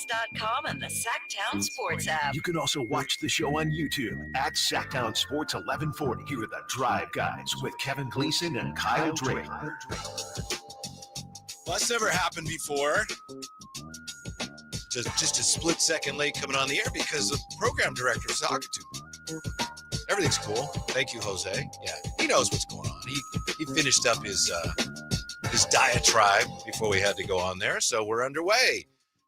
SactownSports.com and the Sacktown Sports app. You can also watch the show on YouTube at Sacktown Sports 1140. Here are the Drive Guys with Kevin Gleason and Kyle Draper. Well, that's never happened before. Just a split second late coming on the air because the program director was talking to me. Everything's cool. Thank you, Jose. Yeah, he knows what's going on. He finished up his diatribe before we had to go on there, so we're underway.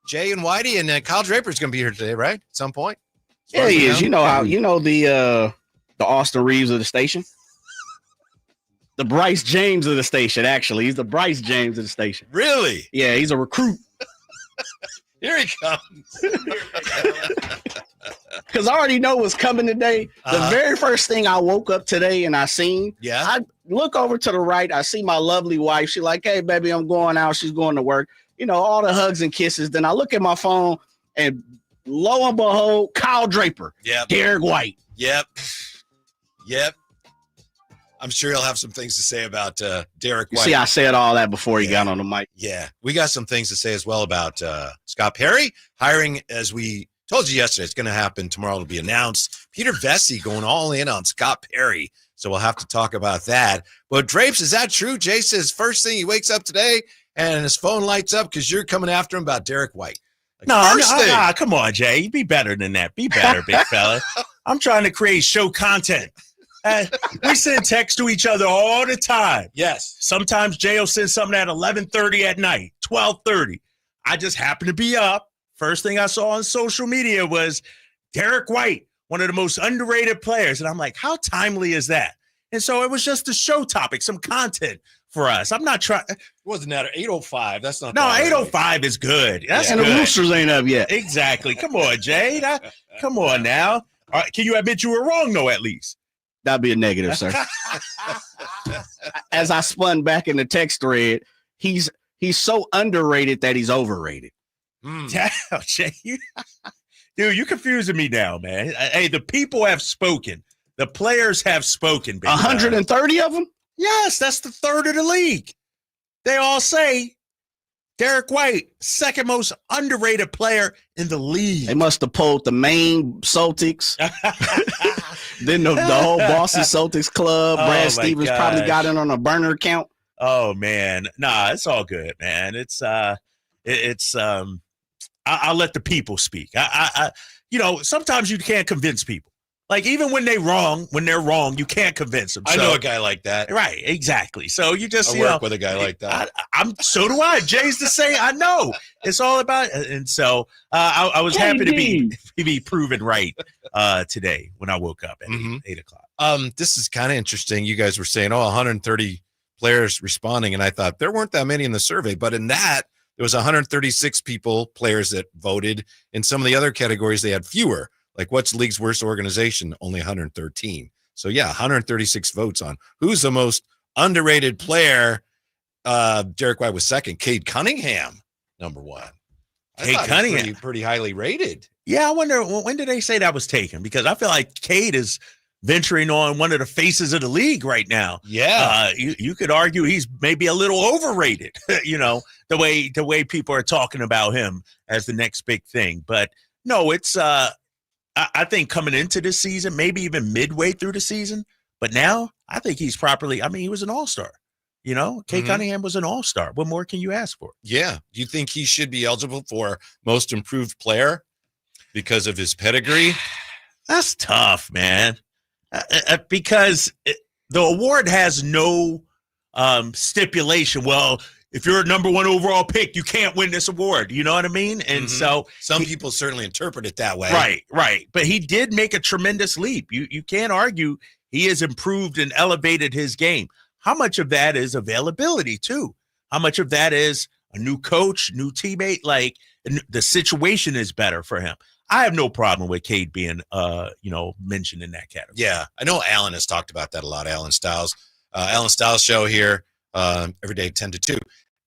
Jay and Whitey and Kyle Draper's going to be here today, right? At some point. Yeah, he is. You know how the Austin Reeves of the station, the Bryce James of the station. Actually, he's the Bryce James of the station. Really? Yeah, he's a recruit. Here he comes. Because I already know what's coming today. The very first thing I woke up today and I seen, I look over to the right. I see my lovely wife. She's like, "Hey, baby, I'm going out." She's going to work. You know, all the hugs and kisses. Then I look at my phone and lo and behold, Kyle Draper. Yep. Derek White. Yep. I'm sure he'll have some things to say about Derek White. See, I said all that before he got on the mic. Yeah, we got some things to say as well about Scott Perry hiring. As we told you yesterday, it's going to happen tomorrow. It'll be announced. Peter Vesey going all in on Scott Perry. So we'll have to talk about that. But Drapes, is that true? Jay says first thing he wakes up today and his phone lights up because you're coming after him about Derek White. No, come on, Jay. Be better than that. Be better, big fella. I'm trying to create show content. We send texts to each other all the time. Yes. Sometimes Jay will send something at 11:30 at night, 12:30. I just happened to be up. First thing I saw on social media was Derek White, one of the most underrated players. And I'm like, how timely is that? And so it was just a show topic, some content for us. I'm not trying. It wasn't that 8:05. That's not. No, 8:05 is good. That's and good. The Roosters ain't up yet. Exactly. Come on, Jay. Come on now. All right, can you admit you were wrong, though, at least? That'd be a negative, sir. As I spun back in the text thread, he's so underrated that he's overrated. Damn, Jay. Dude, you're confusing me now, man. Hey, the people have spoken. The players have spoken. 130 of them? Yes, that's the third of the league. They all say Derek White, second most underrated player in the league. They must have pulled the main Celtics. Then the whole Boston Celtics club. Brad Stevens probably got in on a burner account. Oh man, nah, it's all good, man. I'll let the people speak. Sometimes you can't convince people. Like even when they're wrong, you can't convince them. I know a guy like that. Right, exactly. So you just work with a guy like that. So do I. Jay's the same. I know. It's all about. And so I was happy to be proven right today when I woke up at 8 o'clock. This is kind of interesting. You guys were saying, 130 players responding, and I thought there weren't that many in the survey, but in that there was 136 players that voted. In some of the other categories, they had fewer. Like, what's the league's worst organization? Only 113. So, 136 votes on who's the most underrated player. Derek White was second. Cade Cunningham, number one. Cade Cunningham. Pretty highly rated. Yeah, I wonder, when did they say that was taken? Because I feel like Cade is venturing on one of the faces of the league right now. Yeah. You could argue he's maybe a little overrated, the way people are talking about him as the next big thing. But, no, it's I think coming into this season, maybe even midway through the season, but now I think he's he was an all-star. Cade Cunningham was an all-star. What more can you ask for? Yeah. Do you think he should be eligible for most improved player because of his pedigree? That's tough, man. Because the award has no stipulation. Well, if you're a number one overall pick, you can't win this award. You know what I mean? And so some people certainly interpret it that way. Right. But he did make a tremendous leap. You can't argue he has improved and elevated his game. How much of that is availability too? How much of that is a new coach, new teammate? Like the situation is better for him. I have no problem with Cade being, mentioned in that category. Yeah, I know Alan has talked about that a lot. Alan Stiles show here every day, 10 to 2.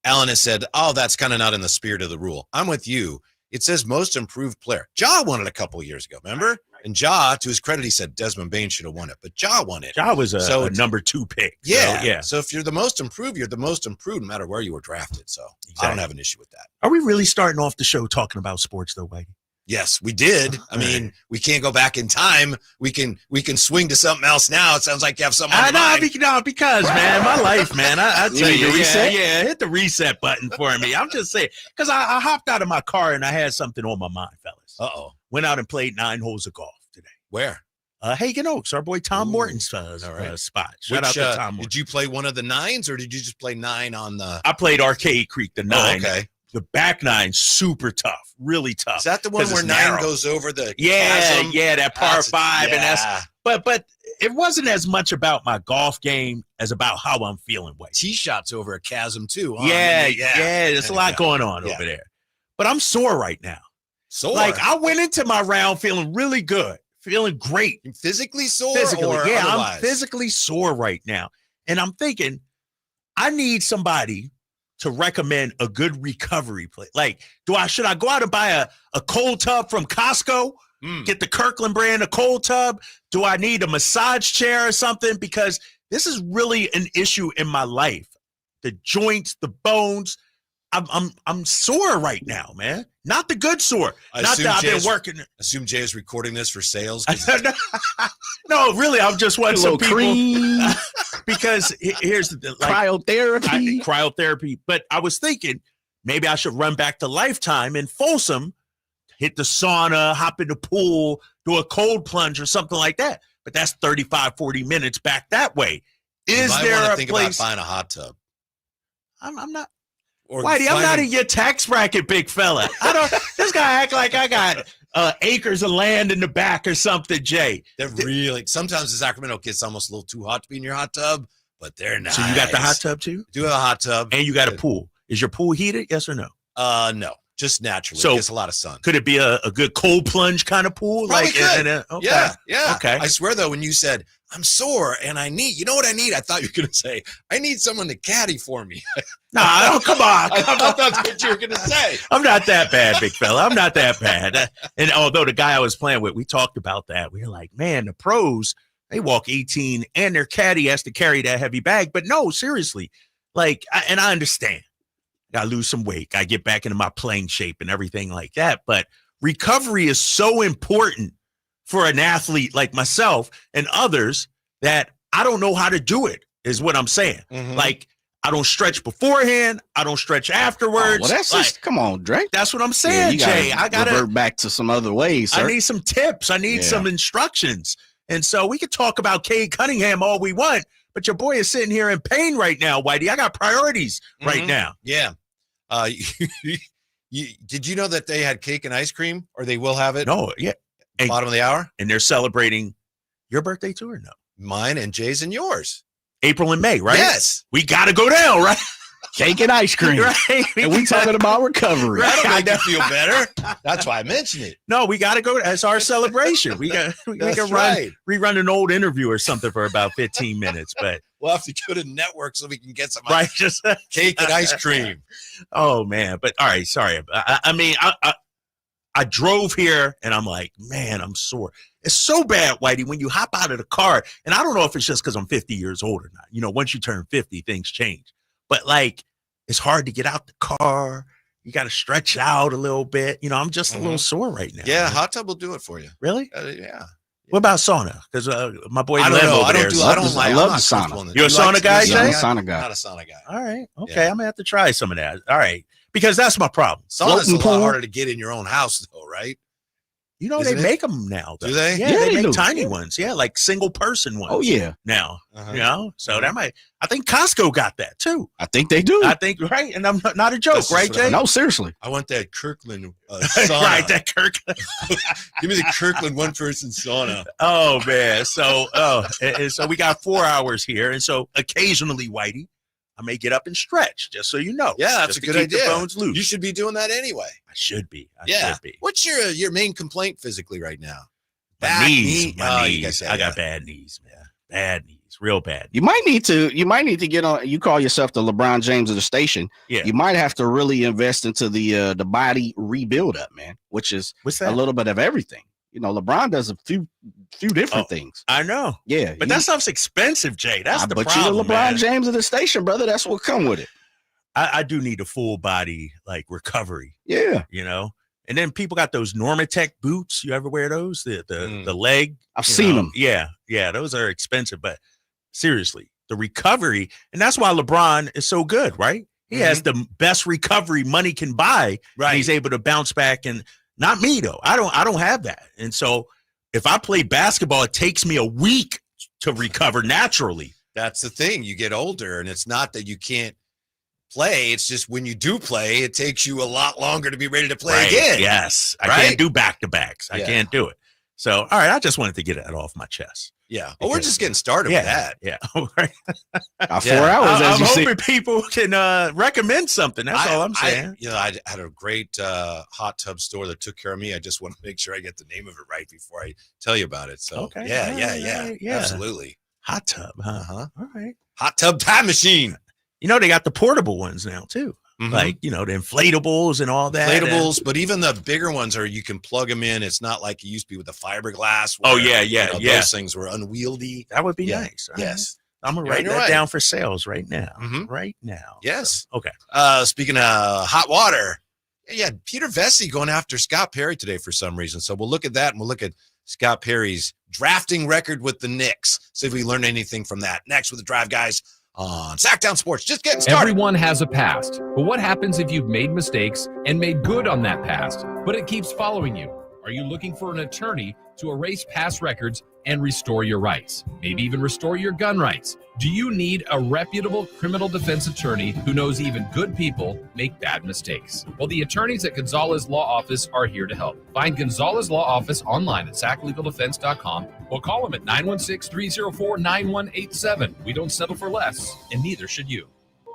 Alan has said, that's kind of not in the spirit of the rule. I'm with you. It says most improved player. Ja won it a couple of years ago, remember? And Ja, to his credit, he said Desmond Bain should have won it, but Ja won it. Ja was a number 2 pick. Yeah, so, yeah. So if you're the most improved, you're the most improved, no matter where you were drafted. So I don't have an issue with that. Are we really starting off the show talking about sports, though, Whitey? Yes, we did. I mean, we can't go back in time. We can swing to something else now. It sounds like you have something on your mind. Because man, my life, man. I tell you, reset? Yeah, hit the reset button for me. I'm just saying, because I hopped out of my car and I had something on my mind, fellas. Went out and played 9 holes of golf today. Where? Hagen Oaks, our boy Tom Morton's spot. Shout out to Tom Morton. Did you play one of the 9s, or did you just play 9 on the? I played Arcade Creek, the 9. Okay. The back 9, super tough, really tough. Is that the one where 9 goes over the chasm? Yeah, that par 5, and that's. But it wasn't as much about my golf game as about how I'm feeling. Tee shots over a chasm too. Huh? Yeah. There's a lot going on over there. But I'm sore right now. Sore. Like I went into my round feeling really good, feeling great. Physically sore? Physically, or yeah, otherwise? I'm physically sore right now. And I'm thinking, I need somebody to recommend a good recovery play. Like, should I go out and buy a cold tub from Costco? Get the Kirkland brand, a cold tub? Do I need a massage chair or something? Because this is really an issue in my life. The joints, the bones. I'm sore right now, man. Not the good sore. Not that I've been working. Assume Jay is recording this for sales. No, really, I'm just wanting some people. Cream. Because here's the cryotherapy. But I was thinking maybe I should run back to Lifetime in Folsom, hit the sauna, hop in the pool, do a cold plunge or something like that. But that's 35, 40 minutes back that way. Is there a think place? About buying a hot tub. I'm not. Or Whitey, I'm not in your tax bracket, big fella. This guy act like I got acres of land in the back or something, Jay. They're really, sometimes the Sacramento gets almost a little too hot to be in your hot tub, but they're nice. So you got the hot tub too? Do have a hot tub. And you got a pool. Is your pool heated? Yes or no? No, just naturally. So it gets a lot of sun. Could it be a good cold plunge kind of pool? Probably could. Okay. Yeah. Okay. I swear though, when you said I'm sore and you know what I need? I thought you were going to say, I need someone to caddy for me. No, come on. I thought that's what you were going to say. I'm not that bad, big fella. I'm not that bad. And although the guy I was playing with, we talked about that. We were like, man, the pros, they walk 18 and their caddy has to carry that heavy bag. But no, seriously. Like, and I understand. Got to lose some weight. Got to get back into my playing shape and everything like that. But recovery is so important for an athlete like myself and others that I don't know how to do it, is what I'm saying. Mm-hmm. Like, I don't stretch beforehand. I don't stretch afterwards. Well, that's like, just, come on, Drake. That's what I'm saying, Jay. I got to revert back to some other ways, sir. I need some tips. I need some instructions. And so we could talk about Cade Cunningham all we want, but your boy is sitting here in pain right now, Whitey. I got priorities right now. Yeah. Did you know that they had cake and ice cream, or they will have it? No, yeah. Bottom of the hour? And they're celebrating your birthday too, or no? Mine and Jay's and yours. April and May, right? Yes. We got to go down, right? Cake and ice cream. Right. And we talking about recovery. Right. That'll make you feel better. That's why I mentioned it. No, we got to go. That's our celebration. We can rerun an old interview or something for about 15 minutes, but we'll have to go to network so we can get some just cake and ice cream. Oh man. But all right. Sorry. I drove here and I'm like, man, I'm sore. It's so bad, Whitey, when you hop out of the car. And I don't know if it's just because I'm 50 years old or not. You know, once you turn 50, things change. But like, it's hard to get out the car. You got to stretch out a little bit. You know, I'm just a little sore right now. Yeah, hot tub will do it for you. Really? Yeah. What about sauna? Because my boy I love the sauna. You're a sauna guy, Jay? Sauna guy. Not a sauna guy. All right. Okay. I'm going to have to try some of that. All right. Because that's my problem. Sauna's a lot harder to get in your own house, though, right? You know, they make them now. Though. Do they? Yeah, they make tiny ones. Yeah, like single person ones. Oh, yeah. Now, you know, so that might, I think Costco got that too. I think they do. I think, right. And I'm not a joke, right, Jay? No, seriously. I want that Kirkland sauna. Right, that Kirkland. Give me the Kirkland one-person sauna. Oh, man. So, so we got 4 hours here. And so occasionally, Whitey, I may get up and stretch, just so you know. Yeah, that's a good idea. The bones loose. You should be doing that anyway. I should be. I should be. What's your main complaint physically right now? My knees. I got bad knees, man. Bad knees. Real bad. You might need to get on. You call yourself the LeBron James of the station. Yeah. You might have to really invest into the body rebuild up, man, which is a little bit of everything. LeBron does a few different things. I know. Yeah. But that stuff's expensive, Jay. That's the but problem. But you the LeBron James of the station, brother. That's what come with it. I do need a full body like recovery. Yeah. And then people got those Normatec boots. You ever wear those? The leg. I've seen them. Yeah. Yeah. Those are expensive, but seriously, the recovery, and that's why LeBron is so good, right? He has the best recovery money can buy. Right. And he's able to bounce back. And not me though. I don't have that. And so if I play basketball, it takes me a week to recover naturally. That's the thing. You get older, and it's not that you can't play. It's just when you do play, it takes you a lot longer to be ready to play again. Yes. I can't do back-to-backs. I can't do it. So, all right, I just wanted to get that off my chest. Yeah. Well, we're just getting started with that. Yeah. All right. 4 hours. I'm hoping people can recommend something. That's all I'm saying. I had a great hot tub store that took care of me. I just want to make sure I get the name of it right before I tell you about it. So, okay. Yeah. Absolutely. Hot tub, huh? All right. Hot tub time machine. They got the portable ones now, too. Like, the inflatables and all that. Inflatables, but even the bigger ones you can plug them in. It's not like it used to be with the fiberglass. Those things were unwieldy. That would be nice. Yes. I'm going to write that down for sales right now. Right now. Yes. So, okay. Speaking of hot water, Peter Vesey going after Scott Perry today for some reason. So we'll look at that, and we'll look at Scott Perry's drafting record with the Knicks. See if we learned anything from that. Next with the Drive Guys on Sacktown Sports. Just getting started. Everyone has a past, but what happens if you've made mistakes and made good on that past, but it keeps following you? Are you looking for an attorney to erase past records and restore your rights? Maybe even restore your gun rights? Do you need a reputable criminal defense attorney who knows even good people make bad mistakes? Well, the attorneys at Gonzalez Law Office are here to help. Find Gonzalez Law Office online at saclegaldefense.com or call them at 916-304-9187. We don't settle for less, and neither should you.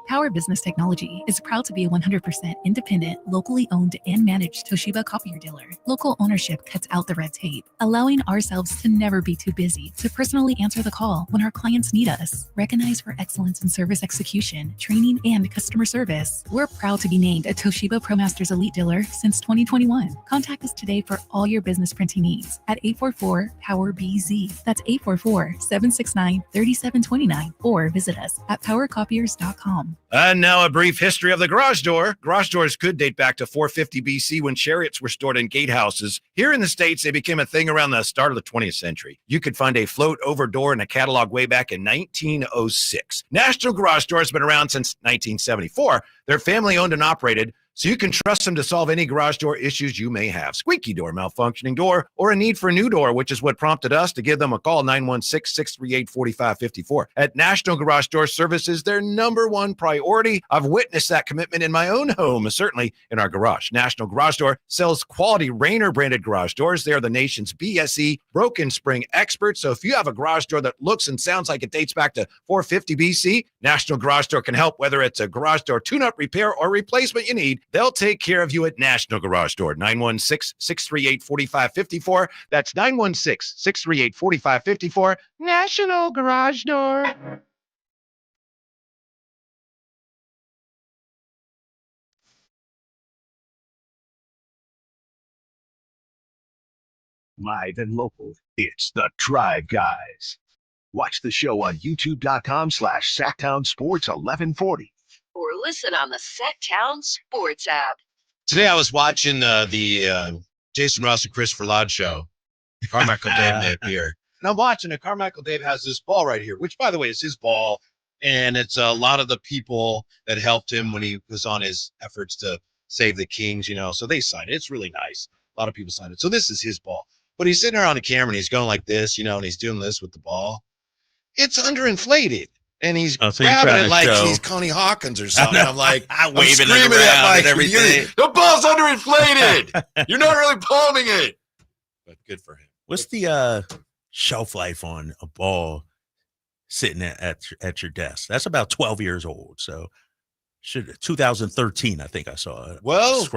Power Business Technology is proud to be a 100% independent, locally owned and managed Toshiba copier dealer. Local ownership cuts out the red tape, allowing ourselves to never be too busy to personally answer the call when our clients need us. Recognized for excellence in service execution, training, and customer service, we're proud to be named a Toshiba ProMasters Elite Dealer since 2021. Contact us today for all your business printing needs at 844-POWER-BZ. That's 844-769-3729, or visit us at powercopiers.com. And now a brief history of the garage door. Garage doors could date back to 450 BC when chariots were stored in gatehouses. Here in the States, they became a thing around the start of the 20th century. You could find a float-over door in a catalog way back in 1906. National Garage Door has been around since 1974. They're family-owned and operated, so you can trust them to solve any garage door issues you may have. Squeaky door, malfunctioning door, or a need for a new door, which is what prompted us to give them a call, 916-638-4554. At National Garage Door Services, their number one priority. I've witnessed that commitment in my own home, certainly in our garage. National Garage Door sells quality Rainer branded garage doors. They are the nation's BSE broken spring experts. So if you have a garage door that looks and sounds like it dates back to 450 BC, National Garage Door can help, whether it's a garage door tune-up, repair, or replacement you need. They'll take care of you at National Garage Door, 916-638-4554. That's 916-638-4554. National Garage Door. Live and local, it's the Drive Guys. Watch the show on youtube.com/Sacktown Sports 1140. Or listen on the Sacktown Sports app. Today I was watching the Jason Ross and Christopher Laud show. Carmichael Dave may appear. And I'm watching it. Carmichael Dave has this ball right here, which, by the way, is his ball. And it's a lot of the people that helped him when he was on his efforts to save the Kings, so they signed it. It's really nice. A lot of people signed it. So this is his ball. But he's sitting there on the camera, and he's going like this, and he's doing this with the ball. It's underinflated. And he's grabbing it like he's Connie Hawkins or something. I'm like, I'm waving screaming it at around Mike, and everything. The ball's underinflated. You're not really palming it. But good for him. What's the shelf life on a ball sitting at your desk? That's about 12 years old. So 2013, I think I saw it. Well,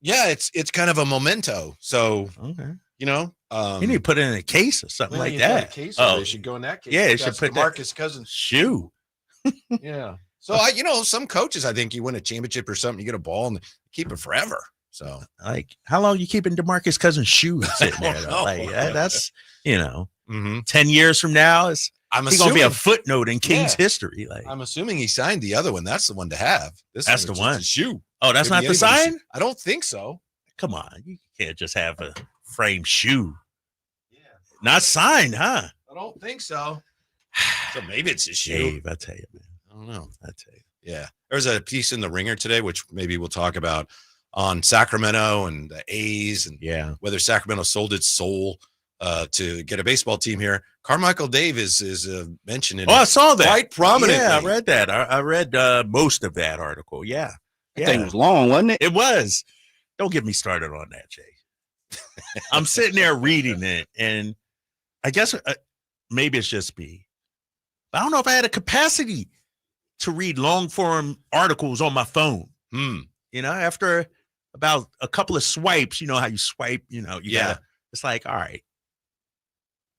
yeah, it's kind of a memento. So, okay. You need to put it in a case or something like that. Case, it should go in that case. Yeah, it should put Marcus Cousins shoe. Yeah. So some coaches, I think you win a championship or something, you get a ball and keep it forever. So, like, how long you keeping DeMarcus Cousins' shoes sitting there? Like, that's 10 years from now, he's going to be a footnote in Kings history. Like, I'm assuming he signed the other one. That's the one to have. That's the one. Shoe. Oh, that's not the sign? I don't think so. Come on, you can't just have a framed shoe. Yeah, not signed, huh? I don't think so. So maybe it's a shoe. Dave, I tell you, man. I don't know. I tell you. Yeah, there's a piece in the Ringer today, which maybe we'll talk about on Sacramento and the A's, and whether Sacramento sold its soul to get a baseball team here. Carmichael Dave is mentioned in. Oh, I saw that quite prominently. Yeah, I read that. I read most of that article. Yeah, that thing was long, wasn't it? It was. Don't get me started on that, Jay. I'm sitting there reading it, and I guess maybe it's just me. But I don't know if I had a capacity to read long form articles on my phone. After about a couple of swipes, you know how you swipe, gotta, it's like, all right,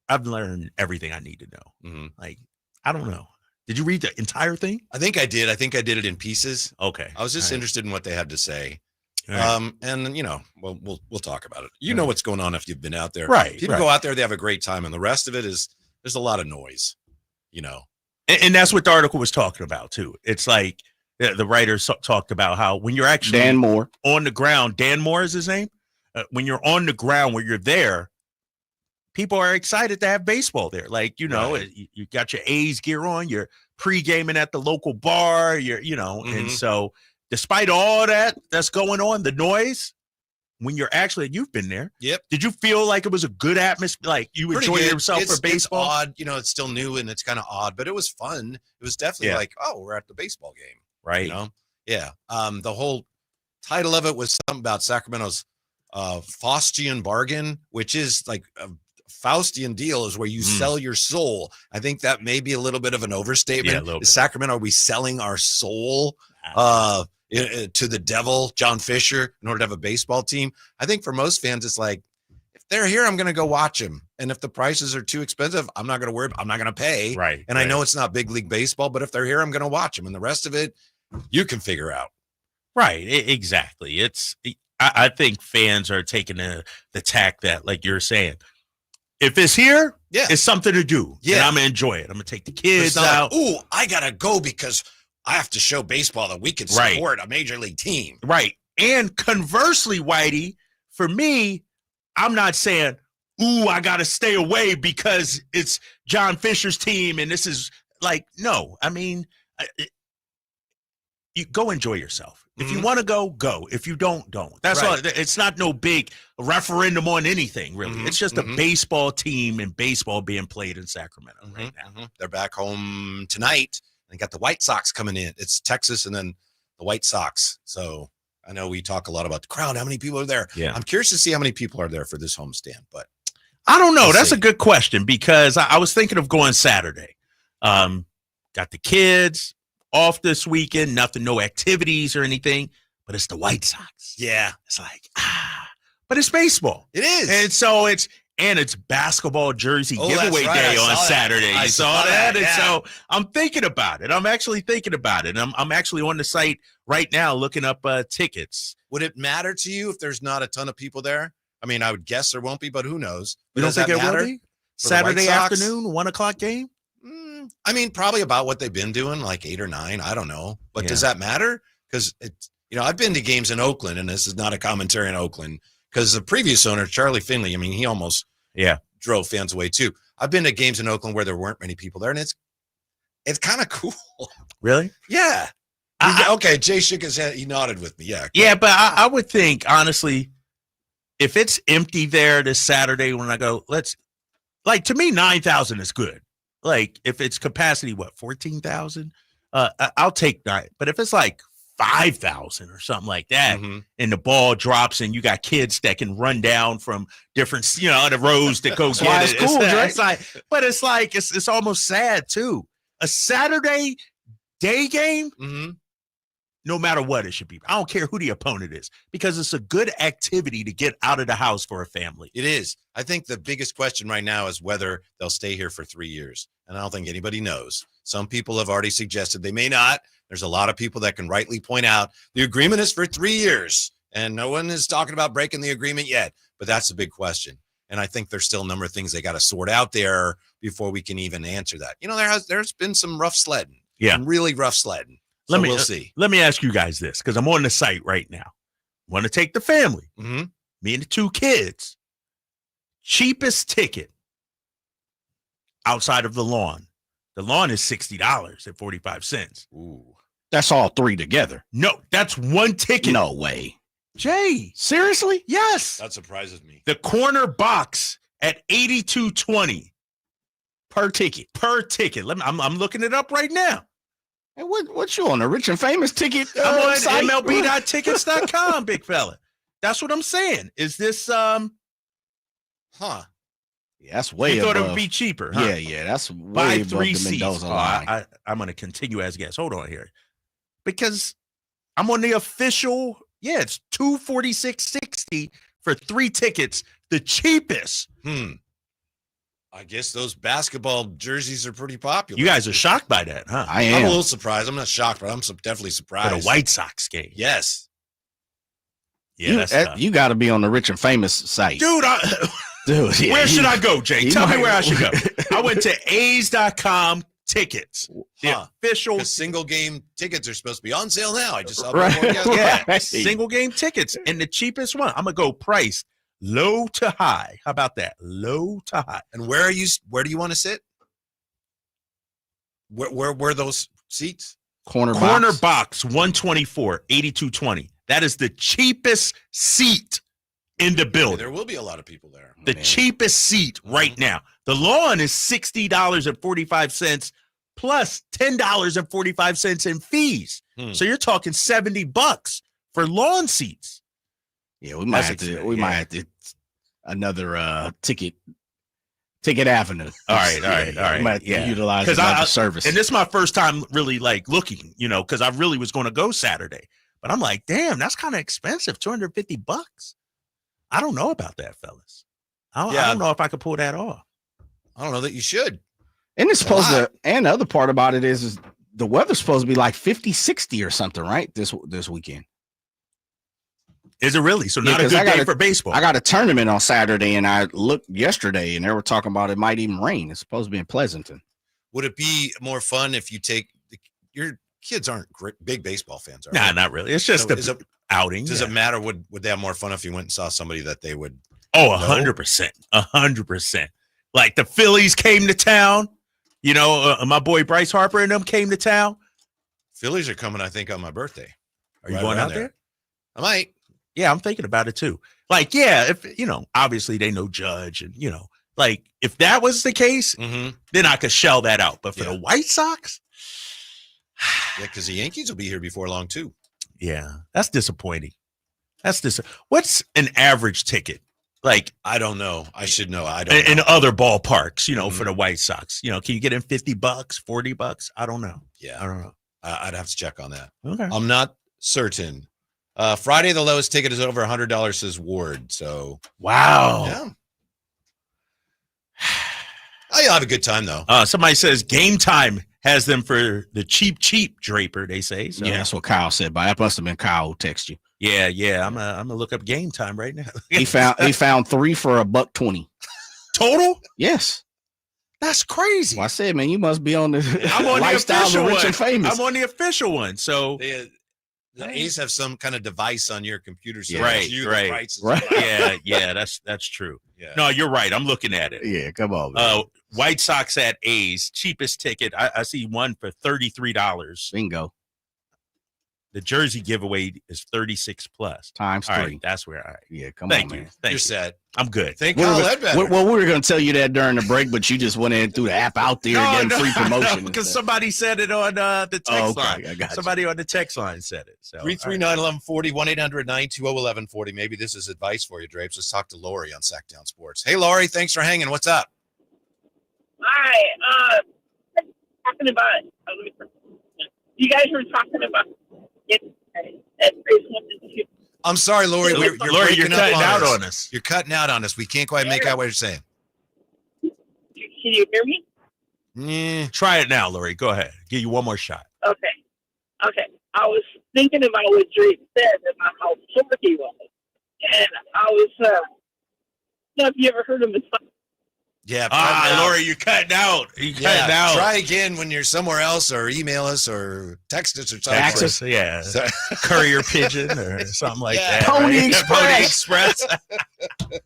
I've learned everything I need to know. Mm-hmm. Like, I don't know. Did you read the entire thing? I think I did. I think I did it in pieces. Okay. I was just interested in what they had to say. Right. And we'll talk about it. You know what's going on if you've been out there. Right. People go out there, they have a great time, and the rest of it is there's a lot of noise, And that's what the article was talking about too. It's like the writers talked about how when you're actually Dan Moore on the ground, Dan Moore is his name. When you're on the ground, where you're there, people are excited to have baseball there. Like, you got your A's gear on, you're pre-gaming at the local bar, and so despite all that's going on, the noise, when you're actually, you've been there. Yep. Did you feel like it was a good atmosphere? Like you enjoyed yourself for baseball? It's odd, it's still new and it's kind of odd, but it was fun. It was definitely like, oh, we're at the baseball game. Right. Yeah. The whole title of it was something about Sacramento's Faustian bargain, which is like a Faustian deal is where you sell your soul. I think that may be a little bit of an overstatement. Yeah, Sacramento, are we selling our soul to the devil, John Fisher, in order to have a baseball team? I think for most fans, it's like, if they're here, I'm going to go watch them. And if the prices are too expensive, I'm not going to worry. I'm not going to pay. Right. And I know it's not big league baseball, but if they're here, I'm going to watch them. And the rest of it, you can figure out. Right. Exactly. I think fans are taking the tack that, like you're saying, if it's here, it's something to do. Yeah. And I'm going to enjoy it. I'm going to take the kids out. Like, I got to go because I have to show baseball that we can support a major league team. Right. And conversely, Whitey, for me, I'm not saying, I got to stay away because it's John Fisher's team and this is like, no. I mean, you go enjoy yourself. If you want to go. If you don't. That's all. It's not no big referendum on anything, really. It's just a baseball team and baseball being played in Sacramento right now. They're back home tonight. They got the White Sox coming in. It's Texas and then the White Sox. So I know we talk a lot about the crowd. How many people are there? Yeah. I'm curious to see how many people are there for this homestand, but I don't know. That's a good question because I was thinking of going Saturday. Got the kids off this weekend, no activities or anything, but it's the White Sox. Yeah. It's like, but it's baseball. It is. And so it's basketball jersey giveaway day on Saturday. You saw that? And so I'm thinking about it. I'm actually thinking about it. I'm actually on the site right now looking up tickets. Would it matter to you if there's not a ton of people there? I mean, I would guess there won't be, but who knows? You don't think it will be? Saturday afternoon, 1 o'clock game? I mean, probably about what they've been doing, like 8 or 9. I don't know. But does that matter? Because, I've been to games in Oakland, and this is not a commentary on Oakland, because the previous owner, Charlie Finley, I mean, he almost drove fans away too. I've been to games in Oakland where there weren't many people there, and it's kind of cool. Really? Yeah. Okay, Jay shook his head. He nodded with me. Yeah. Yeah, but I would think, honestly, if it's empty there this Saturday when I go, to me, 9,000 is good. Like, if it's capacity, 14,000? I'll take that. But if it's like 5,000 or something like that, and the ball drops and you got kids that can run down from different, the rows that go get it. Cool, it's almost sad, too. A Saturday day game, no matter what it should be. I don't care who the opponent is because it's a good activity to get out of the house for a family. It is. I think the biggest question right now is whether they'll stay here for 3 years. And I don't think anybody knows. Some people have already suggested they may not. There's a lot of people that can rightly point out the agreement is for 3 years. And no one is talking about breaking the agreement yet, but that's the big question. And I think there's still a number of things they got to sort out there before we can even answer that. There's been some rough sledding. Yeah. Some really rough sledding. So we'll see. Let me ask you guys this, because I'm on the site right now. Want to take the family, Mm-hmm. me and the 2 kids. Cheapest ticket outside of the lawn. The lawn is $60 at 45 cents. Ooh. That's all 3 together. No, that's one ticket. No way. Jay. Seriously? Yes. That surprises me. The corner box at $82.20 Per ticket. per ticket. I'm looking it up right now. Hey, what you on a rich and famous ticket? I'm on site? MLB.tickets.com, big fella. That's what I'm saying. Is this Huh. Yeah, that's way you thought above. it would be cheaper, huh? Yeah, that's way Buy above 3 the seats. Mendoza Oh, line. I'm going to continue as guest. Hold on here. Because I'm on the official, it's $246.60 for 3 tickets, the cheapest. I guess those basketball jerseys are pretty popular. You guys are shocked by that, huh? I I'm am. a little surprised. I'm not shocked, but I'm definitely surprised. For the White Sox game. Yes. Yeah, that's tough. You got to be on the rich and famous site. Dude, Dude, yeah, where should I go, Jay? you Tell me might- where I should go. I went to A's.com tickets. The Huh. official The single game tickets are supposed to be on sale now. I just saw Right. before we got yeah, Right. single game tickets. And the cheapest one, I'm going to go price low to high. How about that? Low to high. And where do you want to sit? Where are those seats? Corner Box 124, 82.20. That is the cheapest seat in the building. There will be a lot of people there. The cheapest seat right now. The lawn is $60.45 plus $10.45 in fees. So you're talking $70 for lawn seats. Yeah, we might have to another ticket avenue. All right. We might have to utilize 'Cause another service. And this is my first time really like looking, because I really was going to go Saturday. But I'm like, damn, that's kind of expensive. $250. I don't know about that, fellas. I don't know if I could pull that off. I don't know that you should. And it's supposed to, and the other part about it is the weather's supposed to be like 50, 60 or something, right? This weekend. Is it really? So not a 'cause good day for baseball. I got a tournament on Saturday, and I looked yesterday, and they were talking about it might even rain. It's supposed to be in Pleasanton. Would it be more fun if you take your kids aren't big baseball fans? Are Nah, they? not really. It's just So outing. Does it matter? Would they have more fun if you went and saw somebody that they would? Oh, 100%. 100%. Like the Phillies came to town. My boy Bryce Harper and them came to town. Phillies are coming, I think, on my birthday. Are you going out there? I might. Yeah, I'm thinking about it too. Like, yeah, if obviously they know Judge, and like if that was the case, then I could shell that out. But for the White Sox, yeah, because the Yankees will be here before long too. Yeah, that's disappointing. What's an average ticket? Like, I don't know. I should know. I don't. In other ballparks, for the White Sox, can you get in $50, $40? I don't know. Yeah, I don't know. I'd have to check on that. Okay, I'm not certain. Friday, the lowest ticket is over $100, says Ward. So wow. Yeah. You'll have a good time though. Somebody says Game Time has them for the cheap Draper. They say. So. Yeah, that's what Kyle said. But that must have been Kyle who texted you. Yeah. I'm gonna look up Game Time right now. He found 3 for $120 total. Yes. That's crazy. Well, I said, man, you must be on the I'm on lifestyle the official of rich one. and famous. I'm on the official one. So The A's have some kind of device on your computer. So Right. Yeah, that's true. Yeah. No, you're right. I'm looking at it. Yeah, come on, man. White Sox at A's, cheapest ticket. I see one for $33. Bingo. The jersey giveaway is $36 plus. Times 3. All right, that's where I. Yeah, come Thank on, you. man. Thank You're you. set. I'm good. Thank Kyle Ledbetter. Well, we were going to tell you that during the break, but you just went in through the app out there and getting free promotion. Because somebody said it on the text line. I got you. Somebody on the text line said it. So 339-1140, 1-800-920-1140. Maybe this is advice for you, Drapes. Let's talk to Lori on Sacktown Sports. Hey, Lori, thanks for hanging. What's up? Hi. Talking about, you guys were talking about I'm sorry, Lori. You're cutting out on us. You're cutting out on us. We can't quite make out what you're saying. Can you hear me? Yeah. Try it now, Lori. Go ahead. Give you one more shot. Okay. I was thinking about what Drake said about how short he was. And I was, I don't know if you ever heard of him. Yeah. Lori, you're cutting out. Try again when you're somewhere else, or email us, or text us, or something. Access, yeah. Courier pigeon or something like that. Pony right? Express. Pony Express.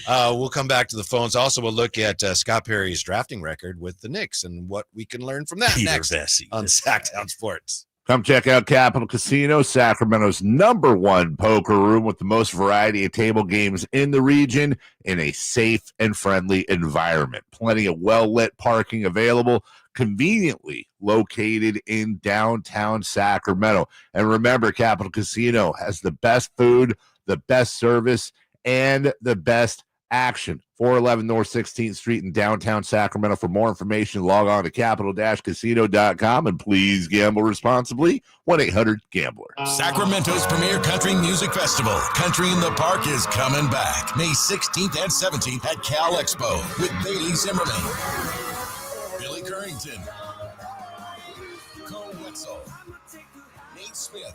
We'll come back to the phones. Also, we'll look at Scott Perry's drafting record with the Knicks and what we can learn from that Peter next Vesey. on Sacktown Sports. Come check out Capital Casino, Sacramento's #1 poker room with the most variety of table games in the region in a safe and friendly environment. Plenty of well-lit parking available, conveniently located in downtown Sacramento. And remember, Capital Casino has the best food, the best service, and the best action. 411 North 16th Street in downtown Sacramento. For more information, log on to capital-casino.com, and please gamble responsibly. 1-800-GAMBLER. Sacramento's premier country music festival, Country in the Park, is coming back May 16th and 17th at Cal Expo with Bailey Zimmerman, Billy Currington, Cole Wetzel, Nate Smith,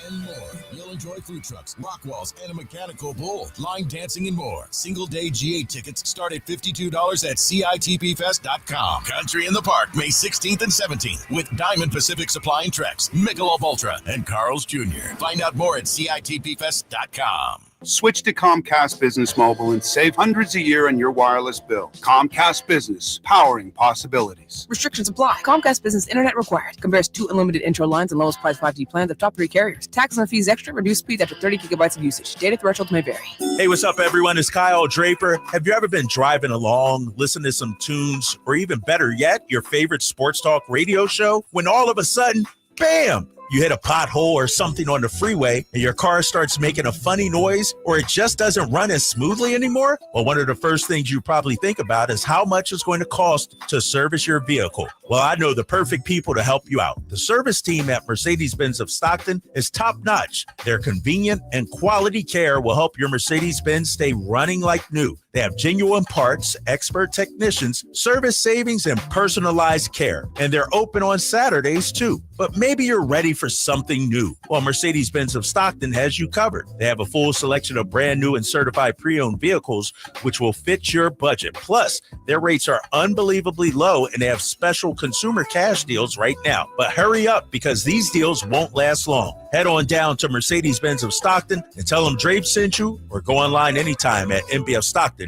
and more. You'll enjoy food trucks, rock walls, and a mechanical bull, line dancing, and more. Single-day GA tickets start at $52 at CITPFest.com. Country in the Park, May 16th and 17th with Diamond Pacific Supply and Trex, Michelob Ultra, and Carl's Jr. Find out more at CITPFest.com. Switch to Comcast Business Mobile and save hundreds a year on your wireless bill. Comcast Business, powering possibilities. Restrictions apply. Comcast Business Internet required. Compares 2 unlimited intro lines and lowest price 5G plans of top 3 carriers. Taxes and fees extra. Reduced speeds after 30 gigabytes of usage. Data thresholds may vary. Hey, what's up, everyone? It's Kyle Draper. Have you ever been driving along, listening to some tunes, or even better yet, your favorite sports talk radio show, when all of a sudden, bam! You hit a pothole or something on the freeway and your car starts making a funny noise, or it just doesn't run as smoothly anymore? Well, one of the first things you probably think about is how much it's going to cost to service your vehicle. Well, I know the perfect people to help you out. The service team at Mercedes-Benz of Stockton is top-notch. Their convenient and quality care will help your Mercedes-Benz stay running like new. They have genuine parts, expert technicians, service savings, and personalized care. And they're open on Saturdays, too. But maybe you're ready for something new. Well, Mercedes-Benz of Stockton has you covered. They have a full selection of brand new and certified pre-owned vehicles, which will fit your budget. Plus, their rates are unbelievably low, and they have special consumer cash deals right now. But hurry up, because these deals won't last long. Head on down to Mercedes-Benz of Stockton and tell them Drape sent you, or go online anytime at mbfstockton.com.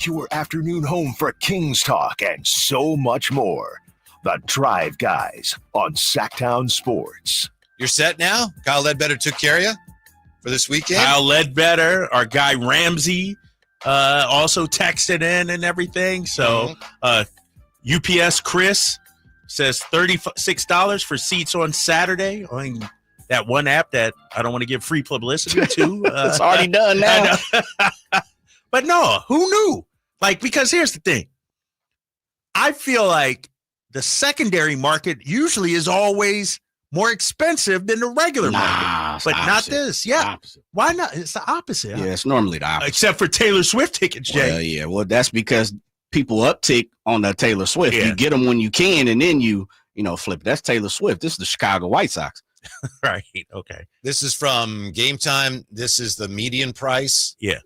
Your afternoon home for Kings talk and so much more. The Drive Guys on Sacktown Sports. You're set now? Kyle Ledbetter took care of you for this weekend? Kyle Ledbetter, our guy Ramsey, also texted in and everything. So UPS Chris says $36 for seats on Saturday on that one app that I don't want to give free publicity to. It's already done now. But no, who knew? Like, because here's the thing. I feel like the secondary market usually is always more expensive than the regular market. But not this. Yeah. Why not? It's the opposite. Yeah, it's normally the opposite. Except for Taylor Swift tickets, Jay. Well, yeah. Well, that's because people uptick on the Taylor Swift. Yeah. You get them when you can, and then you flip it. That's Taylor Swift. This is the Chicago White Sox. Right. Okay. This is from Game Time. This is the median price. Yeah.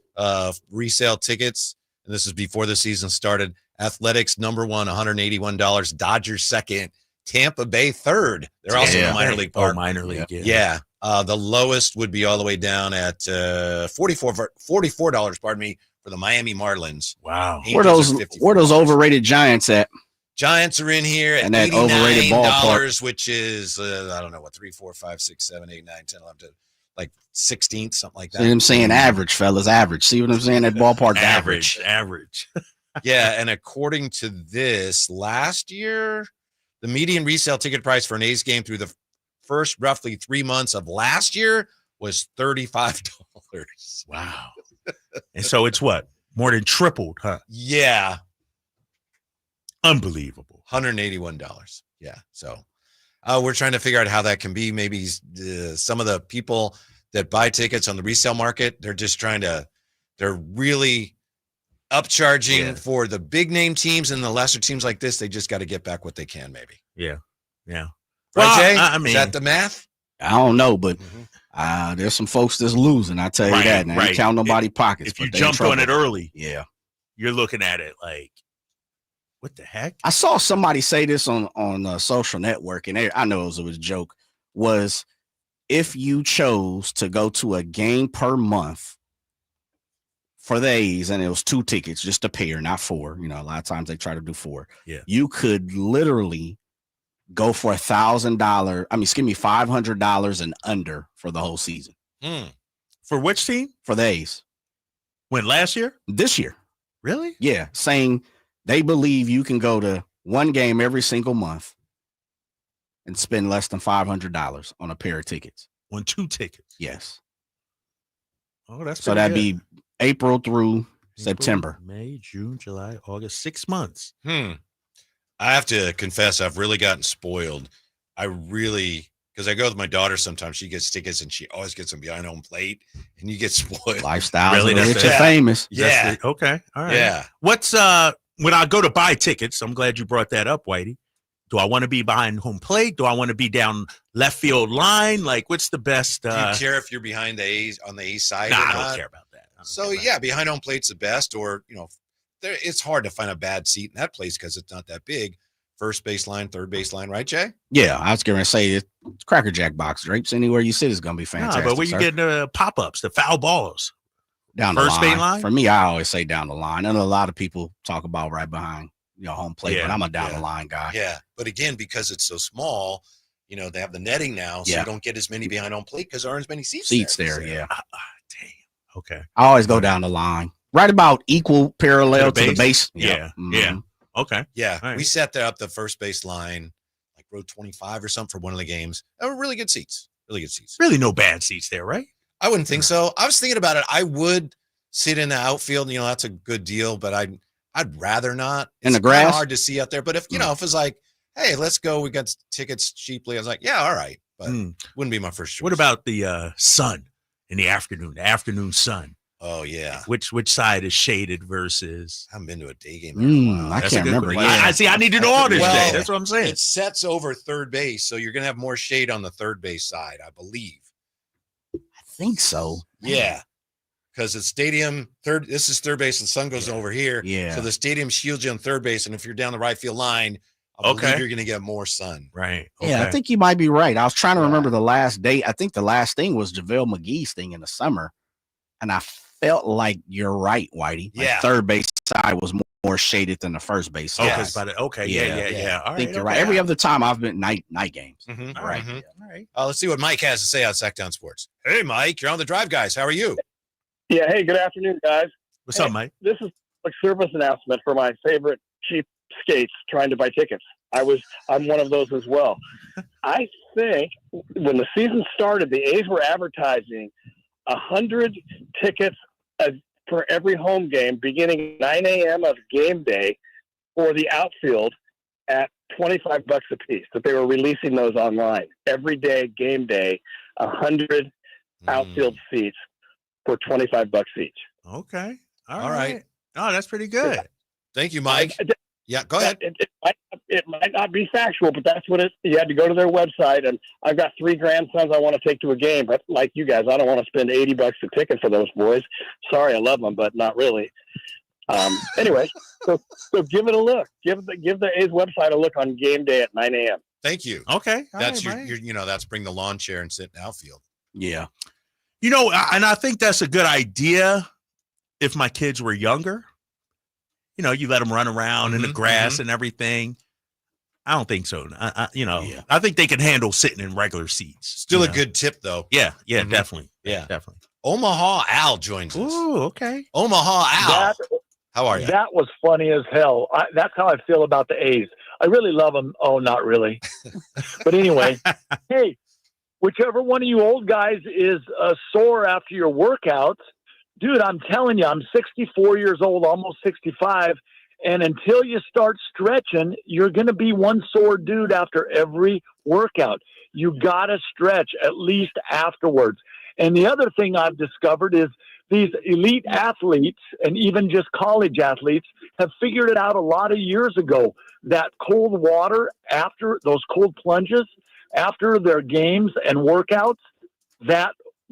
Resale tickets. And this is before the season started. Athletics number 1, $181. Dodgers second. Tampa Bay third. They're also in the minor league park. Oh, minor league. Yeah. The lowest would be all the way down at $44. Pardon me, for the Miami Marlins. Wow. Where those overrated Giants at? Giants are in here at that overrated ballpark, which is I don't know what 3, 4, 5, 6, 7, 8, 9, 10, 11, like 16th, something like that. See what I'm saying? Average, fellas, average. See what I'm saying? That ballpark average. Yeah, and according to this, last year, the median resale ticket price for an A's game through the first roughly 3 months of last year was $35. Wow. And so it's what? More than tripled, huh? Yeah. Unbelievable. $181. Yeah. So We're trying to figure out how that can be. Maybe some of the people that buy tickets on the resale market, they're really upcharging for the big name teams, and the lesser teams like this, they just got to get back what they can, maybe. Yeah. Right, Well, Jay? I mean, is that the math? I don't know, but there's some folks that's losing. I tell you that. And I ain't count nobody's pockets. If you jumped on it early, you're looking at it like, what the heck? I saw somebody say this on social network, and I know it was a joke, was if you chose to go to a game per month for the A's, and it was 2 tickets, just a pair, not 4. You know, a lot of times they try to do 4. Yeah. You could literally go for $500 and under for the whole season. For which team? For the A's. When, last year? This year. Really? Yeah. Saying they believe you can go to one game every single month and spend less than $500 on a pair of tickets. On 2 tickets? Yes. Oh, that's so that'd be April through September. May, June, July, August, 6 months. I have to confess, I've really gotten spoiled. Because I go with my daughter sometimes. She gets tickets and she always gets them behind home plate, and you get spoiled. Lifestyle, really, rich and famous. Yeah. Okay. All right. Yeah. What's when I go to buy tickets? I'm glad you brought that up, Whitey. Do I want to be behind home plate? Do I want to be down left field line? Like, what's the best? Do you care if you're behind the A's on the A's side? Nah, or I not? don't care about that. Behind home plate's the best. Or it's hard to find a bad seat in that place because it's not that big. First base line, third base line, right, Jay? Yeah, I was going to say it's Cracker Jack box drapes. Anywhere you sit is going to be fantastic. But where you get the pop-ups, the foul balls? Down first the base line? For me, I always say down the line. And a lot of people talk about right behind home plate, but I'm a down the line guy. Yeah, but again, because it's so small, they have the netting now, so you don't get as many behind home plate because there aren't as many seats there. Yeah. Damn. Okay. I always go down the line. Right about equal parallel to the base. Yeah. Yeah. Okay. Yeah. Right. We set there up the first base line, like row 25 or something for one of the games. They were really good seats. Really good seats. Really no bad seats there, right? I wouldn't think so. I was thinking about it. I would sit in the outfield. That's a good deal, but I'd rather not. In the grass? It's hard to see out there. But if if it's like, hey, let's go, we got tickets cheaply. I was like, yeah, all right. But wouldn't be my first choice. What about the sun in the afternoon sun? Oh, yeah. Which side is shaded versus? I haven't been to a day game in a while. I can't remember. I see. I need to know all this. Well, That's what I'm saying. It sets over third base, so you're going to have more shade on the third base side, I believe. I think so. Yeah. Because the stadium, this is third base, and the sun goes over here. Yeah. So the stadium shields you on third base, and if you're down the right field line, I believe you're going to get more sun. Right. Okay. Yeah, I think you might be right. I was trying to remember the last date. I think the last thing was JaVale McGee's thing in the summer, and I felt like you're right, Whitey. Like third base side was more shaded than the first base side. Okay. Yeah. I think you're right. Every other time I've been night games. Mm-hmm. All right. Mm-hmm. All right. Let's see what Mike has to say on Sacktown Sports. Hey, Mike, you're on the Drive, guys. How are you? Yeah. Hey, good afternoon, guys. What's up, Mike? This is a service announcement for my favorite cheap skates trying to buy tickets. I'm one of those as well. I think when the season started, the A's were advertising 100 tickets for every home game beginning 9 a.m. of game day for the outfield at $25 a piece, that they were releasing those online every day, game day, 100 outfield seats for $25 each. Okay. All right. Oh, that's pretty good. Thank you, Mike. Yeah, go ahead. It might not be factual, but that's what you had to go to their website. And I've got 3 grandsons I want to take to a game, but like you guys, I don't want to spend $80 a ticket for those boys. Sorry, I love them, but not really. Anyway, so give it a look. Give the A's website a look on game day at 9 a.m. Thank you. Okay. That's that's bring the lawn chair and sit in the outfield. Yeah. And I think that's a good idea if my kids were younger. You let them run around in the grass and everything. I don't think so. I think they can handle sitting in regular seats. Still a good tip, though. Yeah, definitely. Yeah, definitely. Omaha Al joins us. Ooh, okay. Omaha Al. How are you? That was funny as hell. That's how I feel about the A's. I really love them. Oh, not really. But anyway, hey, whichever one of you old guys is sore after your workouts, dude, I'm telling you, I'm 64 years old, almost 65, And until you start stretching, you're going to be one sore dude after every workout. You got to stretch at least afterwards. And the other thing I've discovered is these elite athletes and even just college athletes have figured it out a lot of years ago that cold water after those cold plunges, after their games and workouts, that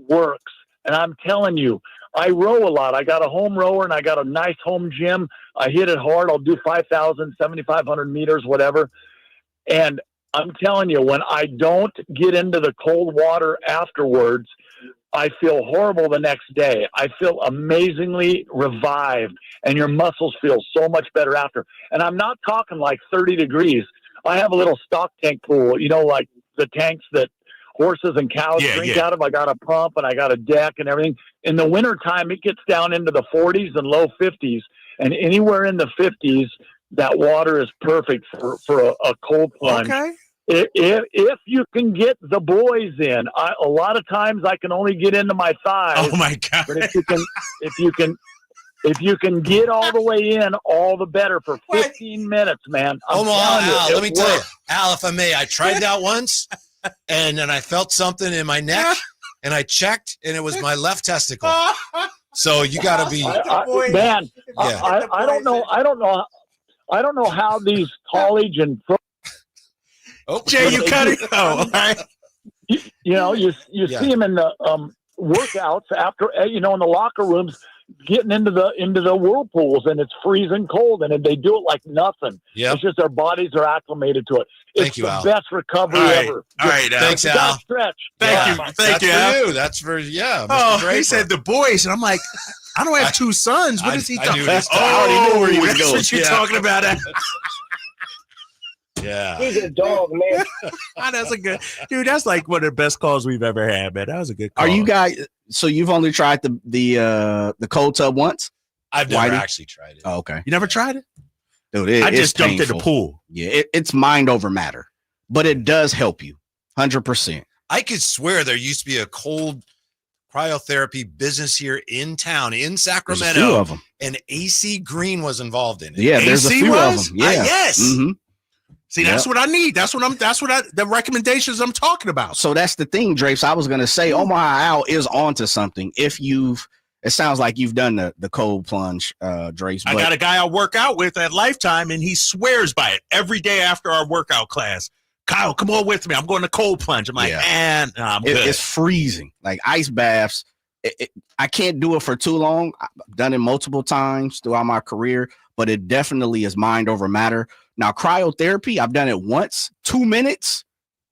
works. And I'm telling you, I row a lot. I got a home rower and I got a nice home gym. I hit it hard. I'll do 5,000, 7,500 meters, whatever. And I'm telling you, when I don't get into the cold water afterwards, I feel horrible the next day. I feel amazingly revived, and your muscles feel so much better after. And I'm not talking like 30 degrees. I have a little stock tank pool, like the tanks that horses and cows drink out of. I got a pump and I got a deck and everything. In the wintertime, it gets down into the 40s and low 50s. And anywhere in the 50s, that water is perfect for a cold plunge. Okay. If you can get the boys in, a lot of times I can only get into my thighs. Oh my God! But if you can get all the way in, all the better for 15 minutes, man. Al, let me tell you, Al, if I may, I tried that once, and then I felt something in my neck, and I checked, and it was my left testicle. So you got to be, man. Yeah. I don't know. I don't know how these college and pro. Oh, Jay, you cut it. Oh, right. You see them in the workouts after, in the locker rooms, getting into the whirlpools, and it's freezing cold, and they do it like nothing. Yep. It's just their bodies are acclimated to it. Thank you, the Al. best recovery ever. All right, Al. Thanks, Al. Stretch. Thank you, Al. That's for Mr. Oh, Draper. he said the boys, and I'm like, I don't have two sons. What is he talking about? I already knew where he was that's going. what you're talking about. Yeah. He's a dog, man. That's a good dude. That's like one of the best calls we've ever had, man. That was a good call. Are you guys? So you've only tried the cold tub once? I've never actually tried it. Oh, okay. You never tried it, dude? I just jumped in the pool. Yeah, it's mind over matter, but it does help you 100%. I could swear there used to be a cold cryotherapy business here in town in Sacramento. There's a few of them. And AC Green was involved in it. Yeah, there's AC a few was? of them. Yeah. Yes. Mm-hmm. See, that's what I need. That's the recommendations I'm talking about. So that's the thing, Drapes. I was going to say, Omaha Al is onto something. It sounds like you've done the cold plunge, Drapes. I got a guy I work out with at Lifetime, and he swears by it every day after our workout class. Kyle, come on with me. I'm going to cold plunge. I'm like, man, I'm good. It's freezing. Like ice baths. I can't do it for too long. I've done it multiple times throughout my career, but it definitely is mind over matter. Now, cryotherapy, I've done it once, 2 minutes,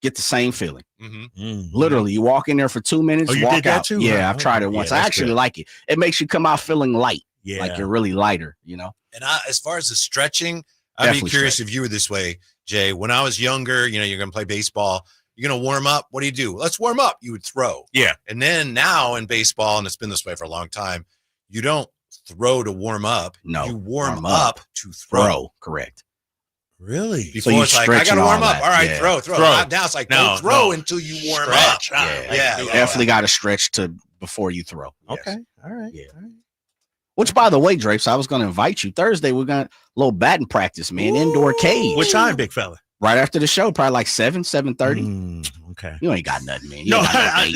get the same feeling. Mm-hmm. Literally, you walk in there for 2 minutes, you walk did that out. too? Yeah, I've tried it once. I actually like it. It makes you come out feeling light, like you're really lighter, And as far as the stretching, I'd be curious if you were this way, Jay. When I was younger, you're going to play baseball. You're going to warm up. What do you do? Let's warm up. You would throw. Yeah. And then now in baseball, and it's been this way for a long time, you don't throw to warm up. No. You warm up to throw. Correct. Really? Before it's like, I got to warm up. All right, throw. Now it's like, don't throw until you warm up. Yeah. You definitely got to stretch before you throw. Okay. All right. Yeah. All right. Which, by the way, Drapes, I was going to invite you Thursday. We're going to little batting practice, man. Indoor cage. What time, big fella? Right after the show, probably like 7:30. Okay. You ain't got nothing, man.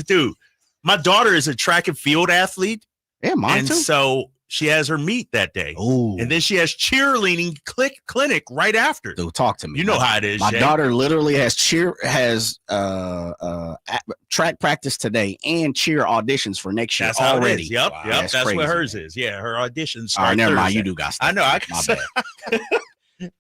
Dude, my daughter is a track and field athlete. Yeah, mine and too. So she has her meet that day. Oh. And then she has cheerleading clinic right after. Dude, talk to me. You know how it is, My Jay. daughter literally has track practice today and cheer auditions for next year That's how already. it is. Yep. Wow, Yep. That's crazy, what hers man. is. Yeah. Her auditions. All right, never mind. Thursday. You do got stuff. I know. My bad.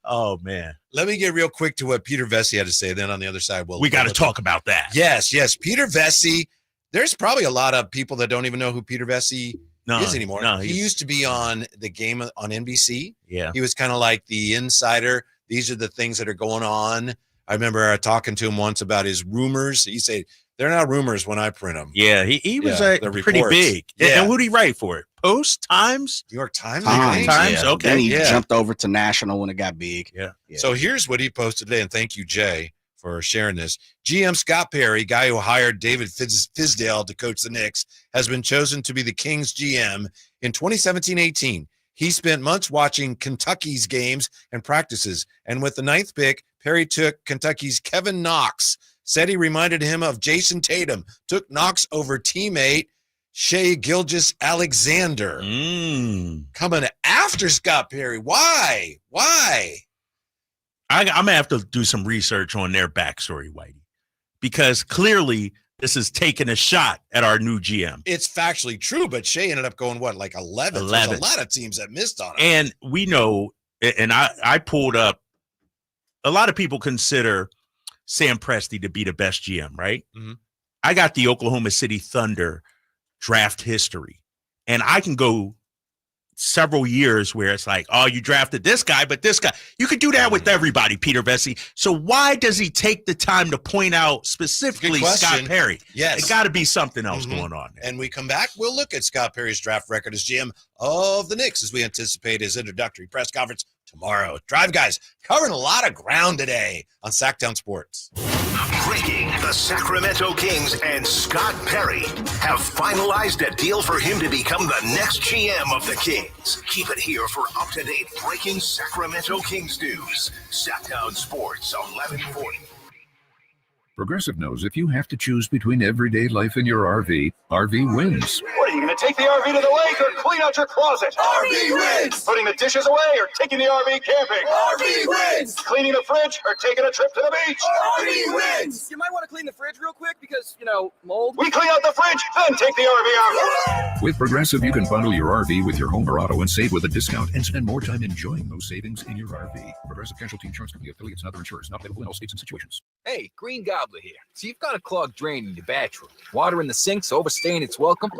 Oh, man. Let me get real quick to what Peter Vesey had to say. Then on the other side, we got to talk about that. Yes. Peter Vesey. There's probably a lot of people that don't even know who Peter Vesey is anymore. No, he used to be on the game on NBC. Yeah. He was kind of like the insider. These are the things that are going on. I remember talking to him once about his rumors. He said, they're not rumors when I print them. Yeah, he was pretty big. Yeah. And who did he write for it? Post? Times? New York Times? Times. Yeah. Okay. Then he jumped over to national when it got big. Yeah. So here's what he posted today, and thank you, Jay, for sharing this. GM Scott Perry, guy who hired David Fizdale to coach the Knicks, has been chosen to be the Kings GM in 2017-18. He spent months watching Kentucky's games and practices. And with the 9th pick, Perry took Kentucky's Kevin Knox. Said he reminded him of Jason Tatum. Took Knox over teammate Shai Gilgeous-Alexander. Coming after Scott Perry. Why? I'm going to have to do some research on their backstory, Whitey, because clearly this is taking a shot at our new GM. It's factually true, but Shea ended up going, 11? There's a lot of teams that missed on him. And we know, and I pulled up, a lot of people consider Sam Presti to be the best GM, right? Mm-hmm. I got the Oklahoma City Thunder draft history, and I can go several years where it's like, oh, you drafted this guy, but this guy. You could do that with everybody, Peter Vesey. So why does he take the time to point out specifically Scott Perry? Yes. It got to be something else going on there. And we come back, we'll look at Scott Perry's draft record as GM of the Knicks as we anticipate his introductory press conference tomorrow. Drive Guys covering a lot of ground today on Sacktown Sports. Breaking: the Sacramento Kings and Scott Perry have finalized a deal for him to become the next GM of the Kings. Keep it here for up-to-date breaking Sacramento Kings news. Sacktown Sports 1140. Progressive knows if you have to choose between everyday life and your RV wins. What, are you going to take the RV to the lake or clean out your closet? RV wins! Putting the dishes away or taking the RV camping? RV wins! Cleaning the fridge or taking a trip to the beach? RV wins! You might want to clean the fridge real quick because, mold. We clean out the fridge, then take the RV out. With Progressive, you can bundle your RV with your home or auto and save with a discount and spend more time enjoying those savings in your RV. Progressive Casualty Insurance Company, affiliates, and other insurers. Not available in all states and situations. Hey, Green Gobbler here. So you've got a clogged drain in your bathroom. Water in the sinks overstaying its welcome.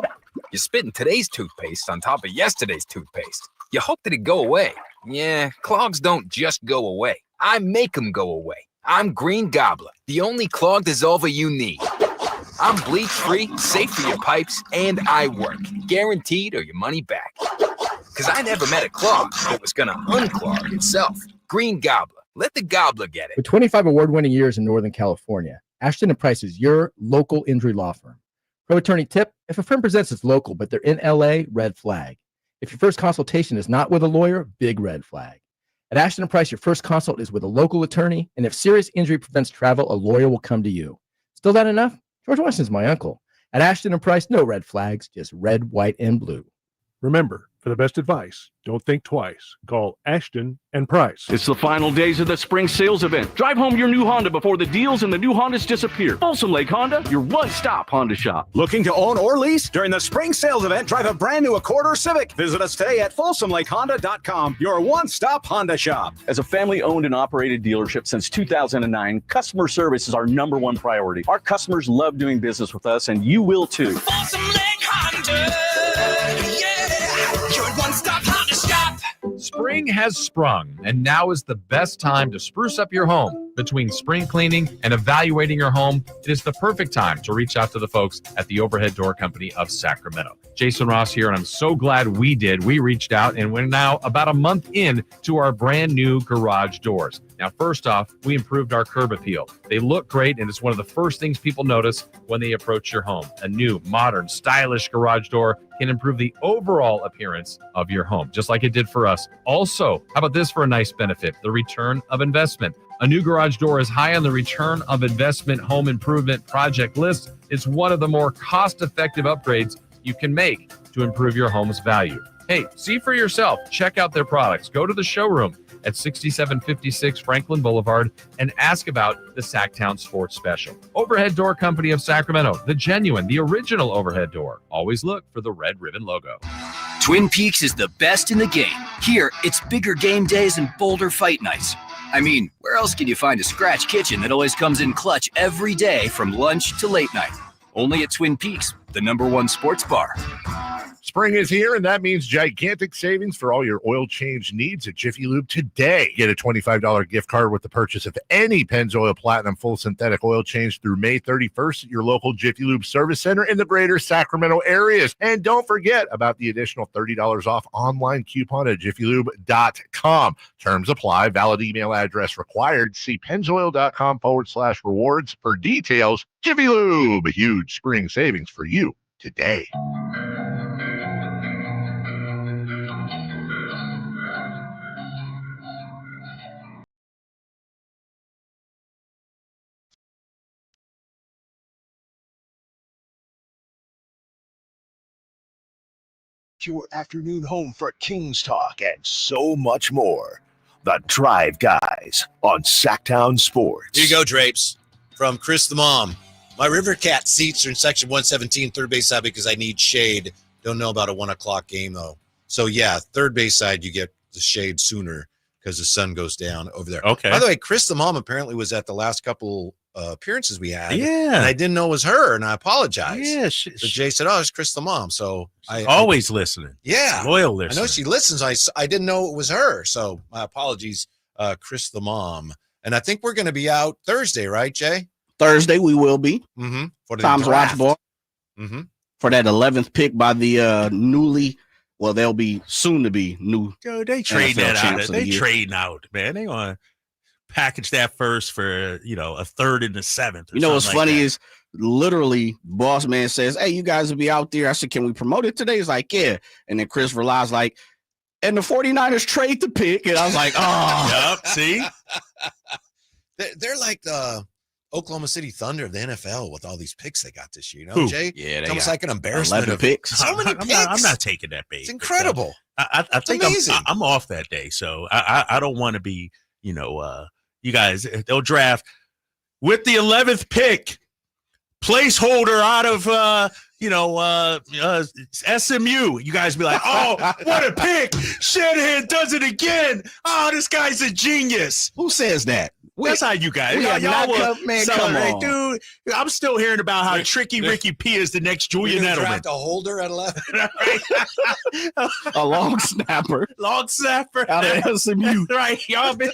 You're spitting today's toothpaste on top of yesterday's toothpaste. You hope that it go away. Yeah, clogs don't just go away. I make them go away. I'm Green Gobbler, the only clog dissolver you need. I'm bleach-free, safe for your pipes, and I work. Guaranteed or your money back. Because I never met a clog that was going to unclog itself. Green Gobbler. Let the gobbler get it. With 25 award-winning years in Northern California, Ashton & Price is your local injury law firm. Pro attorney tip: if a firm presents as local, but they're in LA, red flag. If your first consultation is not with a lawyer, big red flag. At Ashton & Price, your first consult is with a local attorney, and if serious injury prevents travel, a lawyer will come to you. Still not enough? George Washington's my uncle. At Ashton & Price, no red flags, just red, white, and blue. Remember, for the best advice, don't think twice. Call Ashton and Price. It's the final days of the spring sales event. Drive home your new Honda before the deals and the new Hondas disappear. Folsom Lake Honda, your one-stop Honda shop. Looking to own or lease? During the spring sales event, drive a brand new Accord or Civic. Visit us today at folsomlakehonda.com, your one-stop Honda shop. As a family-owned and operated dealership since 2009, customer service is our number one priority. Our customers love doing business with us, and you will too. Folsom Lake Honda, yeah, your one-stop Honda shop. Spring has sprung, and now is the best time to spruce up your home. Between spring cleaning and evaluating your home, it is the perfect time to reach out to the folks at the Overhead Door Company of Sacramento. Jason Ross here, and I'm so glad we did. We reached out, and we're now about a month in to our brand new garage doors. Now, first off, we improved our curb appeal. They look great, and it's one of the first things people notice when they approach your home. A new, modern, stylish garage door can improve the overall appearance of your home, just like it did for us. Also, how about this for a nice benefit? The return of investment. A new garage door is high on the return of investment home improvement project list. It's one of the more cost-effective upgrades you can make to improve your home's value. Hey, see for yourself. Check out their products. Go to the showroom at 6756 Franklin Boulevard and ask about the Sacktown Sports Special. Overhead Door Company of Sacramento, the genuine, the original overhead door. Always look for the red ribbon logo. Twin Peaks is the best in the game. Here, it's bigger game days and bolder fight nights. I mean, where else can you find a scratch kitchen that always comes in clutch every day from lunch to late night? Only at Twin Peaks, the #1 sports bar. Spring is here, and that means gigantic savings for all your oil change needs at Jiffy Lube today. Get a $25 gift card with the purchase of any Pennzoil Platinum full synthetic oil change through May 31st at your local Jiffy Lube service center in the greater Sacramento areas. And don't forget about the additional $30 off online coupon at jiffylube.com. Terms apply. Valid email address required. See pennzoil.com/rewards for details. Jiffy Lube, huge spring savings for you today. Get your afternoon home for Kings talk and so much more. The Drive Guys on Sacktown Sports. Here you go, Drapes. From Chris the Mom. My River Cat seats are in section 117, third base side, because I need shade. Don't know about a 1 o'clock game, though. So, yeah, third base side, you get the shade sooner because the sun goes down over there. Okay. By the way, Chris the Mom apparently was at the last couple appearances we had. Yeah. And I didn't know it was her, and I apologize. Yeah. So Jay said, it's Chris the Mom. So I always listening. Yeah. Loyal listener. I know she listens. I didn't know it was her. So my apologies, Chris the Mom. And I think we're going to be out Thursday, right, Jay? Thursday we will be. Mm-hmm. For the Tom's Watch draft. Ball. Mm-hmm. For that 11th pick by the they'll be soon to be new. Yo, they trade that out. They trading out, man. They want to package that first for, a third and a seventh. You know what's funny is literally boss man says, hey, you guys will be out there. I said, can we promote it today? He's like, yeah. And then Chris Verla's like, and the 49ers trade the pick. And I was like, oh. Yep, see? They're like the Oklahoma City Thunder of the NFL with all these picks they got this year. Who? Jay? Yeah, it's almost like an embarrassment. 11 picks. So many picks. I'm not taking that bait. It's incredible. I think I'm off that day. So I don't want to be, you guys, they'll draft with the 11th pick, placeholder out of, SMU. You guys be like, oh, what a pick. Shanahan does it again. Oh, this guy's a genius. Who says that? That's how you guys. Y'all come on. Dude, I'm still hearing about how tricky Ricky P is the next Julian Edelman. Draft a holder at 11. A long snapper. Out of SMU. Right. Y'all been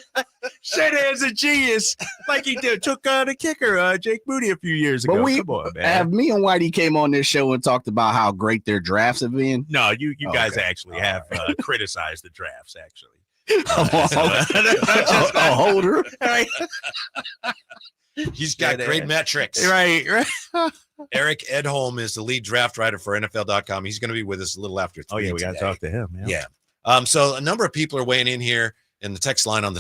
Shanahan's a genius. Like he took the kicker, Jake Moody, a few years ago. Come on, man. Me and Whitey came on this show and talked about how great their drafts have been. No, you guys actually have criticized the drafts, actually. A holder. Right. He's got great metrics. Right. Eric Edholm is the lead draft writer for NFL.com. He's going to be with us a little after 3 Oh, yeah, we got to talk to him. Yeah. So a number of people are weighing in here in the text line, and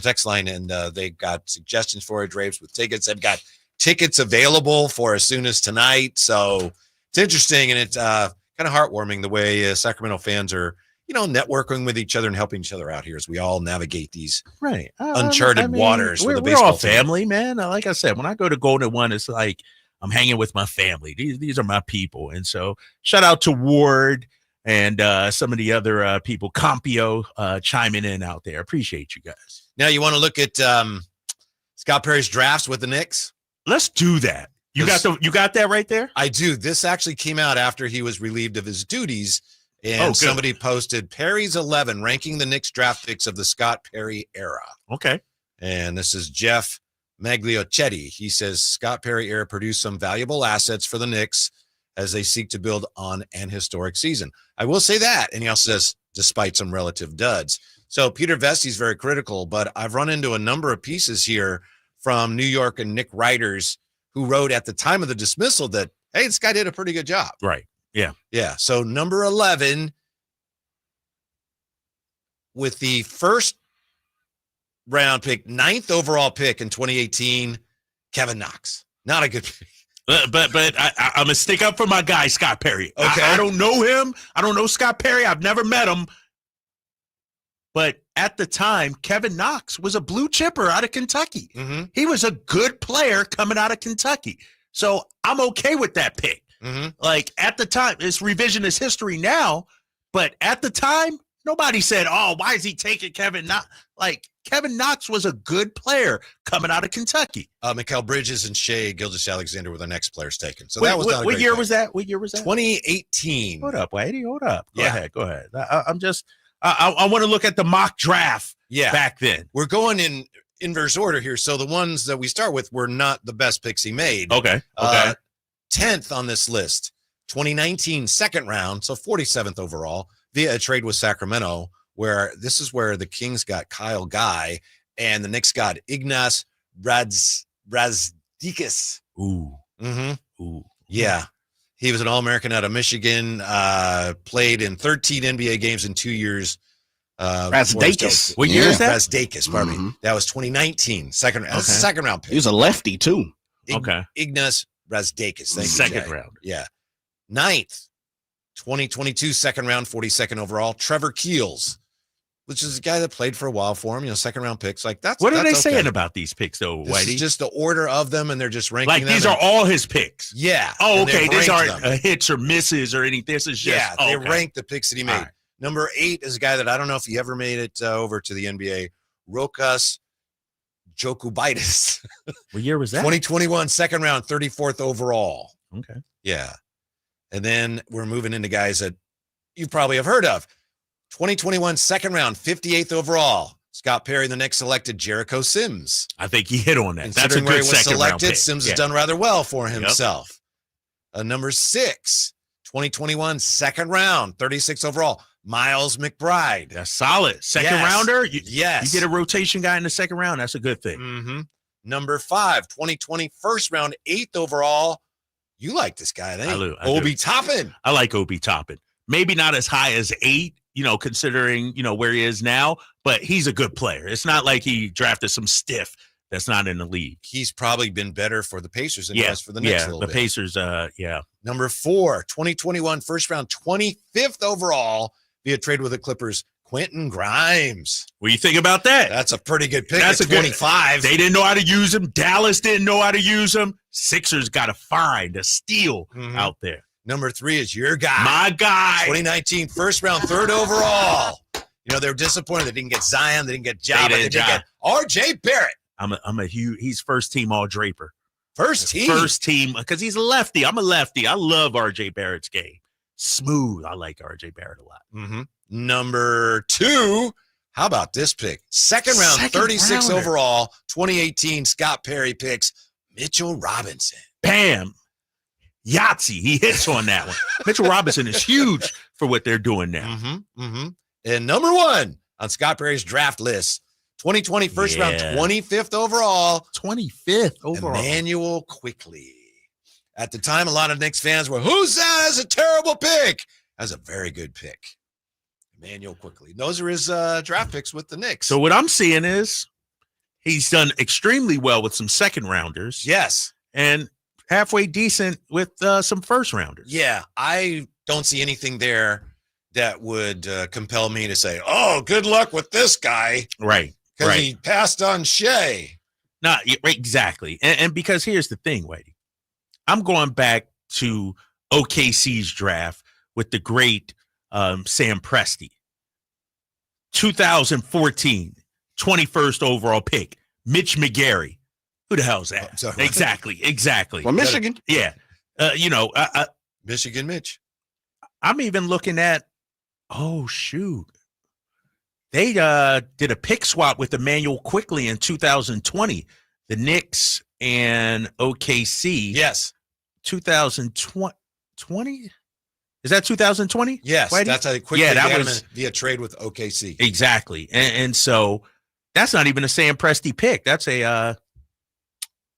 they got suggestions for Drapes with tickets. They've got tickets available for as soon as tonight. So it's interesting, and it's kind of heartwarming the way Sacramento fans are, networking with each other and helping each other out here as we all navigate these uncharted waters. We're all family, man. Like I said, when I go to Golden One, it's like I'm hanging with my family. These are my people. And so shout out to Ward and some of the other people, Compio, chiming in out there. Appreciate you guys. Now you want to look at Scott Perry's drafts with the Knicks? Let's do that. You got that right there? I do. This actually came out after he was relieved of his duties. And somebody posted Perry's 11, ranking the Knicks draft picks of the Scott Perry era. Okay. And this is Jeff Magliochetti. He says Scott Perry era produced some valuable assets for the Knicks as they seek to build on an historic season. I will say that. And he also says, despite some relative duds. So Peter Vesti's very critical, but I've run into a number of pieces here from New York and Knick writers who wrote at the time of the dismissal that, hey, this guy did a pretty good job. Right. Yeah. Yeah. So number 11 with the first round pick, 9th overall pick in 2018, Kevin Knox. Not a good pick. But I'm gonna stick up for my guy, Scott Perry. Okay. I don't know him. I don't know Scott Perry. I've never met him. But at the time, Kevin Knox was a blue chipper out of Kentucky. Mm-hmm. He was a good player coming out of Kentucky. So I'm okay with that pick. Mm-hmm. Like at the time, it's revisionist history now, but at the time, nobody said, "Oh, why is he taking Kevin Knox?" Like Kevin Knox was a good player coming out of Kentucky. Mikal Bridges and Shea Gilgeous-Alexander were the next players taken. So that was not a what great year pick. was that? What year was that? 2018. Hold up, Whitey. Hold up. Go Yeah. ahead. I want to look at the mock draft. Yeah. Back then. We're going in inverse order here. So the ones that we start with were not the best picks he made. Okay. 10th on this list, 2019 second round, so 47th overall, via a trade with Sacramento, where this is where the Kings got Kyle Guy and the Knicks got Ignas Brazdeikis. Ooh. Mm-hmm. Ooh. Yeah. He was an All-American out of Michigan, played in 13 NBA games in 2 years. Brazdeikis. What year is that? Brazdeikis, pardon me. That was 2019, second round pick. He was a lefty, too. Ignas Brazdeikis. Thank you, Second Jay. round. Yeah. 9th 2022 second round, 42nd overall, Trevor Keels, which is a guy that played for a while for him, second round picks. Like that's what are they okay. saying about these picks though, This Whitey? is just the order of them, and they're just ranking Like them. these are all his picks. Yeah. Oh, and okay. they've These ranked aren't them. hits or misses or anything. This is just they okay. ranked the picks that he made. All right. Number 8 is a guy that I don't know if he ever made it over to the NBA. Rokas Jokubaitis. What year was that? 2021 second round, 34th overall. Okay. Yeah. And then we're moving into guys that you probably have heard of. 2021 second round, 58th overall. Scott Perry, the next selected, Jericho Sims. I think he hit on that. That's a Considering where good he was second round selected, pick. Sims Yeah. has done rather well for himself. Number 6, 2021 second round, 36th overall, Miles McBride. That's solid. Second Yes. rounder? Yes. You get a rotation guy in the second round. That's a good thing. Mm-hmm. Number 5, 2020 first round, 8th overall. You like this guy, I think. I do. Obi Toppin. I like Obi Toppin. Maybe not as high as 8, considering, where he is now, but he's a good player. It's not like he drafted some stiff that's not in the league. He's probably been better for the Pacers than he was for the Knicks a little the bit. Pacers, Number 4, 2021 first round, 25th overall via trade with the Clippers, Quentin Grimes. What do you think about that? That's a pretty good pick. That's at a good 25. They didn't know how to use him. Dallas didn't know how to use him. Sixers got to find a steal out there. Number 3 is your guy. My guy. 2019 first round, 3rd overall. They were disappointed. They didn't get Zion. They didn't get Ja. They didn't get R.J. Barrett. I'm a huge. He's first team all Draper. First team because he's a lefty. I'm a lefty. I love R.J. Barrett's game. Smooth. I like R.J. Barrett a lot. Mm-hmm. Number 2. How about this pick? Second round, 36 overall, 2018 Scott Perry picks Mitchell Robinson. Bam. Yahtzee. He hits on that one. Mitchell Robinson is huge for what they're doing now. And number 1 on Scott Perry's draft list, 2020 first round, 25th overall. 25th overall. Emmanuel Quickly. At the time, a lot of Knicks fans were, who's that? That's a terrible pick. That's a very good pick. Emmanuel Quickly. Those are his draft picks with the Knicks. So what I'm seeing is he's done extremely well with some second rounders. Yes. And halfway decent with some first rounders. Yeah, I don't see anything there that would compel me to say, oh, good luck with this guy. Right. Because he passed on Shea. No, exactly. And because here's the thing, Whitey. I'm going back to OKC's draft with the great Sam Presti. 2014, 21st overall pick, Mitch McGary. Who the hell is that? Exactly. Well, Michigan. Yeah. Michigan Mitch. I'm even looking at, oh, shoot. They did a pick swap with Emmanuel Quickly in 2020. The Knicks and OKC. Yes. 2020? Is that 2020? Yes. Whitey? That's how Quickly that got was him via trade with OKC. Exactly. And so that's not even a Sam Presti pick. That's a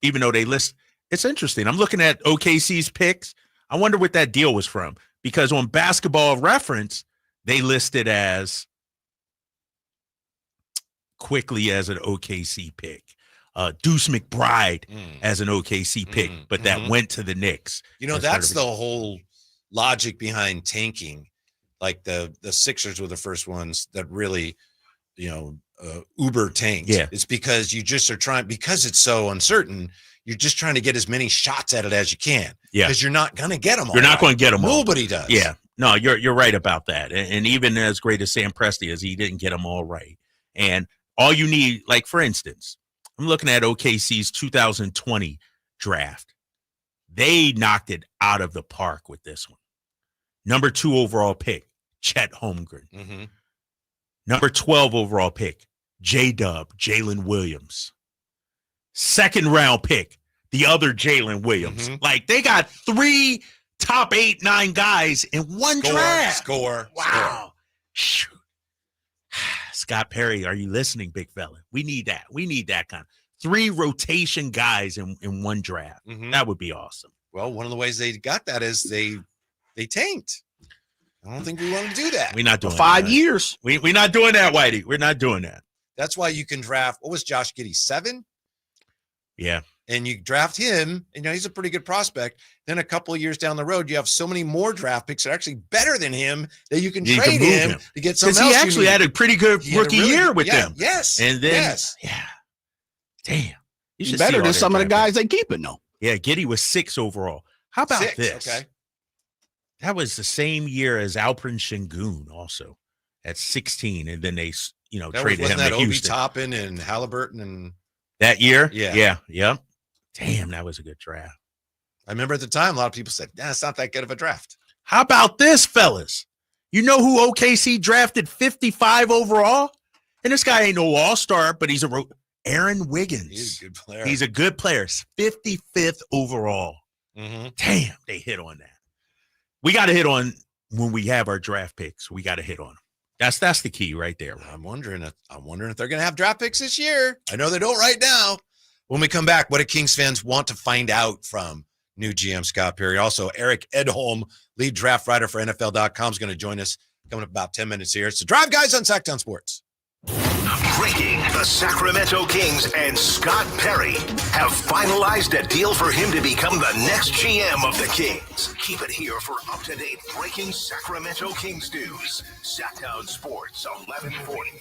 even though they list, it's interesting. I'm looking at OKC's picks. I wonder what that deal was from, because on Basketball Reference, they listed as Quickly as an OKC pick, Deuce McBride as an OKC pick, but that went to the Knicks. That's the whole logic behind tanking. Like the Sixers were the first ones that really, uber tanked. Yeah. It's because you just are trying, because it's so uncertain, you're just trying to get as many shots at it as you can. Yeah. Because you're not going to get them all. You're not going to get them all. Nobody does. Yeah. No, you're right about that. And even as great as Sam Presti is, he didn't get them all right. And all you need, like, for instance, I'm looking at OKC's 2020 draft. They knocked it out of the park with this one. Number 2 overall pick, Chet Holmgren. Mm-hmm. Number 12 overall pick, J-Dub, Jalen Williams. Second round pick, the other Jalen Williams. Like, they got 3 top 8, 9 guys in one draft. Score. Wow. Shoot. Scott Perry, are you listening, big fella? We need that. We need that kind of 3 rotation guys in one draft. That would be awesome. Well, one of the ways they got that is they tanked. I don't think we want to do that. We're not doing For 5 that. years. We're not doing that, Whitey. We're not doing that. That's why you can draft. What was Josh Giddey? 7? Yeah. and you draft him, and he's a pretty good prospect. Then a couple of years down the road, you have so many more draft picks that are actually better than him that you can trade him to get something else. Because he actually had a pretty good rookie year with them. Yes. And then, damn. He's better than some of the guys they keeping, though. Yeah, Giddey was 6 overall. How about 6, this? Okay. That was the same year as Alperen Şengün also at 16, and then they, traded him to Houston. Toppin and Halliburton and that year? Yeah. Damn, that was a good draft. I remember at the time, a lot of people said, it's not that good of a draft. How about this, fellas? You know who OKC drafted 55 overall? And this guy ain't no all-star, but he's Aaron Wiggins. He's a good player. He's a good player. 55th overall. Mm-hmm. Damn, they hit on that. We got to hit on when we have our draft picks. We got to hit on them. That's the key right there. I'm wondering if they're going to have draft picks this year. I know they don't right now. When we come back, what do Kings fans want to find out from new GM Scott Perry? Also, Eric Edholm, lead draft writer for NFL.com, is going to join us coming up about 10 minutes here. It's the Drive Guys on Sacktown Sports. Breaking: the Sacramento Kings and Scott Perry have finalized a deal for him to become the next GM of the Kings. Keep it here for up-to-date breaking Sacramento Kings news. Sacktown Sports 1140.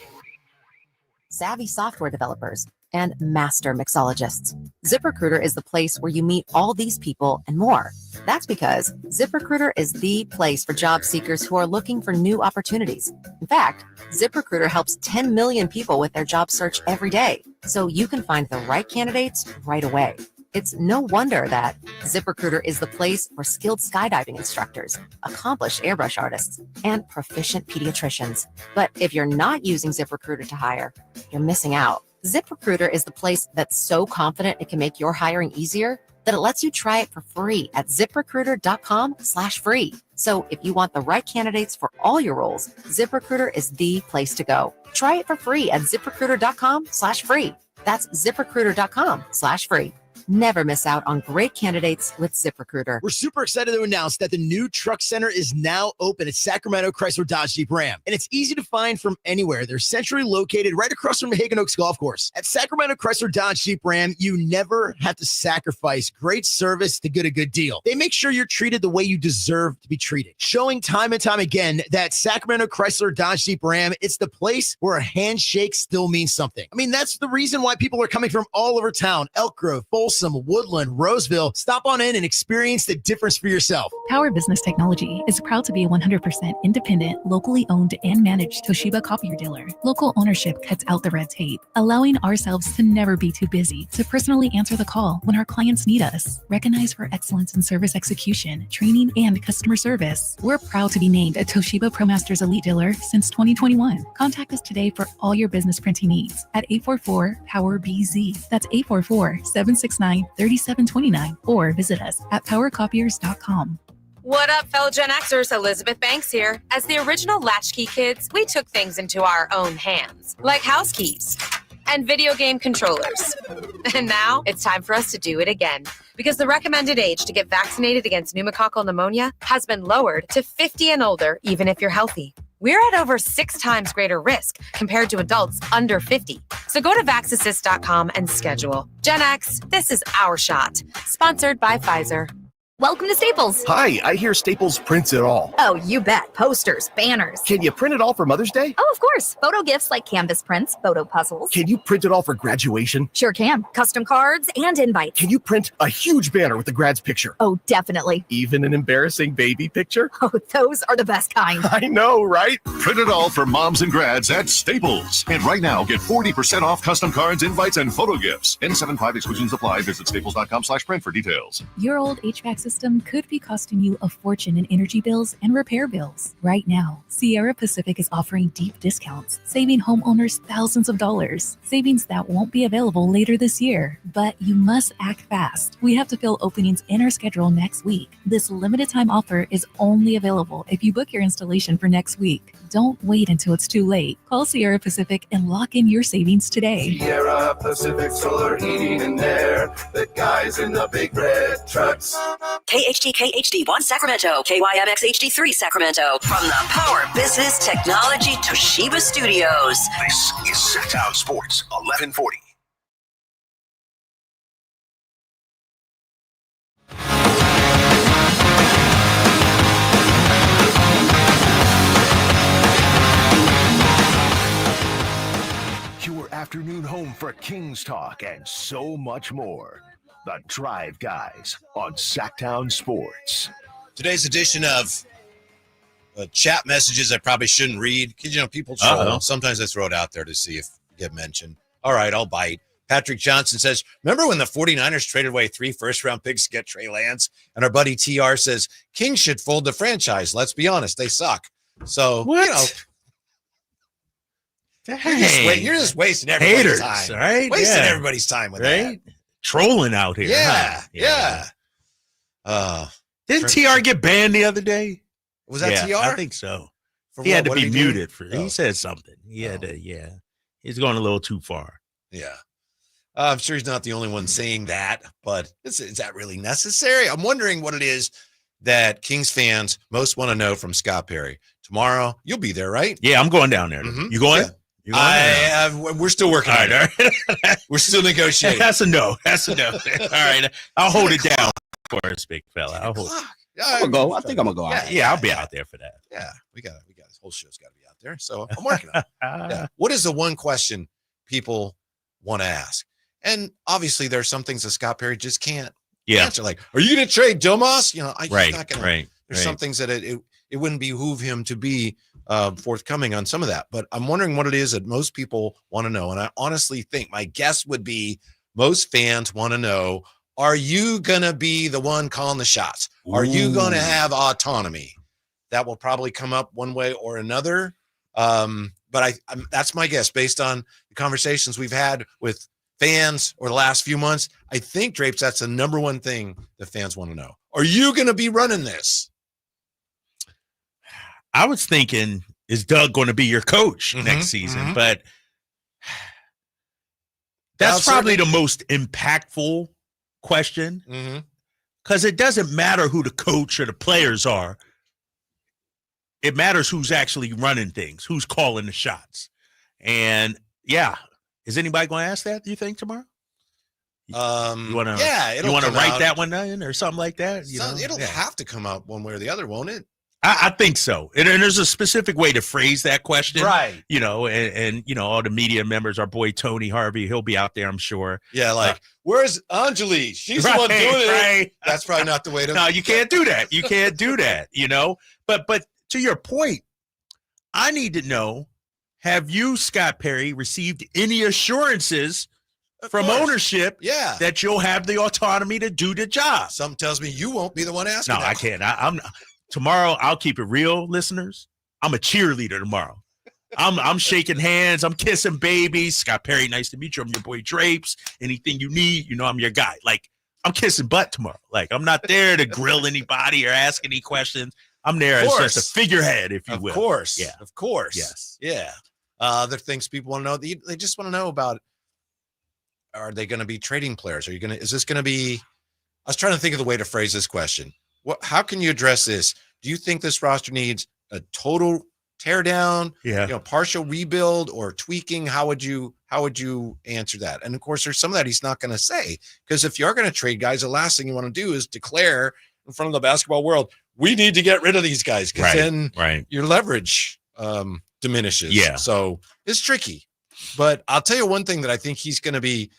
Savvy software developers, and master mixologists. ZipRecruiter is the place where you meet all these people and more. That's because ZipRecruiter is the place for job seekers who are looking for new opportunities. In fact, ZipRecruiter helps 10 million people with their job search every day, so you can find the right candidates right away. It's no wonder that ZipRecruiter is the place for skilled skydiving instructors, accomplished airbrush artists, and proficient pediatricians. But if you're not using ZipRecruiter to hire, you're missing out. ZipRecruiter is the place that's so confident it can make your hiring easier that it lets you try it for free at ZipRecruiter.com/free. So if you want the right candidates for all your roles, ZipRecruiter is the place to go. Try it for free at ZipRecruiter.com/free. That's ZipRecruiter.com/free. Never miss out on great candidates with ZipRecruiter. We're super excited to announce that the new Truck Center is now open at Sacramento Chrysler Dodge Jeep Ram. And it's easy to find from anywhere. They're centrally located right across from Hagen Oaks Golf Course. At Sacramento Chrysler Dodge Jeep Ram, you never have to sacrifice great service to get a good deal. They make sure you're treated the way you deserve to be treated. Showing time and time again that Sacramento Chrysler Dodge Jeep Ram, it's the place where a handshake still means something. I mean, that's the reason why people are coming from all over town. Elk Grove, Folsom, Woodland, Roseville. Stop on in and experience the difference for yourself. Power Business Technology is proud to be a 100% independent, locally owned and managed Toshiba copier dealer. Local ownership cuts out the red tape, allowing ourselves to never be too busy to personally answer the call when our clients need us. Recognized for excellence in service execution, training, and customer service, we're proud to be named a Toshiba ProMasters Elite Dealer since 2021. Contact us today for all your business printing needs at 844-POWER-BZ. That's 844-769-3729, or visit us at powercopiers.com. What up, fellow Gen Xers? Elizabeth Banks here. As the original Latchkey kids, we took things into our own hands, like house keys and video game controllers. And now it's time for us to do it again, because the recommended age to get vaccinated against pneumococcal pneumonia has been lowered to 50 and older, even if you're healthy. We're at over 6 times greater risk compared to adults under 50. So go to vaxassist.com and schedule. Gen X, this is our shot. Sponsored by Pfizer. Welcome to Staples. Hi, I hear Staples prints it all. Oh, you bet. Posters, banners. Can you print it all for Mother's Day? Oh, of course. Photo gifts like canvas prints, photo puzzles. Can you print it all for graduation? Sure can. Custom cards and invites. Can you print a huge banner with the grad's picture? Oh, definitely. Even an embarrassing baby picture? Oh, those are the best kind. I know, right? Print it all for moms and grads at Staples. And right now, get 40% off custom cards, invites, and photo gifts. N75 exclusions apply. Visit staples.com/print for details. Your old HVAC system could be costing you a fortune in energy bills and repair bills. Right now, Sierra Pacific is offering deep discounts, saving homeowners thousands of dollars. Savings that won't be available later this year, but you must act fast. We have to fill openings in our schedule next week. This limited time offer is only available if you book your installation for next week. Don't wait until it's too late. Call Sierra Pacific and lock in your savings today. Sierra Pacific Solar Heating and Air. The guys in the big red trucks. KHTK HD1 Sacramento, KYMX HD3 Sacramento. From the Power Business Technology Toshiba Studios. This is Sacktown Sports 1140. your afternoon home for Kings talk and so much more. The Drive Guys on Sacktown Sports. Today's edition of chat messages I probably shouldn't read because, people troll. Uh-oh. Sometimes I throw it out there to see if you get mentioned. All right, I'll bite. Patrick Johnson says, remember when the 49ers traded away 3 first-round picks to get Trey Lance? And our buddy TR says, Kings should fold the franchise. Let's be honest, they suck. So, What? You're just wasting everybody's Haters, time. right? Wasting everybody's time with right? Trolling out here. that. Huh? Yeah. Didn't TR get banned the other day? Was that TR? I think so. For He what? had to What be did he do? muted he said something. He had to, He's going a little too far. Yeah. I'm sure he's not the only one saying that, but is that really necessary? I'm wondering what it is that Kings fans most want to know from Scott Perry. Tomorrow, you'll be there, right? Yeah, I'm going down there. Mhm. You going? Yeah. You going? We're still working on it. We're still negotiating. That's a no. All right. I'll hold it down for us, big fella. I'll hold it. I'm gonna go. I think I'm gonna go out. Yeah, I'll be out there for that. Yeah, we got this whole show's got to be out there. So I'm working on it. Yeah. What is the one question people want to ask? And obviously, there are some things that Scott Perry just can't answer. Like, are you going to trade Domas? Right. Not gonna, There's some things that it wouldn't behoove him to be forthcoming on some of that. But I'm wondering what it is that most people want to know. And I honestly think my guess would be most fans want to know, are you going to be the one calling the shots? Are you going to have autonomy? That will probably come up one way or another. But that's my guess based on the conversations we've had with fans over the last few months. I think, Drapes, that's the number one thing that fans want to know. Are you going to be running this? I was thinking, is Doug going to be your coach next season? But that's probably the most impactful question because it doesn't matter who the coach or the players are. It matters who's actually running things, who's calling the shots. And is anybody going to ask that, do you think, tomorrow? You want to write that one down or something like that? It'll have to come up one way or the other, won't it? I think so. And there's a specific way to phrase that question. Right. And all the media members, our boy Tony Harvey, he'll be out there, I'm sure. Yeah, where's Anjali? She's the one doing it. That's probably not the way to. No, you can't do that. You can't do that, But to your point, I need to know, have you, Scott Perry, received any assurances from ownership that you'll have the autonomy to do the job? Something tells me you won't be the one asking. No, I can't. I'm tomorrow, I'll keep it real, listeners. I'm a cheerleader tomorrow. I'm shaking hands. I'm kissing babies. Scott Perry, nice to meet you. I'm your boy Drapes. Anything you need, I'm your guy. I'm kissing butt tomorrow. I'm not there to grill anybody or ask any questions. I'm there as just a figurehead, if you will. Of course. Yeah. Of course. Yes. Yeah. Other things people want to know. They just want to know about, are they going to be trading players? Is this going to be, I was trying to think of the way to phrase this question. How can you address this? Do you think this roster needs a total tear down, partial rebuild or tweaking? How would you answer that? And of course, there's some of that he's not going to say, because if you are going to trade guys, the last thing you want to do is declare in front of the basketball world, we need to get rid of these guys, because then your leverage diminishes. Yeah. So it's tricky. But I'll tell you one thing that I think he's going to be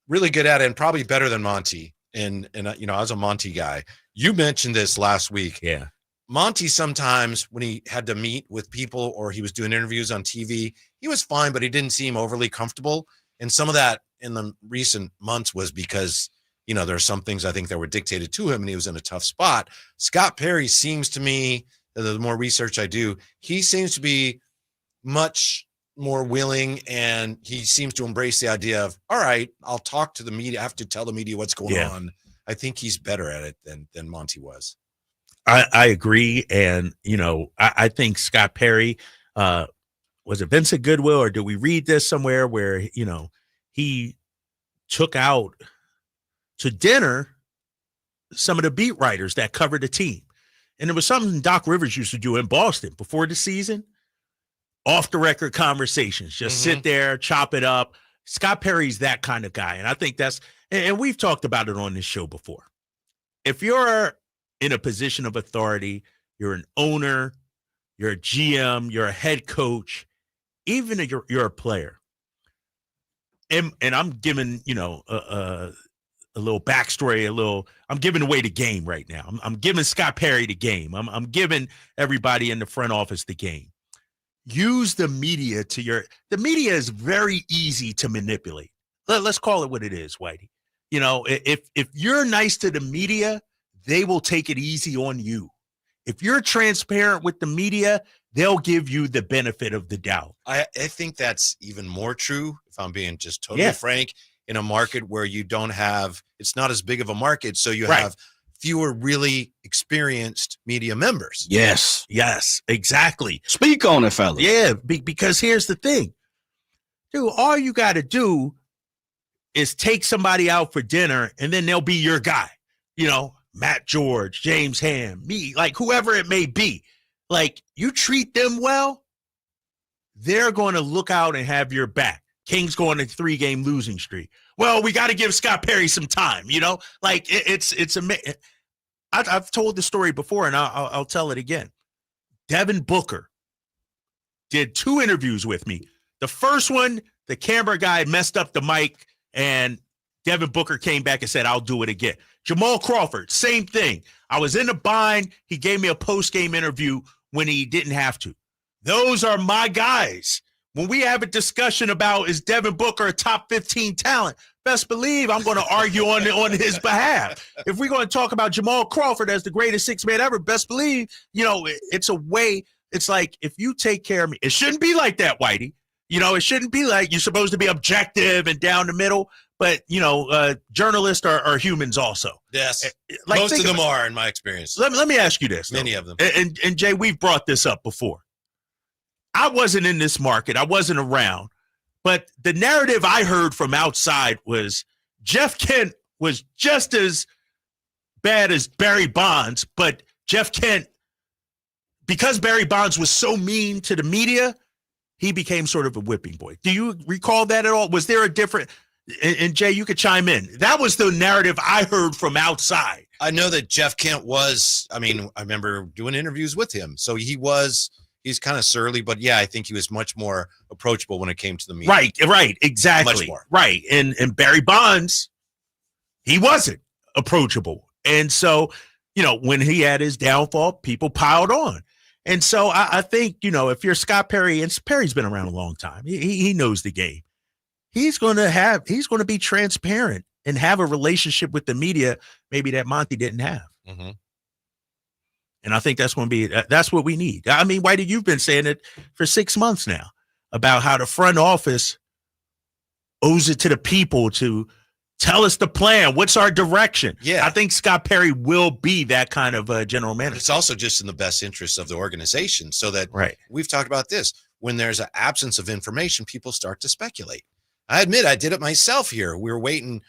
really good at, and probably better than Monty. And I was a Monty guy. You mentioned this last week. Yeah. Monty, sometimes when he had to meet with people or he was doing interviews on TV, he was fine, but he didn't seem overly comfortable. And some of that in the recent months was because, there are some things I think that were dictated to him and he was in a tough spot. Scott Perry seems to me, the more research I do, he seems to be much more willing, and he seems to embrace the idea of, all right, I'll talk to the media. I have to tell the media what's going on. I think he's better at it than Monty was. I agree. And, I think Scott Perry, was it Vincent Goodwill, or did we read this somewhere where, he took out to dinner some of the beat writers that covered the team. And it was something Doc Rivers used to do in Boston before the season. Off the record conversations, just sit there, chop it up. Scott Perry's that kind of guy. And I think and we've talked about it on this show before. If you're in a position of authority, you're an owner, you're a GM, you're a head coach, even if you're a player, and I'm giving, a little backstory, I'm giving away the game right now. I'm giving Scott Perry the game. I'm giving everybody in the front office the game. Use the media the media is very easy to manipulate. Let's call it what it is, Whitey. If you're nice to the media, they will take it easy on you. If you're transparent with the media, they'll give you the benefit of the doubt. I think that's even more true, if I'm being just totally frank, in a market where you don't have, it's not as big of a market, so you have fewer really experienced media members. Yes, exactly. Speak on it, fellas. Yeah, because here's the thing. Dude, all you got to do is take somebody out for dinner, and then they'll be your guy. Matt George, James Ham, me, like whoever it may be. Like, you treat them well, they're going to look out and have your back. Kings going a 3-game losing streak. Well, we got to give Scott Perry some time, Like, it's amazing. I've told the story before, and I'll tell it again. Devin Booker did 2 interviews with me. The first one, the camera guy messed up the mic, and Devin Booker came back and said, I'll do it again. Jamal Crawford, same thing. I was in a bind. He gave me a post-game interview when he didn't have to. Those are my guys. When we have a discussion about is Devin Booker a top 15 talent, best believe I'm going to argue on his behalf. If we're going to talk about Jamal Crawford as the greatest 6-man ever, best believe, it's a way. It's like, if you take care of me, it shouldn't be like that, Whitey. It shouldn't be like you're supposed to be objective and down the middle. But, journalists are humans also. Yes. Like, most of them are, in my experience. Let me ask you this. Many of them. And Jay, we've brought this up before. I wasn't in this market. I wasn't around. But the narrative I heard from outside was Jeff Kent was just as bad as Barry Bonds. But Jeff Kent, because Barry Bonds was so mean to the media, he became sort of a whipping boy. Do you recall that at all? Was there a different... And Jay, you could chime in. That was the narrative I heard from outside. I know that Jeff Kent was, I remember doing interviews with him. So he's kind of surly, but yeah, I think he was much more approachable when it came to the media. Right, exactly. Much more. Right. And Barry Bonds, he wasn't approachable. And so, when he had his downfall, people piled on. And so I think, if you're Scott Perry, and Perry's been around a long time, he knows the game. He's going to be transparent and have a relationship with the media maybe that Monty didn't have. Mm-hmm. And I think that's what we need. Whitey, you've been saying it for 6 months now about how the front office owes it to the people to tell us the plan. What's our direction? Yeah. I think Scott Perry will be that kind of general manager. It's also just in the best interest of the organization, so that we've talked about this. When there's an absence of information, people start to speculate. I admit I did it myself here. We were waiting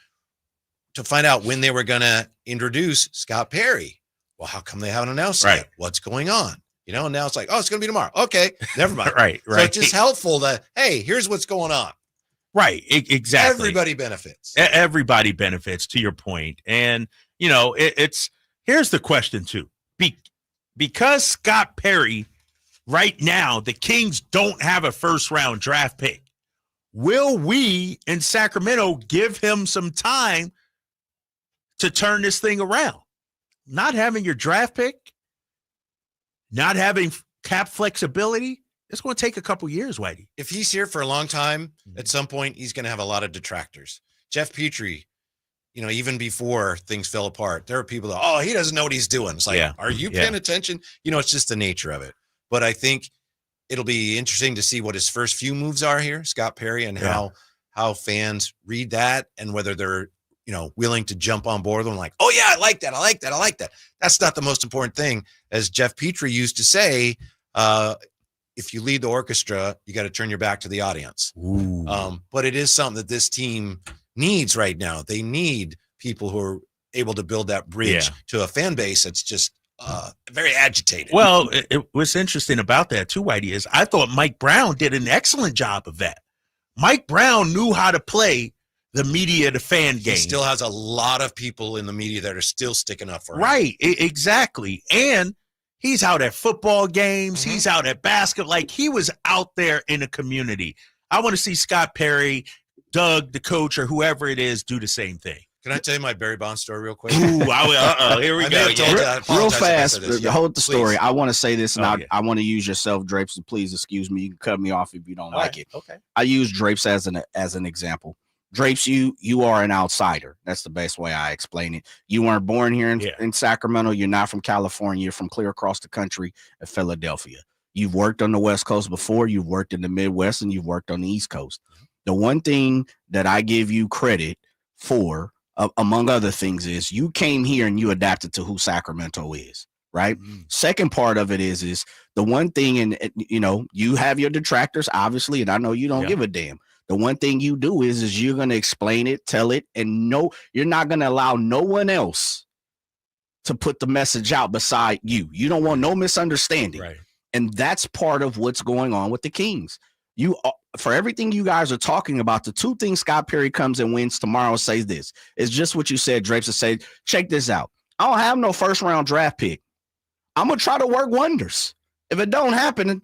to find out when they were going to introduce Scott Perry. Well, how come they haven't announced it? What's going on? And now it's like, oh, it's going to be tomorrow. Okay, never mind. Right. So it's just helpful that, hey, here's what's going on. Right, exactly. Everybody benefits. Everybody benefits, to your point. And, here's the question, too. Because Scott Perry, right now, the Kings don't have a first-round draft pick. Will we in Sacramento give him some time to turn this thing around? Not having your draft pick, not having cap flexibility, it's going to take a couple years, Whitey. If he's here for a long time, at some point, he's going to have a lot of detractors. Jeff Petrie, even before things fell apart, there are people that, he doesn't know what he's doing. It's like, are you paying attention? It's just the nature of it. But I think it'll be interesting to see what his first few moves are here, Scott Perry, and how fans read that and whether they're, willing to jump on board with them like, oh, yeah, I like that. That's not the most important thing. As Jeff Petrie used to say, if you lead the orchestra, you got to turn your back to the audience. But it is something that this team needs right now. They need people who are able to build that bridge to a fan base that's just very agitated. Well, what's interesting about that too, Whitey, is I thought Mike Brown did an excellent job of that. Mike Brown knew how to play the media to fan game. He still has a lot of people in the media that are still sticking up for him. Right, exactly. And he's out at football games. Mm-hmm. He's out at basketball. Like, he was out there in the community. I want to see Scott Perry Doug, the coach, or whoever it is, do the same thing. Can I tell you my Barry Bonds story real quick? Ooh, here we go. Real fast, hold the story. Please. I want to say this, and I want to use yourself, Drapes. So please excuse me. You can cut me off if you don't like it. Okay. I use Drapes as an example. Drapes, you are an outsider. That's the best way I explain it. You weren't born here in Sacramento. You're not from California. You're from clear across the country at Philadelphia. You've worked on the West Coast before. You've worked in the Midwest, and you've worked on the East Coast. The one thing that I give you credit for, among other things, is you came here and you adapted to who Sacramento is, right? Second part of it is the one thing, and you have your detractors, obviously, and I know you don't give a damn. The one thing you do is you're going to explain it, tell it, and you're not going to allow no one else to put the message out beside you. You don't want no misunderstanding. Right. And that's part of what's going on with the Kings. For everything you guys are talking about, the two things Scott Perry comes and wins tomorrow says this. It's just what you said, Drapes, to say, check this out. I don't have no first-round draft pick. I'm going to try to work wonders. If it don't happen,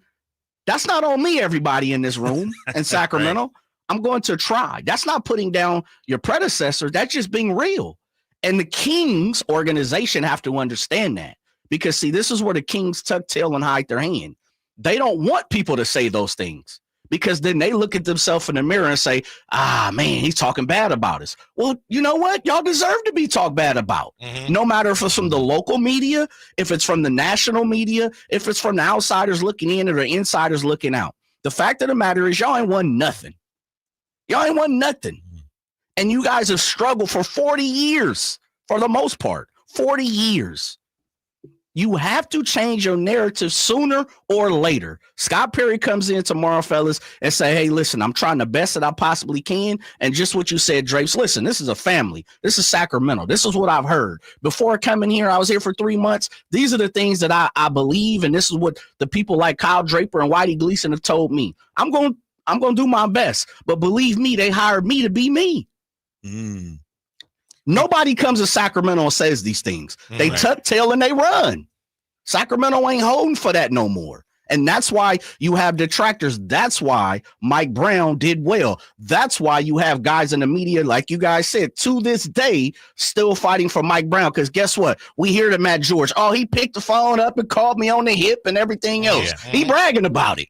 that's not on me, everybody in this room in Sacramento. Right. I'm going to try. That's not putting down your predecessor. That's just being real. And the Kings organization have to understand that. Because, see, this is where the Kings tuck tail and hide their hand. They don't want people to say those things because then they look at themselves in the mirror and say, man, he's talking bad about us. Well, you know what? Y'all deserve to be talked bad about. No matter if it's from the local media, if it's from the national media, if it's from the outsiders looking in or the insiders looking out. The fact of the matter is y'all ain't won nothing. Y'all ain't won nothing. And you guys have struggled for 40 years for the most part. 40 years. You have to change your narrative sooner or later. Scott Perry comes in tomorrow, fellas, and say, hey, listen, I'm trying the best that I possibly can. And just what you said, Drapes, listen, this is a family. This is Sacramento. This is what I've heard. Before coming here, I was here for 3 months. These are the things that I believe, and this is what the people like Kyle Draper and Whitey Gleason have told me. I'm going to do my best. But believe me, they hired me to be me. Nobody comes to Sacramento and says these things. They tuck tail and they run. Sacramento ain't holding for that no more. And that's why you have detractors. That's why Mike Brown did well. That's why you have guys in the media, like you guys said, to this day, still fighting for Mike Brown. Because guess what? We hear that Matt George, he picked the phone up and called me on the hip and everything else. He bragging about it.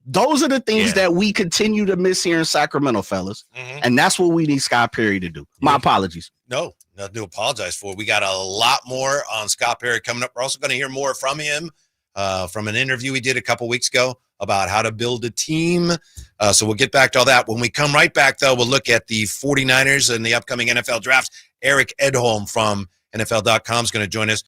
Those are the things that we continue to miss here in Sacramento, fellas. And that's what we need Scott Perry to do. My apologies. No, nothing to apologize for. We got a lot more on Scott Perry coming up. We're also going to hear more from him from an interview we did a couple weeks ago about how to build a team. So we'll get back to all that. When we come right back, though, we'll look at the 49ers and the upcoming NFL drafts. Eric Edholm from NFL.com is going to join us.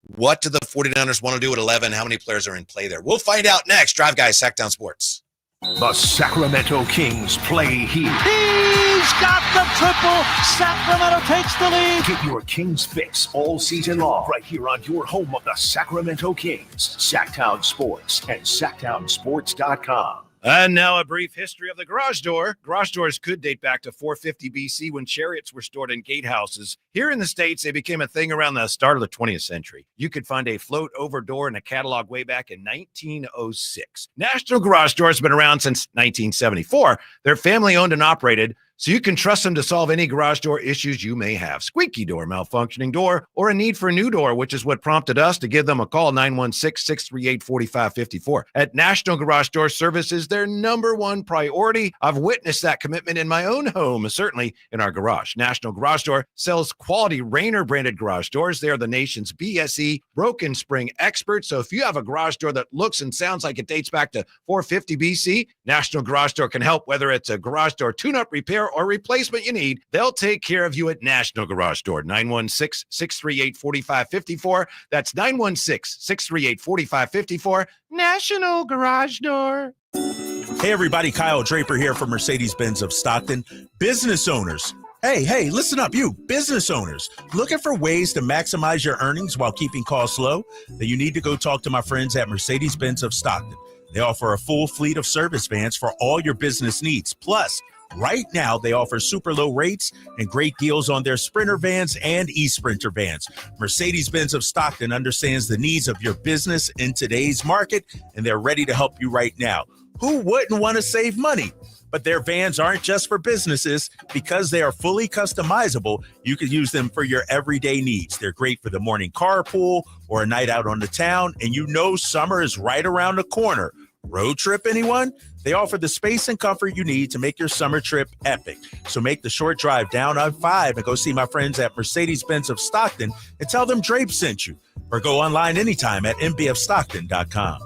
What do the 49ers want to do at 11? How many players are in play there? We'll find out next. Drive Guys, Sacktown Sports. The Sacramento Kings play here. He's got the triple. Sacramento takes the lead. Get your Kings fix all season long right here on your home of the Sacramento Kings. Sacktown Sports and SacktownSports.com. And now a brief history of the garage door. Garage doors could date back to 450 BC when chariots were stored in gatehouses. Here in the States, they became a thing around the start of the 20th century. You could find a float-over door in a catalog way back in 1906. National Garage Doors have been around since 1974. They're family-owned and operated, so you can trust them to solve any garage door issues you may have. Squeaky door, malfunctioning door, or a need for a new door, which is what prompted us to give them a call, 916-638-4554. At National Garage Door Service is their number one priority. I've witnessed that commitment in my own home, certainly in our garage. National Garage Door sells quality Rainer-branded garage doors. They are the nation's BSE broken spring experts. So if you have a garage door that looks and sounds like it dates back to 450 BC, National Garage Door can help, whether it's a garage door tune-up, repair, or replacement you need. They'll take care of you at National Garage Door. 916-638-4554. That's 916-638-4554. National Garage Door. Hey, everybody. Kyle Draper here from Mercedes-Benz of Stockton. Business owners. Hey, listen up, you business owners. Looking for ways to maximize your earnings while keeping costs low? Then you need to go talk to my friends at Mercedes-Benz of Stockton. They offer a full fleet of service vans for all your business needs. Plus, right now, they offer super low rates and great deals on their Sprinter vans and e-Sprinter vans. Mercedes-Benz of Stockton understands the needs of your business in today's market, and they're ready to help you right now. Who wouldn't want to save money? But their vans aren't just for businesses. Because they are fully customizable, you can use them for your everyday needs. They're great for the morning carpool or a night out on the town, and summer is right around the corner. Road trip, anyone? They offer the space and comfort you need to make your summer trip epic. So make the short drive down I-5 and go see my friends at Mercedes-Benz of Stockton and tell them Drape sent you. Or go online anytime at mbfstockton.com.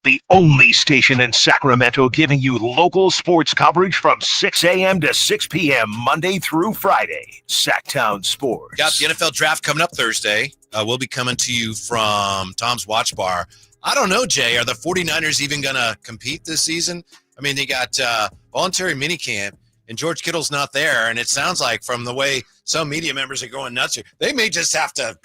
The only station in Sacramento giving you local sports coverage from 6 a.m. to 6 p.m. Monday through Friday. Sacktown Sports. Got the NFL draft coming up Thursday. We'll be coming to you from Tom's Watch Bar. I don't know, Jay. Are the 49ers even going to compete this season? I mean, they got voluntary minicamp, and George Kittle's not there. And it sounds like from the way some media members are going nuts here, they may just have to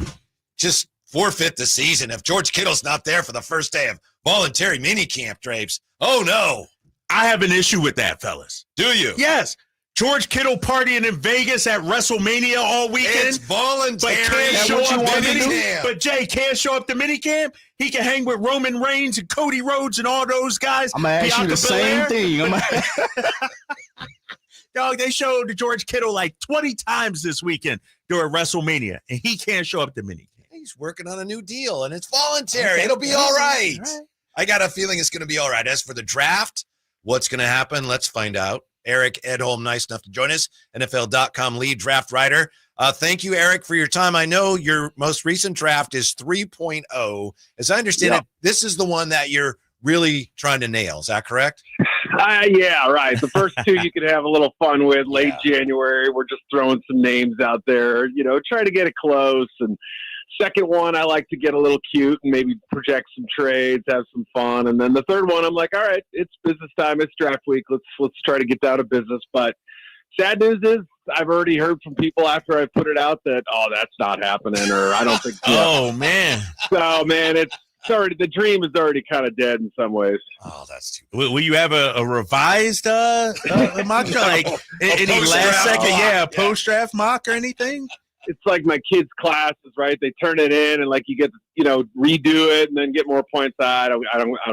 just forfeit the season if George Kittle's not there for the first day of voluntary minicamp, Drapes. Oh, no. I have an issue with that, fellas. Do you? Yes. George Kittle partying in Vegas at WrestleMania all weekend. It's voluntary. But can't show up to minicamp. But Jay can't show up to minicamp. He can hang with Roman Reigns and Cody Rhodes and all those guys. I'm going to ask you the same thing. Dog, they showed George Kittle like 20 times this weekend during WrestleMania, and he can't show up to minicamp. He's working on a new deal, and it's voluntary. Okay. It'll be all right. I got a feeling it's going to be all right. As for the draft, what's going to happen? Let's find out. Eric Edholm, nice enough to join us, NFL.com lead draft writer. Thank you, Eric, for your time. I know your most recent draft is 3.0. As I understand it, this is the one that you're really trying to nail. Is that correct? Yeah, right. The first two you could have a little fun with late January. We're just throwing some names out there, try to get it close. And second one, I like to get a little cute and maybe project some trades, have some fun. And then the third one, I'm like, all right, it's business time. It's draft week. Let's try to get down to business. But sad news is I've already heard from people after I put it out that, that's not happening, or I don't think so. Oh, man. So, man, it's already, the dream is already kind of dead in some ways. Oh, that's too Will you have a revised mock draft? Like any last second, post-draft mock or anything? It's like my kids' classes, right? They turn it in and like you get, redo it and then get more points. I don't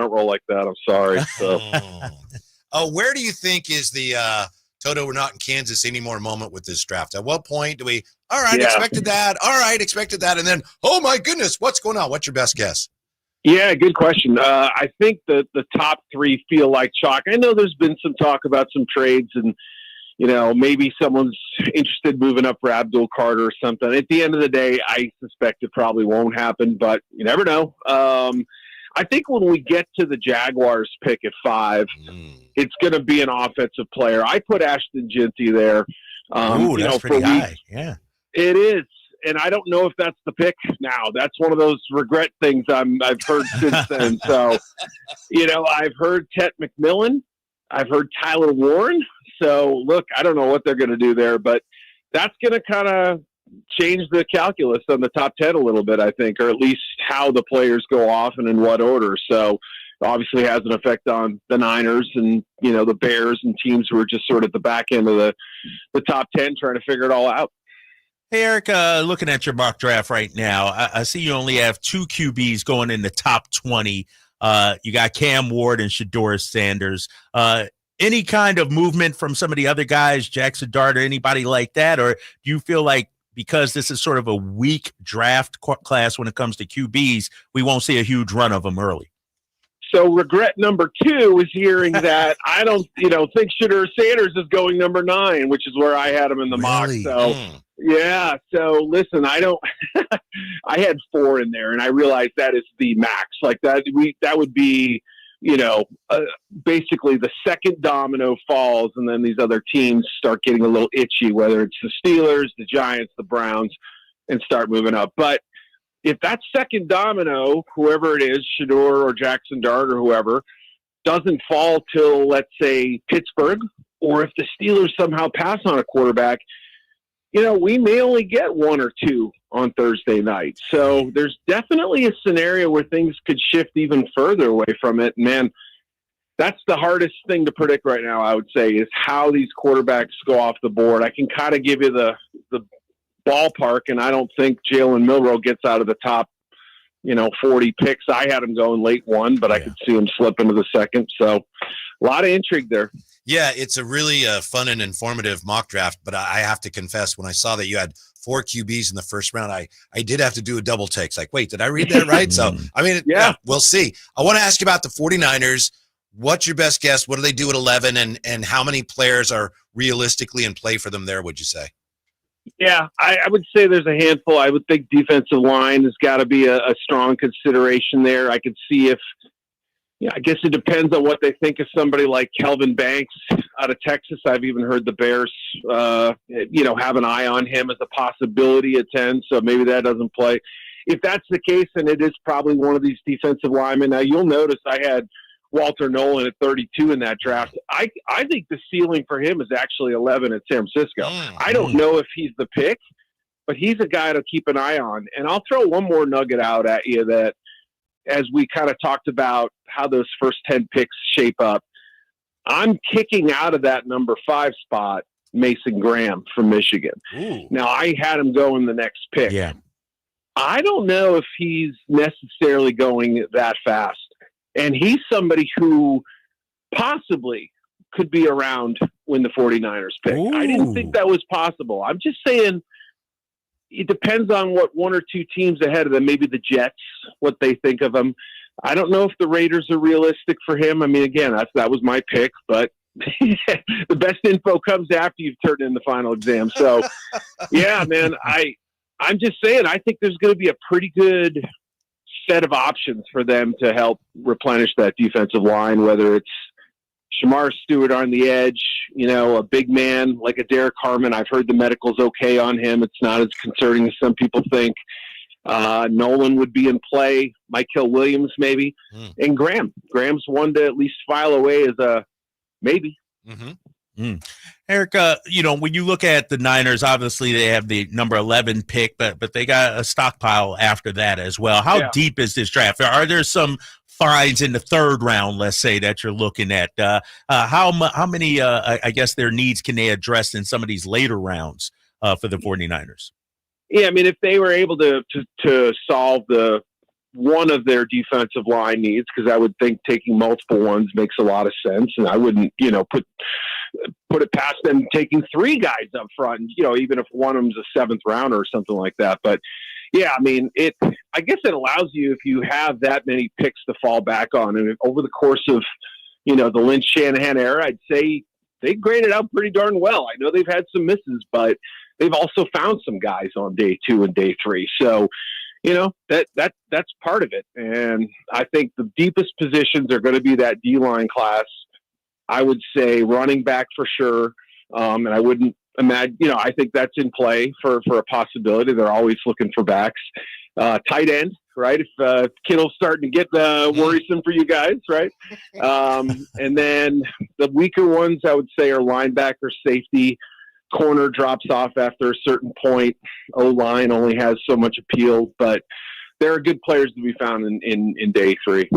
roll like that. I'm sorry. So. Where do you think is the Toto, we're not in Kansas anymore moment with this draft? At what point do we, expected that. All right, expected that. And then, oh my goodness, what's going on? What's your best guess? Yeah, good question. I think that the top three feel like chalk. I know there's been some talk about some trades and, maybe someone's interested moving up for Abdul Carter or something. At the end of the day, I suspect it probably won't happen, but you never know. I think when we get to the Jaguars pick at 5, it's going to be an offensive player. I put Ashton Jinty there. That's pretty high. Yeah, it is. And I don't know if that's the pick now. That's one of those regret things I've heard since then. So, I've heard Tet McMillan. I've heard Tyler Warren. So, look, I don't know what they're going to do there, but that's going to kind of change the calculus on the top 10 a little bit, I think, or at least how the players go off and in what order. So, obviously has an effect on the Niners and, the Bears and teams who are just sort of at the back end of the top 10 trying to figure it all out. Hey, Eric, looking at your mock draft right now, I see you only have 2 QBs going in the top 20. You got Cam Ward and Shedeur Sanders. Any kind of movement from some of the other guys, Jackson Dart or anybody like that? Or do you feel like because this is sort of a weak draft class when it comes to QBs, we won't see a huge run of them early? So regret number 2 is hearing that I don't, think Shedeur Sanders is going number 9, which is where I had him in the mock. So yeah. So listen, I had 4 in there and I realized that is the max. Like that would be, basically the second domino falls and then these other teams start getting a little itchy, whether it's the Steelers, the Giants, the Browns, and start moving up. But if that second domino, whoever it is, Shedeur or Jackson Dart or whoever, doesn't fall till, let's say, Pittsburgh, or if the Steelers somehow pass on a quarterback, we may only get 1 or 2 on Thursday night. So there's definitely a scenario where things could shift even further away from it. Man, that's the hardest thing to predict right now, I would say, is how these quarterbacks go off the board. I can kind of give you the ballpark, and I don't think Jalen Milroe gets out of the top 40 picks. I had him going late 1, but I could see him slip into the second. So a lot of intrigue there. Yeah, it's a really fun and informative mock draft, but I have to confess, when I saw that you had 4 QBs in the first round, I did have to do a double take. It's like, wait, did I read that right? So, I mean, yeah, we'll see. I want to ask you about the 49ers. What's your best guess? What do they do at 11, and how many players are realistically in play for them there, would you say? Yeah, I would say there's a handful. I would think defensive line has got to be a strong consideration there. I could see if, I guess it depends on what they think of somebody like Kelvin Banks out of Texas. I've even heard the Bears, have an eye on him as a possibility at 10. So maybe that doesn't play. If that's the case, then it is probably one of these defensive linemen. Now you'll notice I had Walter Nolan at 32 in that draft. I think the ceiling for him is actually 11 at San Francisco. I don't know if he's the pick, but he's a guy to keep an eye on. And I'll throw one more nugget out at you that, as we kind of talked about how those first 10 picks shape up, I'm kicking out of that number 5 spot Mason Graham from Michigan. Ooh. Now, I had him go in the next pick. Yeah. I don't know if he's necessarily going that fast. And he's somebody who possibly could be around when the 49ers pick. Ooh. I didn't think that was possible. I'm just saying it depends on what 1 or 2 teams ahead of them, maybe the Jets, what they think of him. I don't know if the Raiders are realistic for him. I mean, again, that was my pick, but the best info comes after you've turned in the final exam. So, yeah, man, I'm just saying, I think there's going to be a pretty good set of options for them to help replenish that defensive line, whether it's Shamar Stewart on the edge, a big man like a Derek Harmon. I've heard the medical's okay on him. It's not as concerning as some people think. Nolan would be in play. Mykel Williams, maybe. And Graham's one to at least file away as a maybe. Eric, when you look at the Niners, obviously they have the number 11 pick, but they got a stockpile after that as well. How deep is this draft? Are there some finds in the 3rd round, let's say, that you're looking at? How many, I guess, their needs can they address in some of these later rounds for the 49ers? Yeah, I mean, if they were able to solve one of their defensive line needs, because I would think taking multiple ones makes a lot of sense, and I wouldn't, put it past them taking 3 guys up front, even if one of them's a 7th rounder or something like that. But yeah, I mean, I guess it allows you, if you have that many picks to fall back on, and over the course of, the Lynch Shanahan era, I'd say they graded out pretty darn well. I know they've had some misses, but they've also found some guys on day 2 and day 3. So, that's part of it. And I think the deepest positions are going to be that D-line class. I would say running back for sure. And I wouldn't imagine, I think that's in play for a possibility. They're always looking for backs. Tight end, right? If Kittle's starting to get worrisome for you guys, right? And then the weaker ones, I would say, are linebacker, safety. Corner drops off after a certain point. O-line only has so much appeal, but there are good players to be found in day 3.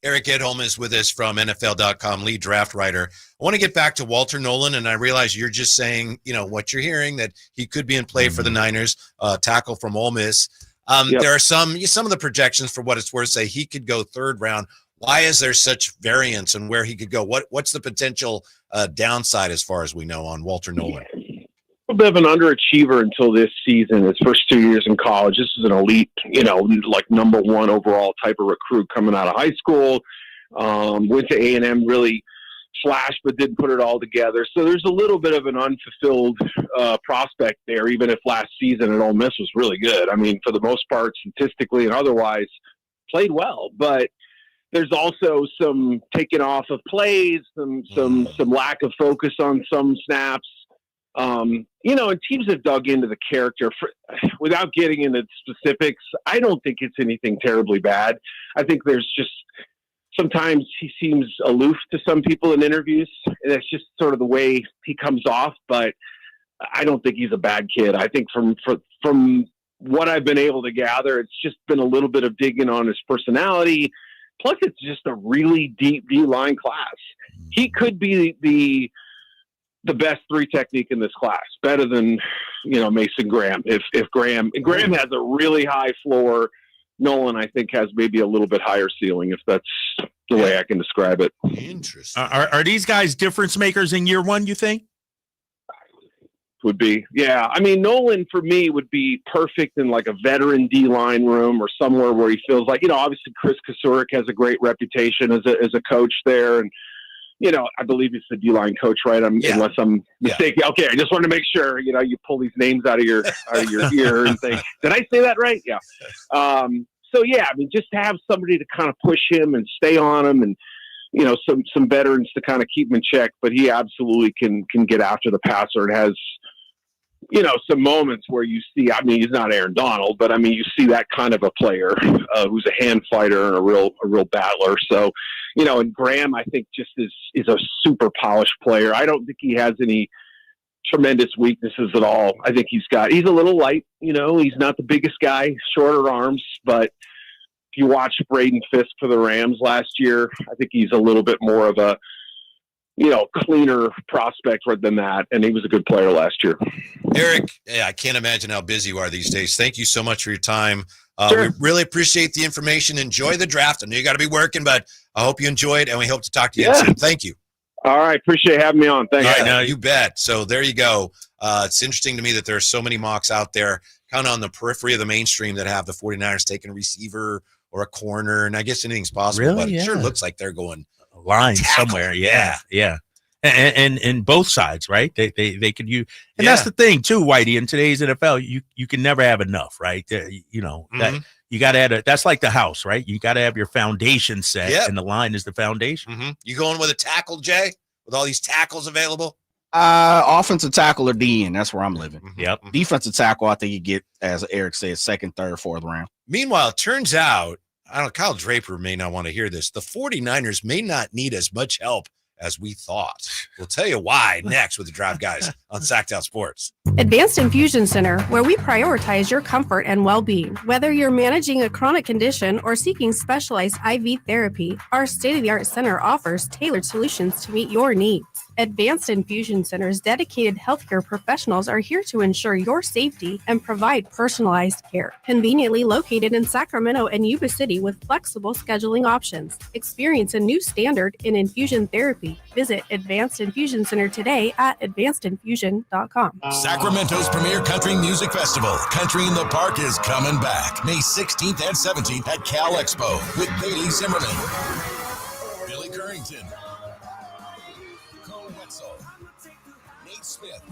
Eric Edholm is with us from NFL.com, lead draft writer. I want to get back to Walter Nolan, and I realize you're just saying, what you're hearing, that he could be in play for the Niners, tackle from Ole Miss. There are some of the projections, for what it's worth, say he could go 3rd round. Why is there such variance in where he could go? What's the potential downside, as far as we know, on Walter Nolan? A bit of an underachiever until this season, his first 2 years in college. This is an elite, like number 1 overall type of recruit coming out of high school. Went to A&M, really flashed, but didn't put it all together. So there's a little bit of an unfulfilled prospect there, even if last season at Ole Miss was really good. I mean, for the most part, statistically and otherwise, played well. But there's also some taking off of plays, some lack of focus on some snaps. And teams have dug into the character without getting into specifics. I don't think it's anything terribly bad. I think there's just sometimes he seems aloof to some people in interviews, and that's just sort of the way he comes off. But I don't think he's a bad kid. I think from what I've been able to gather, it's just been a little bit of digging on his personality, Plus, it's just a really deep D-line class. He could be the best 3 technique in this class, better than, Mason Graham. If Graham has a really high floor, Nolan, I think, has maybe a little bit higher ceiling, if that's the way I can describe it. Interesting. Are these guys difference makers in year one, you think? Would be. Yeah. I mean, Nolan for me would be perfect in like a veteran D-line room or somewhere where he feels like, obviously Chris Kasurik has a great reputation as a coach there. And, I believe he's the D-line coach, right? Unless I'm mistaken. Yeah. Okay. I just wanted to make sure, you pull these names out of your ear and think, did I say that right? Yeah. So yeah, I mean, just to have somebody to kind of push him and stay on him and, some veterans to kind of keep him in check, but he absolutely can get after the passer and has, some moments where you see, I mean, he's not Aaron Donald, but I mean, you see that kind of a player who's a hand fighter and a real battler. So, and Graham, I think just is a super polished player. I don't think he has any tremendous weaknesses at all. I think he's a little light, he's not the biggest guy, shorter arms, but if you watch Braden Fisk for the Rams last year, I think he's a little bit more of a, cleaner prospect than that. And he was a good player last year. Eric, I can't imagine how busy you are these days. Thank you so much for your time. Sure. We really appreciate the information. Enjoy the draft. I know you got to be working, but I hope you enjoy it, and we hope to talk to you soon. Thank you. All right. Appreciate having me on. Thanks. All right, you bet. So there you go. It's interesting to me that there are so many mocks out there kind of on the periphery of the mainstream that have the 49ers taking a receiver or a corner, and I guess anything's possible. Really? But it sure Yeah. looks like they're going line tackle. somewhere. Yeah. And both sides, right? They could use, and that's the thing too, Whitey. In today's NFL, you can never have enough, right? That you got to add that's like the house, right? You got to have your foundation set, and the line is the foundation. You going with a tackle, Jay? With all these tackles available? Offensive tackle or DN. That's where I'm living. Yep. Defensive tackle, I think you get, as Eric said, second, third, fourth round. Meanwhile, it turns out, I don't know, Kyle Draper may not want to hear this. The 49ers may not need as much help as we thought. We'll tell you why next with the Drive Guys on Sacked Out Sports. Advanced Infusion Center, where we prioritize your comfort and well-being. Whether you're managing a chronic condition or seeking specialized IV therapy, our state-of-the-art center offers tailored solutions to meet your needs. Advanced Infusion Center's dedicated healthcare professionals are here to ensure your safety and provide personalized care. Conveniently located in Sacramento and Yuba City with flexible scheduling options. Experience a new standard in infusion therapy. Visit Advanced Infusion Center today at advancedinfusion.com. Sacramento's premier country music festival, Country in the Park, is coming back May 16th and 17th at Cal Expo with Bailey Zimmerman, Billy Currington, Cole Wetzel, Nate Smith,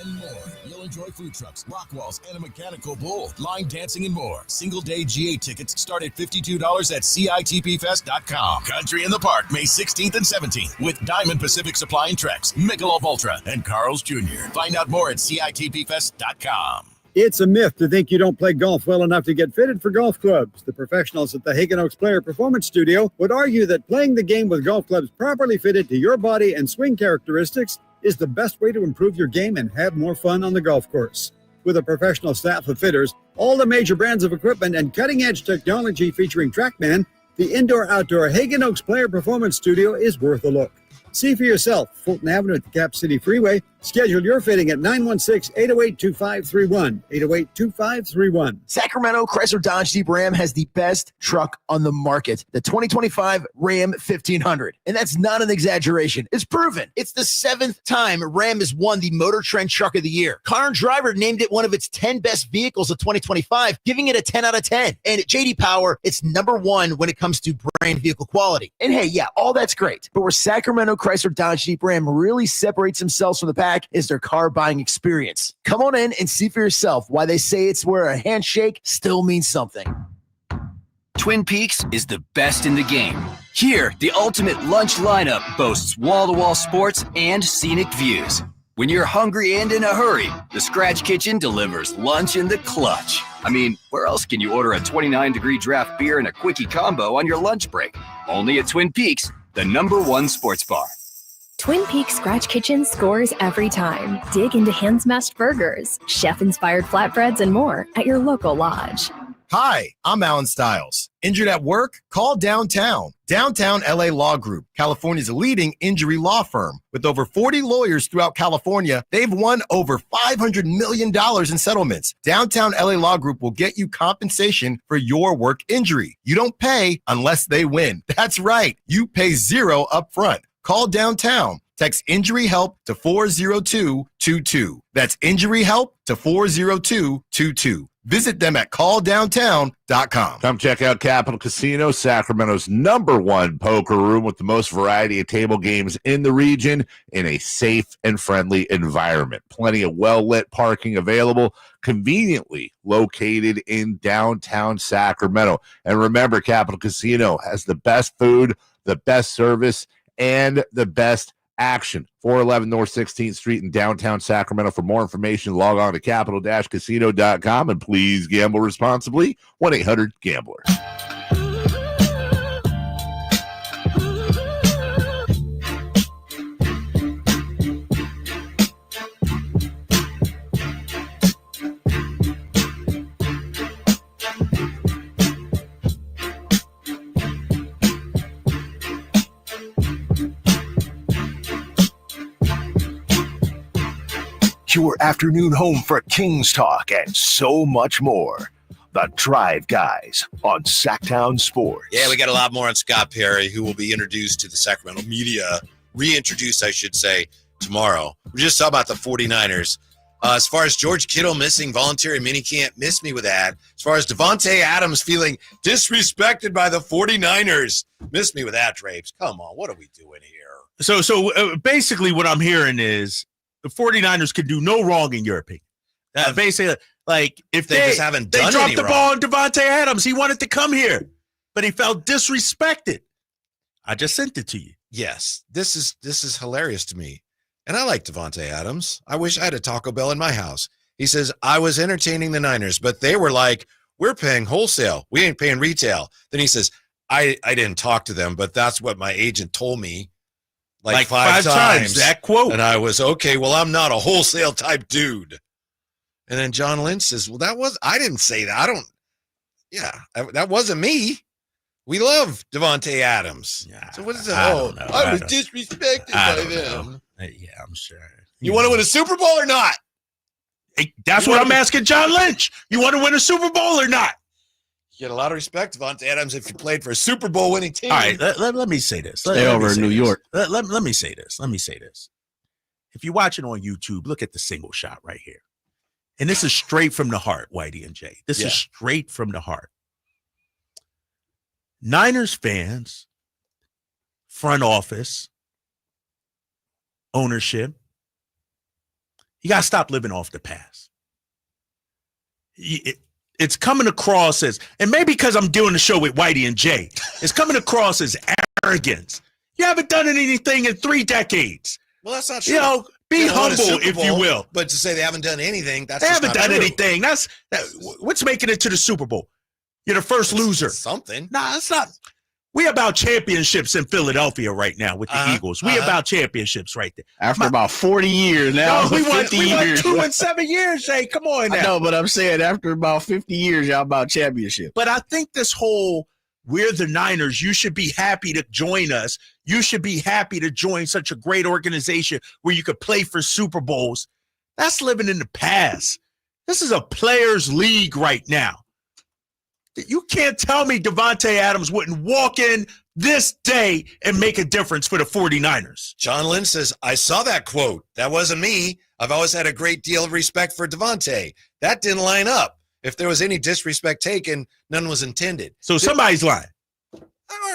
and more. You'll enjoy food trucks, rock walls, and a mechanical bull, line dancing, and more. Single-day GA tickets start at $52 at CITPFest.com. Country in the Park, May 16th and 17th with Diamond Pacific Supply and Trex, Michelob Ultra, and Carl's Jr. Find out more at CITPFest.com. It's a myth to think you don't play golf well enough to get fitted for golf clubs. The professionals at the Hagen Oaks Player Performance Studio would argue that playing the game with golf clubs properly fitted to your body and swing characteristics is the best way to improve your game and have more fun on the golf course. With a professional staff of fitters, all the major brands of equipment, and cutting-edge technology featuring TrackMan, the indoor-outdoor Hagen Oaks Player Performance Studio is worth a look. See for yourself, Fulton Avenue at the Cap City Freeway. Schedule your fitting at 916-808-2531, 808-2531. Sacramento Chrysler Dodge Jeep Ram has the best truck on the market, the 2025 Ram 1500. And that's not an exaggeration. It's proven. It's the 7th time Ram has won the Motor Trend Truck of the Year. Connor Driver named it one of its 10 best vehicles of 2025, giving it a 10 out of 10. And at J.D. Power, it's #1 when it comes to brand vehicle quality. And hey, yeah, all that's great. But where Sacramento Chrysler Dodge Jeep Ram really separates themselves from the pack is their car buying experience. Come on in and see for yourself why they say it's where a handshake still means something. Twin Peaks is the best in the game. Here, the ultimate lunch lineup boasts wall-to-wall sports and scenic views. When you're hungry and in a hurry, the Scratch Kitchen delivers lunch in the clutch. I mean, where else can you order a 29-degree draft beer and a quickie combo on your lunch break? Only at Twin Peaks, the #1 sports bar. Twin Peaks Scratch Kitchen scores every time. Dig into hand-smashed burgers, chef-inspired flatbreads, and more at your local lodge. Hi, I'm Alan Stiles. Injured at work? Call Downtown. Downtown LA Law Group, California's leading injury law firm. With over 40 lawyers throughout California, they've won over $500 million in settlements. Downtown LA Law Group will get you compensation for your work injury. You don't pay unless they win. That's right. You pay zero up front. Call Downtown. Text injury help to 40222. That's injury help to 40222. Visit them at calldowntown.com. Come check out Capital Casino, Sacramento's #1 poker room with the most variety of table games in the region in a safe and friendly environment. Plenty of well-lit parking available, conveniently located in downtown Sacramento. And remember, Capital Casino has the best food, the best service, and the best action. 411 North 16th Street in downtown Sacramento. For more information, log on to capital-casino.com, and please gamble responsibly. 1-800-GAMBLER. Your afternoon home for Kings talk and so much more. The Drive Guys on Sacktown Sports. Yeah, we got a lot more on Scott Perry, who will be introduced to the Sacramento media, reintroduced, I should say, tomorrow. We just talked about the 49ers. As far as George Kittle missing voluntary minicamp, miss me with that. As far as Devontae Adams feeling disrespected by the 49ers, miss me with that, Drapes. Come on, what are we doing here? So basically what I'm hearing is the 49ers could do no wrong in your opinion. Basically, like if they just haven't done they dropped any the wrong. ball on Devontae Adams. He wanted to come here, but he felt disrespected. I just sent it to you. Yes, this is hilarious to me. And I like Devontae Adams. I wish I had a Taco Bell in my house. He says, I was entertaining the Niners, but they were like, we're paying wholesale. We ain't paying retail. Then he says, I didn't talk to them, but that's what my agent told me. Like five times. That quote. And I was, okay, well, I'm not a wholesale type dude. And then John Lynch says, well, I didn't say that. That wasn't me. We love Devontae Adams. Yeah, so what is it? I don't know. I was disrespected by them. Yeah, I'm sure. You want to win a Super Bowl or not? Hey, that's what I'm asking John Lynch. You want to win a Super Bowl or not? You get a lot of respect, Devontae Adams, if you played for a Super Bowl winning team. All right, let me say this. Stay over in New York. Let me say this. Let me say this. If you're watching on YouTube, look at the single shot right here. And this is straight from the heart, Whitey and Jay. This is straight from the heart. Niners fans, front office, ownership, you got to stop living off the past. It's coming across as, and maybe because I'm doing the show with Whitey and Jay, it's coming across as arrogance. You haven't done anything in 3 decades. Well, that's not true. You know, be humble, if you will. But to say they haven't done anything, that's they just haven't not done true. anything. What's making it to the Super Bowl? You're the first loser. Something. Nah, it's not. We about championships in Philadelphia right now with the Eagles. We about championships right there. After about 40 years now. No, we won 50 years. 2 and 7 years, Jay. Come on now. I know, but I'm saying after about 50 years, y'all about championship. But I think this whole, we're the Niners, you should be happy to join us. You should be happy to join such a great organization where you could play for Super Bowls. That's living in the past. This is a players' league right now. You can't tell me Devontae Adams wouldn't walk in this day and make a difference for the 49ers. John Lynch says, I saw that quote. That wasn't me. I've always had a great deal of respect for Devontae. That didn't line up. If there was any disrespect taken, none was intended. So somebody's lying.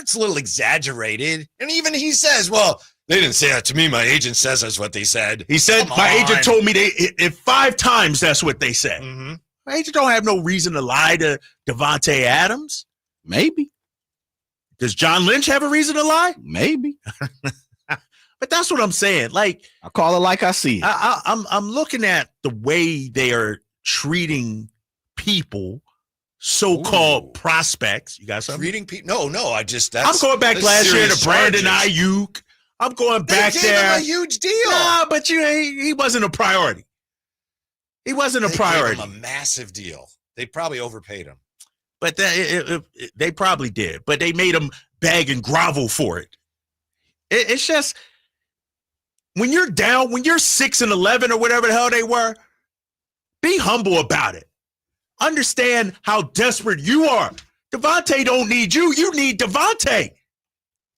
It's a little exaggerated. And even he says, well, they didn't say that to me. My agent says that's what they said. He said, my agent told me if 5 times that's what they said. Mm-hmm. My agent don't have no reason to lie to Devontae Adams. Maybe. Does John Lynch have a reason to lie? Maybe. But that's what I'm saying. Like, I call it like I see it. I'm looking at the way they are treating people, so-called prospects. You got something? Treating people? No. I'm going back last year to Brandon Ayuk. I'm going back they there. Gave him a huge deal. Nah, but he wasn't a priority. He wasn't a priority. Gave him a massive deal. They probably overpaid him. But they probably did. But they made him beg and grovel for it. It's just when you're down, when you're 6-11 or whatever the hell they were, be humble about it. Understand how desperate you are. Devontae don't need you. You need Devontae.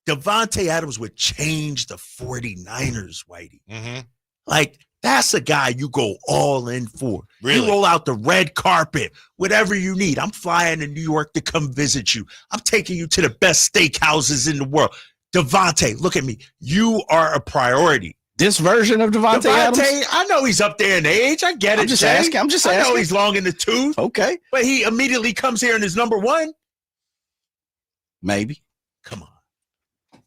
Devontae Adams would change the 49ers, Whitey. Mm-hmm. Like, that's a guy you go all in for. Really? You roll out the red carpet, whatever you need. I'm flying to New York to come visit you. I'm taking you to the best steakhouses in the world. Devontae, look at me. You are a priority. This version of Devontae Adams? I know he's up there in age. I get it. I'm just asking. I know he's long in the tooth. Okay. But he immediately comes here and is number one. Maybe. Come on.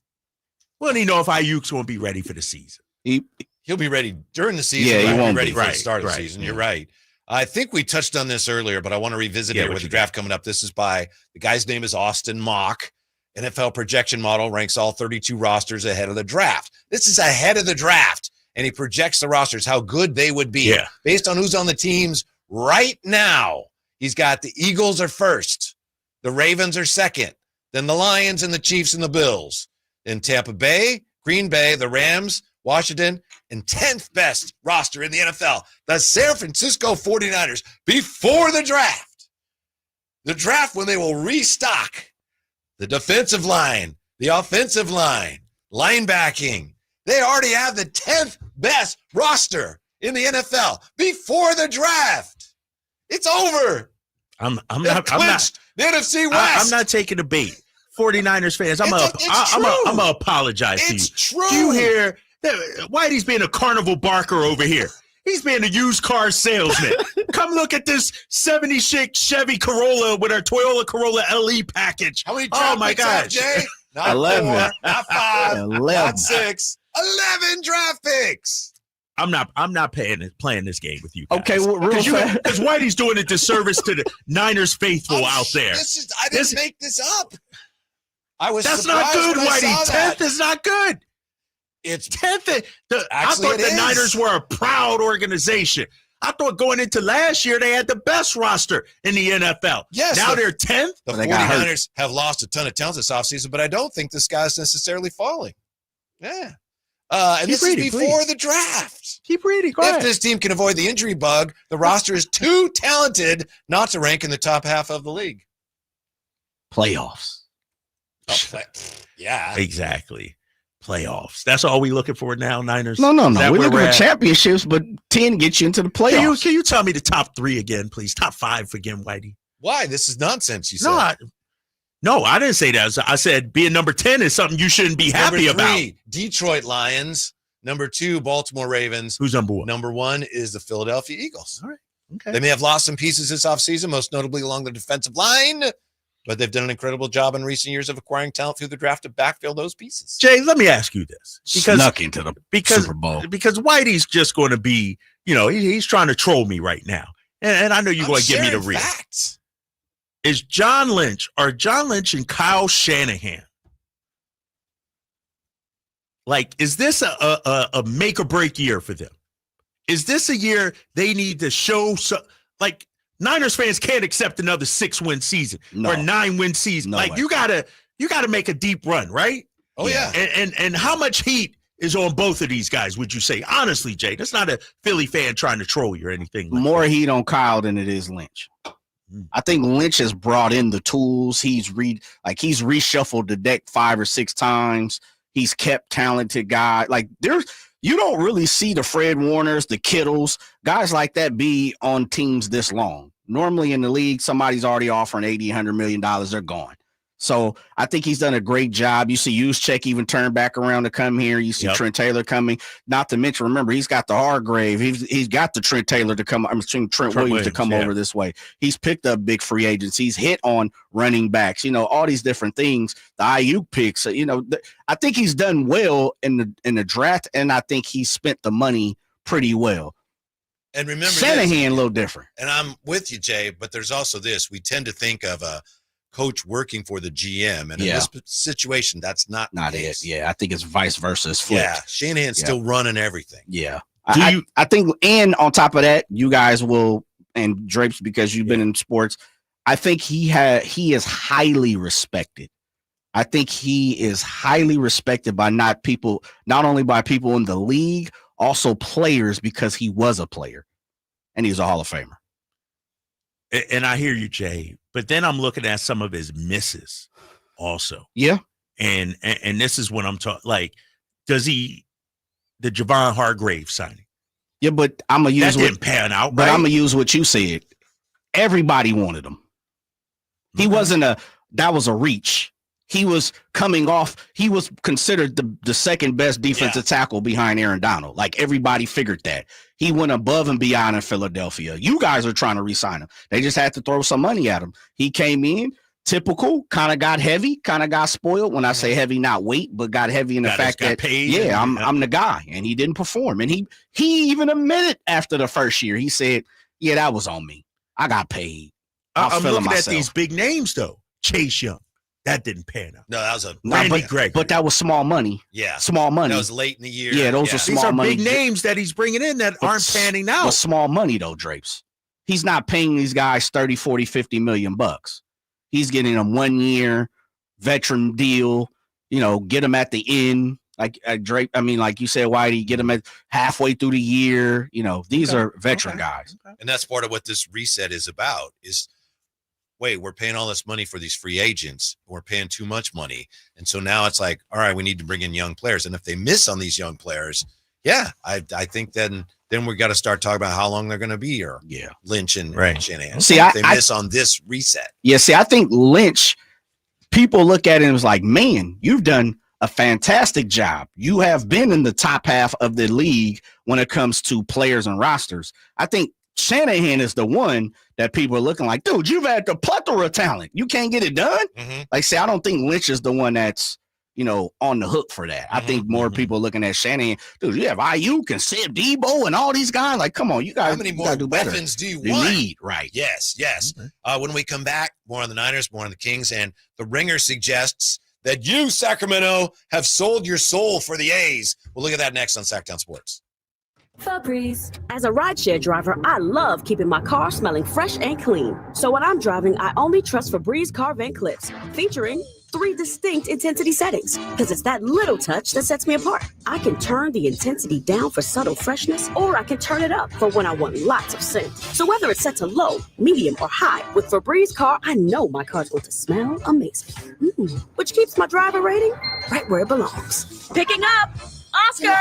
Well, do you know if Ayuk's won't be ready for the season? He'll be ready during the season. Yeah, he won't be ready be. for the start of the season. You're right. I think we touched on this earlier, but I want to revisit it with the draft coming up. This is by the guy's name is Austin Mock. NFL projection model ranks all 32 rosters ahead of the draft. This is ahead of the draft, and he projects the rosters, how good they would be based on who's on the teams right now. He's got the Eagles are first, the Ravens are second, then the Lions and the Chiefs and the Bills, then Tampa Bay, Green Bay, the Rams, Washington, and 10th best roster in the NFL, the San Francisco 49ers, before the draft. The draft when they will restock the defensive line, the offensive line, linebacking. They already have the 10th best roster in the NFL before the draft. It's over. I'm not the NFC West. I'm not taking a bait. 49ers fans, I'm gonna apologize to you. It's true. Do you hear Whitey's being a carnival barker over here? He's being a used car salesman. Come look at this 76 Chevy Corolla with our Toyota Corolla LE package. How many oh my gosh, Jay? Not 11. 4, not 5, 11. not 6. 11 draft picks. I'm not playing this game with you guys. Okay, well, real fast. Because Whitey's doing a disservice to the Niners faithful out there. I didn't make this up. That's not good, Whitey. 10th is not good. It's 10th. I thought the Niners were a proud organization. I thought going into last year they had the best roster in the NFL. Yes. Now they're 10th. The 49ers have lost a ton of talent this offseason, but I don't think this guy's necessarily falling. Yeah. And this is before the draft. Keep reading. Go ahead. If this team can avoid the injury bug, the roster is too talented not to rank in the top half of the league. Playoffs. Yeah. Exactly. Playoffs. That's all we looking for now, Niners? No. We're looking for championships, but 10 gets you into the playoffs. Can you tell me the top 3 again, please? Top 5 again, Whitey. Why? This is nonsense, you said. No, I didn't say that. I said being number 10 is something you shouldn't be happy number 3, about. Detroit Lions. Number 2, Baltimore Ravens. Who's number 1? Number 1 is the Philadelphia Eagles. All right. Okay. They may have lost some pieces this offseason, most notably along the defensive line, but they've done an incredible job in recent years of acquiring talent through the draft to backfill those pieces. Jay, let me ask you this. Snuck into the Super Bowl. Because Whitey's just going to be, he's trying to troll me right now. And I know you're going to give me the real. Facts. Is John Lynch and Kyle Shanahan, like, is this a make or break year for them? Is this a year they need to show like Niners fans can't accept another 6-win season or 9-win season? No like way. you gotta make a deep run, right? Oh yeah. And how much heat is on both of these guys, would you say? Honestly, Jay, that's not a Philly fan trying to troll you or anything. Like More that. heat on Kyle than it is Lynch. I think Lynch has brought in the tools. He's reshuffled the deck 5 or 6 times. He's kept talented guys. Like you don't really see the Fred Warners, the Kittles, guys like that be on teams this long. Normally in the league, somebody's already offering $80, $100 million. They're gone. So I think he's done a great job. You see Juszczyk even turn back around to come here. You see Trent Taylor coming. Not to mention, remember, he's got the Hargrave. He's got the Trent Taylor to come. I'm assuming Trent Williams to come over this way. He's picked up big free agents. He's hit on running backs. All these different things. The IU picks. I think he's done well in the draft, and I think he spent the money pretty well. And remember, Shanahan a little different. And I'm with you, Jay. But there's also this: we tend to think of a coach working for the GM, and in this situation, that's not it. Yeah, I think it's vice versa. It's flipped. Yeah, Shanahan's still running everything. Yeah, I think, and on top of that, you guys will, and Drapes, because you've been in sports, I think he is highly respected. I think he is highly respected by not only by people in the league, also players, because he was a player and he's a Hall of Famer. And I hear you, Jay, but then I'm looking at some of his misses also. Yeah. And this is what I'm talking, like, the Javon Hargrave signing. Yeah, but I'm going to use that didn't pan out, but right? I'm going to use what you said. Everybody wanted him. He wasn't that was a reach. He was coming off. He was considered the second best defensive tackle behind Aaron Donald. Like, everybody figured that. He went above and beyond in Philadelphia. You guys are trying to re-sign him. They just had to throw some money at him. He came in, typical, kind of got heavy, kind of got spoiled. When I say heavy, not weight, but got heavy in the fact that, I'm the guy. And he didn't perform. And he even admitted after the first year, he said, yeah, that was on me. I got paid. I'm looking at these big names, though. Chase Young. That didn't pan out. No, that was a Randy Gregory. But that was small money. Yeah. Small money. That was late in the year. Yeah, those are small money. These are big names that he's bringing in that aren't panning out. But small money, though, Drapes. He's not paying these guys 30, 40, 50 million bucks. He's getting them 1 year veteran deal, get them at the end. Like Drake, like you said, Whitey, get them at halfway through the year. These are veteran guys. Okay. And that's part of what this reset is about is, wait, we're paying all this money for these free agents. We're paying too much money. And so now it's like, all right, we need to bring in young players. And if they miss on these young players, I think then we got to start talking about how long they're going to be here. Yeah. Lynch and Shanahan. See, if they miss on this reset. Yeah, see, I think Lynch, people look at it and was like, man, you've done a fantastic job. You have been in the top half of the league when it comes to players and rosters. I think Shanahan is the one that people are looking like, dude, you've had the plethora of talent. You can't get it done. Like, say, I don't think Lynch is the one that's, on the hook for that. I think more people looking at Shanahan, dude, you have Ayuk and Sid Debo and all these guys. Like, come on, you guys. How many more weapons do you need? Right. Yes. When we come back, more on the Niners, more on the Kings, and the Ringer suggests that you, Sacramento, have sold your soul for the A's. We'll look at that next on Sacktown Sports. Febreze. As a rideshare driver, I love keeping my car smelling fresh and clean. So when I'm driving, I only trust Febreze car vent clips, featuring 3 distinct intensity settings, because it's that little touch that sets me apart. I can turn the intensity down for subtle freshness, or I can turn it up for when I want lots of scent. So whether it's set to low, medium, or high, with Febreze car, I know my car's going to smell amazing. Which keeps my driver rating right where it belongs. Picking up Oscar!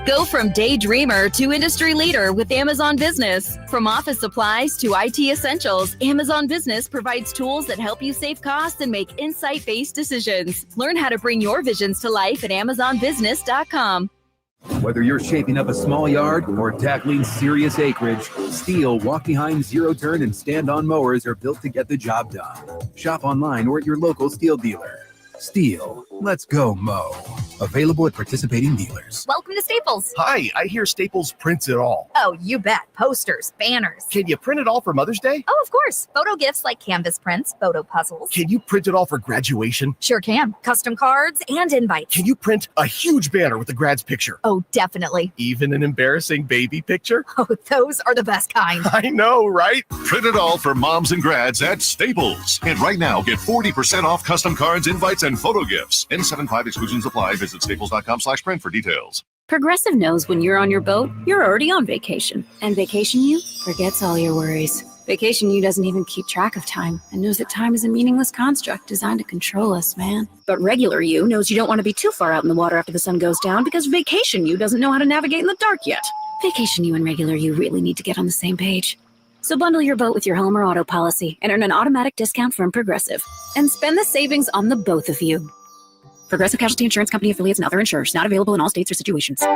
Go from daydreamer to industry leader with Amazon Business. From office supplies to IT essentials, Amazon Business provides tools that help you save costs and make insight-based decisions. Learn how to bring your visions to life at AmazonBusiness.com. Whether you're shaping up a small yard or tackling serious acreage, Steel walk-behind zero-turn and stand-on mowers are built to get the job done. Shop online or at your local Steel dealer. Steel, let's go mow. Available at participating dealers. Welcome to Staples. Hi, I hear Staples prints it all. Oh, you bet. Posters, banners. Can you print it all for Mother's Day? Oh, of course. Photo gifts like canvas prints, photo puzzles. Can you print it all for graduation? Sure can. Custom cards and invites. Can you print a huge banner with the grad's picture? Oh, definitely. Even an embarrassing baby picture? Oh, those are the best kind. I know, right? Print it all for moms and grads at Staples. And right now, get 40% off custom cards, invites, and photo gifts. N75 exclusions apply. Visit staples.com/print for details. Progressive knows when you're on your boat, you're already on vacation. And Vacation You forgets all your worries. Vacation You doesn't even keep track of time and knows that time is a meaningless construct designed to control us, man. But Regular You knows you don't want to be too far out in the water after the sun goes down because Vacation You doesn't know how to navigate in the dark yet. Vacation You and Regular You really need to get on the same page. So bundle your boat with your home or auto policy and earn an automatic discount from Progressive. And spend the savings on the both of you. Progressive Casualty Insurance Company affiliates and other insurers. Not available in all states or situations. Save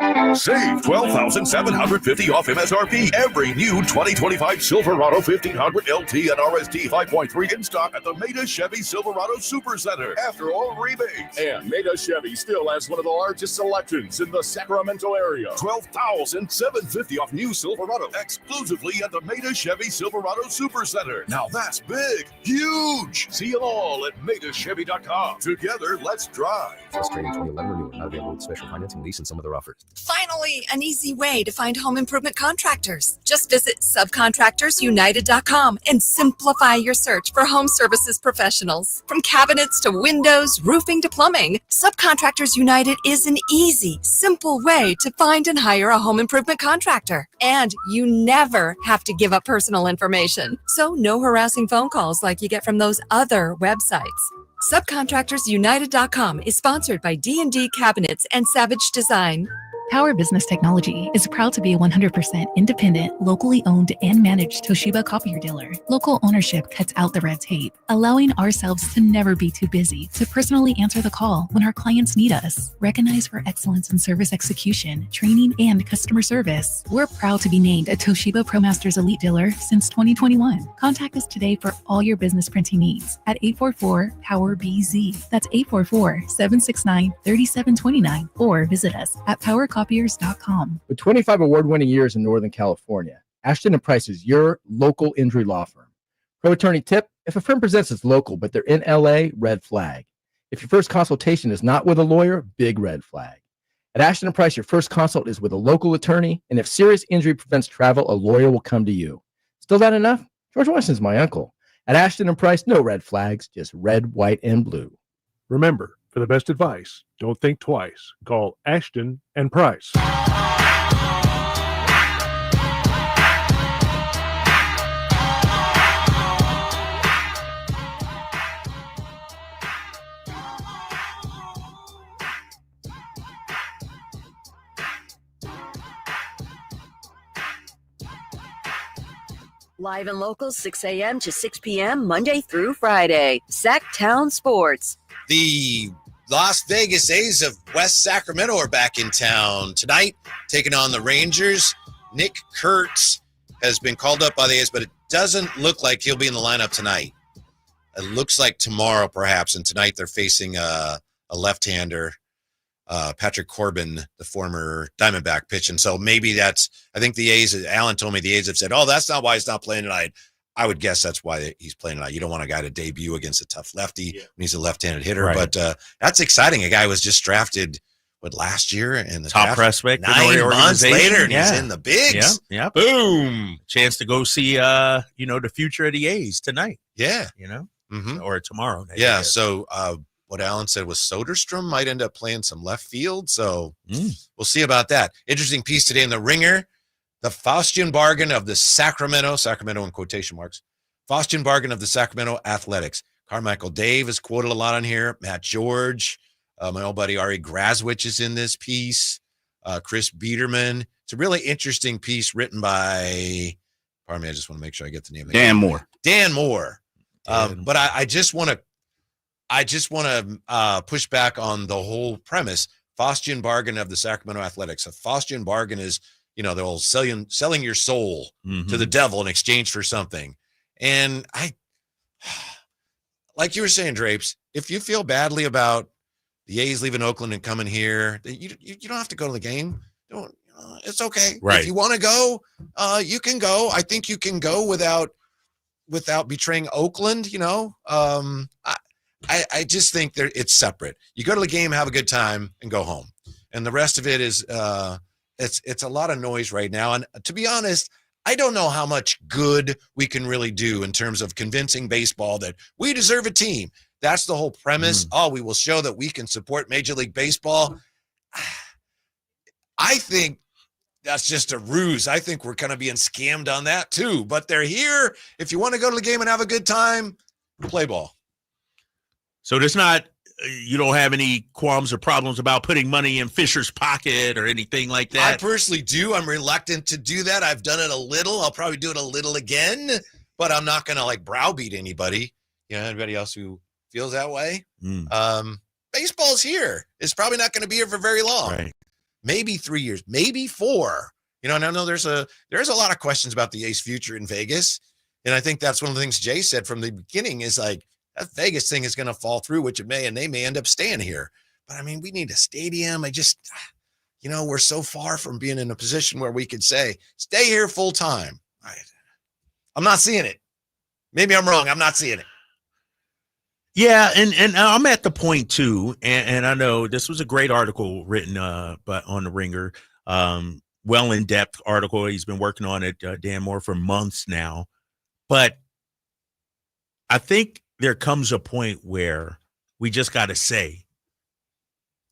$12,750 off MSRP. Every new 2025 Silverado 1500 LT and RST 5.3 in stock at the Maida Chevy Silverado Supercenter. After all rebates. And Maida Chevy still has one of the largest selections in the Sacramento area. $12,750 off new Silverado exclusively at the Maida Chevy Silverado Supercenter. Now that's big, huge. See them all at MaidaChevy.com. Together, let's drive. Australian 2011 renewal. Not available with special financing, lease, and some other offers. Finally, an easy way to find home improvement contractors. Just visit subcontractorsunited.com and simplify your search for home services professionals. From cabinets to windows, roofing to plumbing, Subcontractors United is an easy, simple way to find and hire a home improvement contractor. And you never have to give up personal information. So no harassing phone calls like you get from those other websites. Subcontractorsunited.com is sponsored by D&D Cabinets and Savage Design. Power Business Technology is proud to be a 100% independent, locally owned and managed Toshiba copier dealer. Local ownership cuts out the red tape, allowing ourselves to never be too busy to personally answer the call when our clients need us. Recognized for excellence in service execution, training, and customer service, we're proud to be named a Toshiba ProMasters Elite Dealer since 2021. Contact us today for all your business printing needs at 844-POWER-BZ. That's 844-769-3729, or visit us at powercopiers.com. With 25 award-winning years in Northern California, Ashton & Price is your local injury law firm. Pro attorney tip: if a firm presents as local but they're in LA, red flag. If your first consultation is not with a lawyer, big red flag. At Ashton & Price, your first consult is with a local attorney, and if serious injury prevents travel, a lawyer will come to you. Still not enough? George Washington's my uncle. At Ashton & Price, no red flags, just red, white, and blue. Remember, for the best advice, don't think twice. Call Ashton and Price. Live and local, 6 a.m. to 6 p.m., Monday through Friday. Sacktown Sports. The Las Vegas A's of West Sacramento are back in town tonight, taking on the Rangers. Nick Kurtz has been called up by the A's, but it doesn't look like he'll be in the lineup tonight. It looks like tomorrow, perhaps, and tonight they're facing a left-hander, Patrick Corbin, the former Diamondback pitching. So maybe that's – I think the A's – Alan told me the A's have said, oh, that's not why he's not playing tonight. I would guess that's why he's playing tonight. You don't want a guy to debut against a tough lefty when he's a left-handed hitter. Right. But that's exciting. A guy was just drafted, last year? And the top prospect 9 months later, and he's in the bigs. Yeah. Boom. Chance to go see, the future of the A's tonight. Yeah. Or tomorrow. Yeah, so what Alan said was Soderstrom might end up playing some left field. So we'll see about that. Interesting piece today in the Ringer. The Faustian bargain of the Sacramento in quotation marks, Faustian bargain of the Sacramento Athletics. Carmichael Dave is quoted a lot on here. Matt George, my old buddy Ari Graswich is in this piece. Chris Biederman. It's a really interesting piece written by, pardon me, I just want to make sure I get the name. Dan Moore. But I just want to push back on the whole premise. Faustian bargain of the Sacramento Athletics. A Faustian bargain is, the old selling your soul to the devil in exchange for something. And like you were saying, Drapes, if you feel badly about the A's leaving Oakland and coming here, you don't have to go to the game. It's okay. Right. If you want to go, you can go. I think you can go without betraying Oakland. I just think it's separate. You go to the game, have a good time, and go home. And the rest of it is it's a lot of noise right now. And to be honest, I don't know how much good we can really do in terms of convincing baseball that we deserve a team. That's the whole premise. We will show that we can support Major League Baseball. I think that's just a ruse. I think we're kind of being scammed on that too. But they're here. If you want to go to the game and have a good time, play ball. So there's not, you don't have any qualms or problems about putting money in Fisher's pocket or anything like that? I personally do. I'm reluctant to do that. I've done it a little. I'll probably do it a little again, but I'm not going to browbeat anybody. Anybody else who feels that way? Baseball's here. It's probably not going to be here for very long. Right. Maybe 3 years, maybe 4. And I know there's a lot of questions about the A's future in Vegas. And I think that's one of the things Jay said from the beginning is that Vegas thing is going to fall through, which it may, and they may end up staying here. But we need a stadium. We're so far from being in a position where we could say, stay here full time. I'm not seeing it. Maybe I'm wrong. I'm not seeing it. Yeah, and I'm at the point too, and I know this was a great article written but on the Ringer, well in depth article. He's been working on it, Dan Moore, for months now. But I think there comes a point where we just got to say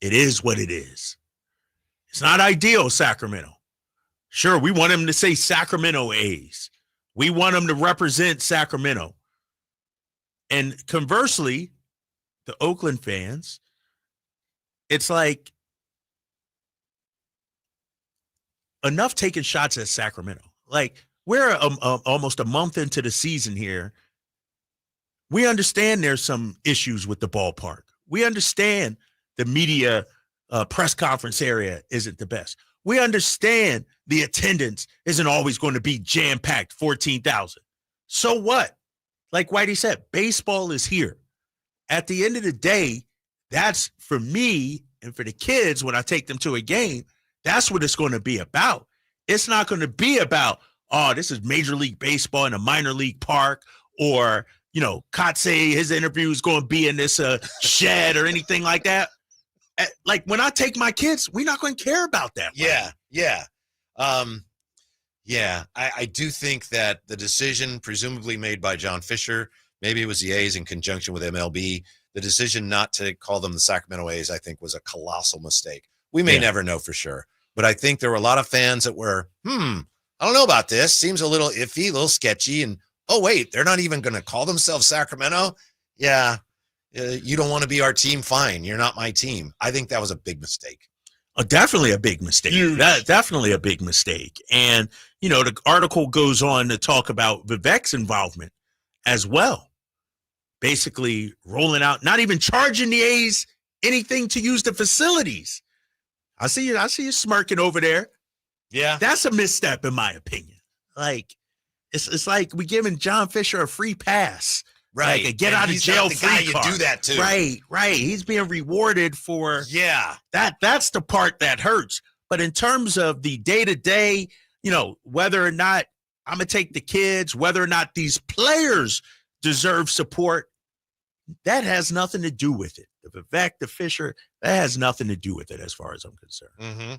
it is what it is. It's not ideal, Sacramento. Sure, we want him to say Sacramento A's. We want him to represent Sacramento. And conversely, the Oakland fans, it's like enough taking shots at Sacramento. Like, we're almost a month into the season here. We understand there's some issues with the ballpark. We understand the media press conference area isn't the best. We understand the attendance isn't always going to be jam-packed, 14,000. So what? Like Whitey said, baseball is here. At the end of the day, that's for me and for the kids when I take them to a game, that's what it's going to be about. It's not going to be about, oh, this is Major League Baseball in a minor league park, or, you know, Kotze, his interview is going to be in this shed or anything like that. Like, when I take my kids, we're not going to care about that. Yeah, yeah. I do think that the decision presumably made by John Fisher, maybe it was the A's in conjunction with MLB, the decision not to call them the Sacramento A's, I think, was a colossal mistake. We may never know for sure, but I think there were a lot of fans that were, I don't know about this. Seems a little iffy, a little sketchy. And, oh, wait, they're not even going to call themselves Sacramento? Yeah, you don't want to be our team? Fine, you're not my team. I think that was a big mistake. Definitely a big mistake. Definitely a big mistake. And, you know, the article goes on to talk about Wayback's involvement as well. Basically rolling out, not even charging the A's anything to use the facilities. I see you smirking over there. Yeah. That's a misstep, in my opinion. Like, it's like we giving John Fisher a free pass. Right. Like a get out of jail free guy card. You do that too. Right. He's being rewarded for that's the part that hurts. But in terms of the day-to-day, you know, whether or not I'm going to take the kids, whether or not these players deserve support, that has nothing to do with it. The Wayback, the Fisher, that has nothing to do with it as far as I'm concerned. Mm-hmm.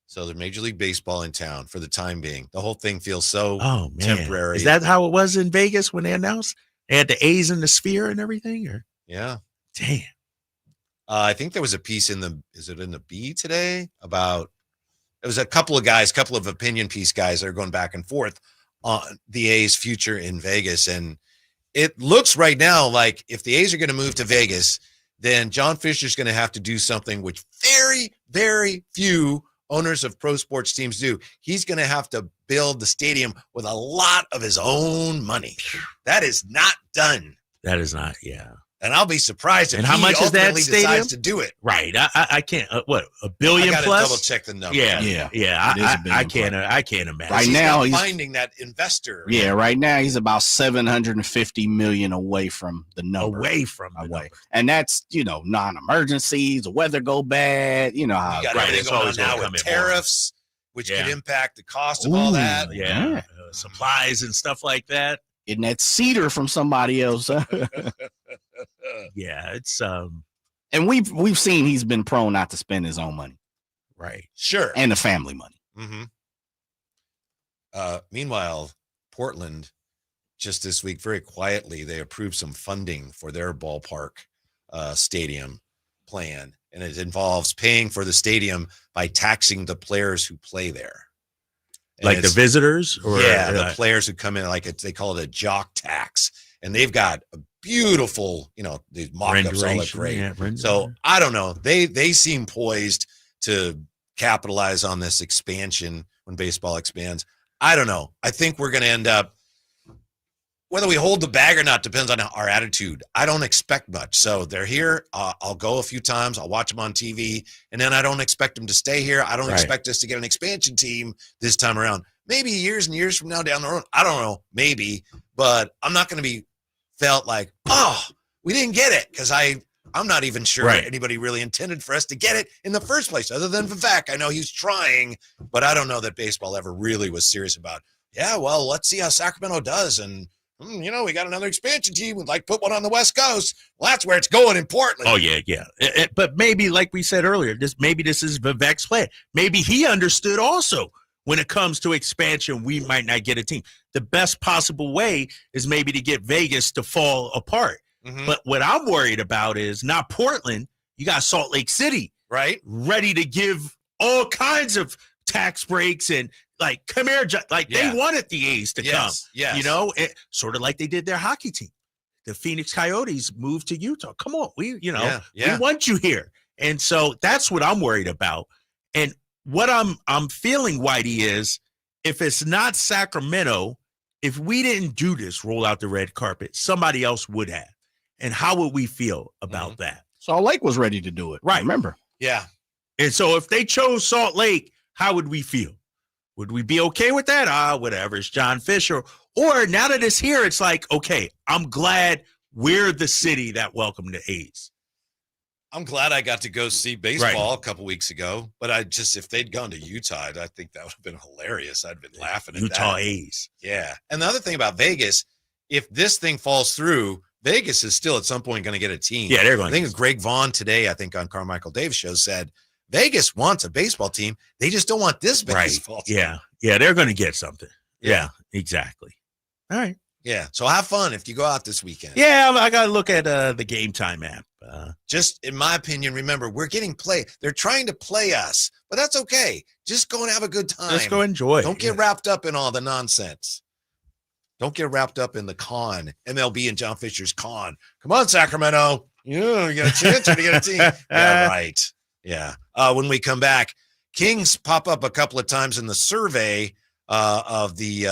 So the Major League Baseball in town for the time being. The whole thing feels so temporary. Is that how it was in Vegas when they announced? They had the A's in the sphere and everything? Or yeah. Damn. I think there was a piece in is it in the B today about, it was a couple of opinion piece guys that are going back and forth on the A's future in Vegas. And it looks right now like if the A's are going to move to Vegas, then John Fisher's going to have to do something which very, very few owners of pro sports teams do. He's going to have to build the stadium with a lot of his own money. That is not done. That is not, yeah. And I'll be surprised if how he much is that ultimately stadium? decides to do it. Right. I can't. What, $1 billion I plus? Double check the number. Yeah. I can't imagine. Right now, he's finding that investor. Yeah, right now he's about $750 million away from the number. And that's, you know, non-emergencies, the weather go bad. You know how you got everything going on now with tariffs, which could impact the cost of all that. Yeah. Supplies and stuff like that. Getting that cedar from somebody else. Yeah, it's and we've seen he's been prone not to spend his own money. Right. Sure. And the family money. Mm-hmm. Meanwhile, Portland, just this week, very quietly, they approved some funding for their ballpark stadium plan. And it involves paying for the stadium by taxing the players who play there. And like the visitors? Or the players who come in, they call it a jock tax. And they've got a beautiful, you know, these mock-ups all look great. So I don't know. They seem poised to capitalize on this expansion when baseball expands. I don't know. I think we're going to end up, whether we hold the bag or not depends on our attitude. I don't expect much. So they're here. I'll go a few times. I'll watch them on TV. And then I don't expect them to stay here. I don't expect us to get an expansion team this time around. Maybe years and years from now down the road. I don't know. Maybe. But I'm not going to be felt like, oh, we didn't get it, because I'm not even sure anybody really intended for us to get it in the first place, other than Wayback. I know he's trying, but I don't know that baseball ever really was serious about, yeah, well, let's see how Sacramento does, and We got another expansion team. We'd like to put one on the West Coast. Well, that's where it's going in Portland. Oh, yeah. But maybe, like we said earlier, this is Vivek's plan. Maybe he understood also when it comes to expansion, we might not get a team. The best possible way is maybe to get Vegas to fall apart. Mm-hmm. But what I'm worried about is not Portland. You got Salt Lake City, right? Ready to give all kinds of tax breaks and come here, they wanted the A's to come. Yes. Sort of like they did their hockey team. The Phoenix Coyotes moved to Utah. Come on, we want you here. And so that's what I'm worried about. And what I'm feeling, Whitey, is if it's not Sacramento, if we didn't do this, roll out the red carpet, somebody else would have. And how would we feel about that? Salt Lake was ready to do it. Right. Remember? Yeah. And so if they chose Salt Lake, how would we feel? Would we be okay with that? Whatever. It's John Fisher. Or now that it's here, it's like, okay, I'm glad we're the city that welcomed the A's. I'm glad I got to go see baseball a couple weeks ago, but if they'd gone to Utah, I think that would have been hilarious. I'd been laughing at Utah that. A's. Yeah. And the other thing about Vegas, if this thing falls through, Vegas is still at some point going to get a team. Yeah, they're going. I think Greg Vaughn today, on Carmichael Davis' show, said Vegas wants a baseball team. They just don't want this baseball team. Yeah, they're going to get something. Yeah, exactly. All right. Yeah, so have fun if you go out this weekend. Yeah, I got to look at the Game Time app. Just in my opinion, remember, we're getting play. They're trying to play us, but that's okay. Just go and have a good time. Just go enjoy. Don't get wrapped up in all the nonsense. Don't get wrapped up in the con, MLB and John Fisher's con. Come on, Sacramento. You got a chance to get a team. Yeah, right. Yeah. When we come back, Kings pop up a couple of times in the survey of the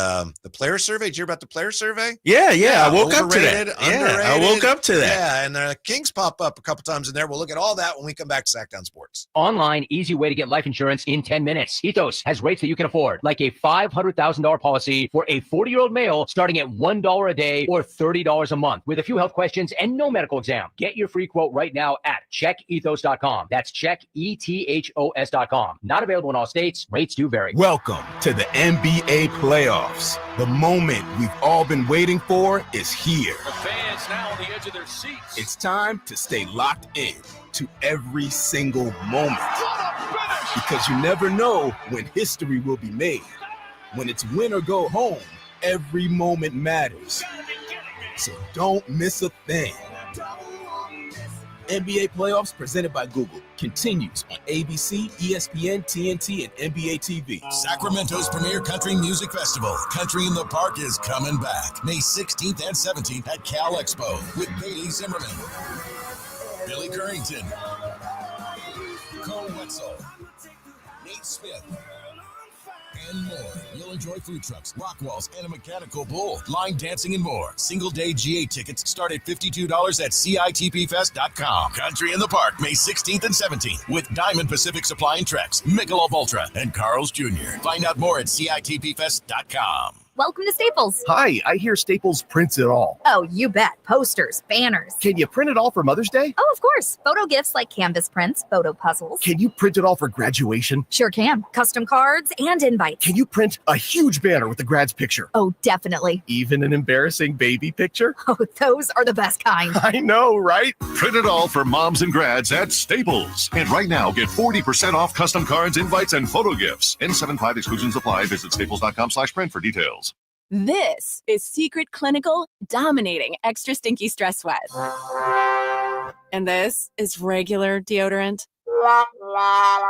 player survey. Did you hear about the player survey? Yeah. I woke up to that. Underrated. I woke up to that. Yeah, and the Kings pop up a couple times in there. We'll look at all that when we come back to Sackdown Sports. Online, easy way to get life insurance in 10 minutes. Ethos has rates that you can afford, like a $500,000 policy for a 40-year-old male starting at $1 a day or $30 a month with a few health questions and no medical exam. Get your free quote right now at checkethos.com. That's checkethos.com. Not available in all states. Rates do vary. Welcome to the NBA playoffs. The moment we've all been waiting for is here. The fans now on the edge of their seats. It's time to stay locked in to every single moment. Because you never know when history will be made. When it's win or go home, every moment matters. So don't miss a thing. NBA playoffs presented by Google continues on ABC, ESPN, TNT, and NBA TV. Sacramento's premier country music festival, Country in the Park, is coming back May 16th and 17th at Cal Expo with Bailey Zimmerman, Billy Currington, Cole Wetzel, Nate Smith, and more. You'll enjoy food trucks, rock walls, and a mechanical bull, line dancing, and more. Single-day GA tickets start at $52 at CITPFest.com. Country in the Park, May 16th and 17th with Diamond Pacific Supply and Trex, Michelob Ultra, and Carl's Jr. Find out more at CITPFest.com. Welcome to Staples. Hi, I hear Staples prints it all. Oh, you bet. Posters, banners. Can you print it all for Mother's Day? Oh, of course. Photo gifts like canvas prints, photo puzzles. Can you print it all for graduation? Sure can. Custom cards and invites. Can you print a huge banner with the grad's picture? Oh, definitely. Even an embarrassing baby picture? Oh, those are the best kind. I know, right? Print it all for moms and grads at Staples. And right now, get 40% off custom cards, invites, and photo gifts. N75 exclusions apply. Visit staples.com/print for details. This is Secret Clinical Dominating Extra Stinky Stress Sweat. And this is regular deodorant.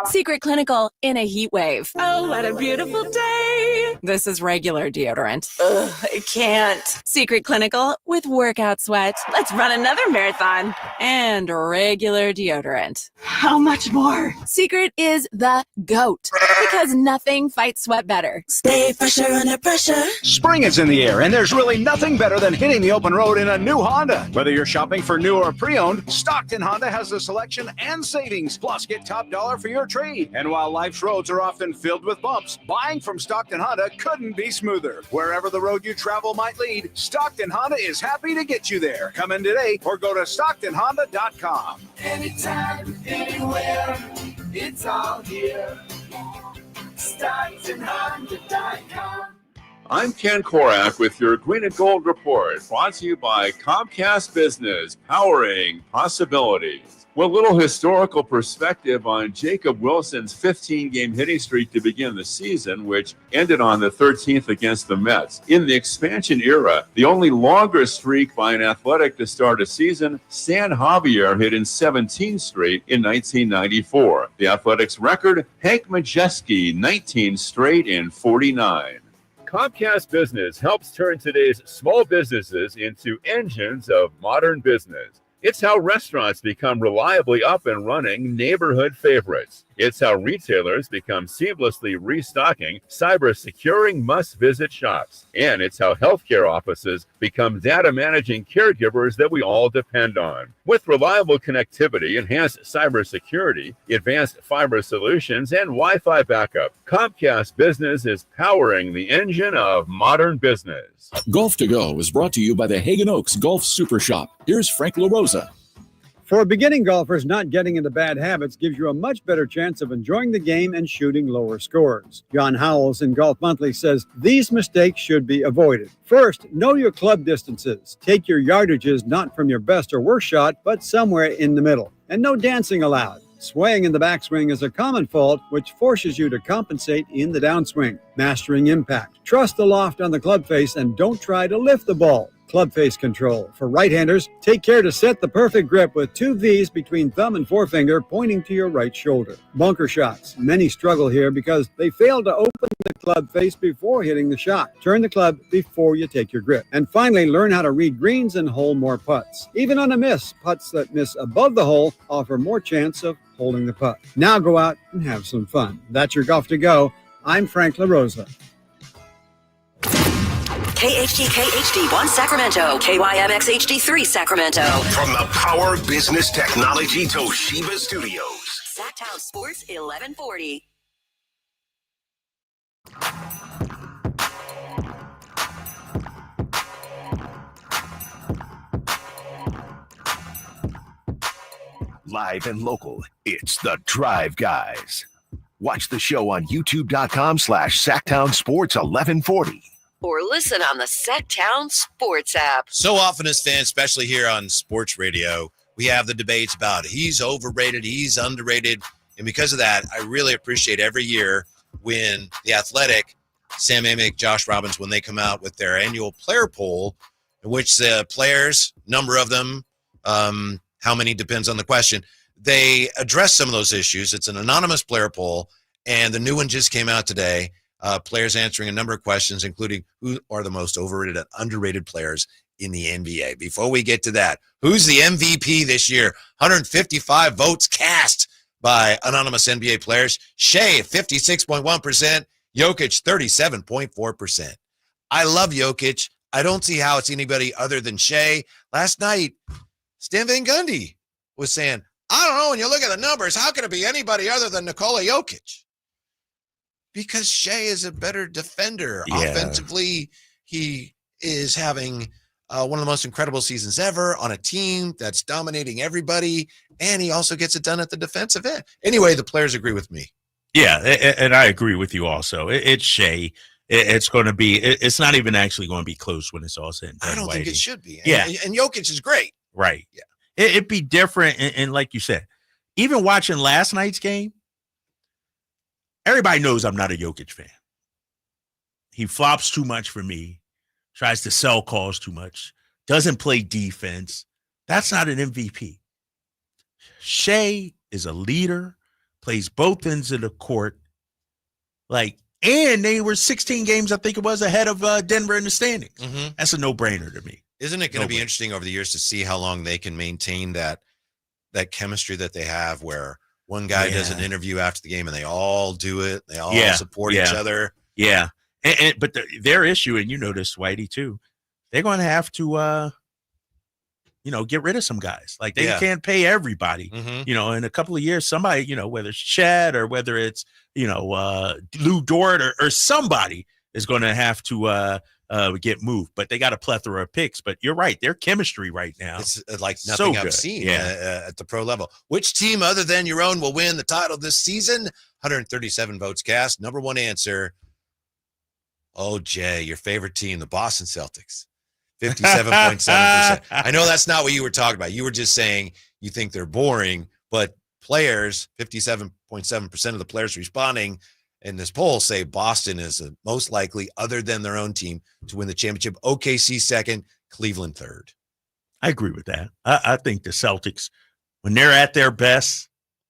Secret Clinical in a heat wave. Oh, what a beautiful day. This is regular deodorant. Ugh, I can't. Secret Clinical with workout sweat. Let's run another marathon. And regular deodorant. How much more? Secret is the GOAT because nothing fights sweat better. Stay fresher under pressure. Spring is in the air, and there's really nothing better than hitting the open road in a new Honda. Whether you're shopping for new or pre-owned, Stockton Honda has the selection and savings. Plus, get top dollar for your trade. And while life's roads are often filled with bumps, buying from Stockton Honda couldn't be smoother. Wherever the road you travel might lead, Stockton Honda is happy to get you there. Come in today or go to StocktonHonda.com. Anytime, anywhere, it's all here. StocktonHonda.com. I'm Ken Korak with your Green and Gold Report, brought to you by Comcast Business, powering possibilities. With a little historical perspective on Jacob Wilson's 15-game hitting streak to begin the season, which ended on the 13th against the Mets. In the expansion era, the only longer streak by an Athletic to start a season, Stan Javier hit in 17 straight in 1994. The Athletics record, Hank Majeski, 19 straight in 49. Comcast Business helps turn today's small businesses into engines of modern business. It's how restaurants become reliably up and running neighborhood favorites. It's how retailers become seamlessly restocking, cyber-securing must-visit shops. And it's how healthcare offices become data-managing caregivers that we all depend on. With reliable connectivity, enhanced cybersecurity, advanced fiber solutions, and Wi-Fi backup, Comcast Business is powering the engine of modern business. Golf to Go is brought to you by the Hagen Oaks Golf Super Shop. Here's Frank LaRosa. For beginning golfers, not getting into bad habits gives you a much better chance of enjoying the game and shooting lower scores. John Howells in Golf Monthly says these mistakes should be avoided. First, know your club distances. Take your yardages not from your best or worst shot, but somewhere in the middle. And no dancing allowed. Swaying in the backswing is a common fault, which forces you to compensate in the downswing. Mastering impact. Trust the loft on the club face and don't try to lift the ball. Club face control. For right-handers, take care to set the perfect grip with 2 V's between thumb and forefinger pointing to your right shoulder. Bunker shots. Many struggle here because they fail to open the club face before hitting the shot. Turn the club before you take your grip. And finally, learn how to read greens and hole more putts. Even on a miss, putts that miss above the hole offer more chance of holding the putt. Now go out and have some fun. That's your Golf to Go. I'm Frank LaRosa. KHTK HD1 Sacramento, KYMX HD3 Sacramento. From the Power Business Technology Toshiba Studios. Sacktown Sports 1140. Live and local, it's the Drive Guys. Watch the show on youtube.com/Sacktown Sports 1140. Or listen on the Sacktown Sports app. So often as fans, especially here on sports radio, we have the debates about he's overrated, he's underrated. And because of that, I really appreciate every year when the Athletic, Sam Amick, Josh Robbins, when they come out with their annual player poll, in which the players, number of them, how many depends on the question, they address some of those issues. It's an anonymous player poll, and the new one just came out today. Players answering a number of questions, including who are the most overrated and underrated players in the NBA. Before we get to that, who's the MVP this year? 155 votes cast by anonymous NBA players. Shea, 56.1%. Jokic, 37.4%. I love Jokic. I don't see how it's anybody other than Shea. Last night, Stan Van Gundy was saying, I don't know, when you look at the numbers, how can it be anybody other than Nikola Jokic? Because Shea is a better defender. Yeah. Offensively, he is having one of the most incredible seasons ever on a team that's dominating everybody, and he also gets it done at the defensive end. Anyway, the players agree with me. Yeah, and I agree with you also. It's Shea. It's going to be – it's not even actually going to be close when it's all said and done. I don't think it should be. Yeah. And Jokic is great. Right. Yeah. It'd be different, and like you said, even watching last night's game, everybody knows I'm not a Jokic fan. He flops too much for me, tries to sell calls too much, doesn't play defense. That's not an MVP. Shea is a leader, plays both ends of the court. And they were 16 games, I think it was, ahead of Denver in the standings. Mm-hmm. That's a no-brainer to me. Isn't it going to be interesting over the years to see how long they can maintain that chemistry that they have where one guy does an interview after the game and they all do it. They all support each other. Yeah. But their issue, and you know this, Whitey, too, they're going to have to, get rid of some guys. Like they can't pay everybody. Mm-hmm. In a couple of years, somebody, whether it's Chad or whether it's, Lou Dort or somebody is going to have to get moved. But they got a plethora of picks. But you're right. Their chemistry right now, it's like nothing I've seen at the pro level. Which team other than your own will win the title this season? 137 votes cast. Number one answer, Oh, Jay, your favorite team, the Boston Celtics, 57.7%. I know that's not what you were talking about. You were just saying you think they're boring, but players, 57.7% of the players responding in this poll say Boston is the most likely, other than their own team, to win the championship. OKC second, Cleveland third. I agree with that. I think the Celtics, when they're at their best,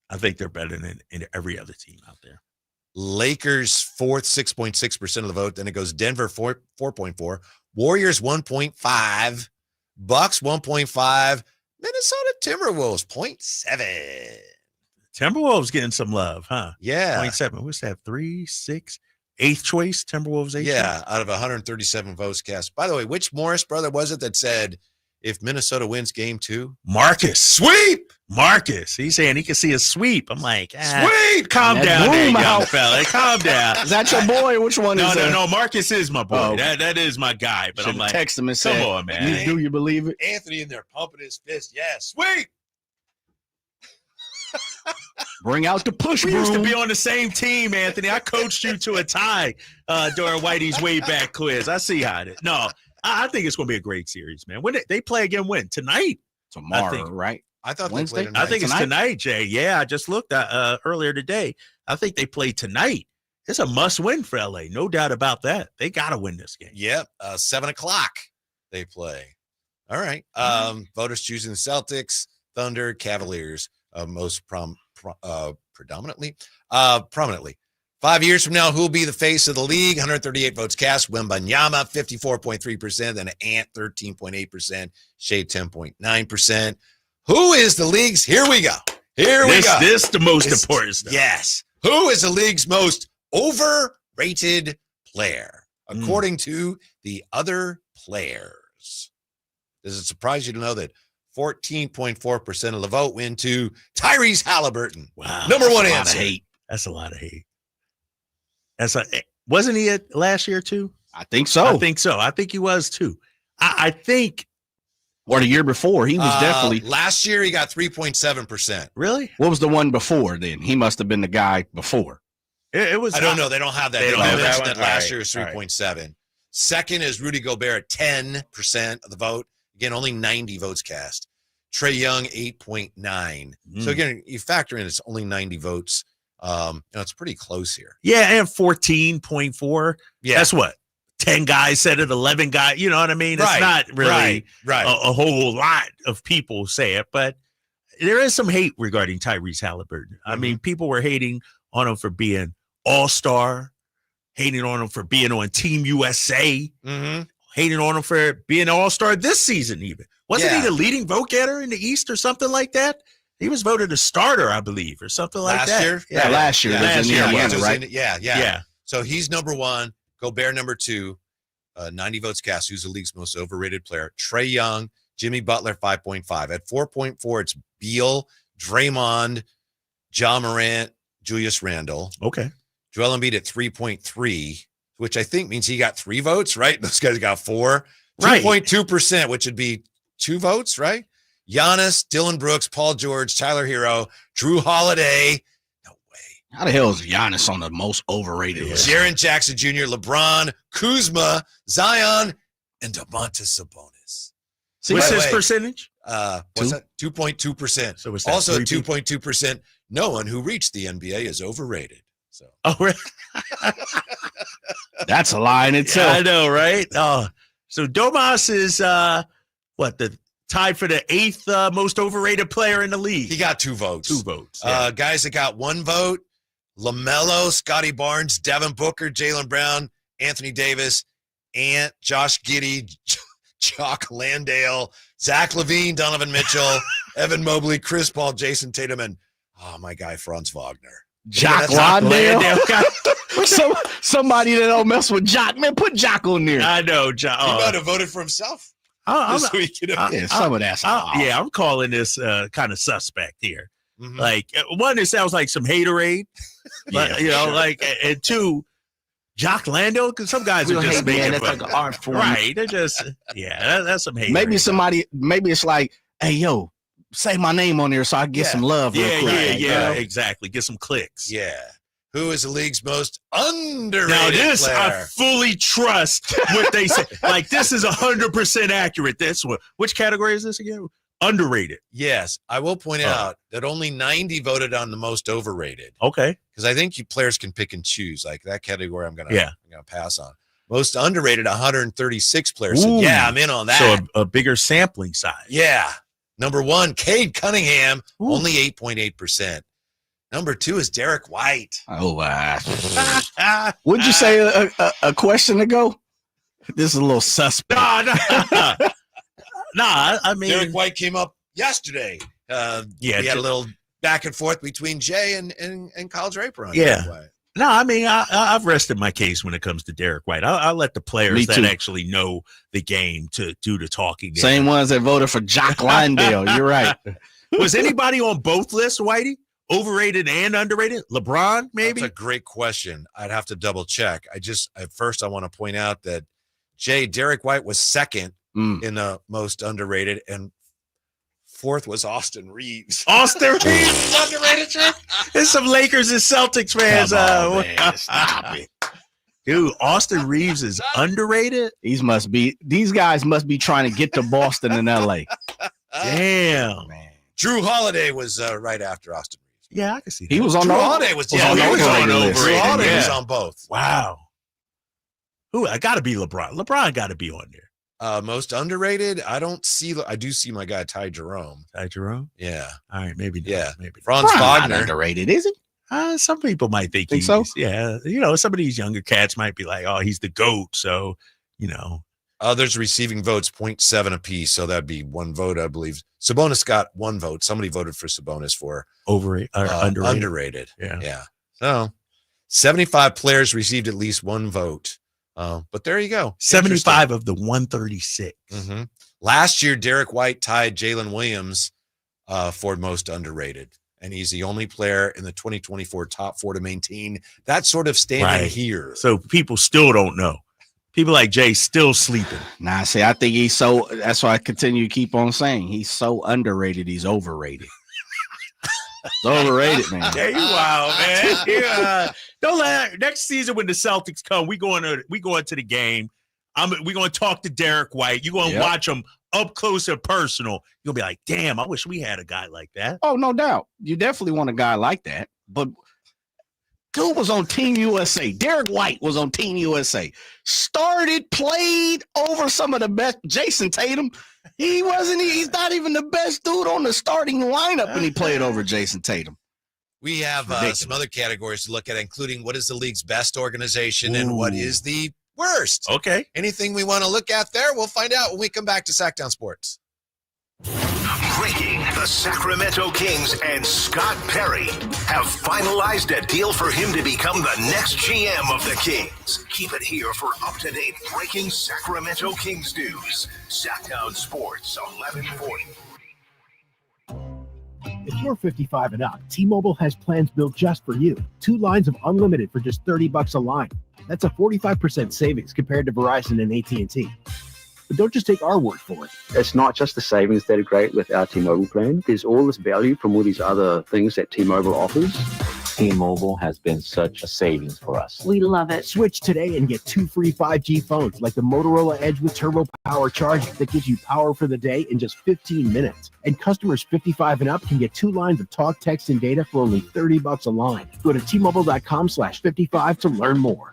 I think they're better than every other team out there. Lakers fourth, 6.6% of the vote. Then it goes Denver 4.4, Warriors 1.5, Bucks 1.5, Minnesota Timberwolves 0.7. Timberwolves getting some love, huh? Yeah. 0.7. What's that? 3, 6, 8th choice? Timberwolves 8th Yeah, choice? out of 137 votes cast. By the way, which Morris brother was it that said if Minnesota wins game 2? Marcus. Sweep! Marcus. He's saying he can see a sweep. I'm like, sweep! Calm down there, young fella. Calm down. Is that your boy? Which one is that? No. Marcus is my boy. Oh. That is my guy. But I'm like, text him and say, come on, man. Do you believe it? Anthony in there pumping his fist. Yeah, sweep! Bring out the push We used to broom. be on the same team, Anthony. I coached you to a tie during Whitey's Wayback quiz. I see how it is. No, I think it's going to be a great series, man. When they play again, when? Tonight? Tomorrow, right? I thought Wednesday? they played I think it's tonight, Jay. Yeah, I just looked earlier today. I think they play tonight. It's a must-win for LA. No doubt about that. They got to win this game. Yep, 7 o'clock they play. All right. Voters choosing the Celtics, Thunder, Cavaliers most prominently. 5 years from now, who will be the face of the league? 138 votes cast. Wembanyama, 54.3%. Then Ant, 13.8%. Shea, 10.9%. Who is the league's? Here we go. This the most important stuff. Yes. Who is the league's most overrated player, according to the other players? Does it surprise you to know that 14.4% of the vote went to Tyrese Halliburton? Wow. Number one That's answer. That's a lot of hate. Wasn't he at last year too? I think so. I think he was too. I think. Or the year before, he was definitely. Last year, he got 3.7%. Really? What was the one before then? He must have been the guy before. It was. I don't know. They don't have that. They don't don't have that mention that one? last All year right. was 3.7. Second is Rudy Gobert at 10% of the vote. Again, only 90 votes cast. Trae Young, 8.9. So again, you factor in it's only 90 votes. It's pretty close here. Yeah, and 14.4. Yeah. That's what? 10 guys said it, 11 guys. You know what I mean? It's not really a whole lot of people say it, but there is some hate regarding Tyrese Halliburton. I mean, people were hating on him for being all-star, hating on him for being on Team USA, hating on him for being an all-star this season even. Wasn't he the leading vote getter in the East or something like that? He was voted a starter, I believe, or something like that. Last year? Yeah, last year. Last year, Indiana, right? Yeah. So he's number one. Gobert number 2. 90 votes cast. Who's the league's most overrated player? Trae Young, Jimmy Butler, 5.5. At 4.4, it's Beal, Draymond, Ja Morant, Julius Randle. Okay. Joel Embiid at 3.3, which I think means he got 3 votes, right? Those guys got 4. Right. 2.2%, which would be 2 votes, right? Giannis, Dylan Brooks, Paul George, Tyler Hero, Drew Holiday. How the hell is Giannis on the most overrated list? Jaren Jackson Jr., LeBron, Kuzma, Zion, and Domantas Sabonis. What's his percentage? What's that? 2.2%. So what's that, also 3 people? 2.2%. No one who reached the NBA is overrated. So really? That's a lie in itself. I know, right? Oh, so Domas is the tied for the 8th most overrated player in the league. He got 2 votes. 2 votes. Yeah. Guys that got 1 vote: LaMelo, Scotty Barnes, Devin Booker, Jaylen Brown, Anthony Davis, Ant, Josh Giddey, Jock Landale, Zach LaVine, Donovan Mitchell, Evan Mobley, Chris Paul, Jason Tatum, and my guy Franz Wagner. Jock Landale. Somebody that don't mess with Jock. Man, put Jock on there. I know, Jock. He might have voted for himself. I'm calling this kind of suspect here. Like, one, it sounds like some haterade, but and 2, Jock Landale, because some guys are just making that's like an art form, right? They're just that's some hate. Maybe it's like, hey, yo, say my name on there so I get some love. Real quick, yeah, exactly. Get some clicks. Yeah. Who is the league's most underrated Now this player? I fully trust what they say. Like this is 100% accurate. This one. Which category is this again? Underrated. Yes, I will point out that only 90 voted on the most overrated. Okay, because I think you players can pick and choose. Like that category, I'm gonna pass on. Most underrated, 136 players. So yeah, I'm in on that. So a bigger sampling size. Yeah. Number 1, Cade Cunningham, only 8.8%. Number 2 is Derek White. Oh, wow. What'd you say a question ago? This is a little suspect. Nah, I mean, Derek White came up yesterday. We had a little back and forth between Jay and Kyle Draper on Derek White. No, I mean, I've rested my case when it comes to Derek White. I'll let the players that actually know the game to do the talking. Same ones that voted for Jock Lindale. You're right. Was anybody on both lists, Whitey? Overrated and underrated? LeBron, maybe? That's a great question. I'd have to double check. At first, I want to point out that Derek White was second in the most underrated, and fourth was Austin Reeves. Austin Reeves is underrated, too? There's some Lakers and Celtics fans. Stop it. Dude, Austin Reeves is underrated? These guys must be trying to get to Boston and LA. Damn. Man. Drew Holiday was right after Austin Reeves. Yeah, I can see that. He was on Drew Holiday was on the overrated list. Drew Holiday was on both. Wow. I got to be LeBron. LeBron got to be on there. Most underrated, I do see my guy Ty Jerome. Ty Jerome? Yeah. All right, maybe not. Yeah. Maybe. Franz Wagner. Not underrated, is he? Some people might think so. Yeah. Some of these younger cats might be like, oh, he's the GOAT. So, Others receiving votes 0.7 apiece, so that'd be one vote, I believe. Sabonis got one vote. Somebody voted for Sabonis for underrated. Yeah. So 75 players received at least one vote. But there you go. 75 of the 136. Mm-hmm. Last year, Derek White tied Jalen Williams for most underrated. And he's the only player in the 2024 top 4 to maintain that sort of standing here. So people still don't know. People like Jay still sleeping. Nah, see, I think that's why I continue to keep on saying he's so underrated, he's overrated. It's overrated, man. Yeah, you wild, man. Yeah. Don't let next season when the Celtics come, we going to the game. We're going to talk to Derek White. You're going to watch him up close and personal. You'll be like, damn, I wish we had a guy like that. Oh, no doubt. You definitely want a guy like that. But dude was on Team USA. Derek White was on Team USA. Started, played over some of the best. Jason Tatum. He's not even the best dude on the starting lineup, and he played over Jason Tatum. We have some other categories to look at, including what is the league's best organization and what is the worst. Okay. Anything we want to look at there, we'll find out when we come back to Sacktown Sports. Breaking: the Sacramento Kings and Scott Perry have finalized a deal for him to become the next GM of the Kings. Keep it here for up-to-date breaking Sacramento Kings news. Sacktown Sports, 1140. If you're 55 and up, T-Mobile has plans built just for you. 2 lines of unlimited for just $30 a line. That's a 45% savings compared to Verizon and AT&T. But don't just take our word for it. It's not just the savings that are great with our T-Mobile plan. There's all this value from all these other things that T-Mobile offers. T-Mobile has been such a savings for us. We love it. Switch today and get 2 free 5G phones like the Motorola Edge with Turbo Power charging that gives you power for the day in just 15 minutes. And customers 55 and up can get 2 lines of talk, text, and data for only $30 a line. Go to T-Mobile.com/55 to learn more.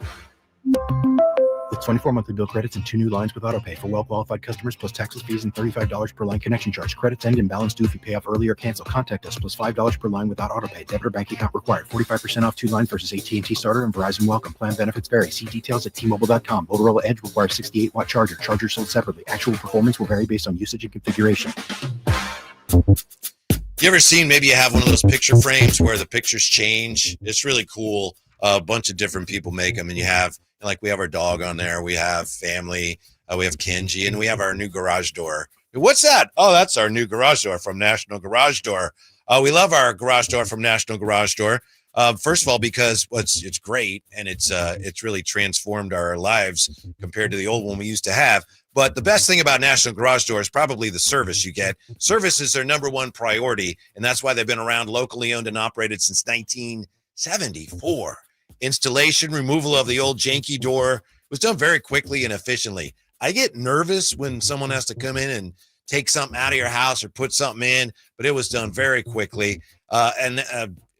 With 24 monthly bill credits and 2 new lines with autopay for well-qualified customers, plus taxes, fees, and $35 per line connection charge. Credits end and balance due if you pay off early or cancel. Contact us, plus $5 per line without autopay. Debit or bank account required. 45% off 2 lines versus AT&T Starter and Verizon Welcome. Plan benefits vary. See details at T-Mobile.com. Motorola Edge requires 68-watt charger. Charger sold separately. Actual performance will vary based on usage and configuration. You ever seen, maybe you have one of those picture frames where the pictures change? It's really cool. A bunch of different people make them, and you have, like, we have our dog on there, we have family, we have Kenji, and we have our new garage door. What's that? Oh, that's our new garage door from National Garage Door. We love our garage door from National Garage Door. First of all, because it's great, and it's really transformed our lives compared to the old one we used to have. But the best thing about National Garage Door is probably the service you get. Service is their number one priority, and that's why they've been around, locally owned and operated since 1974. installation, removal of the old janky door was done very quickly and efficiently. I get nervous when someone has to come in and take something out of your house or put something in, but it was done very quickly and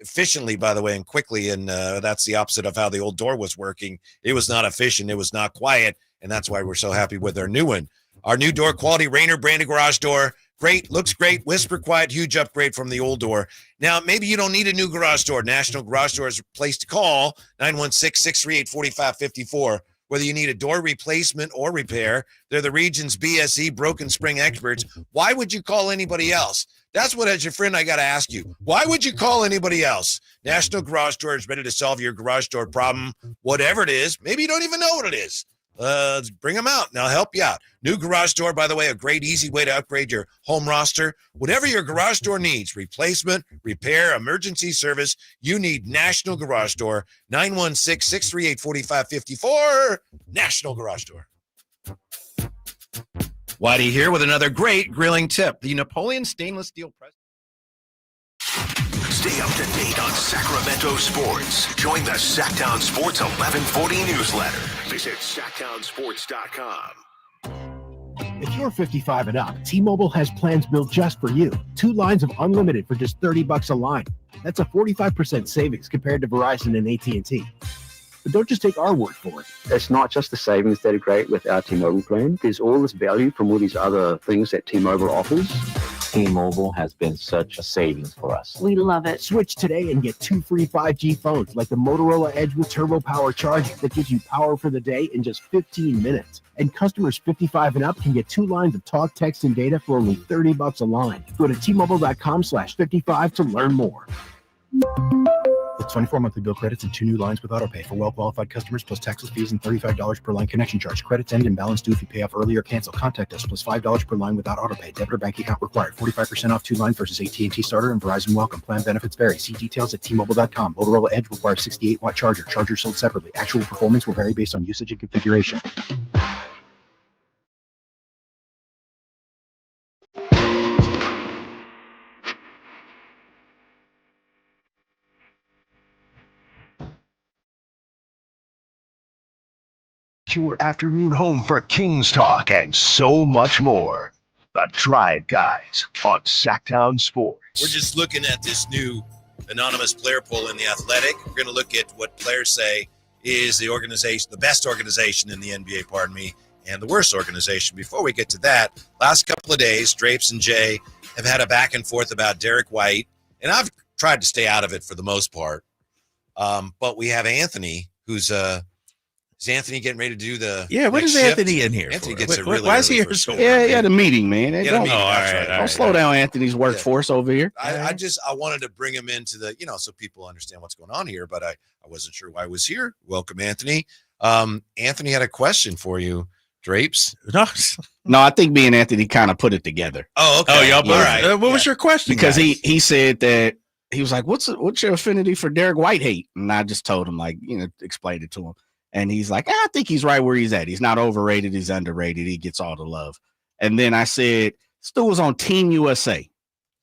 efficiently, by the way, and quickly. And that's the opposite of how the old door was working. It was not efficient. It was not quiet. And that's why we're so happy with our new one. Our new door quality, Rainer branded garage door. Great, looks great, whisper quiet, huge upgrade from the old door. Now, maybe you don't need a new garage door. National Garage Door is a place to call, 916-638-4554. Whether you need a door replacement or repair, they're the region's BSE broken spring experts. Why would you call anybody else? That's what, as your friend, I got to ask you. Why would you call anybody else? National Garage Door is ready to solve your garage door problem, whatever it is. Maybe you don't even know what it is. Bring them out and they'll help you out. New garage door, by the way, a great, easy way to upgrade your home roster. Whatever your garage door needs, replacement, repair, emergency service, you need National Garage Door, 916-638-4554, National Garage Door. Whitey here with another great grilling tip. The Napoleon stainless steel press. Stay up to date on Sacramento sports. Join the Sacktown Sports 1140 newsletter. Visit sacktownsports.com. If you're 55 and up, T-Mobile has plans built just for you. 2 lines of unlimited for just $30 a line. That's a 45% savings compared to Verizon and AT&T. But don't just take our word for it. It's not just the savings that are great with our T-Mobile plan. There's all this value from all these other things that T-Mobile offers. T-Mobile has been such a savings for us. We love it. Switch today and get 2 free 5G phones like the Motorola Edge with turbo power charging that gives you power for the day in just 15 minutes. And customers 55 and up can get 2 lines of talk, text, and data for only $30 a line. Go to T-Mobile.com/55 to learn more. With 24 monthly bill credits and 2 new lines with autopay for well-qualified customers plus taxes, fees, and $35 per line connection charge. Credits end and balance due if you pay off early or cancel. Contact us plus $5 per line without autopay. Debit or bank account required. 45% off 2 lines versus AT&T Starter and Verizon Welcome. Plan benefits vary. See details at T-Mobile.com. Motorola Edge requires 68-watt charger. Charger sold separately. Actual performance will vary based on usage and configuration. Your afternoon home for Kings talk and so much more. The Triad Guys on Sacktown Sports. We're just looking at this new anonymous player poll in The Athletic. We're going to look at what players say is the organization, the best organization in the NBA, and the worst organization. Before we get to that, last couple of days, Drapes and Jay have had a back and forth about Derek White, and I've tried to stay out of it for the most part. But we have Anthony, who's is Anthony getting ready to do the what is shift? Anthony in here Anthony for? gets it really Why is he early here for so sure. Yeah, he had a meeting, man. Don't slow down Anthony's workforce over here. I wanted to bring him into the, so people understand what's going on here, but I wasn't sure why I was here. Welcome, Anthony. Anthony had a question for you, Drapes. No, I think me and Anthony kind of put it together. Oh, okay. Oh, y'all all right. What was your question? Because guys? he said that he was like, what's your affinity for Derek White hate? And I just told him, explained it to him. And he's like, I think he's right where he's at. He's not overrated. He's underrated. He gets all the love. And then I said, Stu was on Team USA,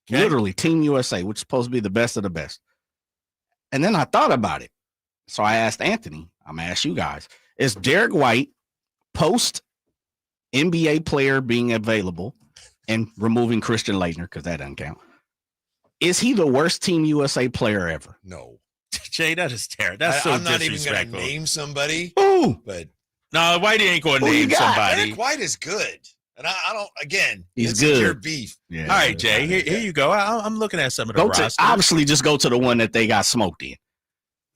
literally Team USA, which is supposed to be the best of the best. And then I thought about it. So I asked Anthony, I'm going to ask you guys, is Derek White post NBA player being available and removing Christian Laettner, because that doesn't count, is he the worst Team USA player ever? No. Jay, that is terrible. That's so I'm not even disrespectful. going to name somebody. Ooh. But no, Whitey ain't going to name somebody. Derek White is good. And I don't, again, he's it's good. Your beef. Yeah. All right, Jay, here you go. I'm looking at some of the rosters. Obviously, just go to the one that they got smoked in.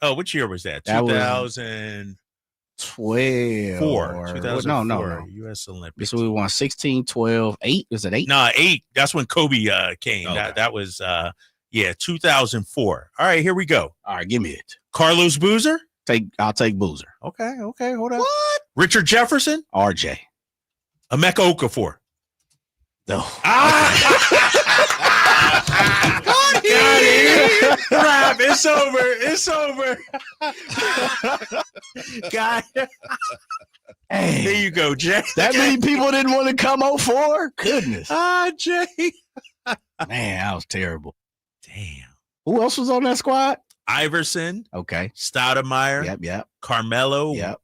Oh, which year was that? That 2012. 2004. No. U.S. Olympics. So we won 16, 12, 8. Is it 8? No, 8. That's when Kobe came. Okay. That was 2004. All right, here we go. All right, give me it. Carlos Boozer? I'll take Boozer. Okay, hold on. What? Richard Jefferson? RJ. Emeka Okafor. No. Crap, it's over. God. Hey, here you go, Jay. That many people didn't want to come 04? Goodness. Jay. Man, that was terrible. Damn. Who else was on that squad? Iverson. Okay. Stoudemire. Yep. Carmelo. Yep.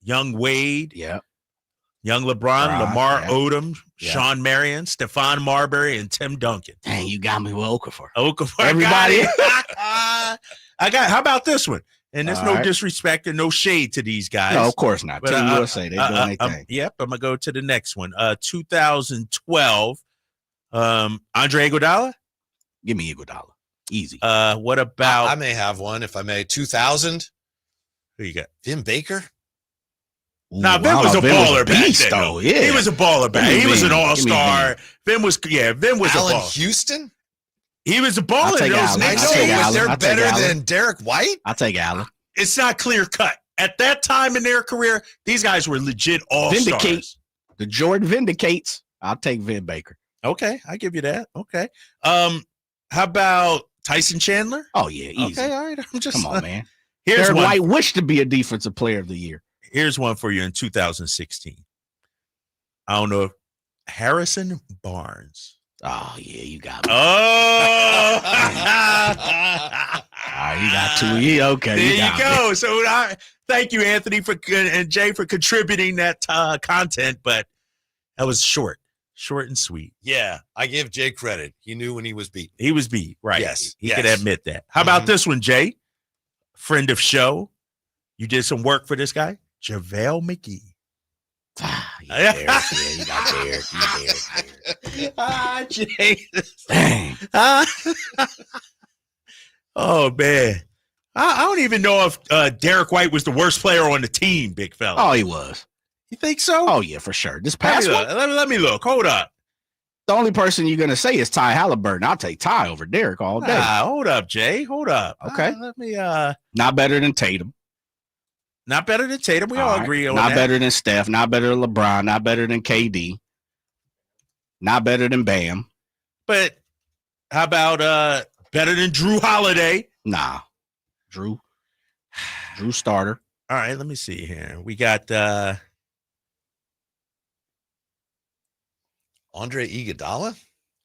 Young Wade. Yep. Young LeBron. Lamar Odom. Yep. Sean Marion. Stephon Marbury. And Tim Duncan. Dang, you got me with Okafor. Everybody. I got. How about this one? And there's no disrespect and no shade to these guys. No, of course not. But, Team USA, they're doing their thing. Yep, I'm gonna go to the next one. 2012. Andre Iguodala. Give me Iguodala. Easy. What about? I may have one if I may. 2000. Who you got? Vin Baker. Nah, Vin was a baller back then. Though. Yeah. He was a baller back. He was an all-star. Vin was a baller. Houston. He was a baller. I know they're better than Derek White. I'll take Allen. It's not clear cut. At that time in their career, these guys were legit all-stars. The Jordan vindicates. I'll take Vin Baker. Okay, I give you that. Okay. How about Tyson Chandler? Oh yeah, easy. Okay, all right. Come on, man. Here's Derek one. White wished to be a defensive player of the year. Here's one for you in 2016. I don't know if Harrison Barnes. Oh yeah, you got me. Oh, you got two. Yeah, okay. There you go. So thank you, Anthony, and Jay for contributing that content, but that was short and sweet. Yeah, I give Jay credit. He knew when he was beat. He was beat, right? Yes, he could admit that. How about this one, Jay? Friend of show. You did some work for this guy, JaVale McGee. You got Derek. Jay. Dang. Oh man, I don't even know if Derek White was the worst player on the team, big fella. Oh, he was. You think so? Oh yeah, for sure. This past one. Let me look. Hold up. The only person you're gonna say is Ty Halliburton. I'll take Ty over Derek all day. Hold up, Jay. Hold up. Okay. Let me. Not better than Tatum. Not better than Tatum. We all agree on that. Not better than Steph. Not better than LeBron. Not better than KD. Not better than Bam. But how about better than Drew Holiday? Nah. Drew starter. All right, let me see here. We got Andre Iguodala?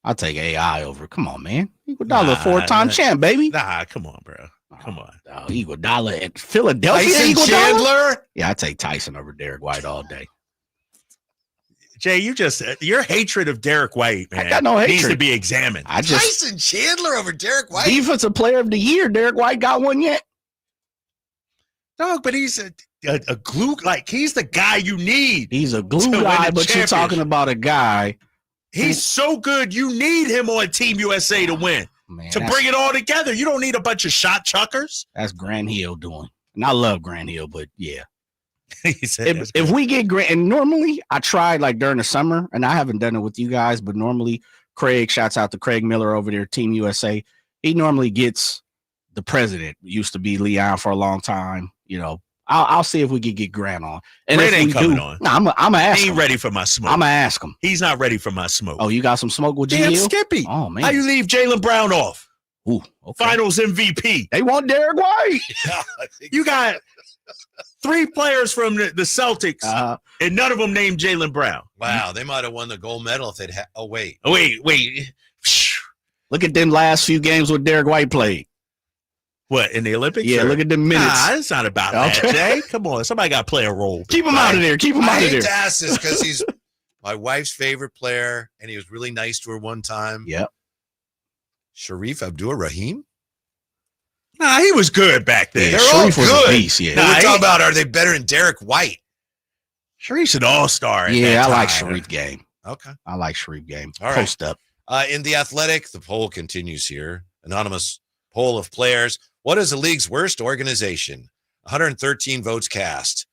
I'll take AI over. Come on, man. Iguodala, four-time champ, baby. Nah, come on, bro. Come on. Oh, Iguodala at Philadelphia. Tyson Chandler? Yeah, I take Tyson over Derek White all day. Jay, your hatred of Derek White, man, I got no hatred. Needs to be examined. Tyson Chandler over Derek White? Defensive player of the year. Derek White got one yet? No, but he's a glue. Like, he's the guy you need. He's a glue guy, but you're talking about a guy. He's so good, you need him on Team USA to win. Man, to bring it all together. You don't need a bunch of shot chuckers. That's Grant Hill doing. And I love Grant Hill, but yeah. If we get Grant, and normally I tried like during the summer, and I haven't done it with you guys, but normally Craig, shouts out to Craig Miller over there, Team USA. He normally gets the president. Used to be Leon for a long time. You know, I'll see if we can get Grant on. And Grant if ain't we coming do, on. No, I'm gonna ask He him. ain't ready for my smoke. I'm gonna ask him. He's not ready for my smoke. Oh, you got some smoke with Damn G-Hill? Skippy. Oh man, How you leave Jaylen Brown off? Ooh, okay. Finals MVP. They want Derek White. You got 3 players from the Celtics, and none of them named Jaylen Brown. Wow, they might have won the gold medal if they'd had. Oh, wait. Wait. Look at them last few games where Derek White played. What, in the Olympics? Yeah, look at the minutes. Nah, it's not about that, Jay. Come on. Somebody got to play a role. Keep him out of there. Keep him out of I there. hate to ask this because he's my wife's favorite player, and he was really nice to her one time. Yep. Sharif Abdur-Rahim? Nah, he was good back then. They're Sharif all was good. a beast, yeah. We're talking about, are they better than Derek White? Sharif's an all-star. Yeah, I like Sharif game. Okay. I like Sharif game. All right. Post up. In the Athletic, the poll continues here. Anonymous poll of players. What is the league's worst organization? 113 votes cast.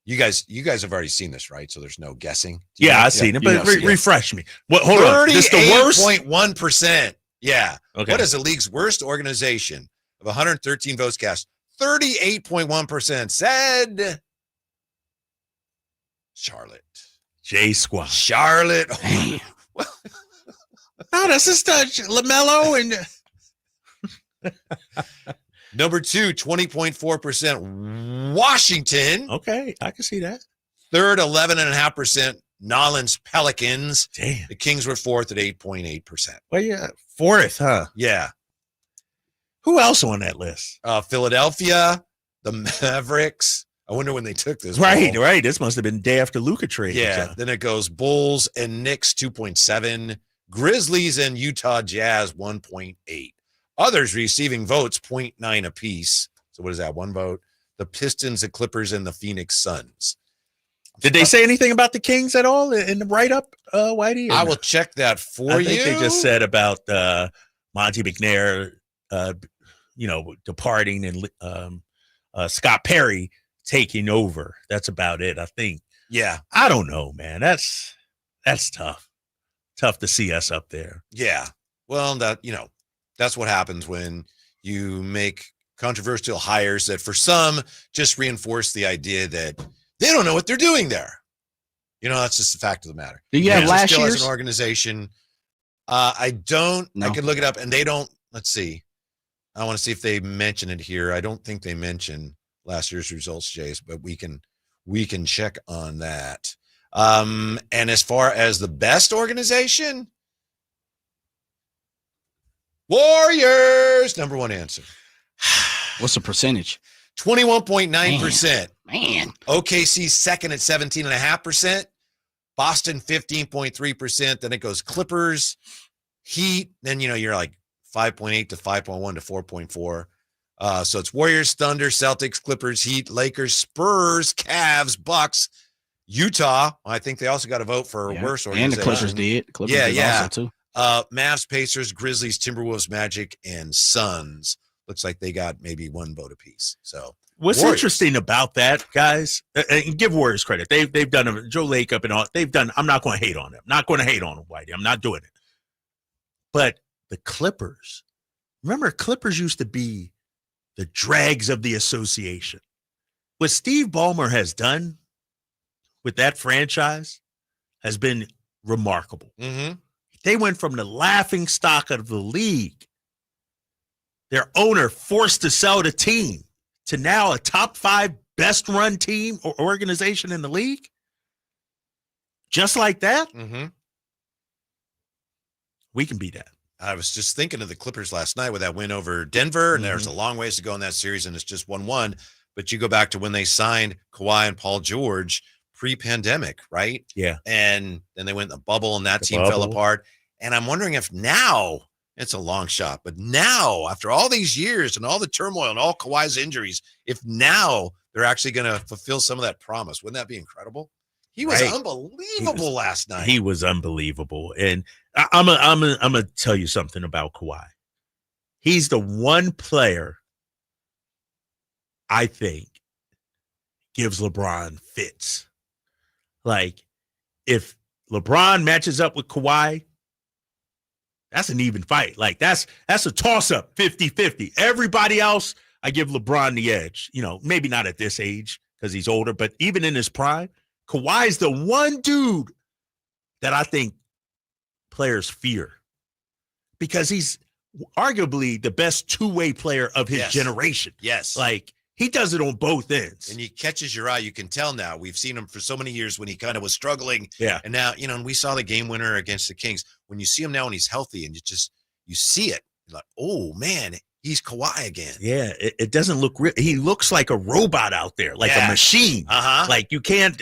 You guys have already seen this, right? So there's no guessing. Yeah, I've seen it, but refresh me. What? Hold on. This the worst? 38.1%. Yeah. Okay. What is the league's worst organization? Of 113 votes cast, 38.1% said Charlotte. J Squad. Charlotte. Oh, that's just LaMelo and Number 2, 20.4% Washington. Okay, I can see that. Third, 11.5% Nolans Pelicans. Damn. The Kings were fourth at 8.8%. Well, yeah, fourth, huh? Yeah. Who else on that list? Philadelphia, the Mavericks. I wonder when they took this. Right. This must have been day after Luka trade. Yeah. Then it goes Bulls and Knicks 2.7, Grizzlies and Utah Jazz 1.8. Others receiving votes 0.9 apiece. So what is that? 1 vote. The Pistons, the Clippers, and the Phoenix Suns. Did they say anything about the Kings at all in the write-up, Whitey? I will check that for you. I think they just said about Monty McNair, departing and Scott Perry taking over. That's about it, I think. Yeah. I don't know, man. That's tough. Tough to see us up there. Yeah. Well, that's what happens when you make controversial hires that for some just reinforce the idea that they don't know what they're doing there. That's just the fact of the matter. Do you have last year's? As an organization, I don't. No. I could look it up, and they don't. Let's see. I want to see if they mention it here. I don't think they mention last year's results, Jace, but we can check on that. And as far as the best organization, Warriors, number one answer. What's the percentage? 21.9%. Man. OKC second at 17.5%. Boston 15.3%. Then it goes Clippers, Heat. Then you're like 5.8 to 5.1 to 4.4. So it's Warriors, Thunder, Celtics, Clippers, Heat, Lakers, Spurs, Cavs, Bucks, Utah. I think they also got a vote for worse organization. And the Clippers did. Clippers did also too. Mavs, Pacers, Grizzlies, Timberwolves, Magic, and Suns. Looks like they got maybe 1 vote apiece. So what's Warriors. Interesting about that, guys, and give Warriors credit. They've done a Joe Lacob and all. They've done. I'm not going to hate on them. Not going to hate on them, Whitey. I'm not doing it. But the Clippers, remember, Clippers used to be the dregs of the association. What Steve Ballmer has done with that franchise has been remarkable. Mm-hmm. They went from the laughing stock of the league, their owner forced to sell the team, to now a top 5 best run team or organization in the league. Just like that, we can be that. I was just thinking of the Clippers last night with that win over Denver, and there's a long ways to go in that series, and it's just 1-1. But you go back to when they signed Kawhi and Paul George pre-pandemic, right? Yeah. And then they went in the bubble, and that team fell apart. And I'm wondering if now, it's a long shot, but now, after all these years and all the turmoil and all Kawhi's injuries, if now they're actually going to fulfill some of that promise, wouldn't that be incredible? He was unbelievable last night. He was unbelievable. And I'm gonna tell you something about Kawhi. He's the one player I think gives LeBron fits. Like, if LeBron matches up with Kawhi, that's an even fight. Like, that's a toss-up, 50-50. Everybody else, I give LeBron the edge. Maybe not at this age because he's older, but even in his prime, Kawhi's the one dude that I think players fear because he's arguably the best two-way player of his generation. Yes. Like, he does it on both ends. And he catches your eye. You can tell now. We've seen him for so many years when he kind of was struggling. Yeah. And now, and we saw the game winner against the Kings. When you see him now when he's healthy and you see it, you're like, oh, man, he's Kawhi again. Yeah, it doesn't look real. He looks like a robot out there, like a machine. Like, you can't,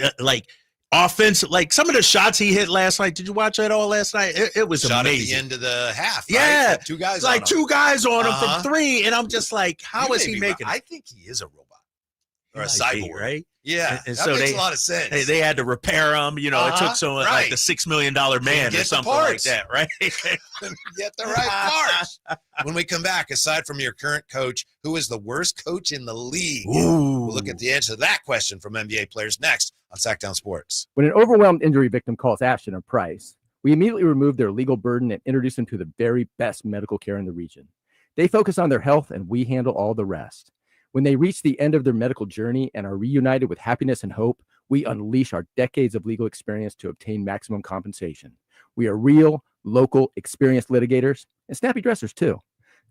offense, like some of the shots he hit last night. Did you watch that all last night? It was Shot amazing. At the end of the half. Yeah. Right? 2 guys like on him. 2 guys on him from 3. And I'm just like, how is he making it? I think he is a robot. Or a cyborg, right? Yeah, and that so makes a lot of sense. They had to repair him. It took someone like the $6 million man or something like that, right? Get the right parts. When we come back, aside from your current coach, who is the worst coach in the league? Ooh. We'll look at the answer to that question from NBA players next on Sacktown Sports. When an overwhelmed injury victim calls Ashton or Price, we immediately remove their legal burden and introduce them to the very best medical care in the region. They focus on their health, and we handle all the rest. When they reach the end of their medical journey and are reunited with happiness and hope, we unleash our decades of legal experience to obtain maximum compensation. We are real, local, experienced litigators and snappy dressers too.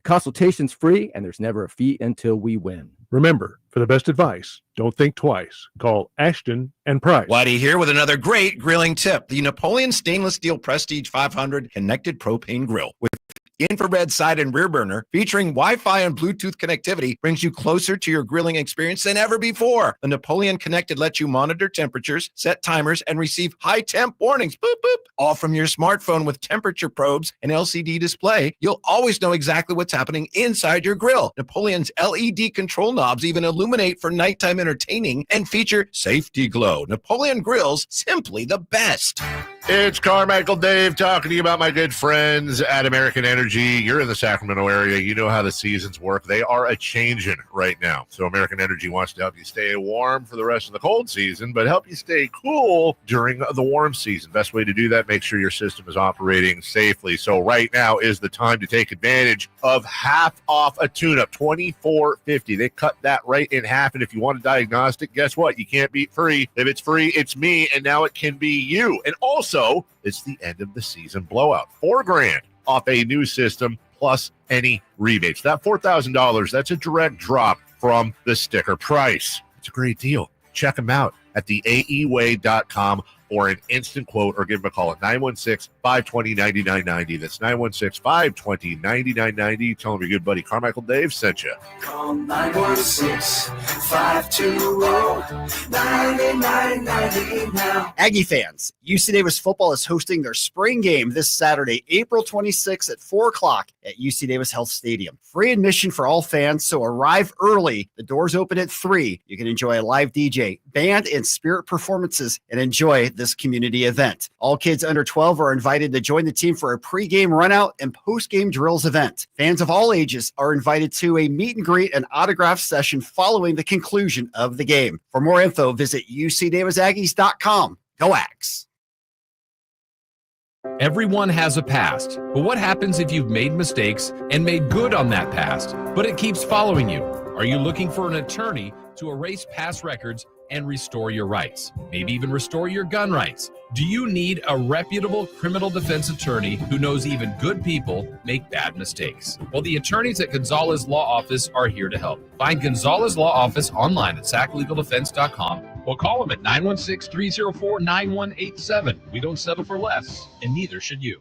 Consultation's free, and there's never a fee until we win. Remember, for the best advice, don't think twice. Call Ashton and Price. Whitey here with another great grilling tip. The Napoleon Stainless Steel Prestige 500 Connected Propane Grill. With The infrared side and rear burner, featuring Wi-Fi and Bluetooth connectivity, brings you closer to your grilling experience than ever before. The Napoleon Connected lets you monitor temperatures, set timers, and receive high temp warnings. Boop, boop. All from your smartphone with temperature probes and LCD display. You'll always know exactly what's happening inside your grill. Napoleon's LED control knobs even illuminate for nighttime entertaining and feature safety glow. Napoleon grills, simply the best. It's Carmichael Dave talking to you about my good friends at American Energy. You're in the Sacramento area. You know how the seasons work. They are a-changing right now. So American Energy wants to help you stay warm for the rest of the cold season, but help you stay cool during the warm season. Best way to do that, make sure your system is operating safely. So right now is the time to take advantage of half off a tune-up, $24.50. They cut that right in half, and if you want a diagnostic, guess what? You can't beat free. If it's free, it's me, and now it can be you. And also, it's the end of the season blowout. $4,000 off a new system plus any rebates. That $4,000, that's a direct drop from the sticker price. It's a great deal. Check them out at theaeway.com or an instant quote, or give them a call at 916-520-9990. That's 916-520-9990. Tell them your good buddy Carmichael Dave sent you. Call 916-520-9990 now. Aggie fans, UC Davis football is hosting their spring game this Saturday, April 26th at 4 o'clock at UC Davis Health Stadium. Free admission for all fans, so arrive early. The doors open at 3. You can enjoy a live DJ, band, and spirit performances and enjoy this community event. All kids under 12 are invited to join the team for a pregame runout and postgame drills event. Fans of all ages are invited to a meet and greet and autograph session following the conclusion of the game. For more info, visit ucdavisaggies.com. Go Ags! Everyone has a past, but what happens if you've made mistakes and made good on that past, but it keeps following you? Are you looking for an attorney to erase past records and restore your rights, maybe even restore your gun rights? Do you need a reputable criminal defense attorney who knows even good people make bad mistakes? Well, the attorneys at Gonzalez Law Office are here to help. Find Gonzalez Law Office online at saclegaldefense.com or call them at 916-304-9187. We don't settle for less, and neither should you.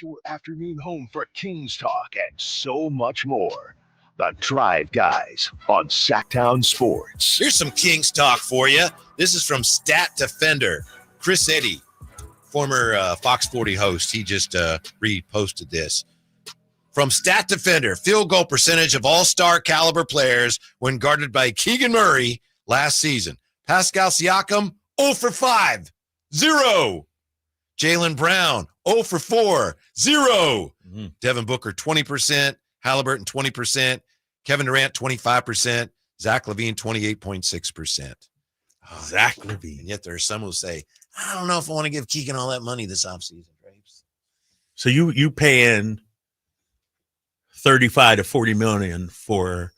Your afternoon home for Kings Talk and so much more. The Drive Guys on Sacktown Sports. Here's some Kings talk for you. This is from Stat Defender. Chris Eddy, former Fox 40 host, he just reposted this. From Stat Defender, field goal percentage of all-star caliber players when guarded by Keegan Murray last season. Pascal Siakam, 0 for 5, 0. Jaylen Brown, 0 for 4, 0. Devin Booker, 20%. Halliburton, 20%. Kevin Durant, 25%. Zach LaVine, 28.6%. Zach LaVine. And yet there are some who say, I don't know if I want to give Keegan all that money this offseason, Drapes. So you pay in $35 to $40 million for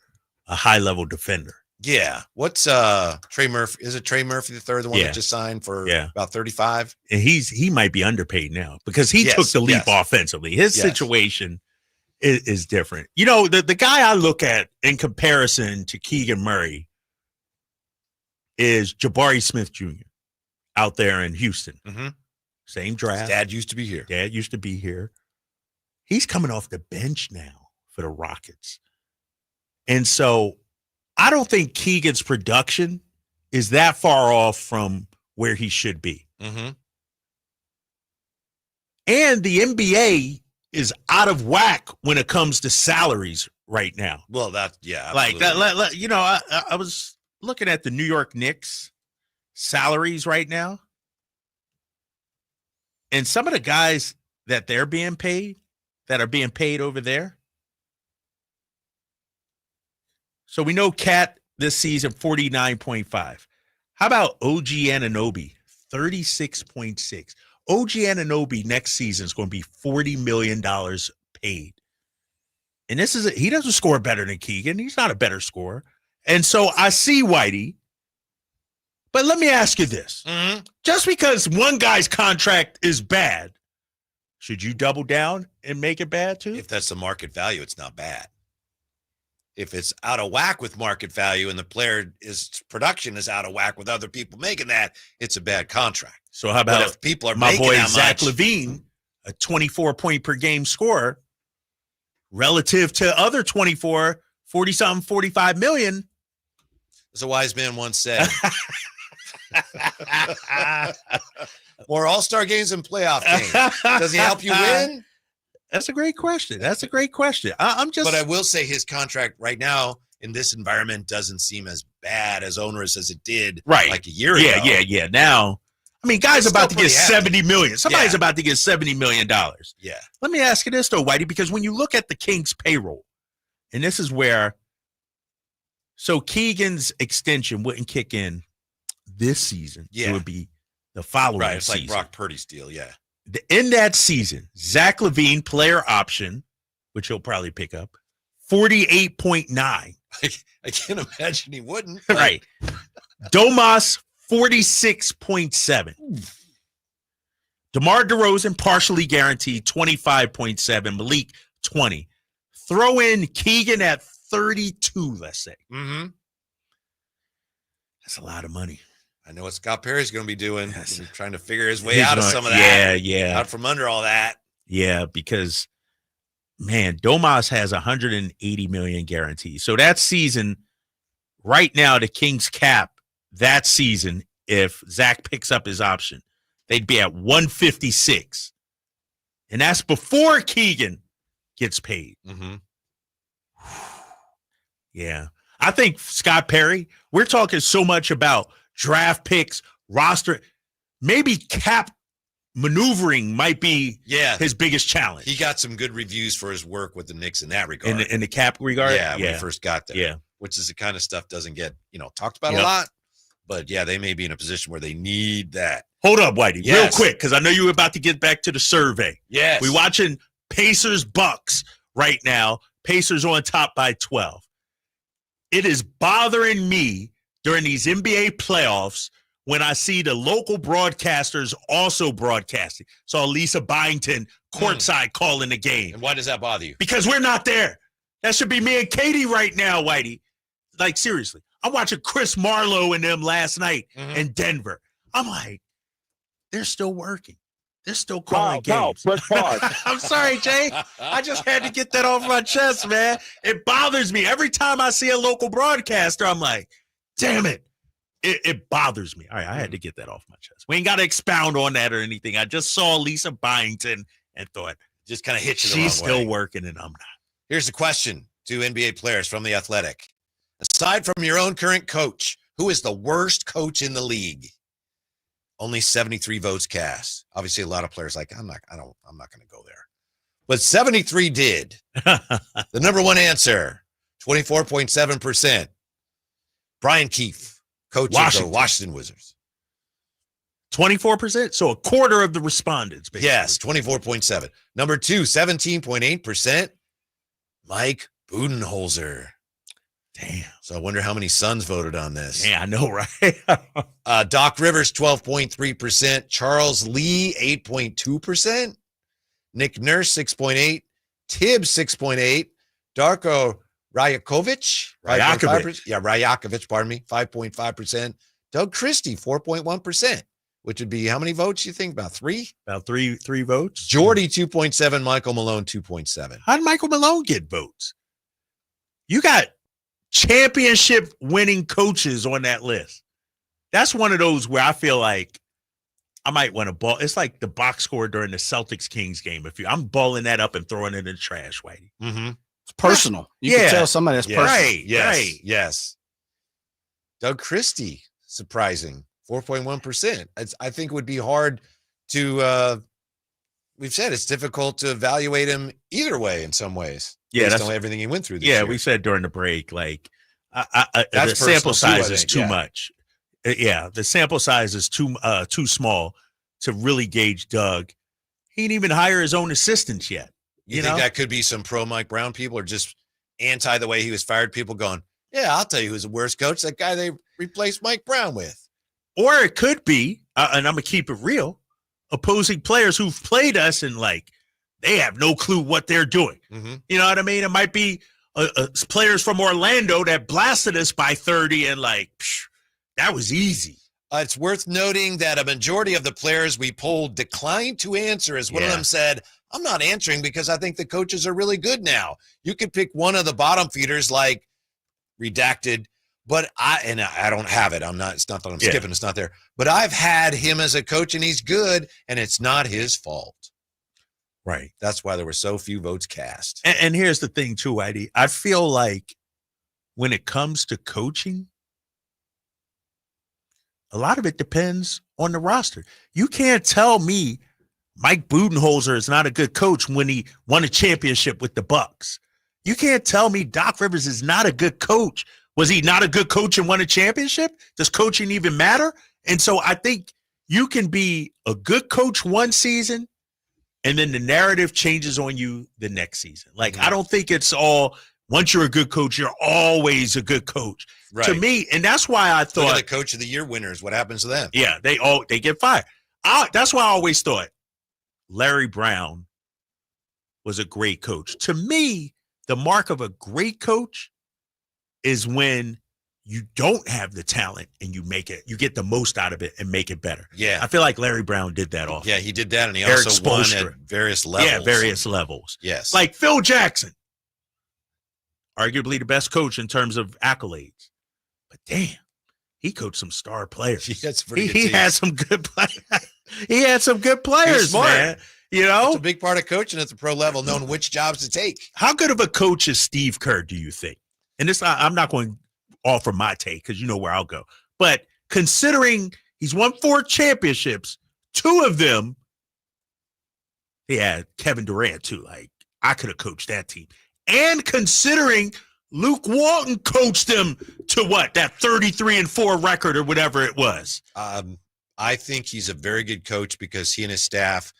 a high-level defender. Yeah. What's Trey Murphy? Is it Trey Murphy the third, the one that just signed for about 35? And he might be underpaid now because he took the leap offensively. His situation is different. You know, the guy I look at in comparison to Keegan Murray is Jabari Smith Jr. out there in Houston. Mm-hmm. Same draft. His dad used to be here. He's coming off the bench now for the Rockets. And so I don't think Keegan's production is that far off from where he should be. Mm-hmm. And the NBA is out of whack when it comes to salaries right now. Well, absolutely. Like that, you know, I was looking at the New York Knicks salaries right now. And some of the guys that are being paid over there. So we know Cat this season, 49.5. How about OG Anunoby, 36.6? OG Anunoby next season is going to be $40 million paid. And he doesn't score better than Keegan. He's not a better scorer. And so I see Whitey. But let me ask you this. Mm-hmm. Just because one guy's contract is bad, should you double down and make it bad too? If that's the market value, it's not bad. If it's out of whack with market value and the player production is out of whack with other people making that, it's a bad contract. So how about if people are my making boy that Zach much, LaVine, a 24-point-per-game scorer, relative to other 24, 40-something, 45 million. as a wise man once said, more all-star games and playoff games. Does he help you win? That's a great question. But I will say his contract right now in this environment doesn't seem as bad, as onerous as it did like a year ago. Yeah. Now, I mean, guys It's about to still get pretty $70 million. Somebody's about to get $70 million. Yeah. Let me ask you this, though, Whitey, because when you look at the Kings payroll, and this is where, so Keegan's extension wouldn't kick in this season. Yeah. It would be the following Right. It's season. like Brock Purdy's deal. Yeah. In that season, Zach LaVine, player option, which he'll probably pick up, 48.9. I can't imagine he wouldn't. Right. Domas, 46.7. DeMar DeRozan, partially guaranteed, 25.7. Malik, 20. Throw in Keegan at 32, let's say. Mm-hmm. That's a lot of money. I know what Scott Perry's going to be doing. He's trying to figure his way out of some of that. Yeah. Out from under all that. Yeah, because, man, Domas has 180 million guaranteed. So that season, right now, the Kings cap that season, if Zach picks up his option, they'd be at 156. And that's before Keegan gets paid. Mm-hmm. Yeah. I think Scott Perry, we're talking so much about draft picks, roster, maybe cap maneuvering might be his biggest challenge. He got some good reviews for his work with the Knicks in that regard. In the cap regard? Yeah, when he first got there. Yeah. Which is the kind of stuff doesn't get, talked about a lot. But yeah, they may be in a position where they need that. Hold up, Whitey, Yes. real quick, because I know you were about to get back to the survey. Yes. We're watching Pacers Bucks right now. Pacers on top by 12. It is bothering me during these NBA playoffs when I see the local broadcasters also broadcasting. So Lisa Byington, courtside calling the game. And why does that bother you? Because we're not there. That should be me and Katie right now, Whitey. Like, seriously. I'm watching Chris Marlowe and them last night in Denver. I'm like, they're still working. They're still calling games. I'm sorry, Jay. I just had to get that off my chest, man. It bothers me. Every time I see a local broadcaster, I'm like, damn it. It bothers me. All right, I had to get that off my chest. We ain't got to expound on that or anything. I just saw Lisa Byington and thought, just kind of hit you the wrong she's still way. working and I'm not. Here's the question to NBA players from The Athletic. Aside from your own current coach, who is the worst coach in the league? Only 73 votes cast. Obviously, a lot of players like, I'm not going to go there. But 73 did. The number one answer, 24.7%. Brian Keefe, coach of the Washington Wizards. 24%? So a quarter of the respondents, basically. Yes, 24.7. Number two, 17.8%. Mike Budenholzer. Damn. So I wonder how many Suns voted on this. Yeah, I know, right? Doc Rivers, 12.3%. Charles Lee, 8.2%. Nick Nurse, 6.8%. Tibbs, 6.8%. Darko Rajakovic. Rajakovic, pardon me, 5.5%. Doug Christie, 4.1%, which would be how many votes you think? About three? About three votes. Jordy, 2.7%. Michael Malone, 2.7%. How did Michael Malone get votes? You got championship winning coaches on that list. That's one of those where I feel like I might want to ball. It's like the box score during the Celtics Kings game. I'm balling that up and throwing it in the trash, Whitey. Mm-hmm. It's personal. You can tell somebody that's personal. Right. Yes. Doug Christie, surprising, 4.1%. I think it would be hard to, we've said it's difficult to evaluate him either way in some ways. Yeah, based on everything he went through this year. we said during the break, like, That's the sample personal size too, I is think, too yeah. much. The sample size is too small to really gauge Doug. He didn't even hire his own assistants yet. You think that could be some pro Mike Brown people or just anti the way he was fired? People going, yeah, I'll tell you who's the worst coach. That guy they replaced Mike Brown with. Or it could be, and I'm going to keep it real, opposing players who've played us and like, they have no clue what they're doing. Mm-hmm. You know what I mean? It might be players from Orlando that blasted us by 30 and that was easy. It's worth noting that a majority of the players we polled declined to answer, as one of them said, I'm not answering because I think the coaches are really good now. You could pick one of the bottom feeders like redacted, but I don't have it. It's not that I'm skipping. It's not there. But I've had him as a coach and he's good and it's not his fault. Right. That's why there were so few votes cast. And here's the thing too, Whitey. I feel like when it comes to coaching, a lot of it depends on the roster. You can't tell me Mike Budenholzer is not a good coach when he won a championship with the Bucks. You can't tell me Doc Rivers is not a good coach. Was he not a good coach and won a championship? Does coaching even matter? And so I think you can be a good coach one season and then the narrative changes on you the next season. I don't think it's all once you're a good coach, you're always a good coach. Right. To me, and that's why I thought look at the coach of the year winners. What happens to them? Yeah, they get fired. That's why I always thought Larry Brown was a great coach. To me, the mark of a great coach is when you don't have the talent and you get the most out of it and make it better. Yeah. I feel like Larry Brown did that often. Yeah, he did that, and he also won at various levels. Yeah, various levels. Yes. Like Phil Jackson, arguably the best coach in terms of accolades. But damn, he coached some star players. He had some good players. He had some good players, man. It's a big part of coaching at the pro level, knowing which jobs to take. How good of a coach is Steve Kerr, do you think? And this, I'm not going to offer my take because you know where I'll go. But considering he's won 4 championships, 2 of them, he had Kevin Durant too. I could have coached that team. And considering Luke Walton coached them to that 33-4 record or whatever it was. I think he's a very good coach because he and his staff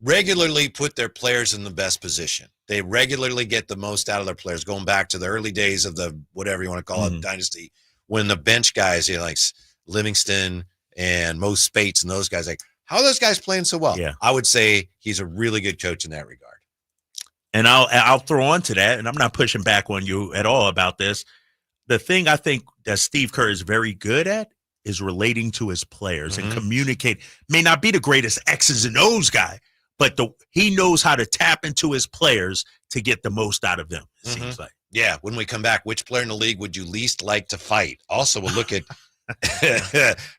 regularly put their players in the best position. They regularly get the most out of their players, going back to the early days of the whatever you want to call it, dynasty, when the bench guys, like Livingston and Mo Spates and those guys, how are those guys playing so well? Yeah. I would say he's a really good coach in that regard. And I'll throw on to that, and I'm not pushing back on you at all about this. The thing I think that Steve Kerr is very good at is relating to his players and communicate. May not be the greatest X's and O's guy, but he knows how to tap into his players to get the most out of them, it seems like. Yeah, when we come back, which player in the league would you least like to fight? Also, we'll look at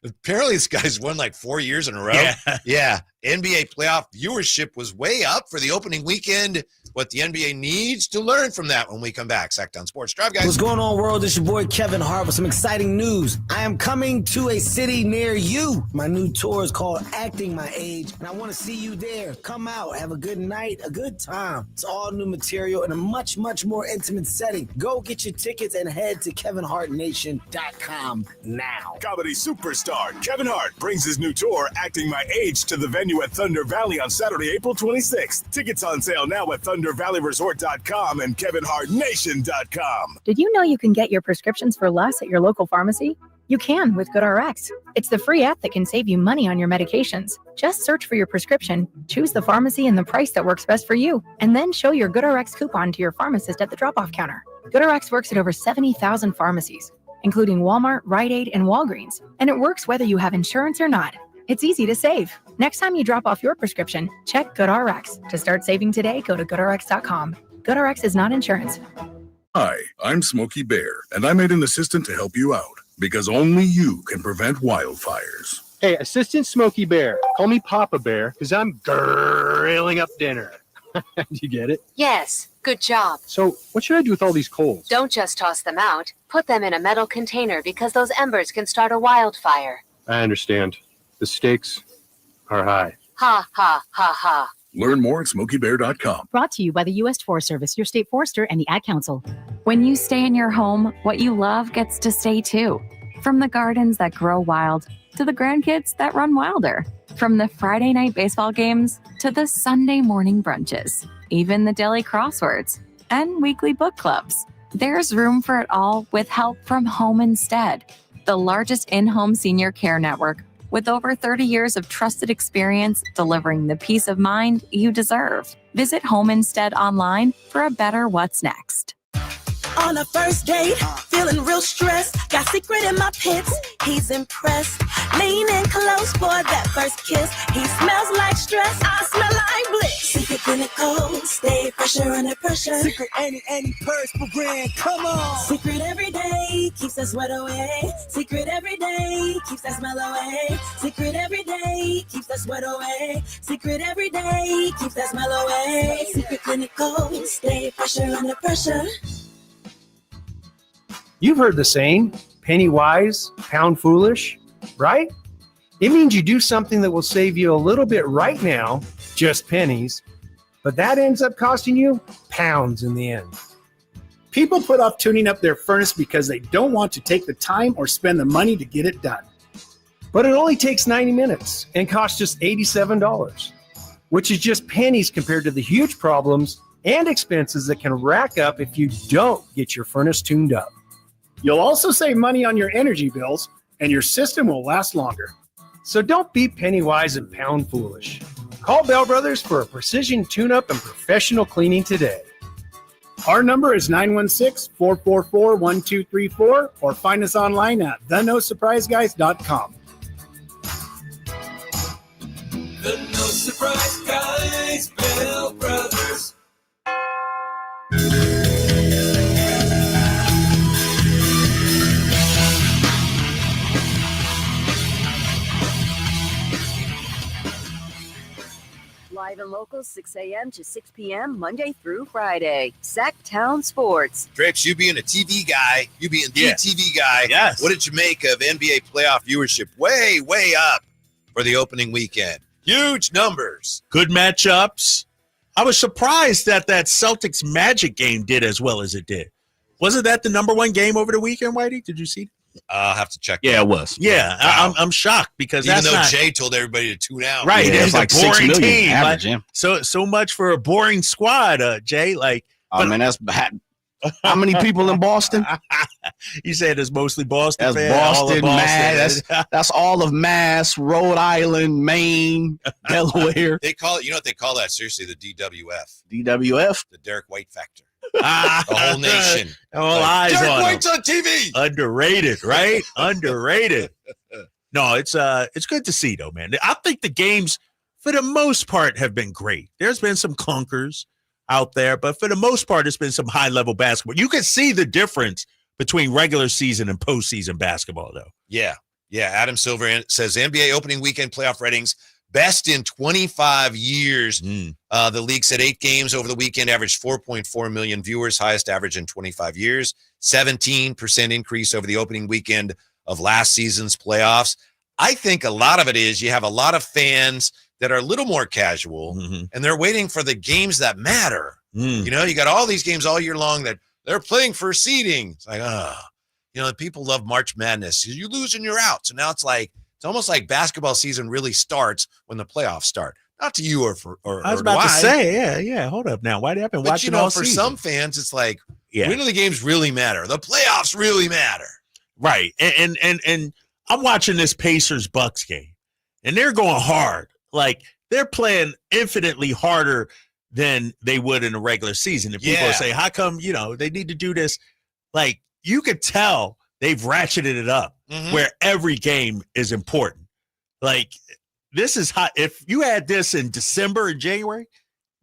apparently this guy's won 4 years in a row. Yeah. NBA playoff viewership was way up for the opening weekend. What the NBA needs to learn from that when we come back. Sacktown Sports Drive, guys. What's going on, world? It's your boy Kevin Hart with some exciting news. I am coming to a city near you. My new tour is called Acting My Age, and I want to see you there. Come out, have a good night, a good time. It's all new material in a much, much more intimate setting. Go get your tickets and head to KevinHartNation.com now. Comedy superstar Kevin Hart brings his new tour, Acting My Age, to the venue at Thunder Valley on Saturday, April 26th. Tickets on sale now at ThunderValleyResort.com and KevinHartNation.com. Did you know you can get your prescriptions for less at your local pharmacy? You can with GoodRx. It's the free app that can save you money on your medications. Just search for your prescription, choose the pharmacy and the price that works best for you, and then show your GoodRx coupon to your pharmacist at the drop-off counter. GoodRx works at over 70,000 pharmacies, including Walmart, Rite Aid, and Walgreens, and it works whether you have insurance or not. It's easy to save. Next time you drop off your prescription, check GoodRx. To start saving today, go to GoodRx.com. GoodRx is not insurance. Hi, I'm Smokey Bear, and I made an assistant to help you out, because only you can prevent wildfires. Hey, Assistant Smokey Bear, call me Papa Bear, because I'm grilling up dinner. Do you get it? Yes, good job. So, what should I do with all these coals? Don't just toss them out. Put them in a metal container because those embers can start a wildfire. I understand. The stakes are high. Ha, ha, ha, ha. Learn more at SmokeyBear.com. Brought to you by the U.S. Forest Service, your state forester, and the Ad Council. When you stay in your home, what you love gets to stay too. From the gardens that grow wild to the grandkids that run wilder. From the Friday night baseball games to the Sunday morning brunches. Even the daily crosswords and weekly book clubs. There's room for it all with help from Home Instead, the largest in-home senior care network with over 30 years of trusted experience delivering the peace of mind you deserve. Visit Home Instead online for a better what's next. on a first date, feeling real stressed. Got secret in my pits, he's impressed. Leaning close for that first kiss. He smells like stress, I smell like bliss. Secret clinical, stay fresher under pressure. Secret antiperspirant, come on. Secret every day, keeps that sweat away. Secret every day, keeps that smell away. Secret every day, keeps that sweat away. Secret every day, keeps that smell away. Secret clinical, stay fresher under pressure. You've heard the saying, penny wise, pound foolish, right? It means you do something that will save you a little bit right now, just pennies, but that ends up costing you pounds in the end. People put off tuning up their furnace because they don't want to take the time or spend the money to get it done. But it only takes 90 minutes and costs just $87, which is just pennies compared to the huge problems and expenses that can rack up if you don't get your furnace tuned up. You'll also save money on your energy bills, and your system will last longer. So don't be penny wise and pound foolish. Call Bell Brothers for a precision tune-up and professional cleaning today. Our number is 916-444-1234, or find us online at thenosurpriseguys.com. The No Surprise Guys, Bell Brothers. Live and local, 6 a.m. to 6 p.m., Monday through Friday. Sacktown Sports. Drix, you being a TV guy, you being the TV guy, yes. What did you make of NBA playoff viewership? Way, way up for the opening weekend. Huge numbers. Good matchups. I was surprised that Celtics Magic game did as well as it did. Wasn't that the number one game over the weekend, Whitey? Did you see? I'll have to check. Yeah, it was. Yeah, Wow. I'm shocked because even that's though not, Jay told everybody to tune out. right. Yeah, It's like a 6 boring million team. average, Like, yeah. so much for a boring squad, Jay. Like, Oh, man, that's how many people in Boston? you said it's mostly Boston. That's fans, all of Boston, Mass. That's all of Mass, Rhode Island, Maine, Delaware. They call it, you know what they call that? Seriously, the DWF. DWF? The Derek White factor. The whole nation. All eyes Derek on White's him. on TV. Underrated, right? Underrated. No, it's good to see though, man. I think the games, for the most part, have been great. There's been some clunkers out there, but for the most part, it's been some high level basketball. You can see the difference between regular season and postseason basketball, though. Yeah. Adam Silver says NBA opening weekend playoff ratings best in 25 years. The league said 8 games over the weekend averaged 4.4 million viewers, highest average in 25 years, 17% increase over the opening weekend of last season's playoffs. I think a lot of it is you have a lot of fans that are a little more casual, and they're waiting for the games that matter. You know, you got all these games all year long that they're playing for seeding. It's like, you know, people love March Madness. You lose and you're out. So now it's like, it's almost like basketball season really starts when the playoffs start. Not to you or I was about to say, yeah. Hold up now. Why did I been but watching you know, all for season? some fans, it's like, when do the games really matter? The playoffs really matter. Right. And I'm watching this Pacers Bucks game, and they're going hard. Like, they're playing infinitely harder than they would in a regular season. And people say, how come, you know, they need to do this? Like, you could tell they've ratcheted it up where every game is important. Like, this is hot. If you had this in December and January,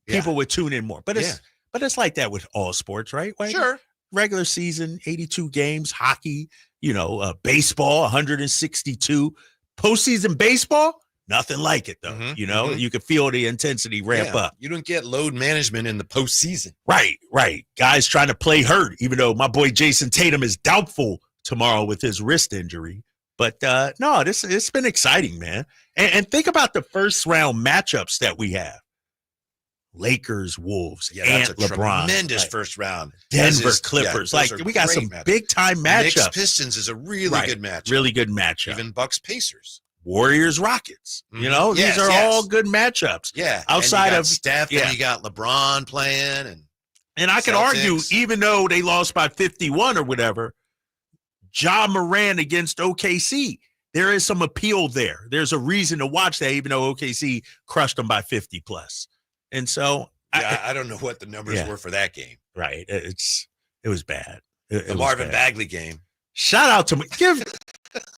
people would tune in more. But it's like that with all sports, right? Sure. Regular season, 82 games, hockey, you know, baseball, 162. Postseason baseball, nothing like it, though. You know, you can feel the intensity ramp up. You don't get load management in the postseason. Right. Guys trying to play hurt, even though my boy Jason Tatum is doubtful tomorrow with his wrist injury. But no, it's been exciting, man. And think about the first round matchups that we have. Lakers, Wolves, That's a LeBron. tremendous first round. Denver Clippers. those Like, are we got great some matchups. big time matchups. Knicks Pistons is a really good matchup. Really good matchup. Even Bucks Pacers. Warriors, Rockets. You know, these are all good matchups. Yeah. Outside and you got of Steph, and you got LeBron playing, and I can argue, even though they lost by 51 or whatever, Ja Morant against OKC, there is some appeal there. There's a reason to watch that, even though OKC crushed them by 50 plus. And so I don't know what the numbers were for that game. Right. It's It was bad. It The was Marvin bad. Bagley game. Shout out to me.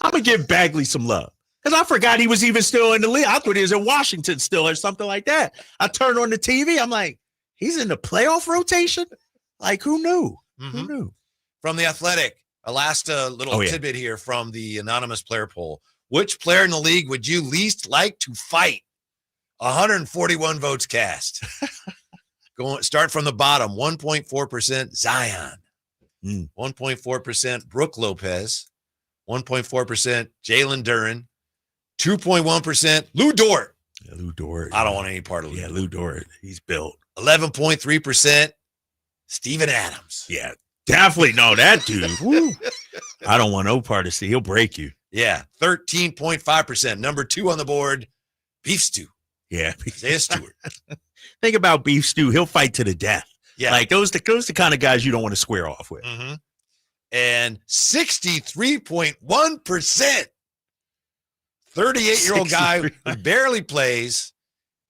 I'm gonna give Bagley some love because I forgot he was even still in the league. I thought he was in Washington still or something like that. I turned on the TV. I'm like, he's in the playoff rotation. Like, who knew? Who knew? From The Athletic, a last little tidbit here from the anonymous player poll. Which player in the league would you least like to fight? 141 votes cast. Start from the bottom. 1.4% Zion. 1.4% Brooke Lopez. 1.4% Jalen Duren. 2.1% Lou Dort. Yeah, Lou Dort. I don't want any part of Lou. Yeah, Lou Dort. He's built. 11.3% Steven Adams. Yeah, definitely. No, that dude. Woo. I don't want no part of Steve. He'll break you. Yeah, 13.5%. Number 2 on the board, Beef Stew. Yeah. Isaiah Stewart. Think about Beef Stew. He'll fight to the death. Yeah. Like those the kind of guys you don't want to square off with. Mm-hmm. And 63.1%. 38-year-old guy who barely plays.